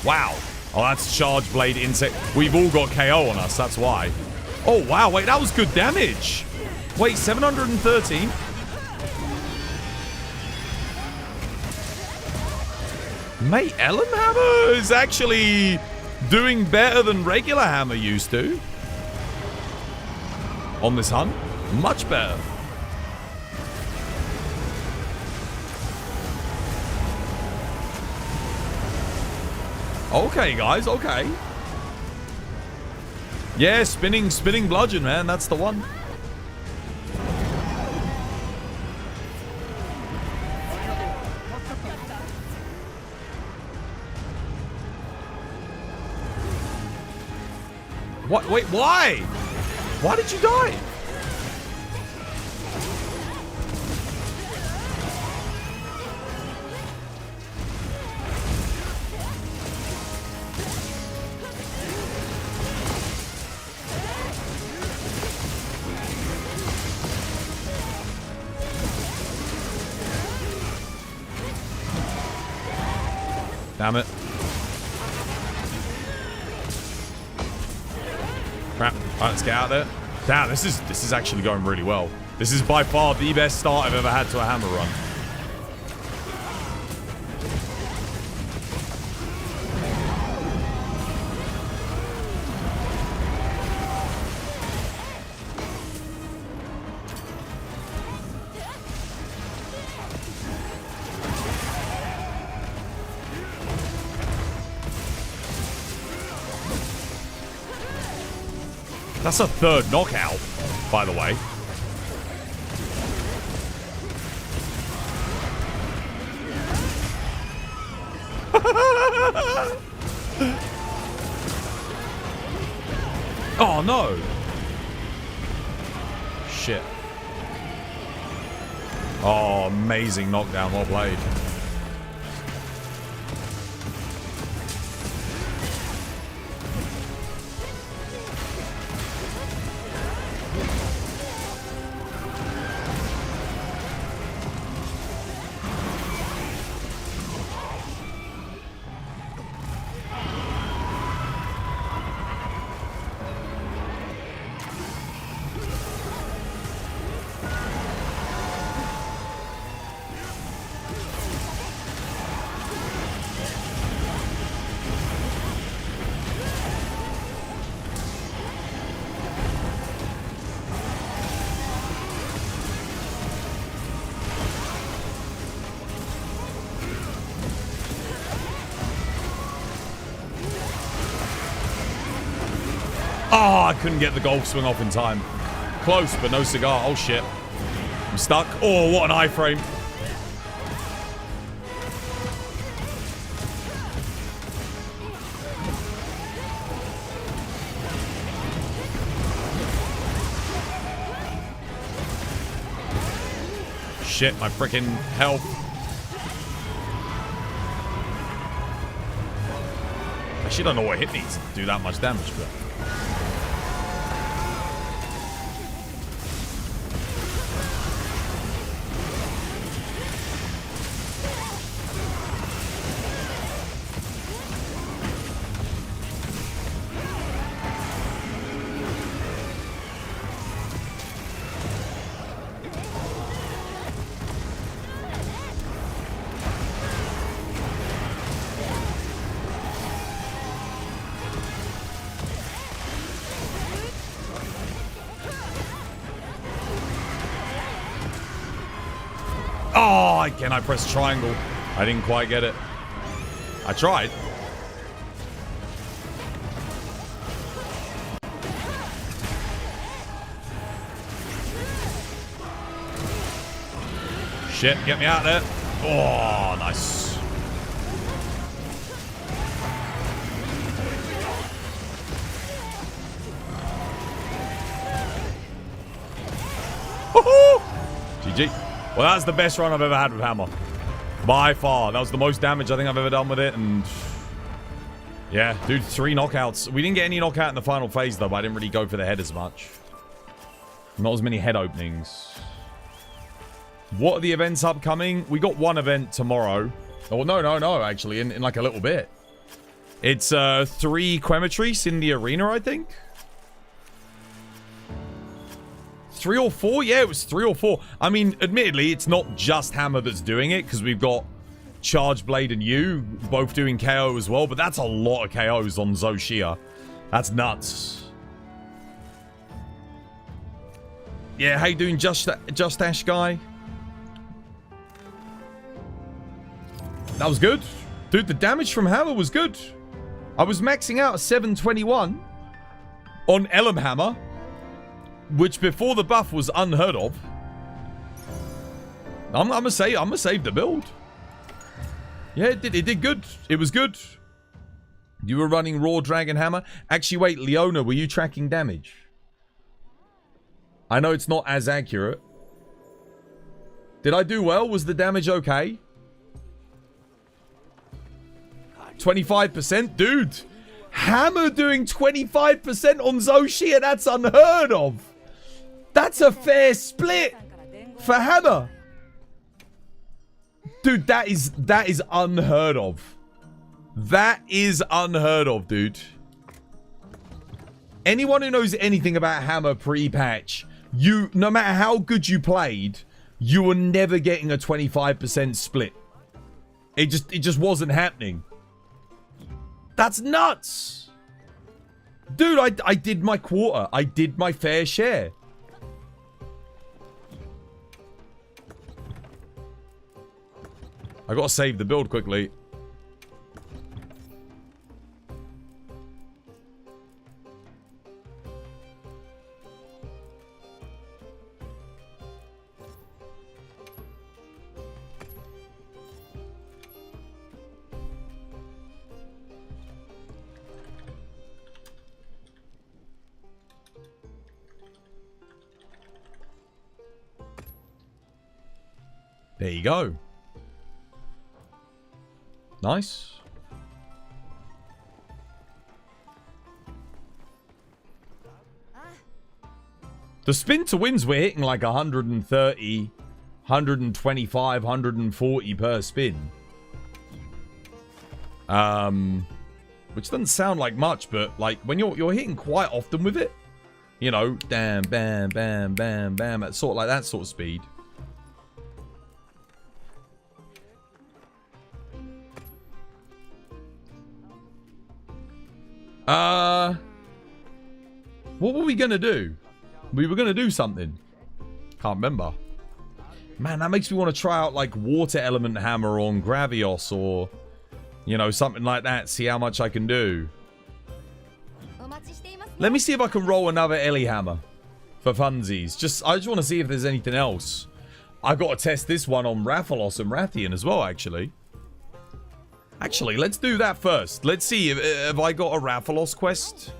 B: Wow. Oh, that's Charge Blade Insect. We've all got KO on us, that's why. Oh, wow. Wait, that was good damage. Wait, 713? Mate, Element Hammer is actually doing better than regular Hammer used to. On this hunt. Much better. Okay, guys, okay. Yeah, spinning bludgeon, man. That's the one. What? Wait, why? Why did you die? Damn it. Crap. Alright, let's get out there. Damn, this is actually going really well. This is by far the best start I've ever had to a hammer run. That's a third knockout, by the way. Oh, no. Shit. Oh, amazing knockdown. Well played. Oh, I couldn't get the golf swing off in time. Close, but no cigar. Oh, shit. I'm stuck. Oh, what an iframe. Shit, my freaking health. I actually don't know what hit needs to do that much damage, but... Oh, again, I pressed triangle. I didn't quite get it. I tried. Shit, get me out there. Oh, nice. Woohoo! GG. Well, that's the best run I've ever had with hammer. By far. That was the most damage I think I've ever done with it. And yeah, dude, 3 knockouts. We didn't get any knockout in the final phase, though, but I didn't really go for the head as much. Not as many head openings. What are the events upcoming? We got one event tomorrow. Oh, no, actually, in like a little bit. It's 3 Quematrice in the arena, I think. 3 or 4? Yeah, it was 3 or 4. I mean, admittedly, it's not just Hammer that's doing it, because we've got Charge Blade and you both doing KO as well, but that's a lot of KOs on Zoshia. That's nuts. Yeah, how you doing, Just Ash guy? That was good. Dude, the damage from Hammer was good. I was maxing out at 721 on Elm Hammer, which before the buff was unheard of. I'm gonna save the build. Yeah, it did good. It was good. You were running Raw Dragon Hammer. Actually, wait, Leona, were you tracking damage? I know it's not as accurate. Did I do well? Was the damage okay? 25%? Dude, Hammer doing 25% on Zoshia, that's unheard of. That's a fair split for Hammer. Dude, that is unheard of. That is unheard of, dude. Anyone who knows anything about Hammer pre-patch, no matter how good you played, you were never getting a 25% split. It just wasn't happening. That's nuts. Dude, I did my quarter. I did my fair share. I gotta save the build quickly. There you go. Nice. The spin to wins, we're hitting like 130, 125, 140 per spin. Which doesn't sound like much, but like when you're hitting quite often with it, you know, bam, bam, bam, bam, bam, at sort of like that sort of speed. What were we gonna do? We were gonna do something. Can't remember. Man, that makes me want to try out like Water Element Hammer on Gravios or, you know, something like that. See how much I can do. Let me see if I can roll another Ellie Hammer for funsies. I just want to see if there's anything else. I've got to test this one on Rathalos and Rathian as well, actually. Actually, let's do that first. Let's see if I got a Rathalos quest.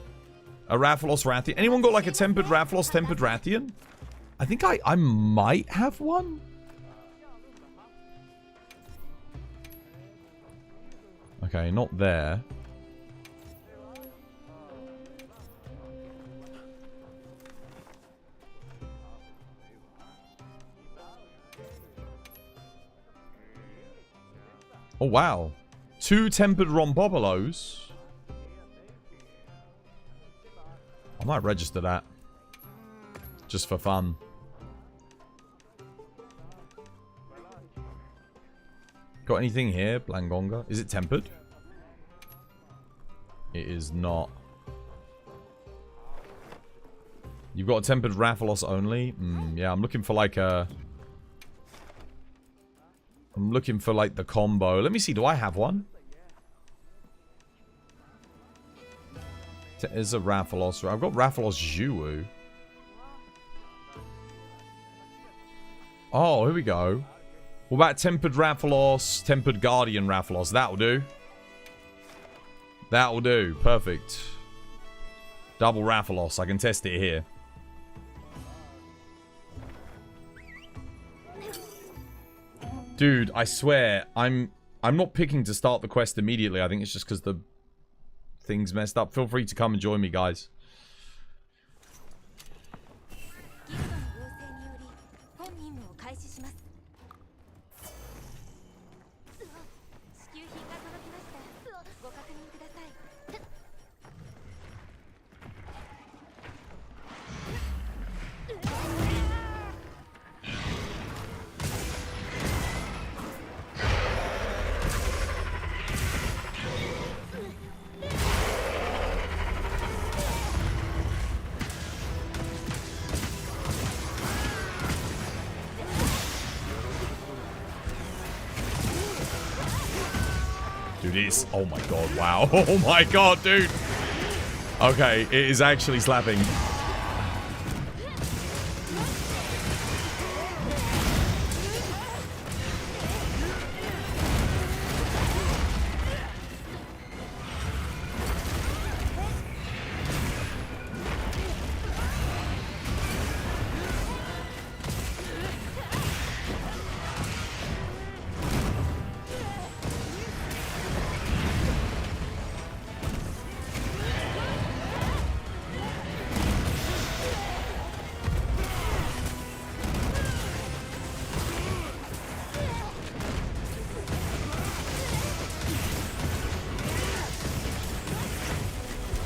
B: A Rathalos Rathian. Anyone got like a Tempered Rathalos, Tempered Rathian? I think I might have one. Okay, not there. Oh, wow. 2 Tempered Rompopolos. I might register that. Just for fun. Got anything here? Blangonga. Is it tempered? It is not. You've got a tempered Rathalos only? Yeah, I'm looking for like a... I'm looking for like the combo. Let me see, do I have one? There's a Rathalos. I've got Rathalos Zhuwu. Oh, here we go. What about Tempered Rathalos, Tempered Guardian Rathalos? That'll do. That'll do. Perfect. Double Rathalos. I can test it here. Dude, I swear, I'm not picking to start the quest immediately. I think it's just because the thing's messed up. Feel free to come and join me, guys. Oh my god, wow. Oh my god, dude. Okay, it is actually slapping.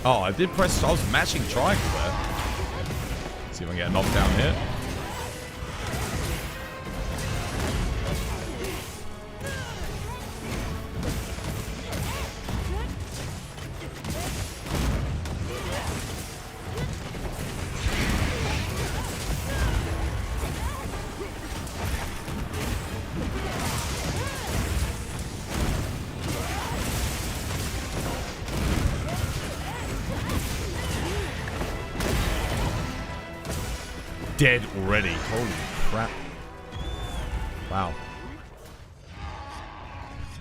B: Oh, I did press... I was matching triangle there. See if I can get a knockdown here. Dead already. Holy crap. Wow.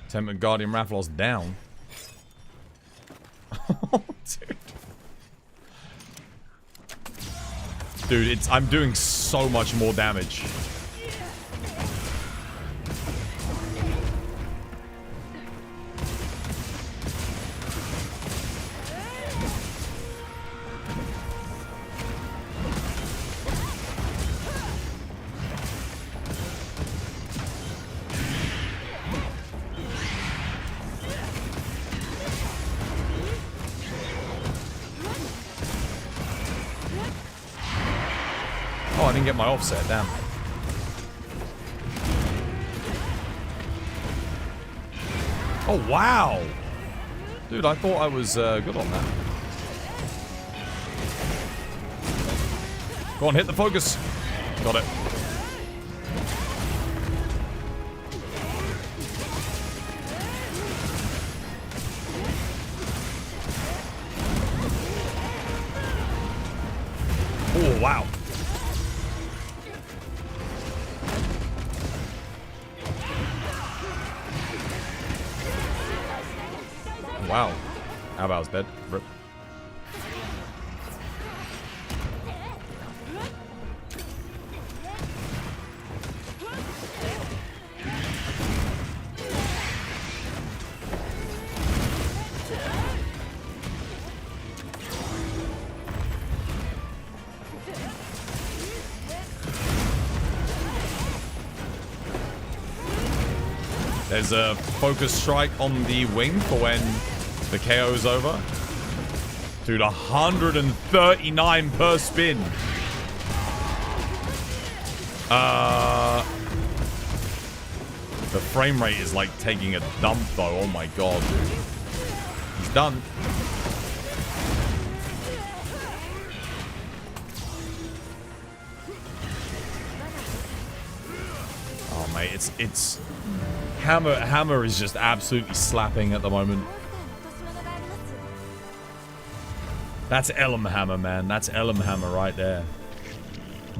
B: Temperate Guardian Rathalos down. Dude, I'm doing so much more damage. Oh, I didn't get my offset, damn. Oh, wow. Dude, I thought I was good on that. Go on, hit the focus. Got it. Oh, wow. Wow. How about I was dead? Rip. There's a focus strike on the wing for when the KO is over. Dude, 139 per spin. The frame rate is like taking a dump though. Oh my god, dude. He's done. Oh mate, it's Hammer is just absolutely slapping at the moment. That's Elm Hammer, man. That's Elm Hammer right there.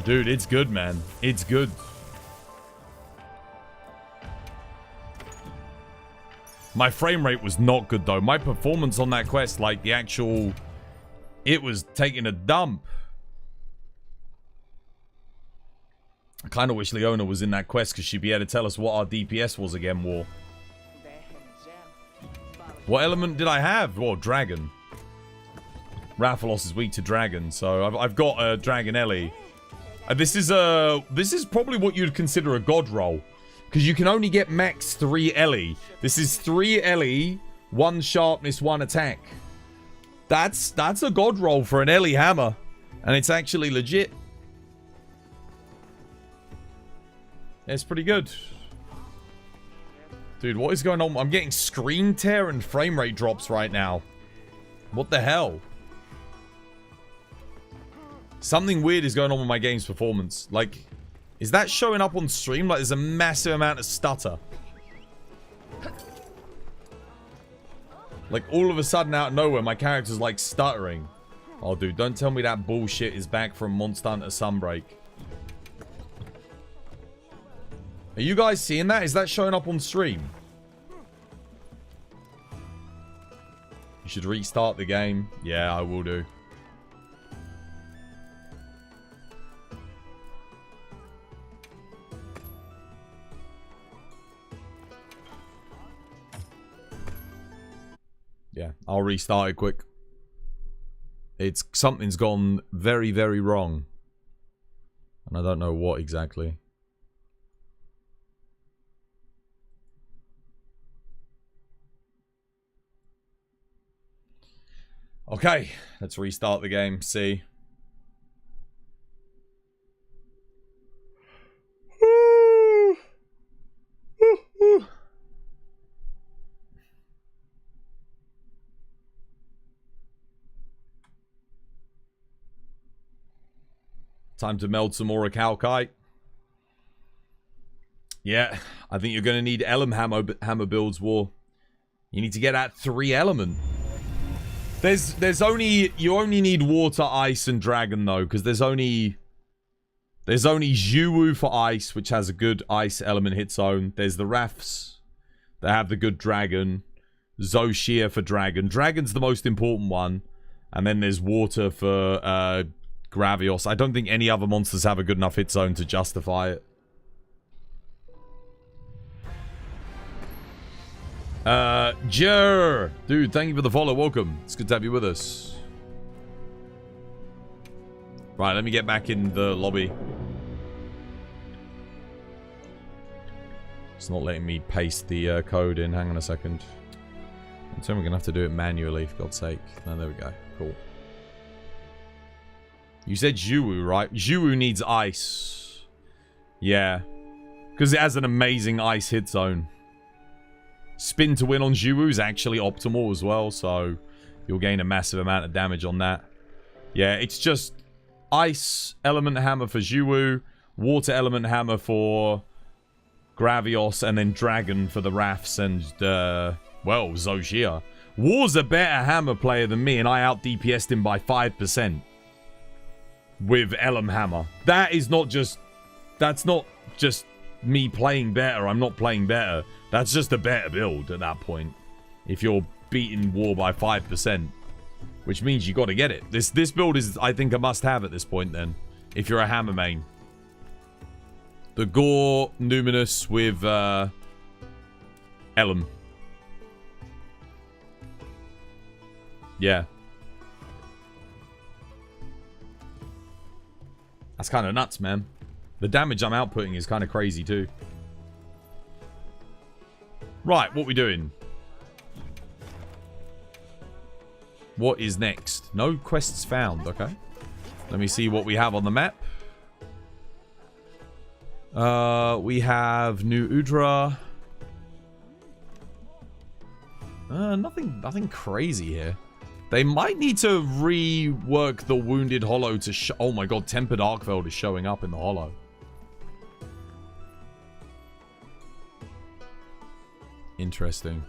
B: Dude, it's good, man. It's good. My frame rate was not good, though. My performance on that quest, like the actual... It was taking a dump. I kind of wish Leona was in that quest because she'd be able to tell us what our DPS was again, War. What element did I have? Well, Dragon. Rathalos is weak to Dragon, so I've got a Dragon Ellie. This is probably what you'd consider a god roll. Because you can only get max 3 Ellie. This is 3 Ellie, 1 sharpness, 1 attack. That's a god roll for an Ellie hammer. And it's actually legit. It's pretty good. Dude, what is going on? I'm getting screen tear and frame rate drops right now. What the hell? Something weird is going on with my game's performance. Like, is that showing up on stream? Like, there's a massive amount of stutter. Like, all of a sudden, out of nowhere, my character's, like, stuttering. Oh, dude, don't tell me that bullshit is back from Monster Hunter Sunbreak. Are you guys seeing that? Is that showing up on stream? You should restart the game. Yeah, I will do. Yeah, I'll restart it quick. Something's gone very, very wrong. And I don't know what exactly. Okay, let's restart the game. See. Time to meld some more Calcite. Yeah, I think you're going to need hammer builds, War. You need to get that 3 element. You only need water, ice, and dragon though, because there's only Zhuwu for ice, which has a good ice element hit zone. There's the Rafts that have the good dragon. Zoshia for dragon. Dragon's the most important one. And then there's water for Gravios. I don't think any other monsters have a good enough hit zone to justify it. Jer! Dude, thank you for the follow. Welcome. It's good to have you with us. Right, let me get back in the lobby. It's not letting me paste the code in. Hang on a second. I'm saying we're going to have to do it manually, for God's sake. Oh, there we go. Cool. You said Zhuwu, right? Zhuwu needs ice. Yeah. Because it has an amazing ice hit zone. Spin to win on Zhuwu is actually optimal as well, so you'll gain a massive amount of damage on that. Yeah, it's just ice element hammer for Zhuwu, water element hammer for Gravios, and then dragon for the Rafts and, well, Zoshia. War's a better hammer player than me, and I out-DPS'd him by 5%. With Elm Hammer. That's not just me playing better. I'm not playing better. That's just a better build at that point. If you're beating War by 5%. Which means you got to get it. This build is, I think, a must-have at this point then. If you're a hammer main. The Gore Numinous with Elm. Yeah. That's kind of nuts, man. The damage I'm outputting is kind of crazy, too. Right, what we doing? What is next? No quests found, okay. Let me see what we have on the map. We have New Udra. Nothing crazy here. They might need to rework the Wounded Hollow to oh my god, Tempered Arkveld is showing up in the Hollow. Interesting.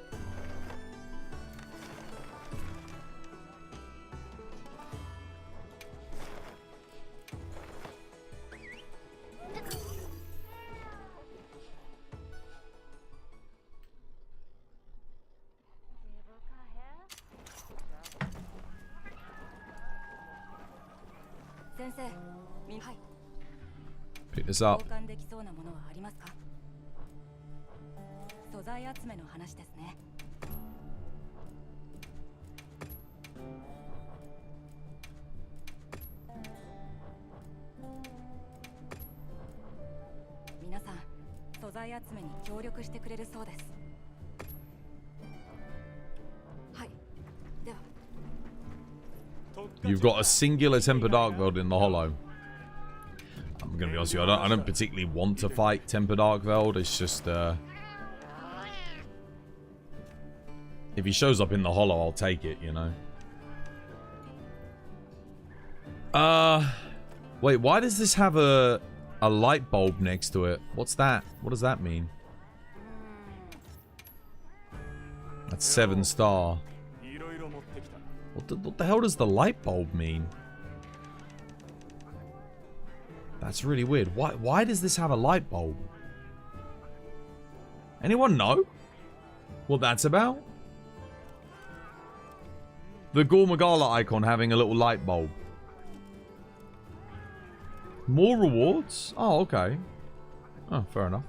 B: Pick this up. You've got a singular Tempered Arkveld in the Hollow. I'm gonna be honest with you, I don't particularly want to fight Tempered Arkveld. It's just if he shows up in the Hollow, I'll take it, you know. Wait, why does this have a light bulb next to it? What's that? What does that mean? That's 7-star. What the hell does the light bulb mean? That's really weird. Why does this have a light bulb? Anyone know what that's about? The Gormagala icon having a little light bulb. More rewards? Oh, okay. Oh, fair enough.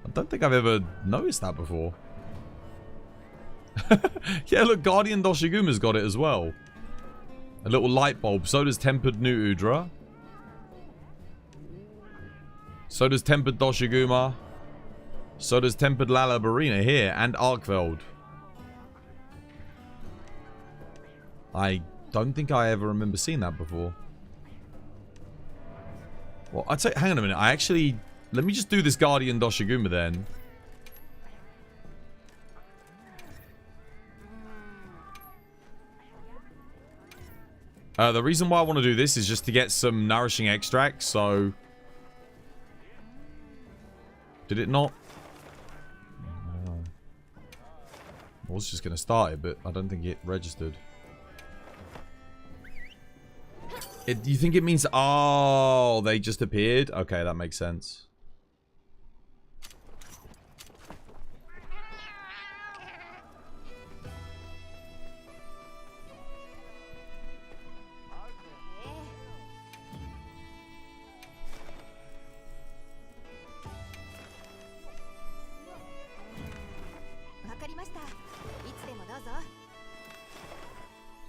B: I don't think I've ever noticed that before. Yeah, look, Guardian Doshiguma's got it as well. A little light bulb. So does Tempered New Udra. So does Tempered Doshiguma. So does Tempered Lalabarina here. And Arkveld. I don't think I ever remember seeing that before. Well, I'd say, hang on a minute. Let me just do this Guardian Doshiguma then. The reason why I want to do this is just to get some nourishing extracts, so... Did it not? I was just going to start it, but I don't think it registered. You think it means... Oh, they just appeared? Okay, that makes sense.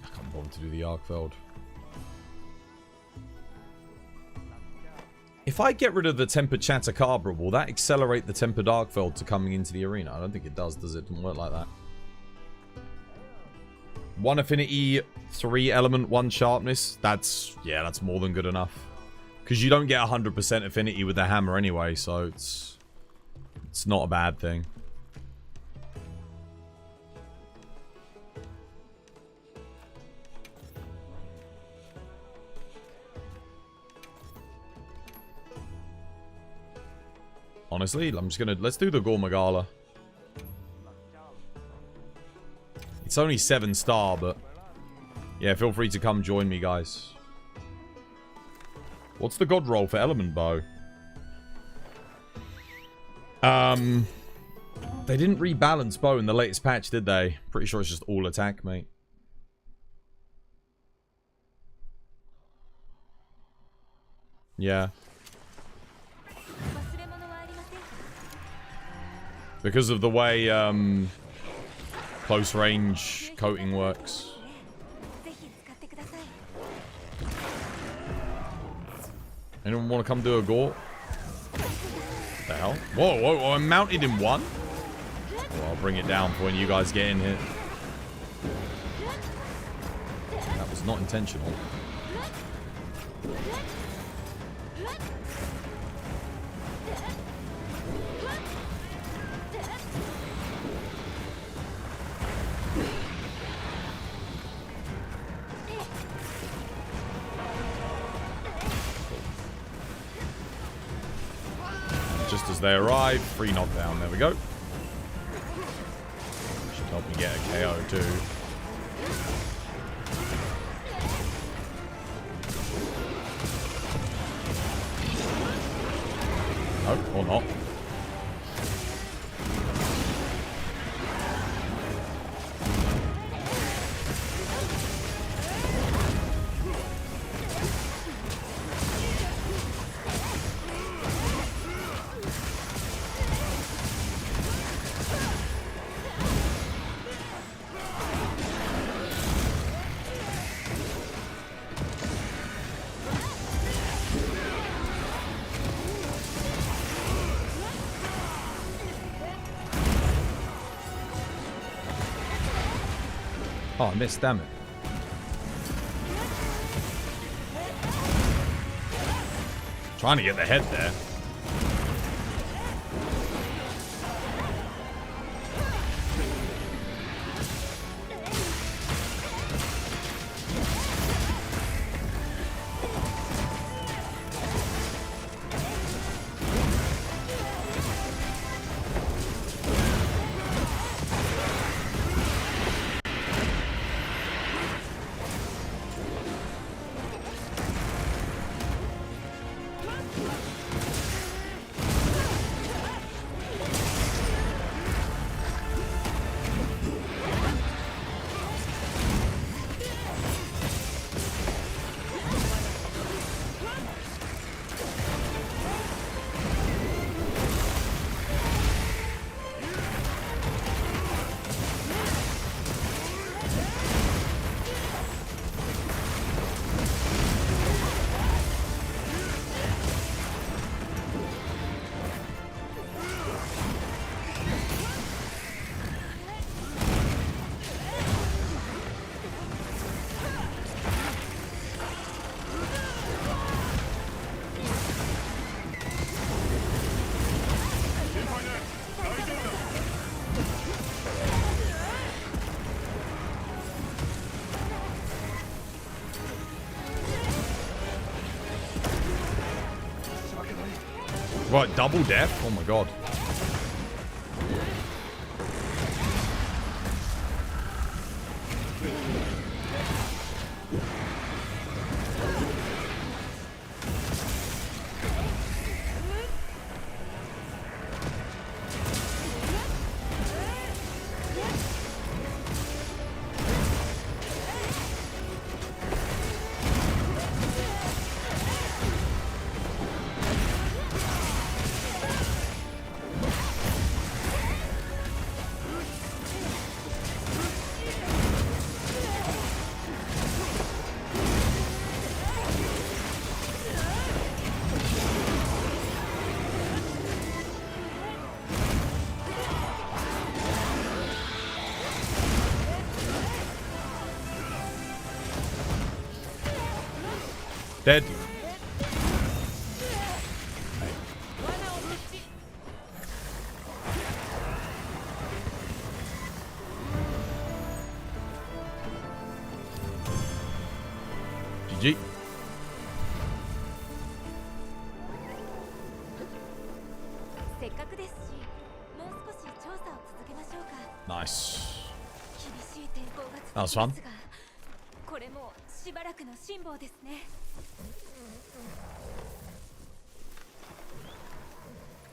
B: I can't bother to do the Arkfeld. If I get rid of the Tempered Chatacabra, will that accelerate the Tempered Arkfeld to coming into the arena? I don't think it does it? It doesn't work like that. 1 affinity, 3 element, 1 sharpness. That's more than good enough. Because you don't get 100% affinity with the hammer anyway, so it's not a bad thing. Honestly, I'm just gonna... Let's do the Gormagala. It's only 7-star, but... Yeah, feel free to come join me, guys. What's the god roll for Element Bow? They didn't rebalance bow in the latest patch, did they? Pretty sure it's just all attack, mate. Yeah. Because of the way close range coating works. Anyone want to come do a gore? The hell? Whoa, whoa, I'm mounted in 1? Well, I'll bring it down for when you guys get in here. That was not intentional. Just as they arrive, free knockdown. There we go. Should help me get a KO too. No, or not. Oh, I missed, damn it. Trying to get the head there. Right, double death? Oh my god. Dead. GG. Nice. That was fun.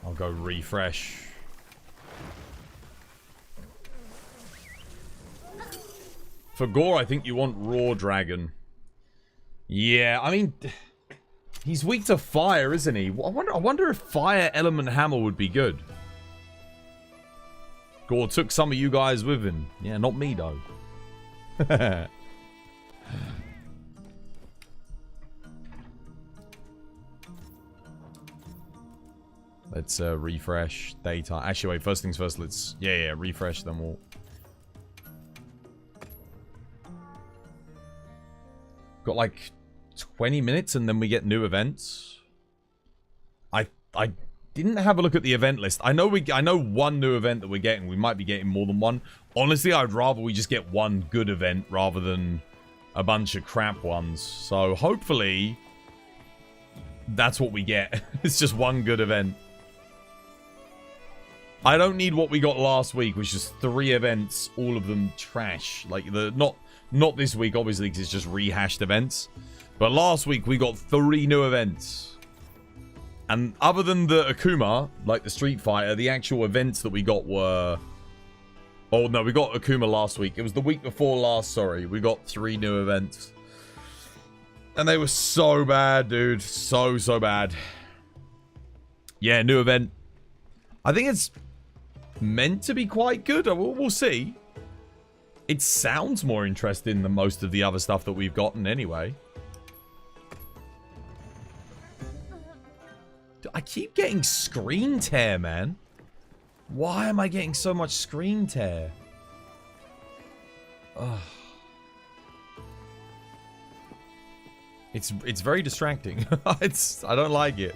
B: I'll go refresh. For gore, I think you want Raw Dragon. Yeah, I mean, he's weak to fire, isn't he? I wonder if Fire Element Hammer would be good. Gore took some of you guys with him. Yeah, not me, though. Let's refresh data. Actually, wait, first things first, let's... Yeah, refresh them all. Got like 20 minutes and then we get new events. I didn't have a look at the event list. I know one new event that we're getting. We might be getting more than one. Honestly, I'd rather we just get one good event rather than a bunch of crap ones. So hopefully that's what we get. It's just one good event. I don't need what we got last week, which is 3 events, all of them trash. Like not this week, obviously, because it's just rehashed events. But last week we got 3 new events. And other than the Akuma, like the Street Fighter, the actual events that we got were... Oh, no, we got Akuma last week. It was the week before last, sorry. We got 3 new events. And they were so bad, dude. So bad. Yeah, new event. I think it's meant to be quite good. We'll see. It sounds more interesting than most of the other stuff that we've gotten anyway. I keep getting screen tear, man. Why am I getting so much screen tear? Ugh. It's very distracting. I don't like it.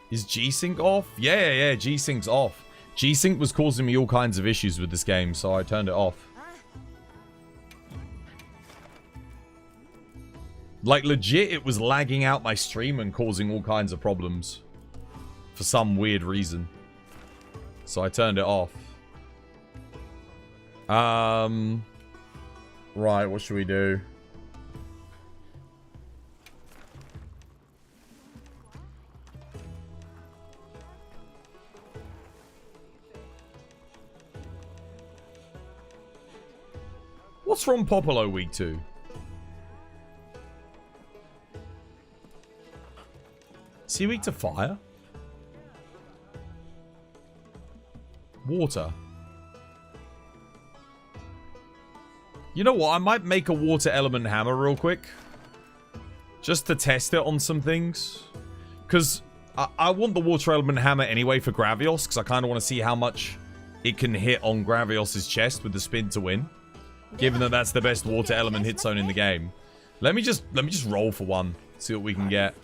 B: Is G-Sync off? Yeah, G-Sync's off. G-Sync was causing me all kinds of issues with this game, so I turned it off. Like, legit, it was lagging out my stream and causing all kinds of problems. For some weird reason. So I turned it off. Right, what should we do? What's from Popolo Week 2? Is he weak to fire? Water. You know what? I might make a water element hammer real quick. Just to test it on some things. Because I want the water element hammer anyway for Gravios. Because I kind of want to see how much it can hit on Gravios' chest with the spin to win. Given that that's the best water element hit zone in the game. Let me just roll for one. See what we can get.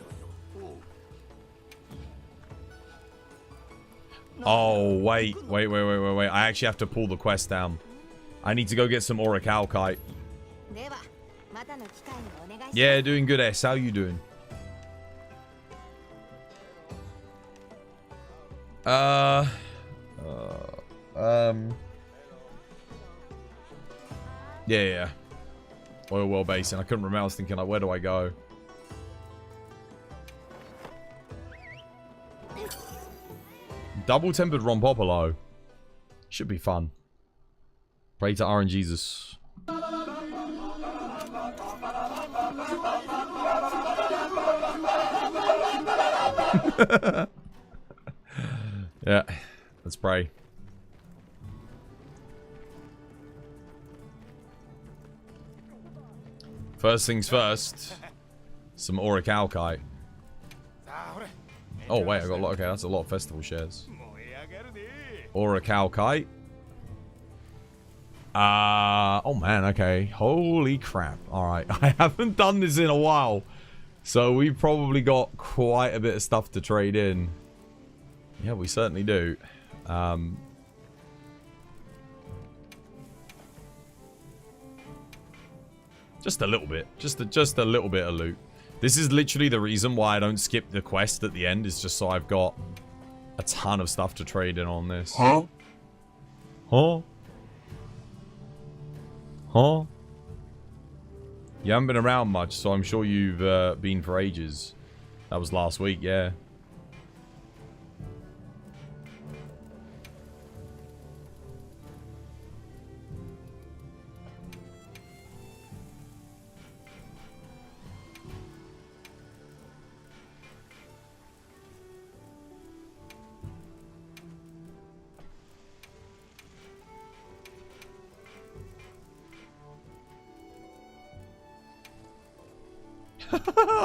B: Oh, wait. I actually have to pull the quest down. I need to go get some Orichalcite. Yeah, doing good, S. How you doing? Yeah. Oil well basin. I couldn't remember. I was thinking, like, where do I go? Double tempered Rompopolo. Should be fun. Pray to RNGesus. Yeah. Let's pray. First things first. Some Orichalcite. Oh, wait. I got a lot. Okay, that's a lot of festival shares. Orichalcite. Oh, man. Okay. Holy crap. Alright. I haven't done this in a while. So we've probably got quite a bit of stuff to trade in. Yeah, we certainly do. Just a little bit. Just a little bit of loot. This is literally the reason why I don't skip the quest at the end. Is just so I've got a ton of stuff to trade in on this.
C: Huh?
B: Huh? Huh? You haven't been around much, so I'm sure you've been for ages. That was last week, yeah.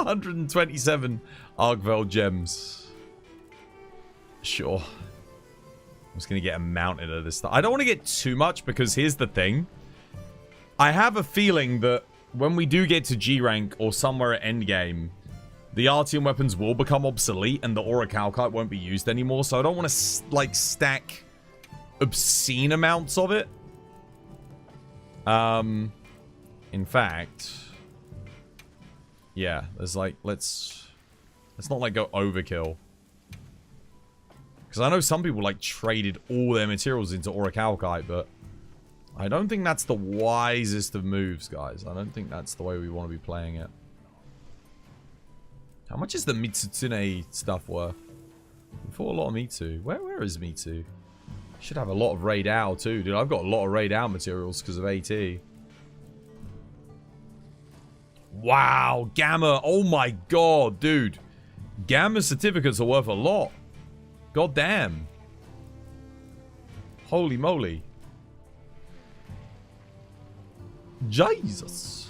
B: $127 Argvel gems. Sure. I'm just going to get a mountain of this stuff. I don't want to get too much because here's the thing. I have a feeling that when we do get to G rank or somewhere at endgame, the Artium weapons will become obsolete and the Orichalcite won't be used anymore. So I don't want to like stack obscene amounts of it. In fact, yeah, there's like, let's not like go overkill. Because I know some people like traded all their materials into Orichalcite, but I don't think that's the wisest of moves, guys. I don't think that's the way we want to be playing it. How much is the Mitsutsune stuff worth? We fought a lot of Mitsu. Where is Mitsu? Should have a lot of Raid Owl too, dude. I've got a lot of Raid Owl materials because of AT. Wow, Gamma. Oh my god, dude. Gamma certificates are worth a lot. God damn. Holy moly. Jesus.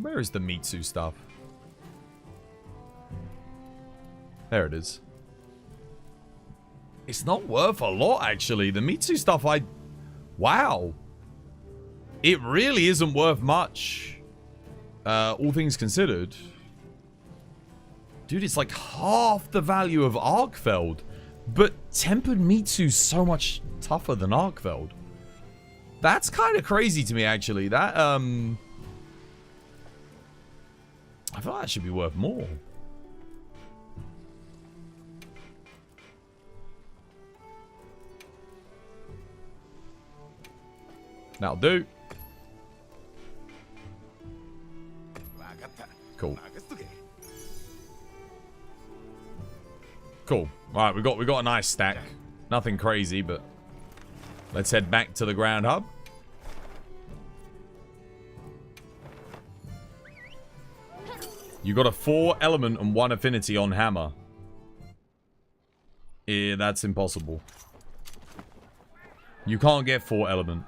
B: Where is the Mitsu stuff? There it is. It's not worth a lot, actually. The Mitsu stuff, wow. It really isn't worth much. All things considered. Dude, it's like half the value of Arkfeld. But Tempered Mitsu's so much tougher than Arkfeld. That's kind of crazy to me, actually. That, I feel like that should be worth more. That'll do. Cool. Cool. Alright, we got a nice stack. Nothing crazy, but let's head back to the ground hub. You got a 4 element and 1 affinity on hammer. Yeah, that's impossible. You can't get 4 element.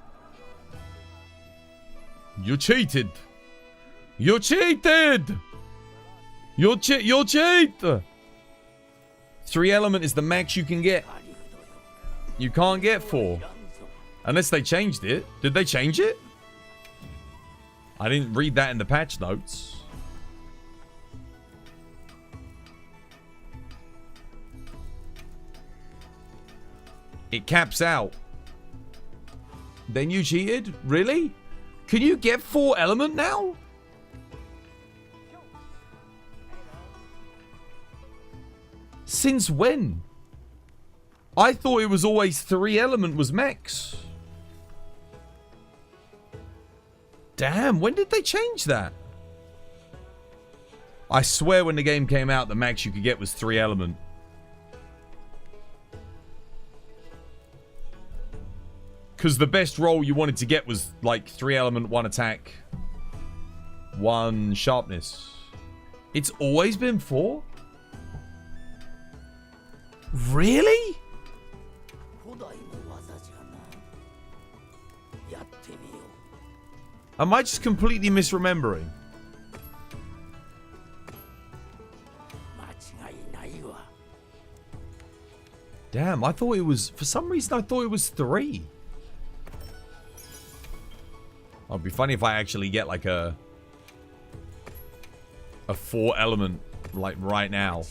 B: You cheated. You cheated. You cheat. 3 element is the max you can get. You can't get 4. Unless they changed it. Did they change it? I didn't read that in the patch notes. It caps out. Then you cheated? Really? Can you get 4 element now? Since when? I thought it was always 3 element was max. Damn, when did they change that? I swear when the game came out, the max you could get was 3 element. Because the best roll you wanted to get was like 3 element, 1 attack, 1 sharpness. It's always been 4? Really? Am I just completely misremembering? Damn, I thought it was... For some reason, I thought it was 3. It'd be funny if I actually get like a 4 element like right now.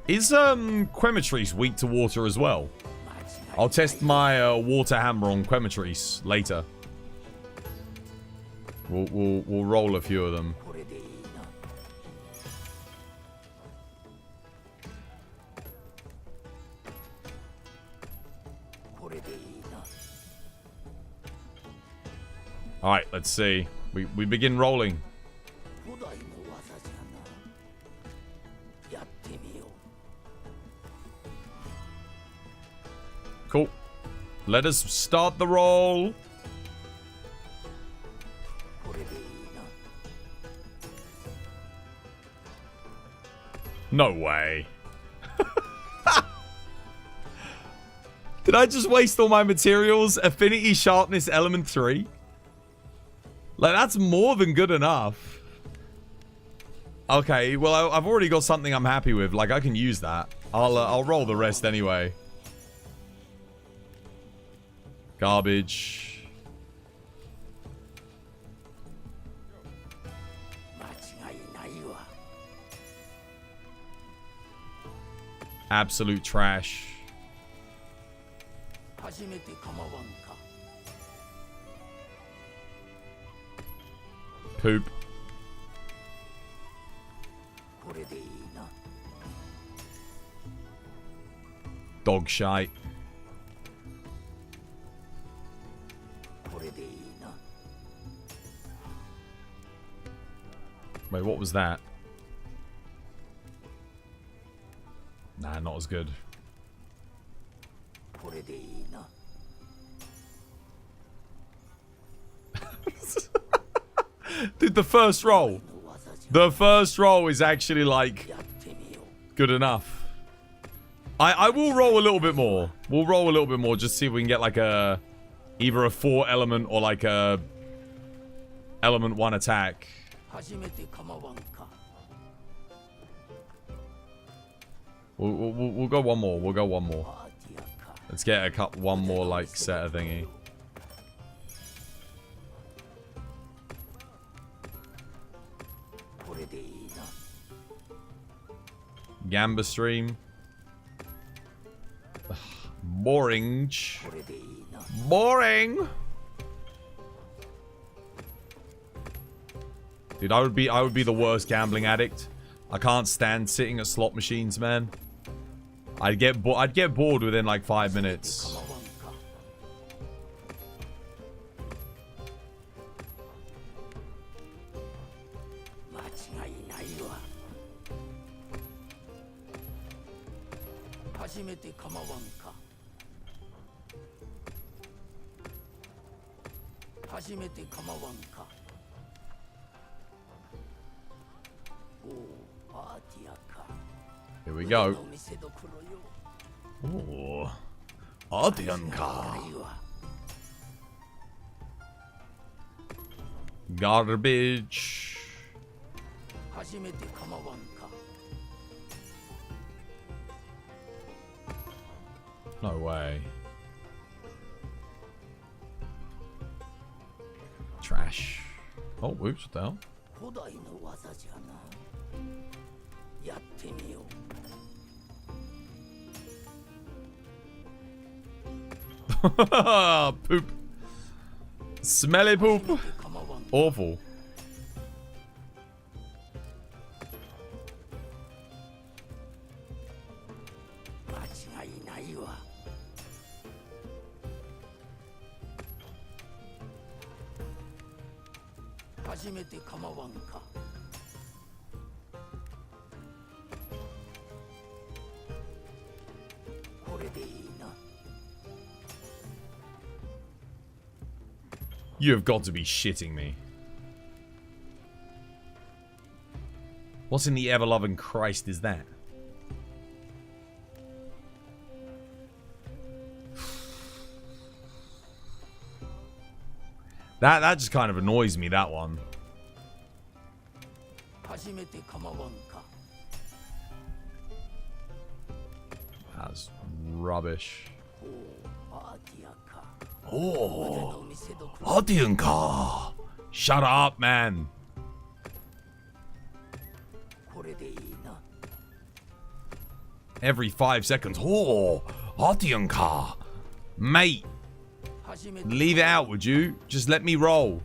B: Is Quematrice weak to water as well? I'll test my water hammer on Quematrice later. We'll roll a few of them. All right, let's see. We begin rolling. Cool. Let us start the roll. No way. Did I just waste all my materials? Affinity, sharpness, element 3? Like, that's more than good enough. Okay, well, I've already got something I'm happy with. Like, I can use that. I'll roll the rest anyway. Garbage. Absolute trash. Poop. Dog shite. Wait, what was that? Nah, not as good. Dude, the first roll. The first roll is actually, like, good enough. I will roll a little bit more. We'll roll a little bit more just to see if we can get, like, a... Either a 4 element or, like, a... Element 1 attack. We'll go one more. We'll go one more. Let's get one more, like, set of thingy. Gamba stream. Ugh, boring. Boring. Dude, I would be the worst gambling addict. I can't stand sitting at slot machines, man. I'd get bored within like 5 minutes. Here we go. Oh, Ardianka. Garbage. No way. Trash. Oh, whoops, what the hell?
F: 古代の技じゃな。やってみよう。
B: Poop. Smelly poop.
F: 構わん。
B: Awful.
F: 間違いないわ。初めて構わんか。これでいいな。
B: You have got to be shitting me. What in the ever-loving Christ is that? That just kind of annoys me, that one.
F: 初めて構わんか。
B: That's rubbish.
F: アーティアか。
B: Oh,
F: の見せ所。
B: Odinka. Shut up, man.
F: これでいいな。
B: Every 5 seconds. Oh, Odinka. Mate,
F: 初めて
B: leave it out, would you? Just let me roll.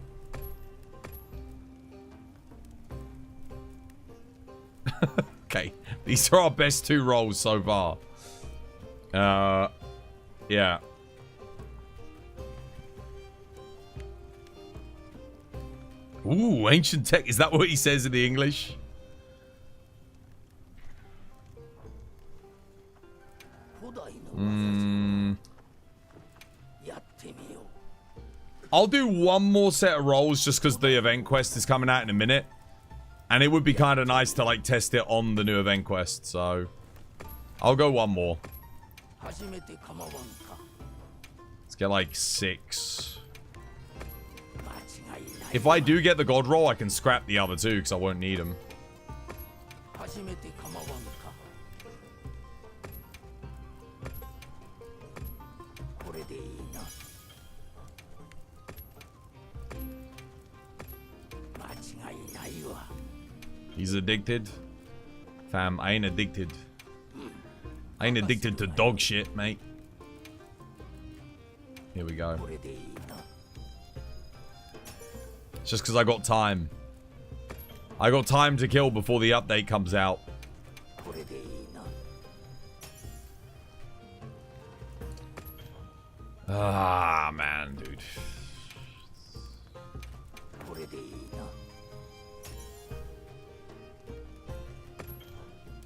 B: Okay, these are our best 2 rolls so far. Yeah. Ooh, ancient tech. Is that what he says in the English?
F: 古代の技じゃ。やってみよう。
B: I'll do one more set of rolls just because the event quest is coming out in a minute. And it would be kind of nice to like test it on the new event quest. So I'll go one more.
F: 初めて構わんか。
B: Let's get like 6.
F: 間違いない。
B: If I do get the god roll, I can scrap the other 2 because I won't need them.
F: 初めて構わんか。これでいいな。間違いないわ。
B: He's addicted. Fam, I ain't addicted. I ain't addicted to dog shit, mate. Here we go.
F: これでいいな。
B: It's just because I got time. I got time to kill before the update comes out.
F: これでいいな。
B: Ah, man, dude.
F: これでいいな。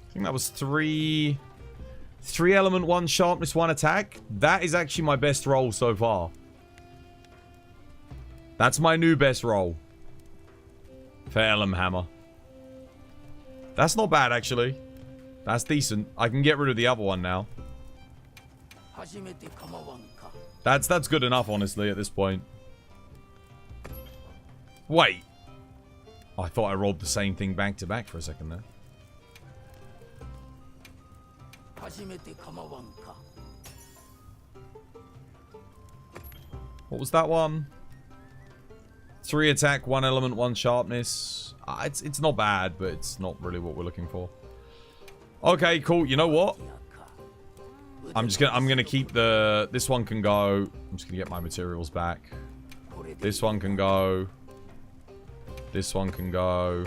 B: I think that was 3 element, 1 sharpness, 1 attack. That is actually my best roll so far. That's my new best roll. For Elm Hammer. That's not bad, actually. That's decent. I can get rid of the other one now.
F: 初めて構わんか。
B: That's good enough, honestly, at this point. Wait. Oh, I thought I rolled the same thing back to back for a second there.
F: 初めて構わんか。
B: What was that one? 3 attack, 1 element, 1 sharpness. It's not bad, but it's not really what we're looking for. Okay, cool. You know what?
F: いやか。
B: I'm gonna keep the... This one can go. I'm just gonna get my materials back.
F: これでいい
B: This one can go. This one can go.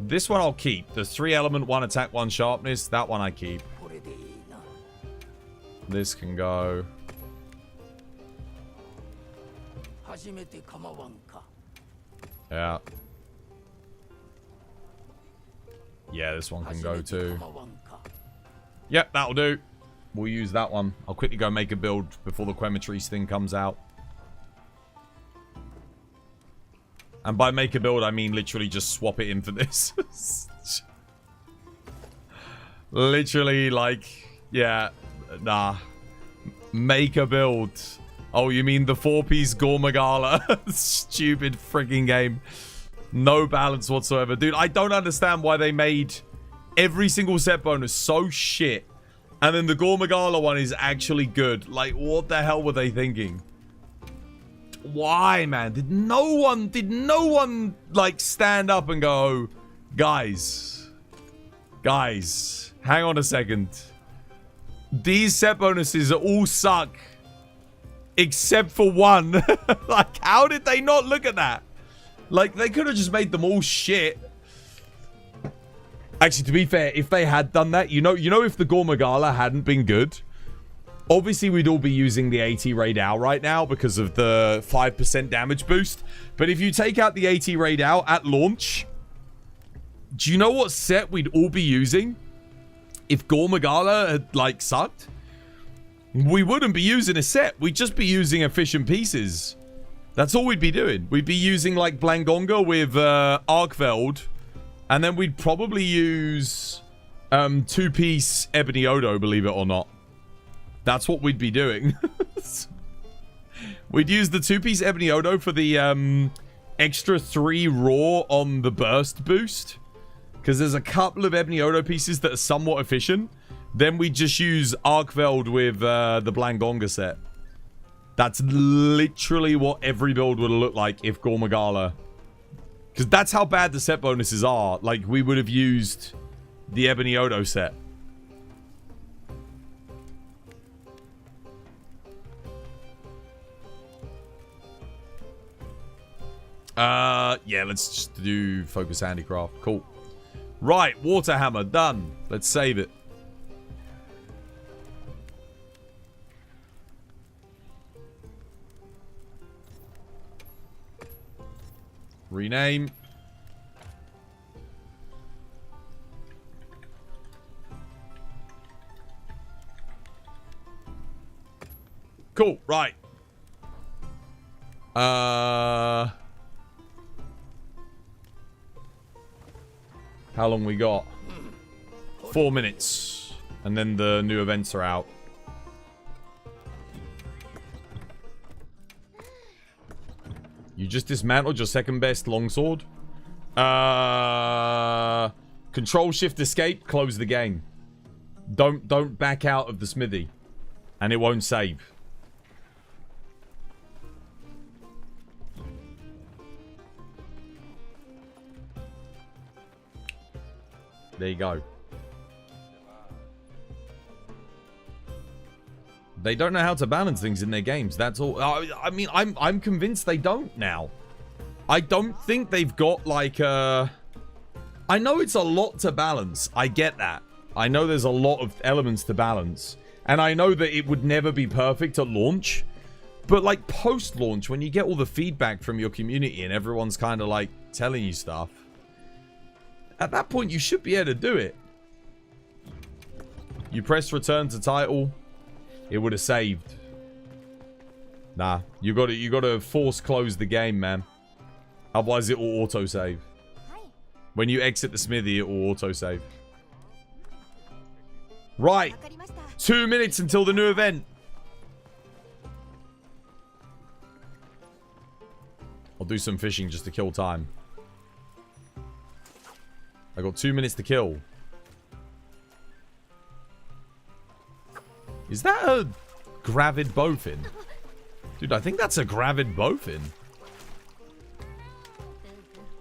B: This one I'll keep. The 3 element, 1 attack, 1 sharpness. That one I keep.
F: これでいいな。
B: This can go.
F: 初めて構わんか。
B: Yeah. Yeah, this one can go
F: 初めて
B: too.
F: 構わんか。
B: Yep, that'll do. We'll use that one. I'll quickly go make a build before the Quematrice thing comes out. And by make a build, I mean literally just swap it in for this. Literally, like, yeah, nah. Make a build. Oh, you mean the 4-piece Gormagala? Stupid freaking game. No balance whatsoever. Dude, I don't understand why they made every single set bonus so shit And then the Gormagala one is actually good. Like, what the hell were they thinking? Why, man? Did no one, like, stand up and go, guys, hang on a second. These set bonuses all suck. Except for one. Like, how did they not look at that? Like, they could have just made them all shit. Actually, to be fair, if they had done that, you know, if the Gormagala hadn't been good, obviously we'd all be using the AT Raid Out right now because of the 5% damage boost. But if you take out the AT Raid Out at launch, do you know what set we'd all be using? If Gormagala had, like, sucked? We wouldn't be using a set. We'd just be using efficient pieces. That's all we'd be doing. We'd be using, like, Blangonga with Arkveld. And then we'd probably use two-piece Ebony Odo, believe it or not. That's what we'd be doing. We'd use the two-piece Ebony Odo for the extra 3 raw on the burst boost. Because there's a couple of Ebony Odo pieces that are somewhat efficient. Then we just use Arkveld with the Blangonga set. That's literally what every build would have looked like if Gormagala. Because that's how bad the set bonuses are. Like, we would have used the Ebony Odo set. Yeah, let's just do Focus Handicraft. Cool. Right, Water Hammer, done. Let's save it. Rename. Cool, right. How long we got? 4 minutes. And then the new events are out. You just dismantled your second best longsword. Control Shift Escape, close the game. Don't back out of the smithy. And it won't save. There you go. They don't know how to balance things in their games. That's all. I mean, I'm convinced they don't now. I don't think they've got like I know it's a lot to balance. I get that. I know there's a lot of elements to balance. And I know that it would never be perfect at launch. But like post-launch, when you get all the feedback from your community and everyone's kind of like telling you stuff. At that point, you should be able to do it. You press return to title. It would have saved. Nah, you got to force close the game, man. Otherwise, it will auto-save. When you exit the smithy, it will auto-save. Right. 2 minutes until the new event. I'll do some fishing just to kill time. I got 2 minutes to kill. Is that a gravid bowfin? Dude, I think that's a gravid bowfin.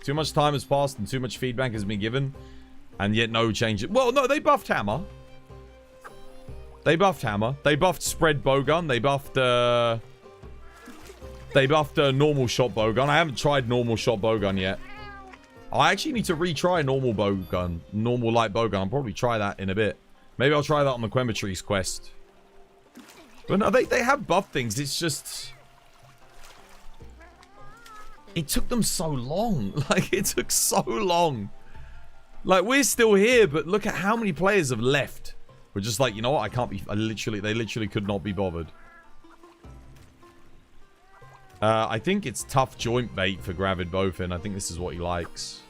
B: Too much time has passed and too much feedback has been given. And yet no change. Well, no, they buffed Hammer. They buffed Hammer. They buffed Spread Bowgun. They buffed normal shot bowgun. I haven't tried normal shot bowgun yet. I actually need to retry normal bowgun. Normal light bowgun. I'll probably try that in a bit. Maybe I'll try that on the Quematree's quest. But no, they have buffed things. It's just... It took them so long. Like, it took so long. Like, we're still here, but look at how many players have left. We're just like, you know what? I can't be... they literally could not be bothered. I think it's tough joint bait for Gravid Bowfin. I think this is what he likes.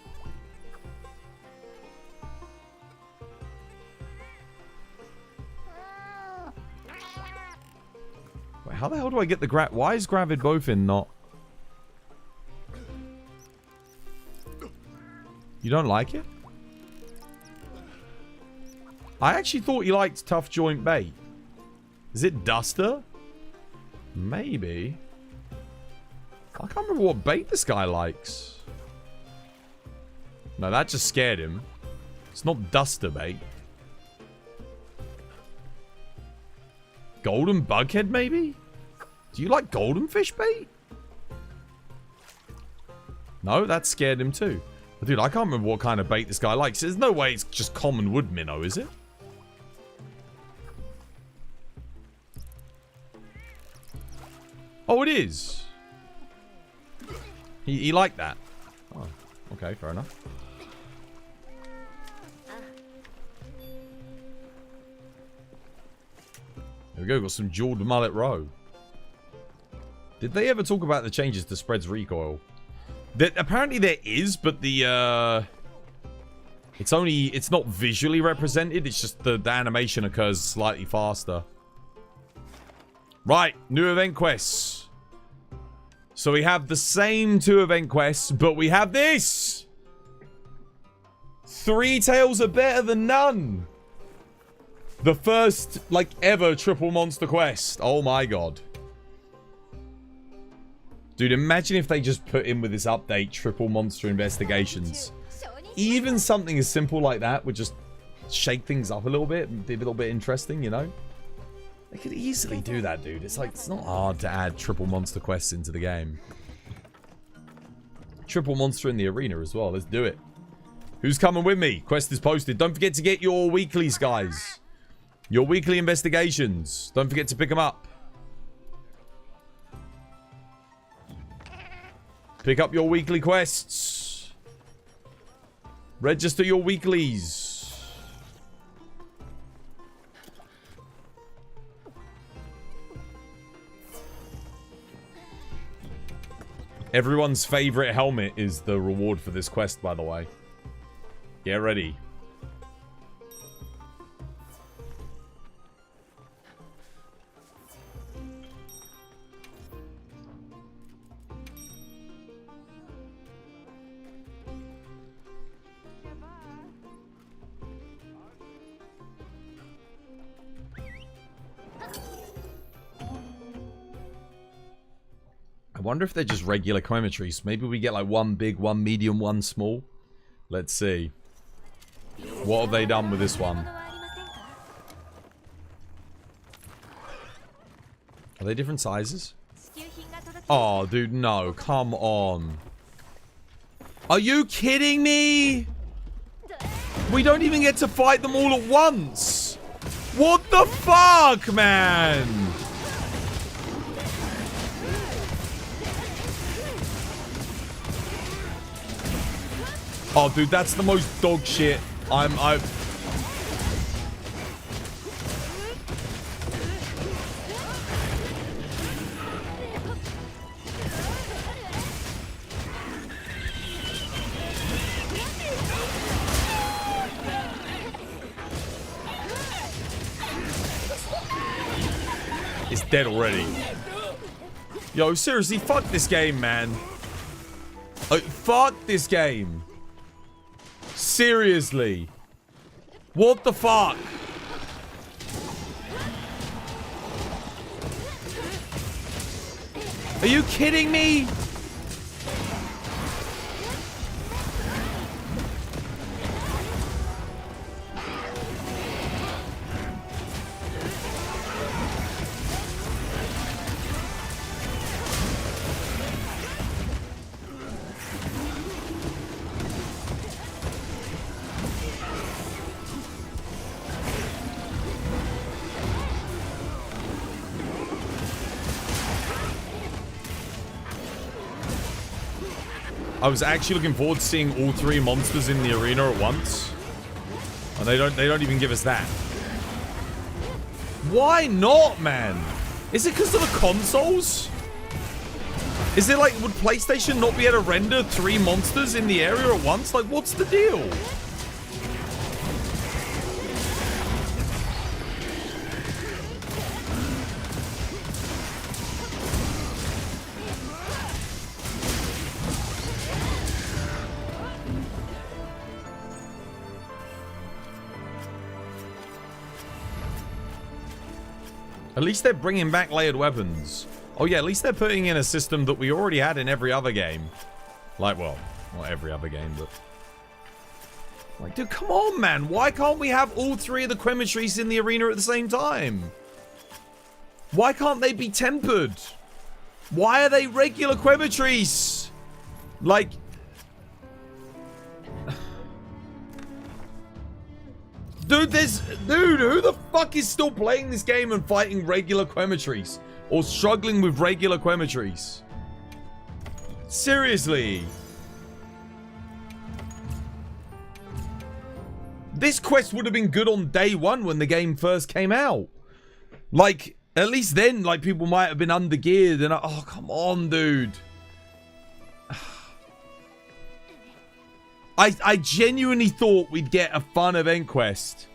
B: Wait, how the hell do I get the why is Gravid Bowfin not... You don't like it? I actually thought he liked tough joint bait. Is it Duster? Maybe. I can't remember what bait this guy likes. No, that just scared him. It's not Duster bait. Golden bughead, maybe? Do you like golden fish bait? No, that scared him too. But dude, I can't remember what kind of bait this guy likes. There's no way it's just common wood minnow, is it? Oh, it is. He liked that. Oh, okay, fair enough. There we go, got some jeweled mullet roe. Did they ever talk about the changes to spreads recoil? Apparently there is, but the it's not visually represented, it's just the animation occurs slightly faster. Right, new event quests. So we have the same 2 event quests, but we have this! 3 tails are better than none! The first, like, ever triple monster quest. Oh my god. Dude, imagine if they just put in with this update triple monster investigations. Even something as simple like that would just shake things up a little bit and be a little bit interesting, you know? They could easily do that, dude. It's like, it's not hard to add triple monster quests into the game. Triple monster in the arena as well. Let's do it. Who's coming with me? Quest is posted. Don't forget to get your weeklies, guys. Your weekly investigations. Don't forget to pick them up. Pick up your weekly quests. Register your weeklies. Everyone's favorite helmet is the reward for this quest, by the way. Get ready. I wonder if they're just regular cometries. Maybe we get like 1 big, 1 medium, 1 small. Let's see. What have they done with this one? Are they different sizes? Oh, dude, no. Come on. Are you kidding me? We don't even get to fight them all at once. What the fuck, man? Oh, dude, that's the most dog shit. It's dead already. Yo, seriously, fuck this game, man. Fuck this game. Seriously. What the fuck? Are you kidding me? I was actually looking forward to seeing all 3 monsters in the arena at once. And they don't even give us that. Why not, man? Is it because of the consoles? Is it like, would PlayStation not be able to render 3 monsters in the area at once? Like, what's the deal? At least they're bringing back layered weapons. Oh yeah, at least they're putting in a system that we already had in every other game. Like, well, not every other game, but... Like, dude, come on, man. Why can't we have all three of the Quemetries in the arena at the same time? Why can't they be tempered? Why are they regular Quemetries? Like... Dude, who the fuck is still playing this game and fighting regular Quemetries? Or struggling with regular Quemetries? Seriously. This quest would have been good on day one when the game first came out. Like, at least then, like, people might have been under-geared and... Oh, come on, dude. I genuinely thought we'd get a fun event quest.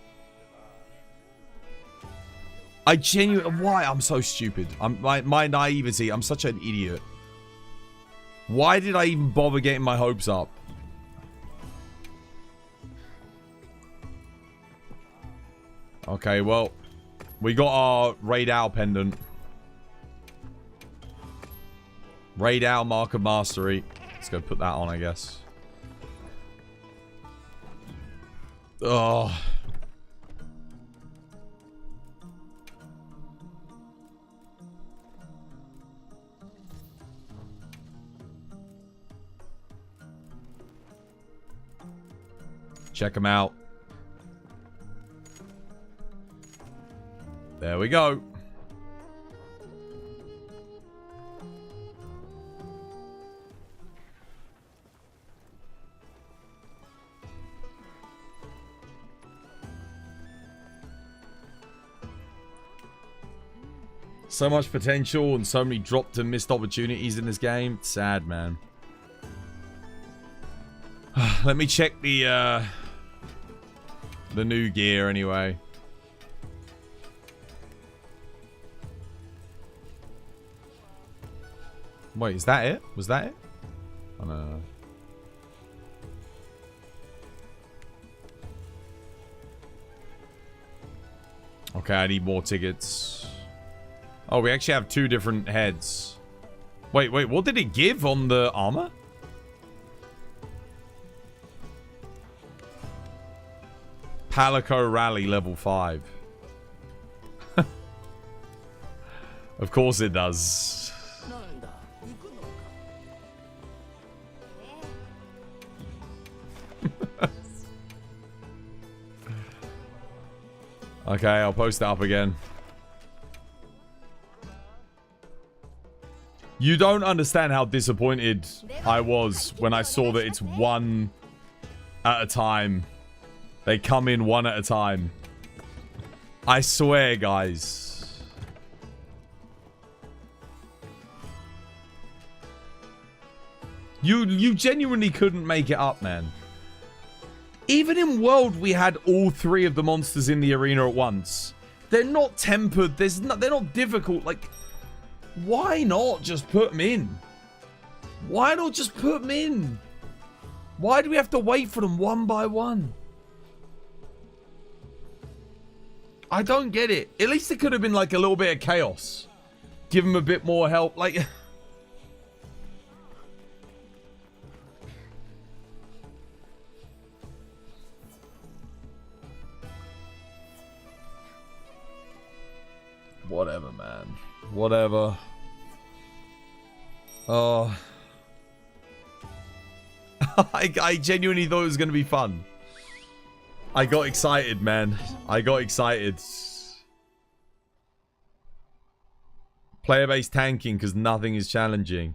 B: Why? I'm so stupid. My naivety. I'm such an idiot. Why did I even bother getting my hopes up? Okay, well, we got our Raid Owl pendant. Raid Owl Mark of Mastery. Let's go put that on, I guess. Oh. Check them out. There we go. So much potential and so many dropped and missed opportunities in this game. It's sad, man. Let me check the new gear anyway. Wait, is that it? Was that it? Oh, no. Okay, I need more tickets. Oh, we actually have two different heads. Wait, what did it give on the armor? Palico Rally level 5. Of course it does. Okay, I'll post it up again. You don't understand how disappointed I was when I saw that it's one at a time. They come in one at a time. I swear, guys. You genuinely couldn't make it up, man. Even in World, we had all three of the monsters in the arena at once. They're not tempered. They're not difficult. Like, why not just put them in? Why not just put them in? Why do we have to wait for them one by one? I don't get it. At least it could have been like a little bit of chaos. Give them a bit more help. Like... Whatever, man. Whatever. Oh. I genuinely thought it was going to be fun. I got excited, man. I got excited. Player-based tanking because nothing is challenging.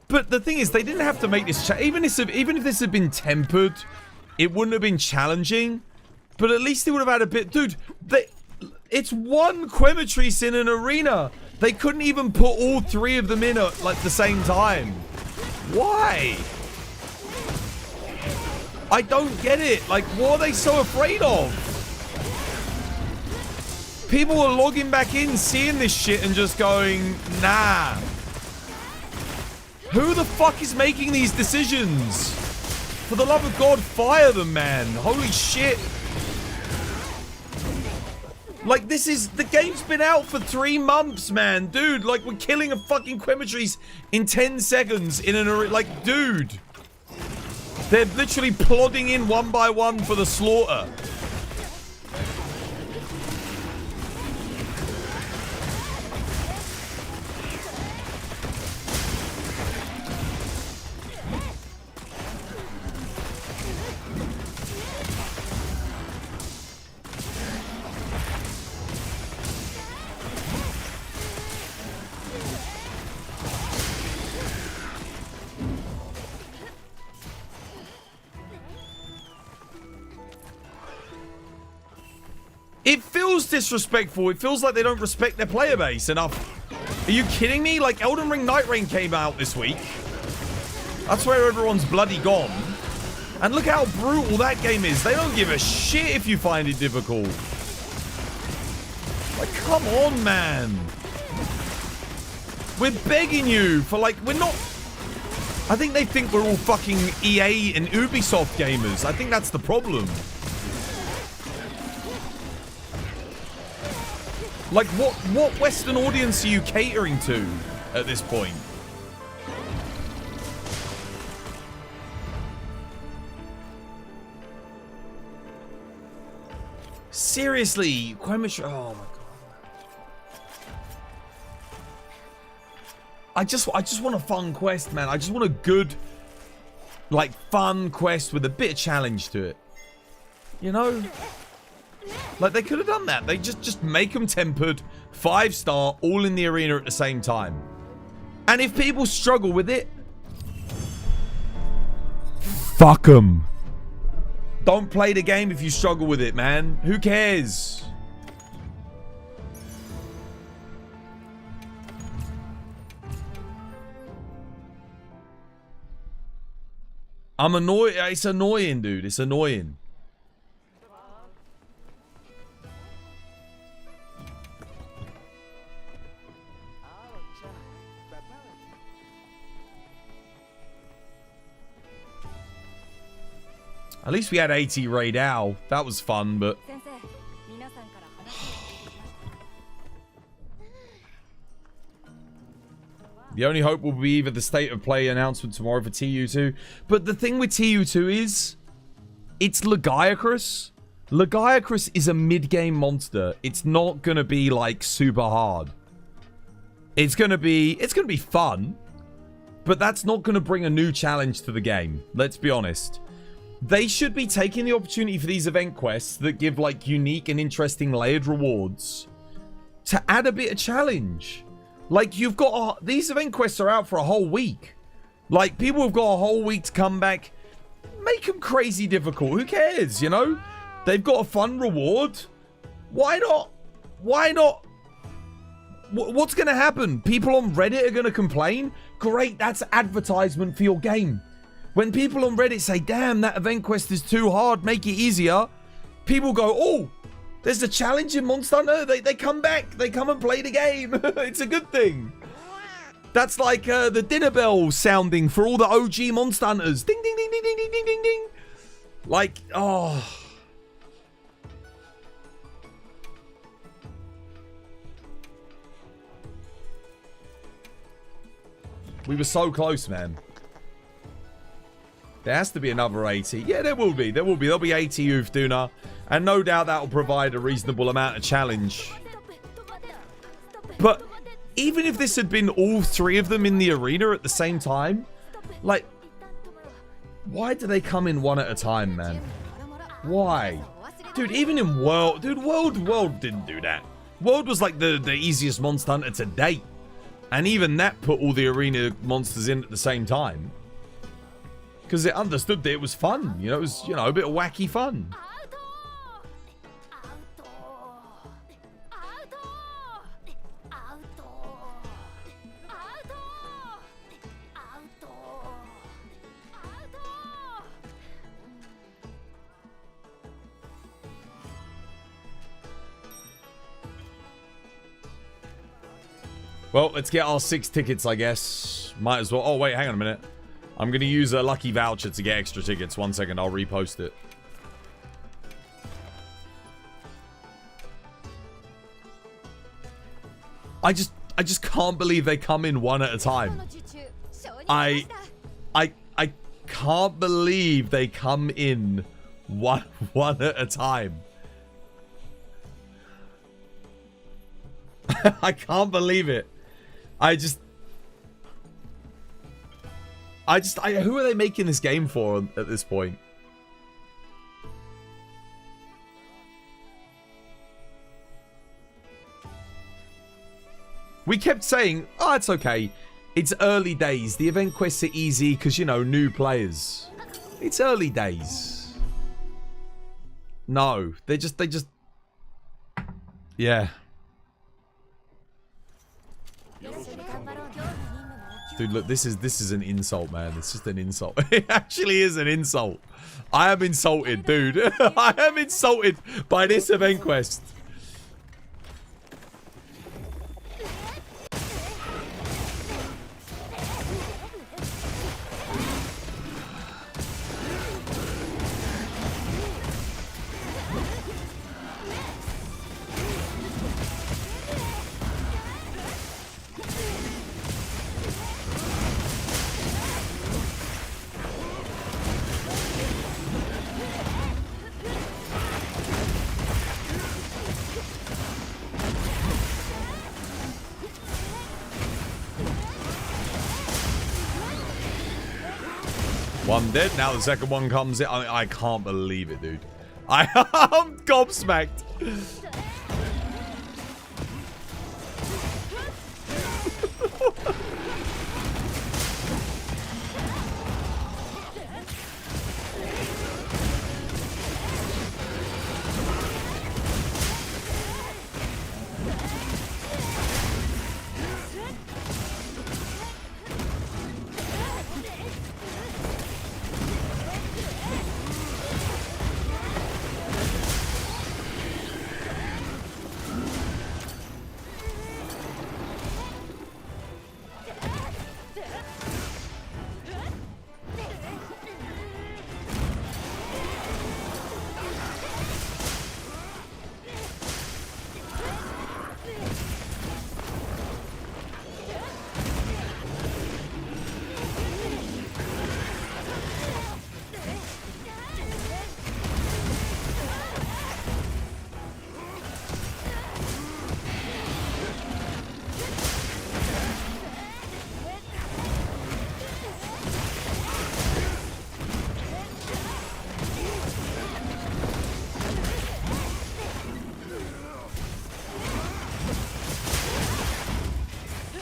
B: But the thing is, they didn't have to make this... Even if this had been tempered, it wouldn't have been challenging. But at least they would have had a bit... Dude, it's one Quemetries in an arena. They couldn't even put all three of them in at like the same time. Why? I don't get it. Like, what are they so afraid of? People are logging back in, seeing this shit and just going, nah. Who the fuck is making these decisions? For the love of God, fire them, man. Holy shit. Like, this is... The game's been out for 3 months, man. Dude, like, we're killing a fucking Quematrice in 10 seconds in an... Like, dude. They're literally plodding in one by one for the slaughter. It feels disrespectful. It feels like they don't respect their player base enough. Are you kidding me? Like, Elden Ring Night Rain came out this week. That's where everyone's bloody gone. And look how brutal that game is. They don't give a shit if you find it difficult. Like, come on, man. We're begging you for, like, we're not... I think they think we're all fucking EA and Ubisoft gamers. I think that's the problem. Like, what Western audience are you catering to at this point? Seriously, Quematrice. Oh my god. I just want a fun quest, man. I just want a good, like, fun quest with a bit of challenge to it. You know? Like, they could have done that. They just make them tempered, 5-star, all in the arena at the same time. And if people struggle with it, fuck them. Don't play the game if you struggle with it, man. Who cares? I'm annoyed. It's annoying, dude. It's annoying. At least we had 80 Raid Owl. That was fun, but... The only hope will be either the state of play announcement tomorrow for TU2. But the thing with TU2 is... It's Lagiacrus. Lagiacrus is a mid-game monster. It's not going to be, like, super hard. It's going to be fun. But that's not going to bring a new challenge to the game. Let's be honest. They should be taking the opportunity for these event quests that give, like, unique and interesting layered rewards to add a bit of challenge. Like, you've got... these event quests are out for a whole week. Like, people have got a whole week to come back. Make them crazy difficult. Who cares, you know? They've got a fun reward. Why not? Why not? What's going to happen? People on Reddit are going to complain? Great, that's advertisement for your game. When people on Reddit say, damn, that event quest is too hard, make it easier, people go, oh, there's a challenge in Monster Hunter. They come back. They come and play the game. It's a good thing. That's like the dinner bell sounding for all the OG Monster Hunters. Ding, ding, ding, ding, ding, ding, ding, ding, ding. Like, oh. We were so close, man. There has to be another 80. Yeah, there will be. There will be. There'll be 80 Uftuna. And no doubt that will provide a reasonable amount of challenge. But even if this had been all 3 of them in the arena at the same time, like, why do they come in one at a time, man? Why? Dude, even in World... Dude, World didn't do that. World was like the easiest Monster Hunter to date. And even that put all the arena monsters in at the same time. Because it understood that it was fun. You know, it was, you know, a bit of wacky fun. Well, let's get our 6 tickets, I guess. Might as well. Oh, wait, hang on a minute. I'm going to use a lucky voucher to get extra tickets. 1 second, I'll repost it. I just can't believe they come in one at a time. I can't believe they come in one at a time. I can't believe it. Who are they making this game for at this point? We kept saying, oh, it's okay. It's early days. The event quests are easy because, you know, new players. It's early days. No, they just, yeah. Dude, look, this is an insult, man. It's just an insult. It actually is an insult. I am insulted, dude. I am insulted by this event quest. One dead. Now the second one comes in. I can't believe it, dude. I'm gobsmacked.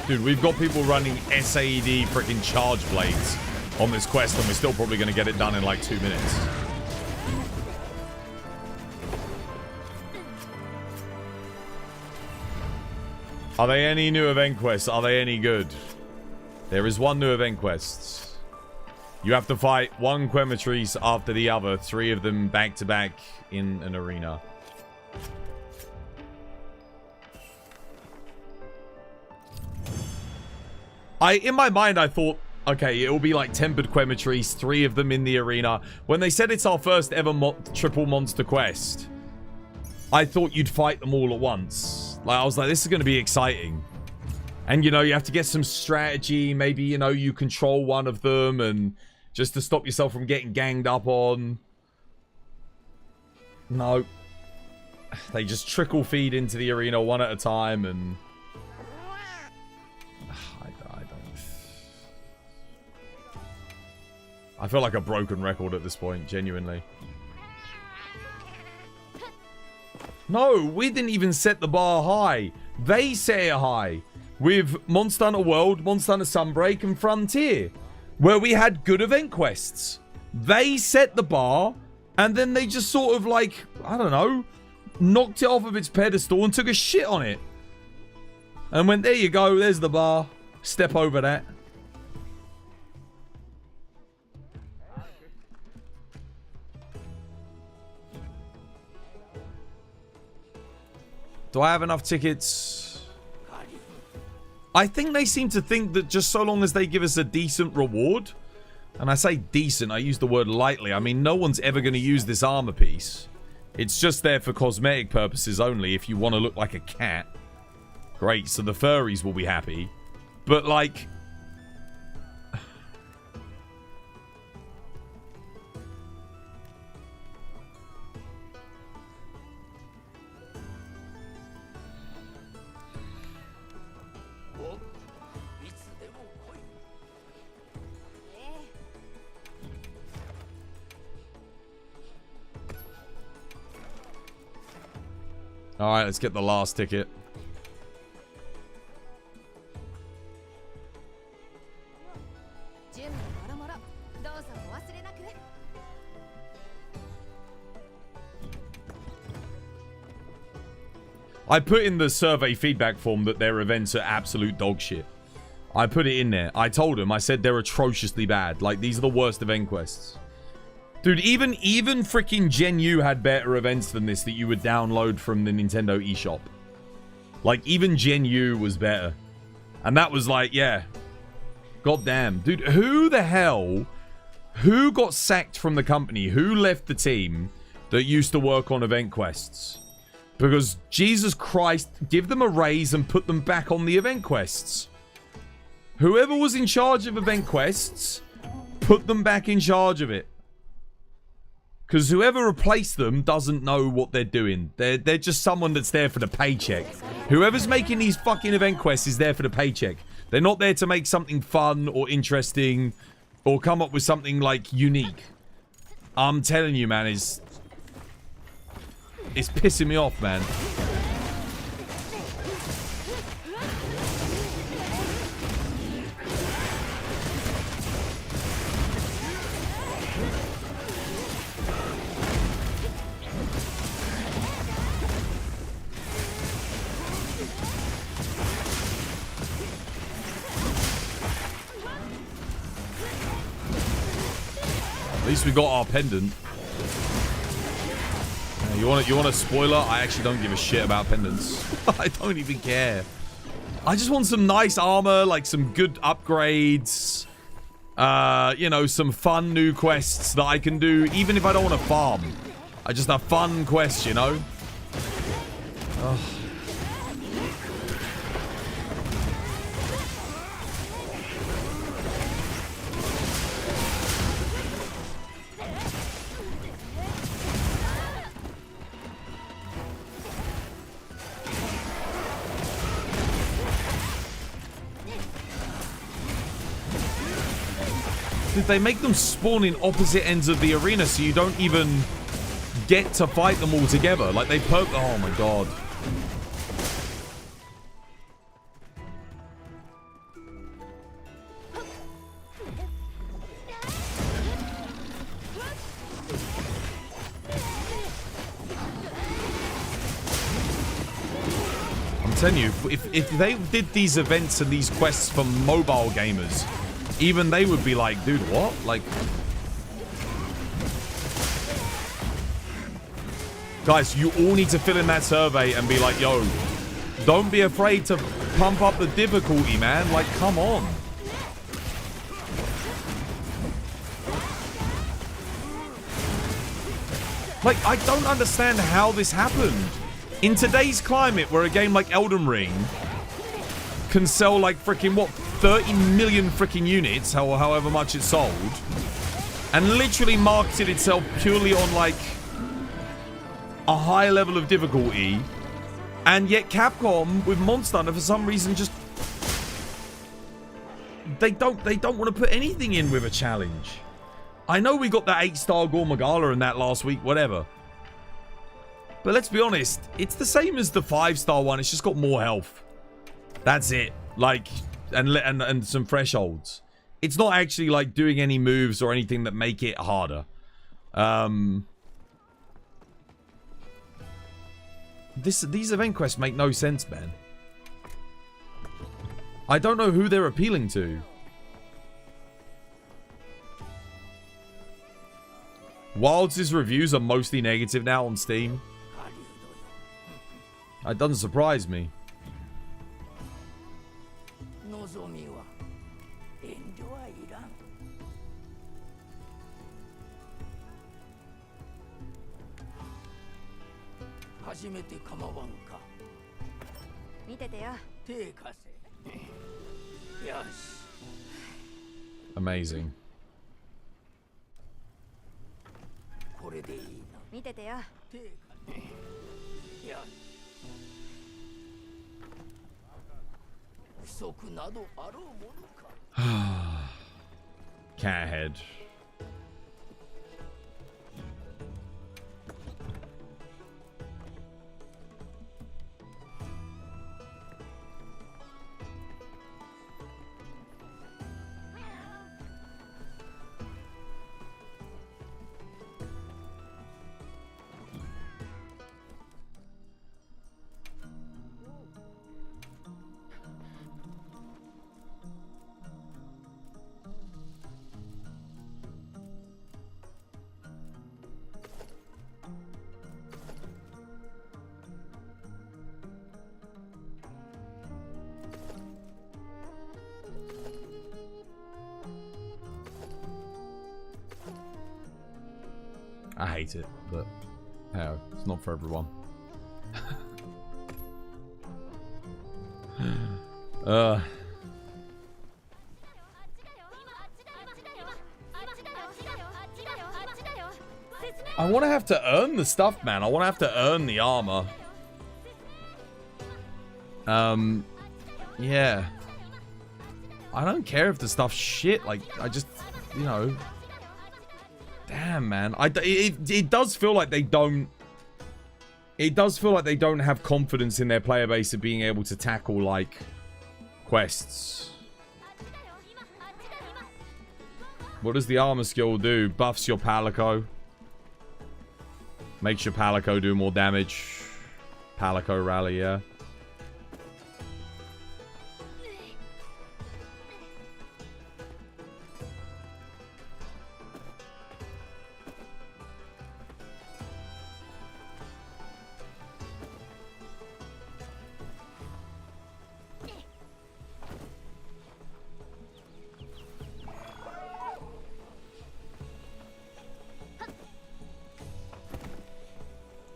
B: Dude, we've got people running SAD freaking charge blades on this quest, and we're still probably going to get it done in like 2 minutes. Are they any new event quests? Are they any good? There is one new event quest. You have to fight one Quematrice after the other, 3 of them back to back in an arena. In my mind, I thought, okay, it'll be like Tempered Quematrice, 3 of them in the arena. When they said it's our first ever triple monster quest, I thought you'd fight them all at once. Like, I was like, this is going to be exciting. And, you know, you have to get some strategy. Maybe, you know, you control one of them and just to stop yourself from getting ganged up on. No. They just trickle feed into the arena one at a time and... I feel like a broken record at this point, genuinely. No, we didn't even set the bar high. They set it high. With Monster Hunter World, Monster Hunter Sunbreak, and Frontier. Where we had good event quests. They set the bar, and then they just sort of like, I don't know, knocked it off of its pedestal and took a shit on it. And went, there you go, there's the bar. Step over that. Do I have enough tickets? I think they seem to think that just so long as they give us a decent reward, and I say decent, I use the word lightly. I mean, no one's ever going to use this armor piece. It's just there for cosmetic purposes only if you want to look like a cat. Great, so the furries will be happy. But, like... Alright, let's get the last ticket. I put in the survey feedback form that their events are absolute dog shit. I put it in there. I told them, I said they're atrociously bad. Like, these are the worst event quests. Dude, even freaking Gen U had better events than this that you would download from the Nintendo eShop. Like, even Gen U was better. And that was like, yeah. Goddamn. Dude, who the hell... Who got sacked from the company? Who left the team that used to work on event quests? Because, Jesus Christ, give them a raise and put them back on the event quests. Whoever was in charge of event quests, put them back in charge of it. Because whoever replaced them doesn't know what they're doing. They're just someone that's there for the paycheck. Whoever's making these fucking event quests is there for the paycheck. They're not there to make something fun or interesting or come up with something, like, unique. I'm telling you, man, it's pissing me off, man. At least we got our pendant. You want a spoiler? I actually don't give a shit about pendants. I don't even care. I just want some nice armor, like some good upgrades. You know, some fun new quests that I can do, even if I don't want to farm. Just a fun quest, you know? Ugh. Did they make them spawn in opposite ends of the arena so you don't even get to fight them all together? Like they oh my god. I'm telling you, if they did these events and these quests for mobile gamers, even they would be like, dude, what? Like... Guys, you all need to fill in that survey and be like, yo, don't be afraid to pump up the difficulty, man. Like, come on. Like, I don't understand how this happened. In today's climate, where a game like Elden Ring can sell like freaking, what, 30 million freaking units, however much it's sold, and literally marketed itself purely on like a high level of difficulty, and yet Capcom with Monster Hunter for some reason just they don't want to put anything in with a challenge. I know we got that 8-star Gormagala in that last week, whatever, but let's be honest, it's the same as the 5-star one. It's just got more health. That's it. Like, and some thresholds. It's not actually like doing any moves or anything that make it harder. These event quests make no sense, man. I don't know who they're appealing to. Wilds' reviews are mostly negative now on Steam. That doesn't surprise me.
F: 望みは遠慮はいらん。初めて構わんか。
E: 見ててよ。
F: 手貸せ。よし。
B: Amazing.
F: これでいいな。
E: 見ててよ。
F: 手貸せ。よし。不足などあろうものか。
B: Cat head. I hate it, but hey, it's not for everyone. I want to have to earn the stuff, man. I want to have to earn the armor. Yeah. I don't care if the stuff's shit. Like, I just, you know. Damn, man. It does feel like they don't. It does feel like they don't have confidence in their player base of being able to tackle, like, quests. What does the armor skill do? Buffs your Palico. Makes your Palico do more damage. Palico rally, yeah.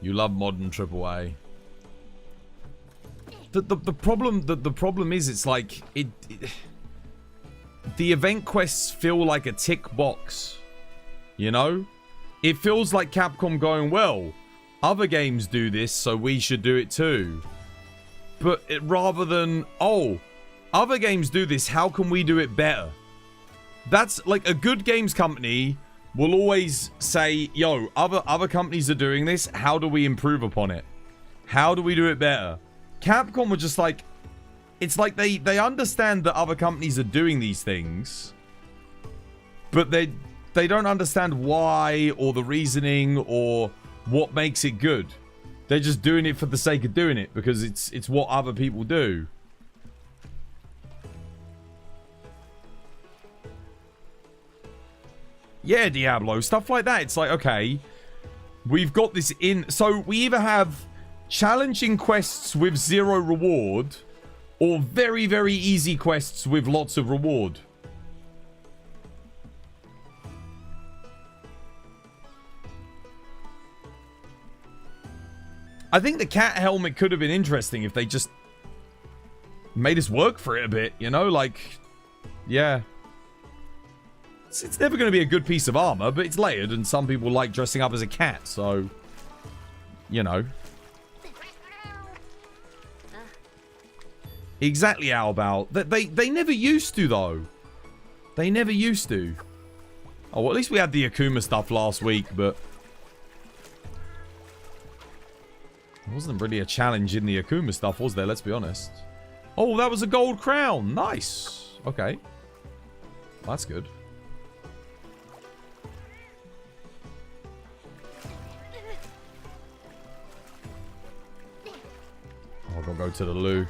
B: You love modern AAA. The problem is it's like the event quests feel like a tick box. You know? It feels like Capcom going, well, other games do this, so we should do it too. But rather than, oh, other games do this, how can we do it better? That's like a good games company will always say, yo, other companies are doing this. How do we improve upon it? How do we do it better? Capcom were just like, it's like they understand that other companies are doing these things, but they don't understand why or the reasoning or what makes it good. They're just doing it for the sake of doing it because it's what other people do. Yeah, Diablo, stuff like that. It's like, okay, we've got this in. So we either have challenging quests with 0 reward or very, very easy quests with lots of reward. I think the cat helmet could have been interesting if they just made us work for it a bit, you know? Like, yeah. It's never going to be a good piece of armor, but it's layered, and some people like dressing up as a cat, so, you know. Exactly, Owlbow. They never used to, though. They never used to. Oh, well, at least we had the Akuma stuff last week, but it wasn't really a challenge in the Akuma stuff, was there? Let's be honest. Oh, that was a gold crown. Nice. Okay. That's good. Oh, I'll go to the loo.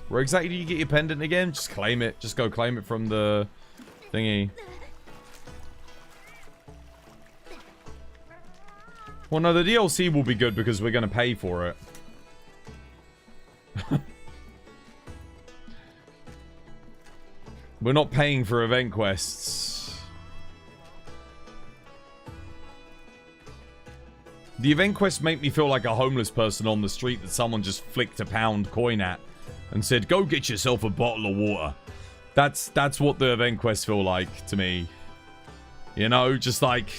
B: Where exactly do you get your pendant again? Just claim it. Just go claim it from the thingy. Well, no, the DLC will be good because we're going to pay for it. We're not paying for event quests. The event quests make me feel like a homeless person on the street that someone just flicked a pound coin at and said, go get yourself a bottle of water. That's what the event quests feel like to me. You know, just like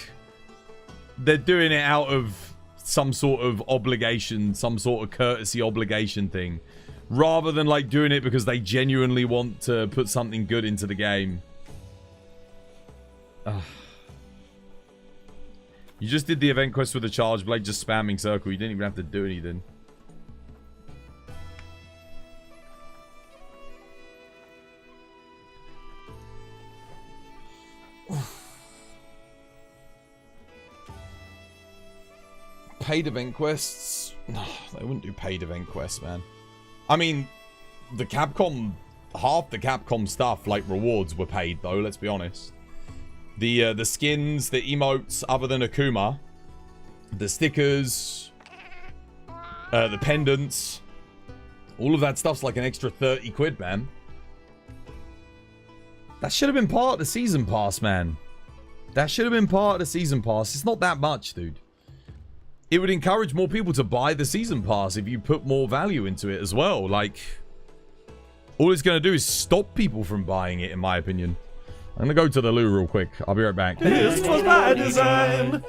B: they're doing it out of some sort of obligation, some sort of courtesy obligation thing, rather than like doing it because they genuinely want to put something good into the game. You just did the event quest with a charge blade, just spamming circle. You didn't even have to do anything. Paid event quests? No, they wouldn't do paid event quests, man. I mean, the Capcom, half the Capcom stuff, like rewards, were paid though. Let's be honest. The skins, the emotes, other than Akuma, the stickers, the pendants, all of that stuff's like an extra 30 quid, man. That should have been part of the season pass, man. That should have been part of the season pass. It's not that much, dude. It would encourage more people to buy the season pass if you put more value into it as well. Like, all it's going to do is stop people from buying it, in my opinion. I'm going to go to the loo real quick. I'll be right back.
C: This was by design.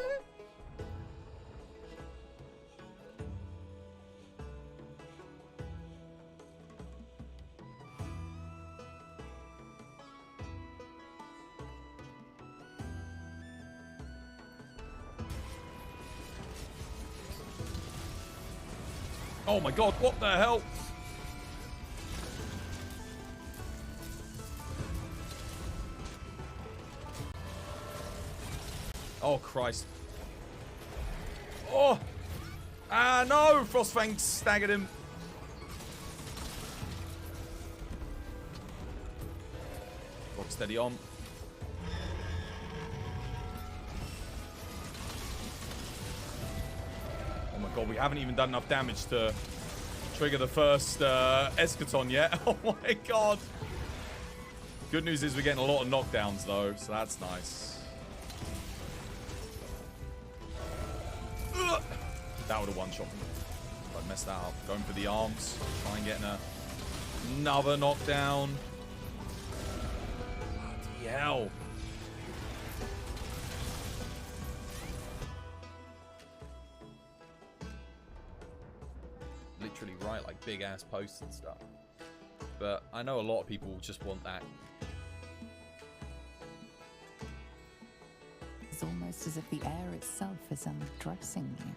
B: Oh my god, what the hell? Oh, Christ. Oh! Ah, no! Frostfang staggered him. Rock steady on. Oh my god, we haven't even done enough damage to trigger the first eschaton yet. Oh my god. Good news is we're getting a lot of knockdowns though, so that's nice. That would have one-shot me. I messed that up. Going for the arms. Try and get another knockdown. Bloody hell. Literally write like big ass posts and stuff. But I know a lot of people just want that.
G: It's almost as if the air itself is undressing you.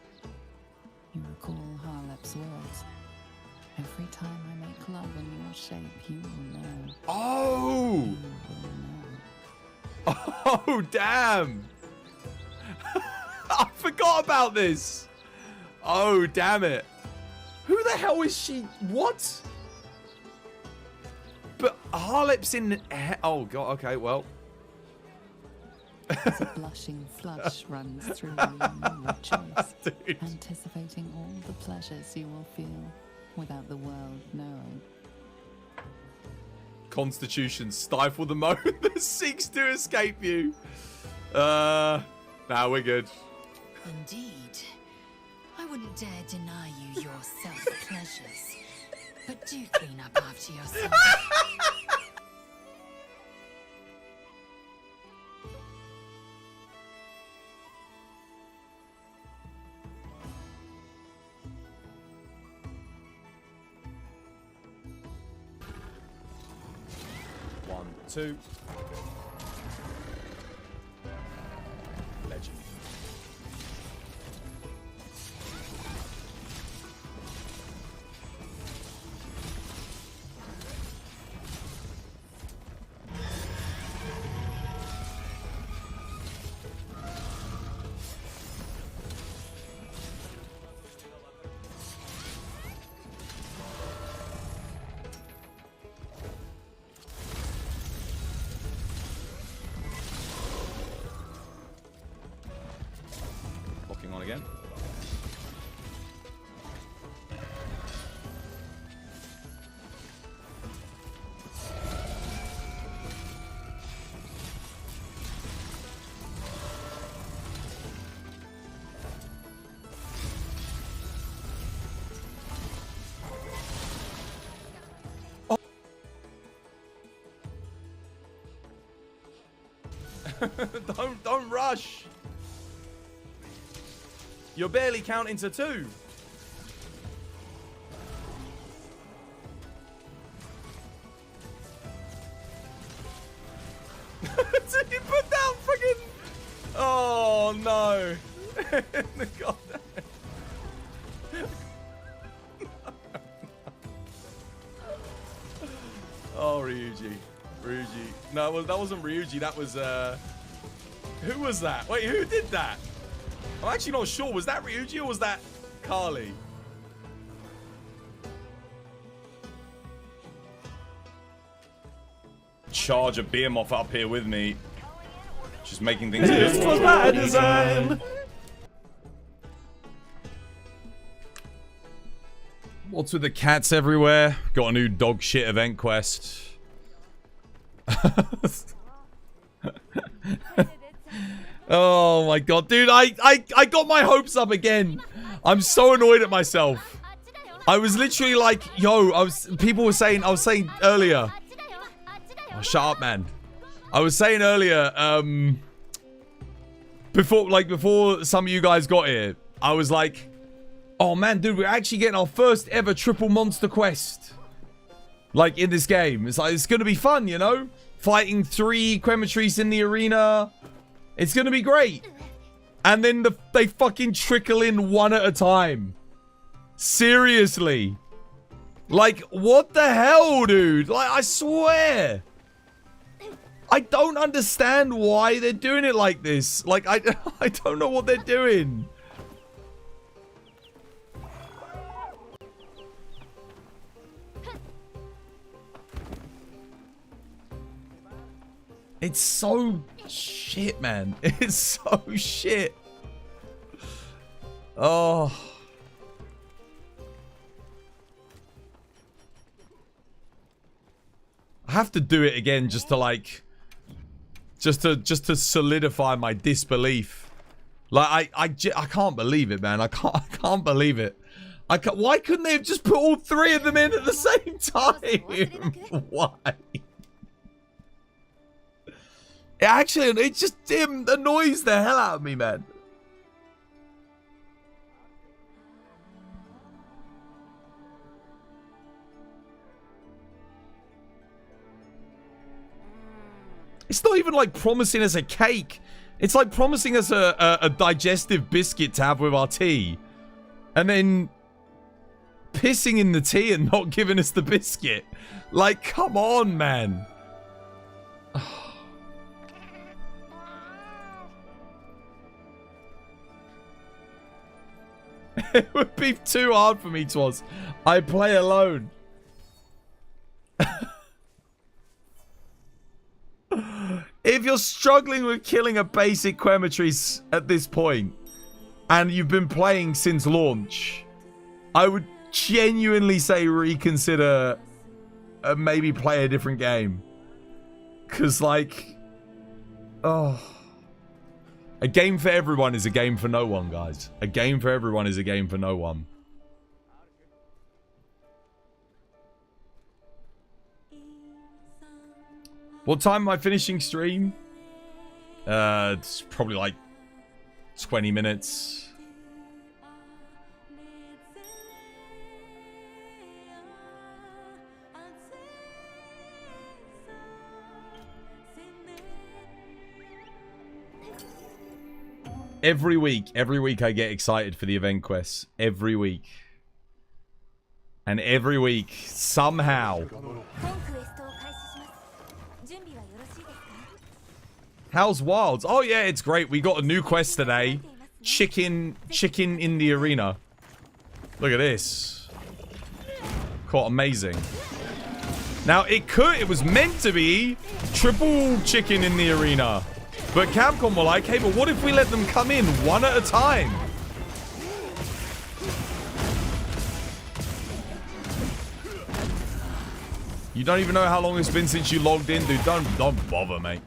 G: You recall Harlep's words. Every time I make love in your shape, you will know.
B: Oh!
G: You will know.
B: Oh, damn! I forgot about this! Oh, damn it. Who the hell is she? What? But Harlep's in... Oh, God. Okay, well.
G: As a blushing flush runs through you, you rejoice,
B: Dude.
G: anticipating all the pleasures you will feel without the world knowing.
B: Constitution, stifle the moan that seeks to escape you. Nah, we're good.
H: Indeed. I wouldn't dare deny you your self-pleasures. But do clean up after yourself.
B: One, two. Legend. Don't rush. You're barely counting to 2. Did you put down friggin'... Oh, no. God. Oh, Ryuji. No, well, that wasn't Ryuji. That was, who was that? Wait, who did that? I'm actually not sure. Was that Ryuji or was that Carly? Charge a behemoth up here with me. Just making things
C: This was by design.
B: What's with the cats everywhere? Got a new dog shit event quest. Oh my god, dude, I got my hopes up again. I'm so annoyed at myself. I was literally like, yo, I was saying earlier. Oh, shut up, man. I was saying earlier, before some of you guys got here, I was like, oh man, dude, we're actually getting our first ever triple monster quest. Like, in this game. It's like, it's gonna be fun, you know? Fighting 3 Quematrice in the arena. It's gonna be great. And then they fucking trickle in one at a time. Seriously. Like, what the hell, dude? Like, I swear. I don't understand why they're doing it like this. Like, I don't know what they're doing. It's so shit, man. It's so shit. Oh. I have to do it again just to like... Just to solidify my disbelief. Like, I can't believe it, man. I can't believe it. Why couldn't they have just put all 3 of them in at the same time? Why? It just annoys the hell out of me, man. It's not even like promising us a cake. It's like promising us a digestive biscuit to have with our tea. And then pissing in the tea and not giving us the biscuit. Like, come on, man. It would be too hard for me, Twas. I play alone. If you're struggling with killing a basic Quematrice at this point, and you've been playing since launch, I would genuinely say reconsider maybe play a different game. Because, like... Oh... A game for everyone is a game for no one, guys. A game for everyone is a game for no one. What time am I finishing stream? It's probably like 20 minutes. Every week I get excited for the event quests. Every week. And every week, somehow... How's Wilds? Oh yeah, it's great. We got a new quest today. Chicken in the arena. Look at this. Quite amazing. Now, it was meant to be triple chicken in the arena. But Capcom were like, hey, but what if we let them come in one at a time? You don't even know how long it's been since you logged in, dude. Don't bother, mate.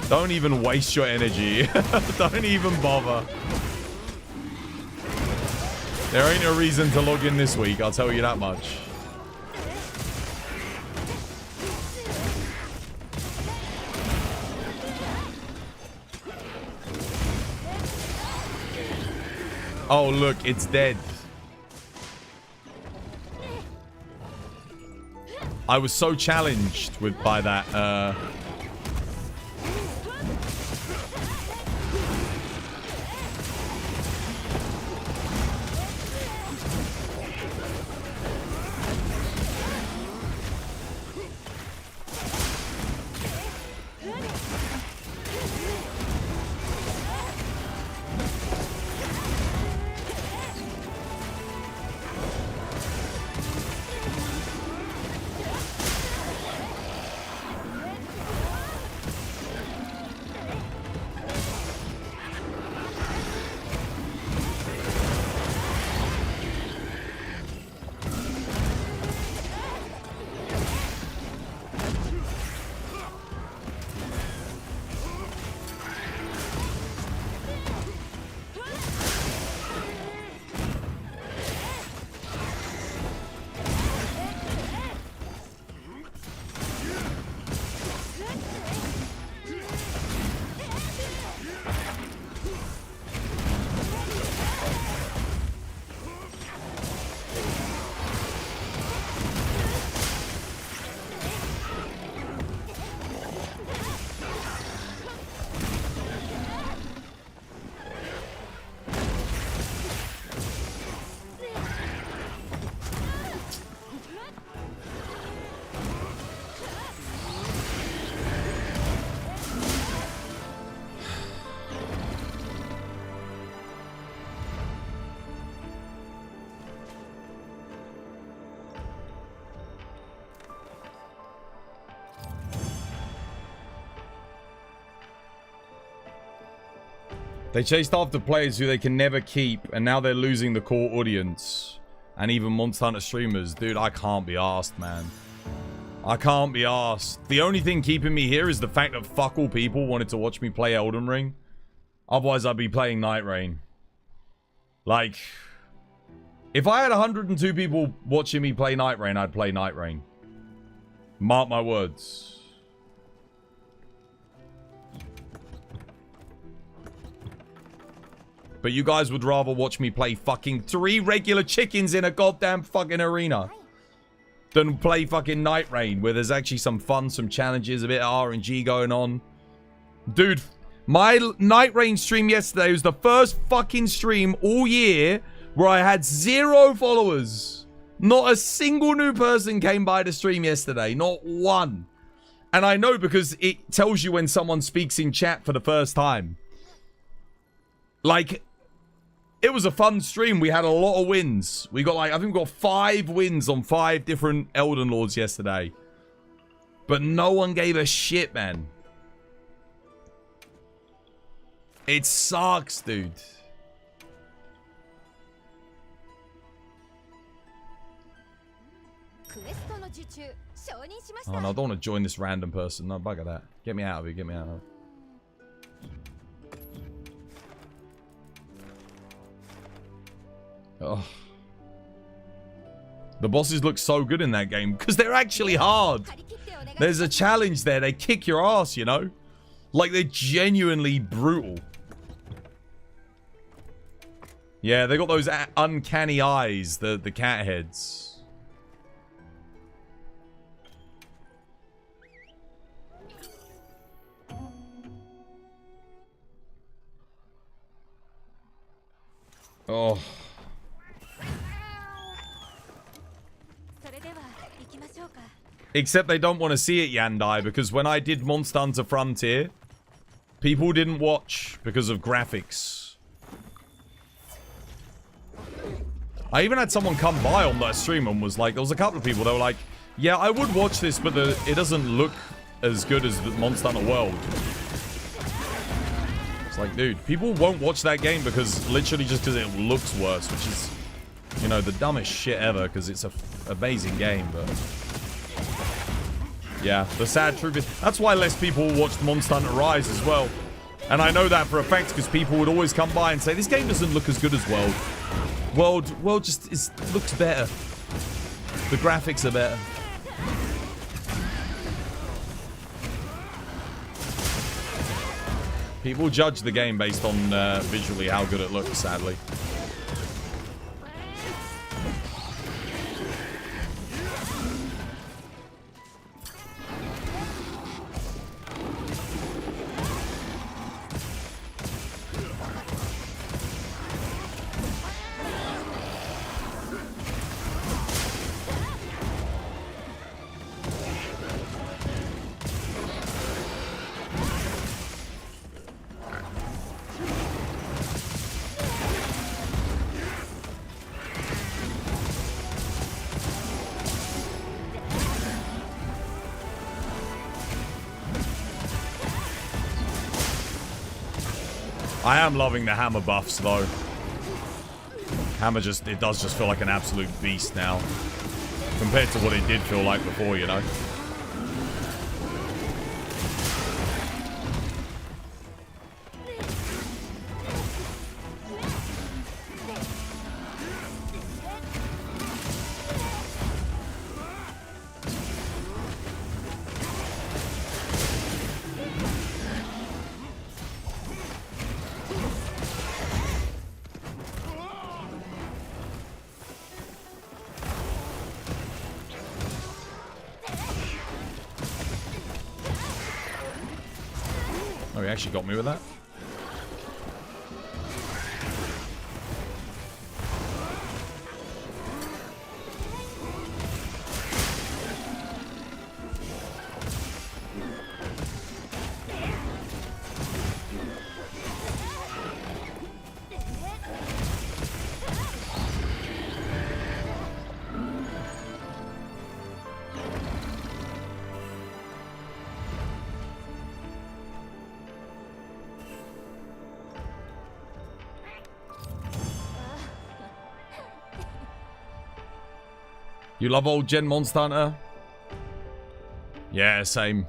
B: Don't even waste your energy. Don't even bother. There ain't a reason to log in this week, I'll tell you that much. Oh, look, it's dead. I was so challenged by that. They chased after players who they can never keep, and now they're losing the core audience. And even Monster Hunter streamers. Dude, I can't be arsed, man. I can't be arsed. The only thing keeping me here is the fact that fuck all people wanted to watch me play Elden Ring. Otherwise, I'd be playing Night Rain. Like, if I had 102 people watching me play Night Rain, I'd play Night Rain. Mark my words. But you guys would rather watch me play fucking 3 regular chickens in a goddamn fucking arena than play fucking Night Rain, where there's actually some fun, some challenges, a bit of RNG going on. Dude, my Night Rain stream yesterday was the first fucking stream all year where I had 0 followers. Not a single new person came by the stream yesterday. Not one. And I know because it tells you when someone speaks in chat for the first time. Like, it was a fun stream. We had a lot of wins. We got like, I think we got 5 wins on 5 different Elden Lords yesterday. But no one gave a shit, man. It sucks, dude. Oh no, I don't want to join this random person. No, bugger that. Get me out of here. Get me out of here. Oh. The bosses look so good in that game because they're actually hard. There's a challenge there. They kick your ass, you know? Like, they're genuinely brutal. Yeah, they got those uncanny eyes, the cat heads. Oh. Except they don't want to see it, Yandai, because when I did Monster Hunter Frontier, people didn't watch because of graphics. I even had someone come by on that stream and was like, there was a couple of people that were like, yeah, I would watch this, but it doesn't look as good as the Monster Hunter World. It's like, dude, people won't watch that game because literally just because it looks worse, which is, you know, the dumbest shit ever because it's an amazing game, but... yeah, the sad truth is, that's why less people watched Monster Hunter Rise as well. And I know that for a fact because people would always come by and say, this game doesn't look as good as World. World just looks better. The graphics are better. People judge the game based on visually how good it looks, sadly. I am loving the hammer buffs, though. Hammer it does just feel like an absolute beast now. Compared to what it did feel like before, you know? Oh, he actually got me with that. You love old Gen Monster Hunter? Yeah, same.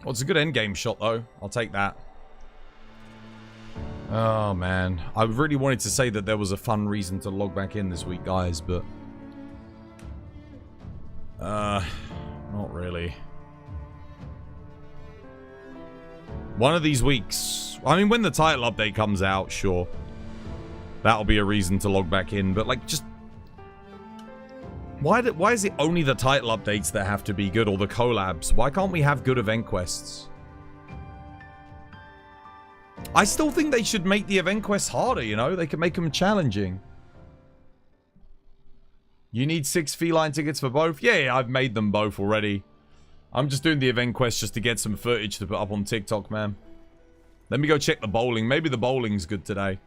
B: Well, it's a good endgame shot, though. I'll take that. Oh, man. I really wanted to say that there was a fun reason to log back in this week, guys, but... not really. One of these weeks... I mean, when the title update comes out, sure. That'll be a reason to log back in, but, like, just... Why is it only the title updates that have to be good, or the collabs? Why can't we have good event quests? I still think they should make the event quests harder, you know? They could make them challenging. You need 6 feline tickets for both? Yeah, I've made them both already. I'm just doing the event quests just to get some footage to put up on TikTok, man. Let me go check the bowling. Maybe the bowling's good today.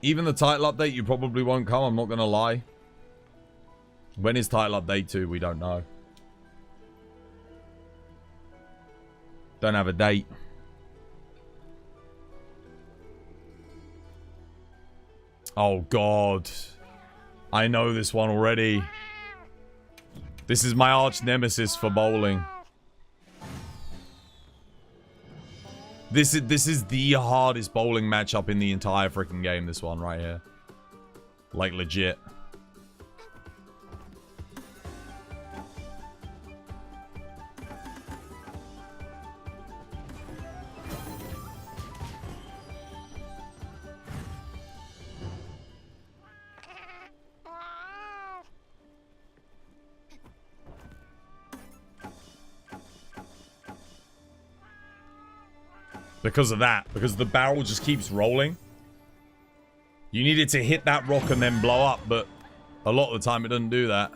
B: Even the title update, you probably won't come, I'm not going to lie. When is title update 2? We don't know. Don't have a date. Oh, God. I know this one already. This is my arch nemesis for bowling. This is the hardest bowling matchup in the entire freaking game, this one right here. Like, legit. Because of that. Because the barrel just keeps rolling. You need it to hit that rock and then blow up, but a lot of the time it doesn't do that.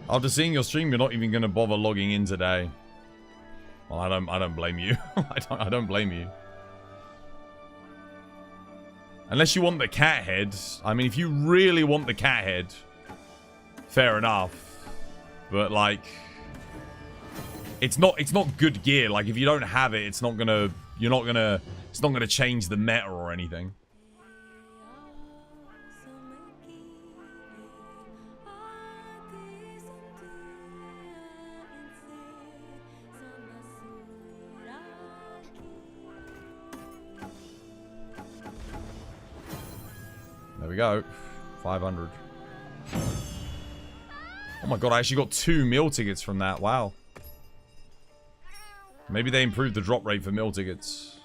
B: After seeing your stream, you're not even going to bother logging in today. Well, I don't blame you. I don't blame you. Unless you want the cat head. I mean, if you really want the cat head, fair enough. But like, it's not good gear. Like, if you don't have it, it's not gonna change the meta or anything. There we go. 500. Oh my god, I actually got 2 meal tickets from that. Wow. Maybe they improved the drop rate for meal tickets.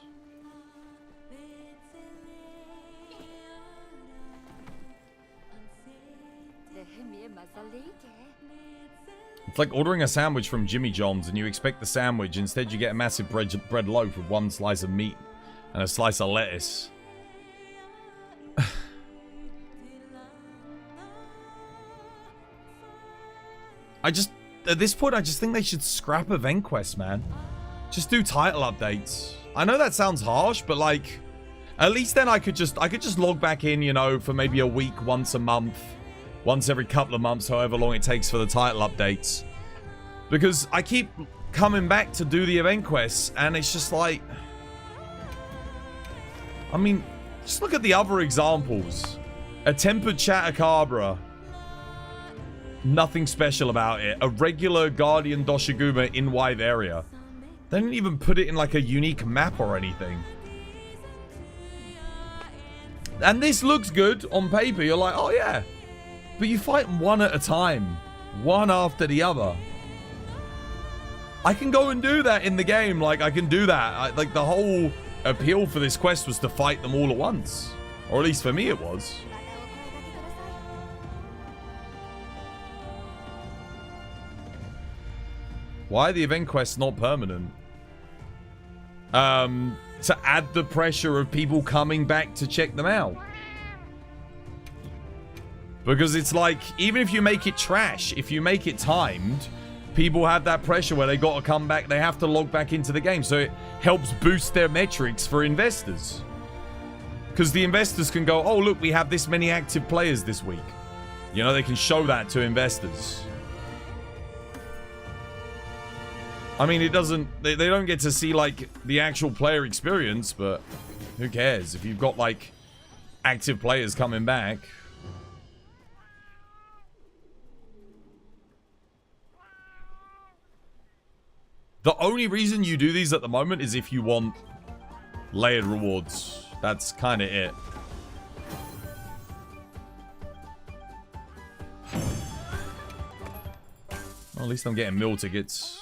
B: It's like ordering a sandwich from Jimmy John's and you expect the sandwich. Instead, you get a massive bread loaf with 1 slice of meat and a slice of lettuce. At this point, I just think they should scrap event quests, man. Just do title updates. I know that sounds harsh, but like, at least then I could just log back in, you know, for maybe a week, once a month, once every couple of months, however long it takes for the title updates. Because I keep coming back to do the event quests, and it's just like, I mean, just look at the other examples. A tempered Chatacabra. Nothing special about it. A regular Guardian Doshiguma in Wide Area. They didn't even put it in like a unique map or anything. And this looks good on paper. You're like, oh yeah. But you fight them one at a time. One after the other. I can go and do that in the game. Like, I can do that. Like, the whole appeal for this quest was to fight them all at once. Or at least for me it was. Why are the event quests not permanent? To add the pressure of people coming back to check them out. Because it's like, even if you make it trash, if you make it timed, people have that pressure where they got to come back, they have to log back into the game. So it helps boost their metrics for investors. Because the investors can go, oh look, we have this many active players this week. You know, they can show that to investors. I mean, it doesn't, they don't get to see like the actual player experience, but who cares? If you've got like active players coming back. The only reason you do these at the moment is if you want layered rewards. That's kind of it. Well, at least I'm getting meal tickets.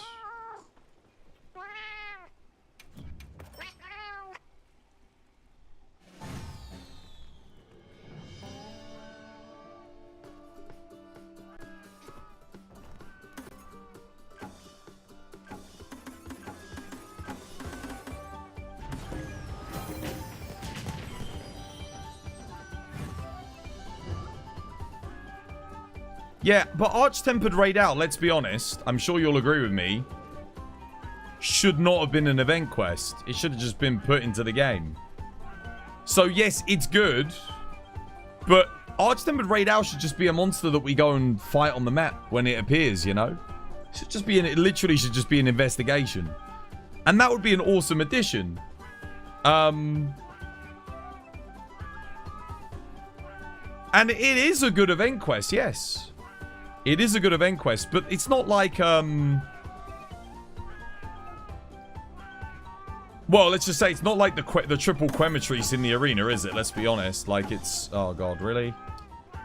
B: Yeah, but Arch-Tempered Raid Out, let's be honest, I'm sure you'll agree with me, should not have been an event quest. It should have just been put into the game. So yes, it's good, but Arch-Tempered Raid Out should just be a monster that we go and fight on the map when it appears, you know? It should just be it literally should just be an investigation. And that would be an awesome addition. And it is a good event quest, yes. It is a good event quest, but it's not like, well, let's just say it's not like the triple Quematrice in the arena, is it? Let's be honest. Like, it's... Oh, God, really?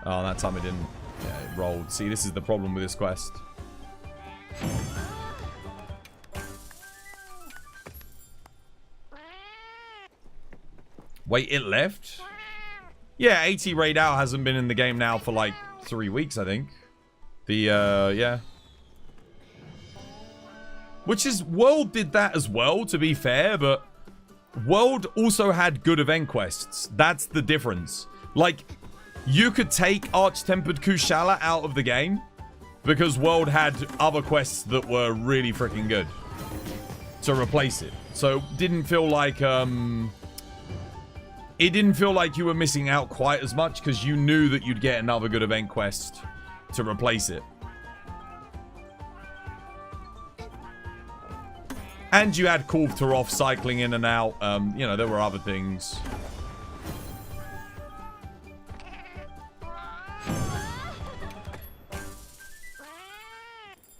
B: Oh, that time it didn't... Yeah, it rolled. See, this is the problem with this quest. Wait, it left? Yeah, AT Raid Out hasn't been in the game now for, like, 3 weeks, I think. Yeah. Which is, World did that as well, to be fair, but World also had good event quests. That's the difference. Like, you could take Arch-Tempered Kushala out of the game because World had other quests that were really freaking good to replace it. So, didn't feel like, it didn't feel like you were missing out quite as much because you knew that you'd get another good event quest to replace it. And you had Kulv Taroth cycling in and out. You know, there were other things.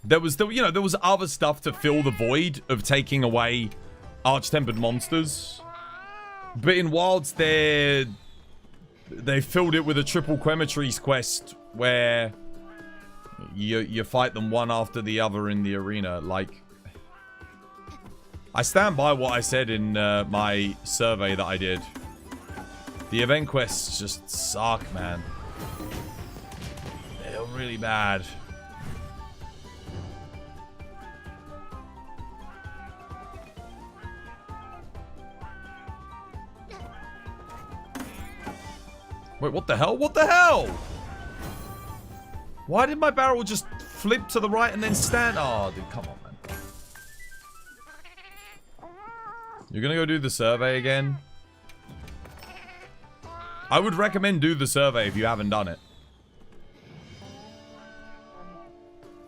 B: There was other stuff to fill the void of taking away Arch-Tempered monsters. But in Wilds, they filled it with a triple Quematrice quest where you fight them one after the other in the arena. Like, I stand by what I said in my survey that I did. The event quests just suck, man. They're really bad. Wait, what the hell? What the hell? Why did my barrel just flip to the right and then stand? Oh, dude, come on, man. You're gonna go do the survey again? I would recommend do the survey if you haven't done it.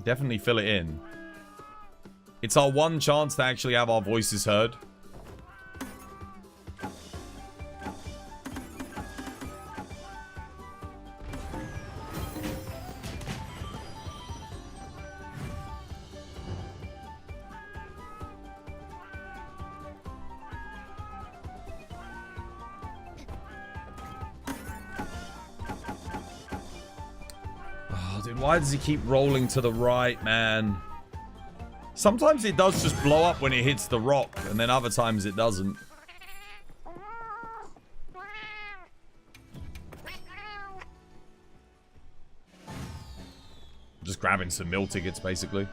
B: Definitely fill it in. It's our one chance to actually have our voices heard. Why does he keep rolling to the right, man? Sometimes it does just blow up when it hits the rock, and then other times it doesn't. Just grabbing some meal tickets, basically.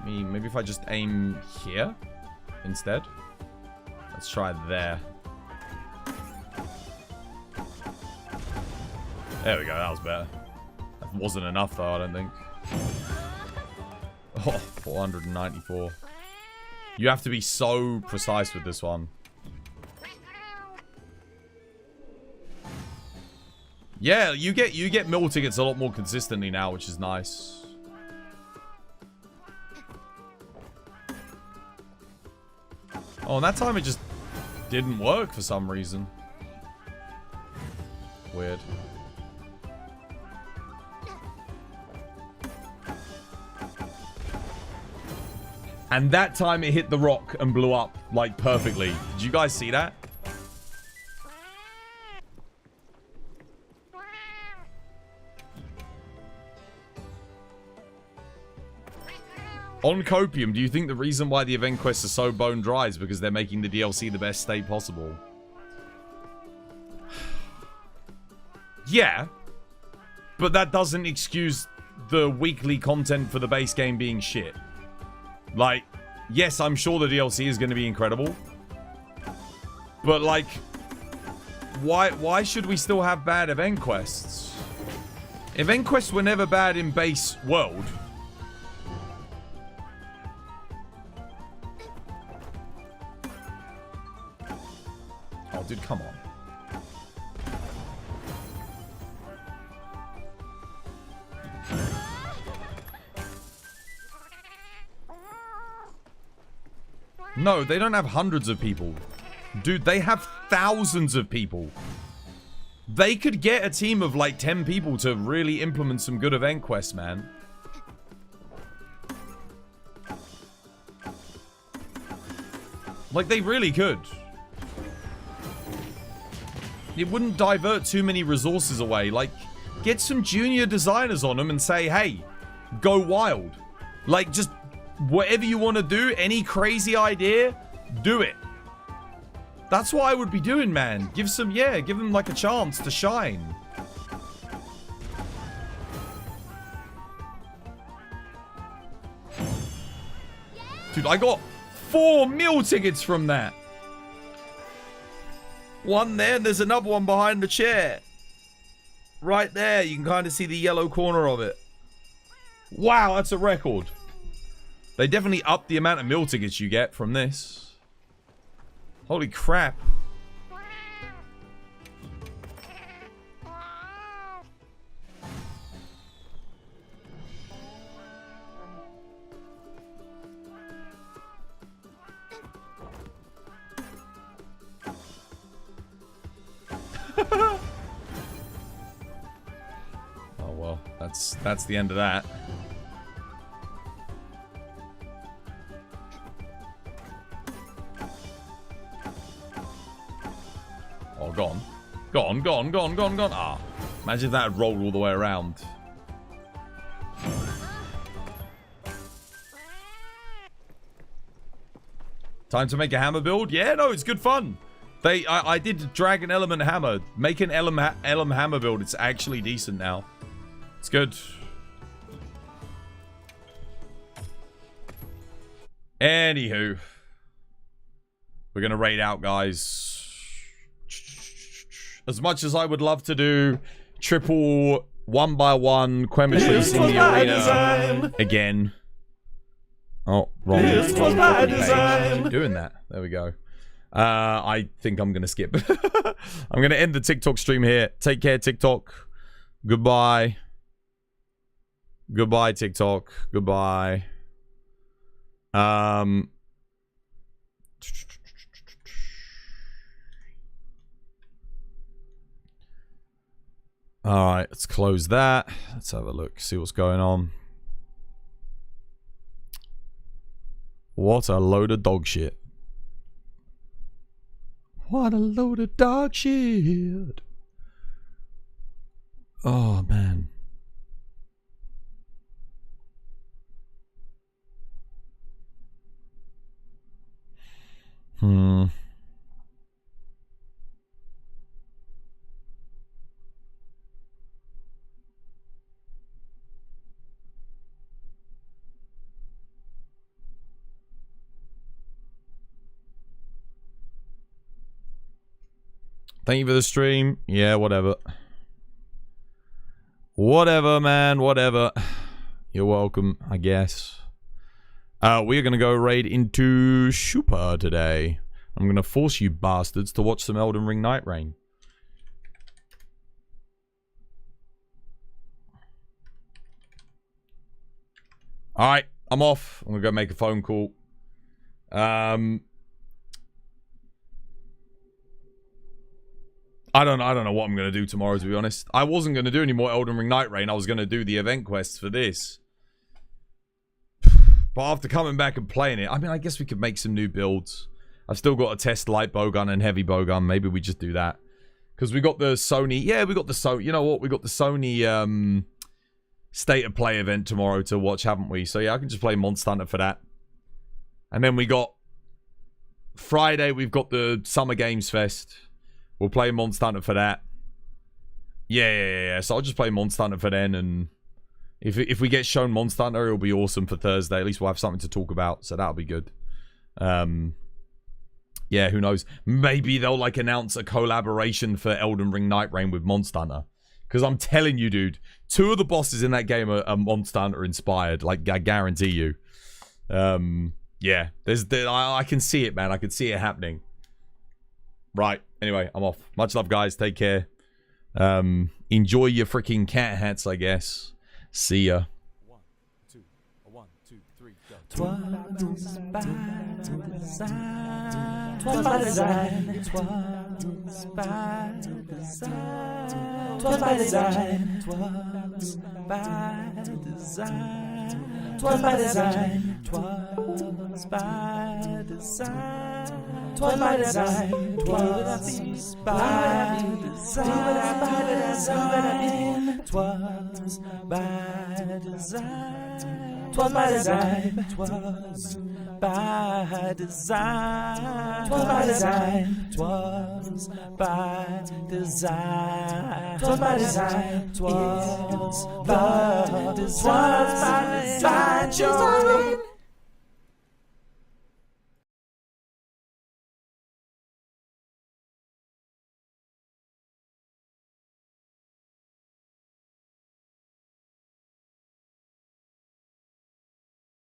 B: Maybe if I just aim here instead. Let's try there. There we go, that was better. That wasn't enough though, I don't think. Oh, 494. You have to be so precise with this one. Yeah, you get mill tickets a lot more consistently now, which is nice. Oh, and that time it just didn't work for some reason. Weird. And that time it hit the rock and blew up, like, perfectly. Did you guys see that? On Copium, do you think the reason why the event quests are so bone dry is because they're making the DLC the best state possible? Yeah. But that doesn't excuse the weekly content for the base game being shit. Like, yes, I'm sure the DLC is going to be incredible. But, like, why should we still have bad event quests? Event quests were never bad in base world. Oh, dude, come on. No, they don't have hundreds of people. Dude, they have thousands of people. They could get a team of like 10 people to really implement some good event quests, man. Like, they really could. It wouldn't divert too many resources away. Like, get some junior designers on them and say, hey, go wild. Like, just whatever you want to do, any crazy idea, do it. That's what I would be doing, man. Give some, yeah, give them like a chance to shine. Dude, I got 4 meal tickets from that. One there, and there's another one behind the chair. Right there, you can kind of see the yellow corner of it. Wow, that's a record. They definitely upped the amount of meal tickets you get from this. Holy crap. Oh well, that's the end of that. Oh, gone. Gone, gone, gone, gone, gone. Ah, imagine if that had rolled all the way around. Time to make a hammer build? Yeah, no, it's good fun. I did Dragon Element Hammer. Make an Elm Hammer build. It's actually decent now. It's good. Anywho. We're going to raid out, guys. As much as I would love to do triple 1x1 Quematrice in the arena again. Oh, wrong.
C: This was by design.
B: Keep doing that. There we go. I think I'm going to skip. I'm going to end the TikTok stream here. Take care, TikTok. Goodbye. Goodbye, TikTok. Goodbye. Alright, let's close that. Let's have a look, see what's going on. What a load of dog shit. What a load of dog shit. Oh, man. Thank you for the stream. Yeah, whatever. Whatever, man. Whatever. You're welcome, I guess. We're going to go raid into Shupa today. I'm going to force you bastards to watch some Elden Ring Night Rain. Alright, I'm off. I'm going to go make a phone call. I don't know what I'm going to do tomorrow, to be honest. I wasn't going to do any more Elden Ring Night Rain. I was going to do the event quests for this. But after coming back and playing it, I mean, I guess we could make some new builds. I've still got to test light bowgun and heavy bowgun. Maybe we just do that. Because we got the Sony... Yeah, we got the Sony... You know what? We got the Sony State of Play event tomorrow to watch, haven't we? So yeah, I can just play Monster Hunter for that. And then we got... Friday, we've got the Summer Games Fest. We'll play Monster Hunter for that. Yeah. So I'll just play Monster Hunter for then, and if we get shown Monster Hunter, it'll be awesome for Thursday. At least we'll have something to talk about, so that'll be good. Yeah, who knows? Maybe they'll like announce a collaboration for Elden Ring Night Rain with Monster Hunter. Because I'm telling you, dude, 2 of the bosses in that game are Monster Hunter inspired. Like, I guarantee you. Yeah, I can see it, man. I can see it happening. Right. Anyway, I'm off. Much love, guys. Take care. Enjoy your freaking cat hats, I guess. See ya.
C: 1, 2, 1, 2, 3, go. 'Twas by design. 'Twas by design. 'Twas by design. 'Twas by design. 'Twas by design. 'Twas by design. 'Twas by design. 'Twas by design. 'Twas by design. 'Twas by design. 'Twas by design. 'Twas by design. 'Twas by design. 'Twas by design. 'Twas by design. 'Twas by design. 'Twas by design.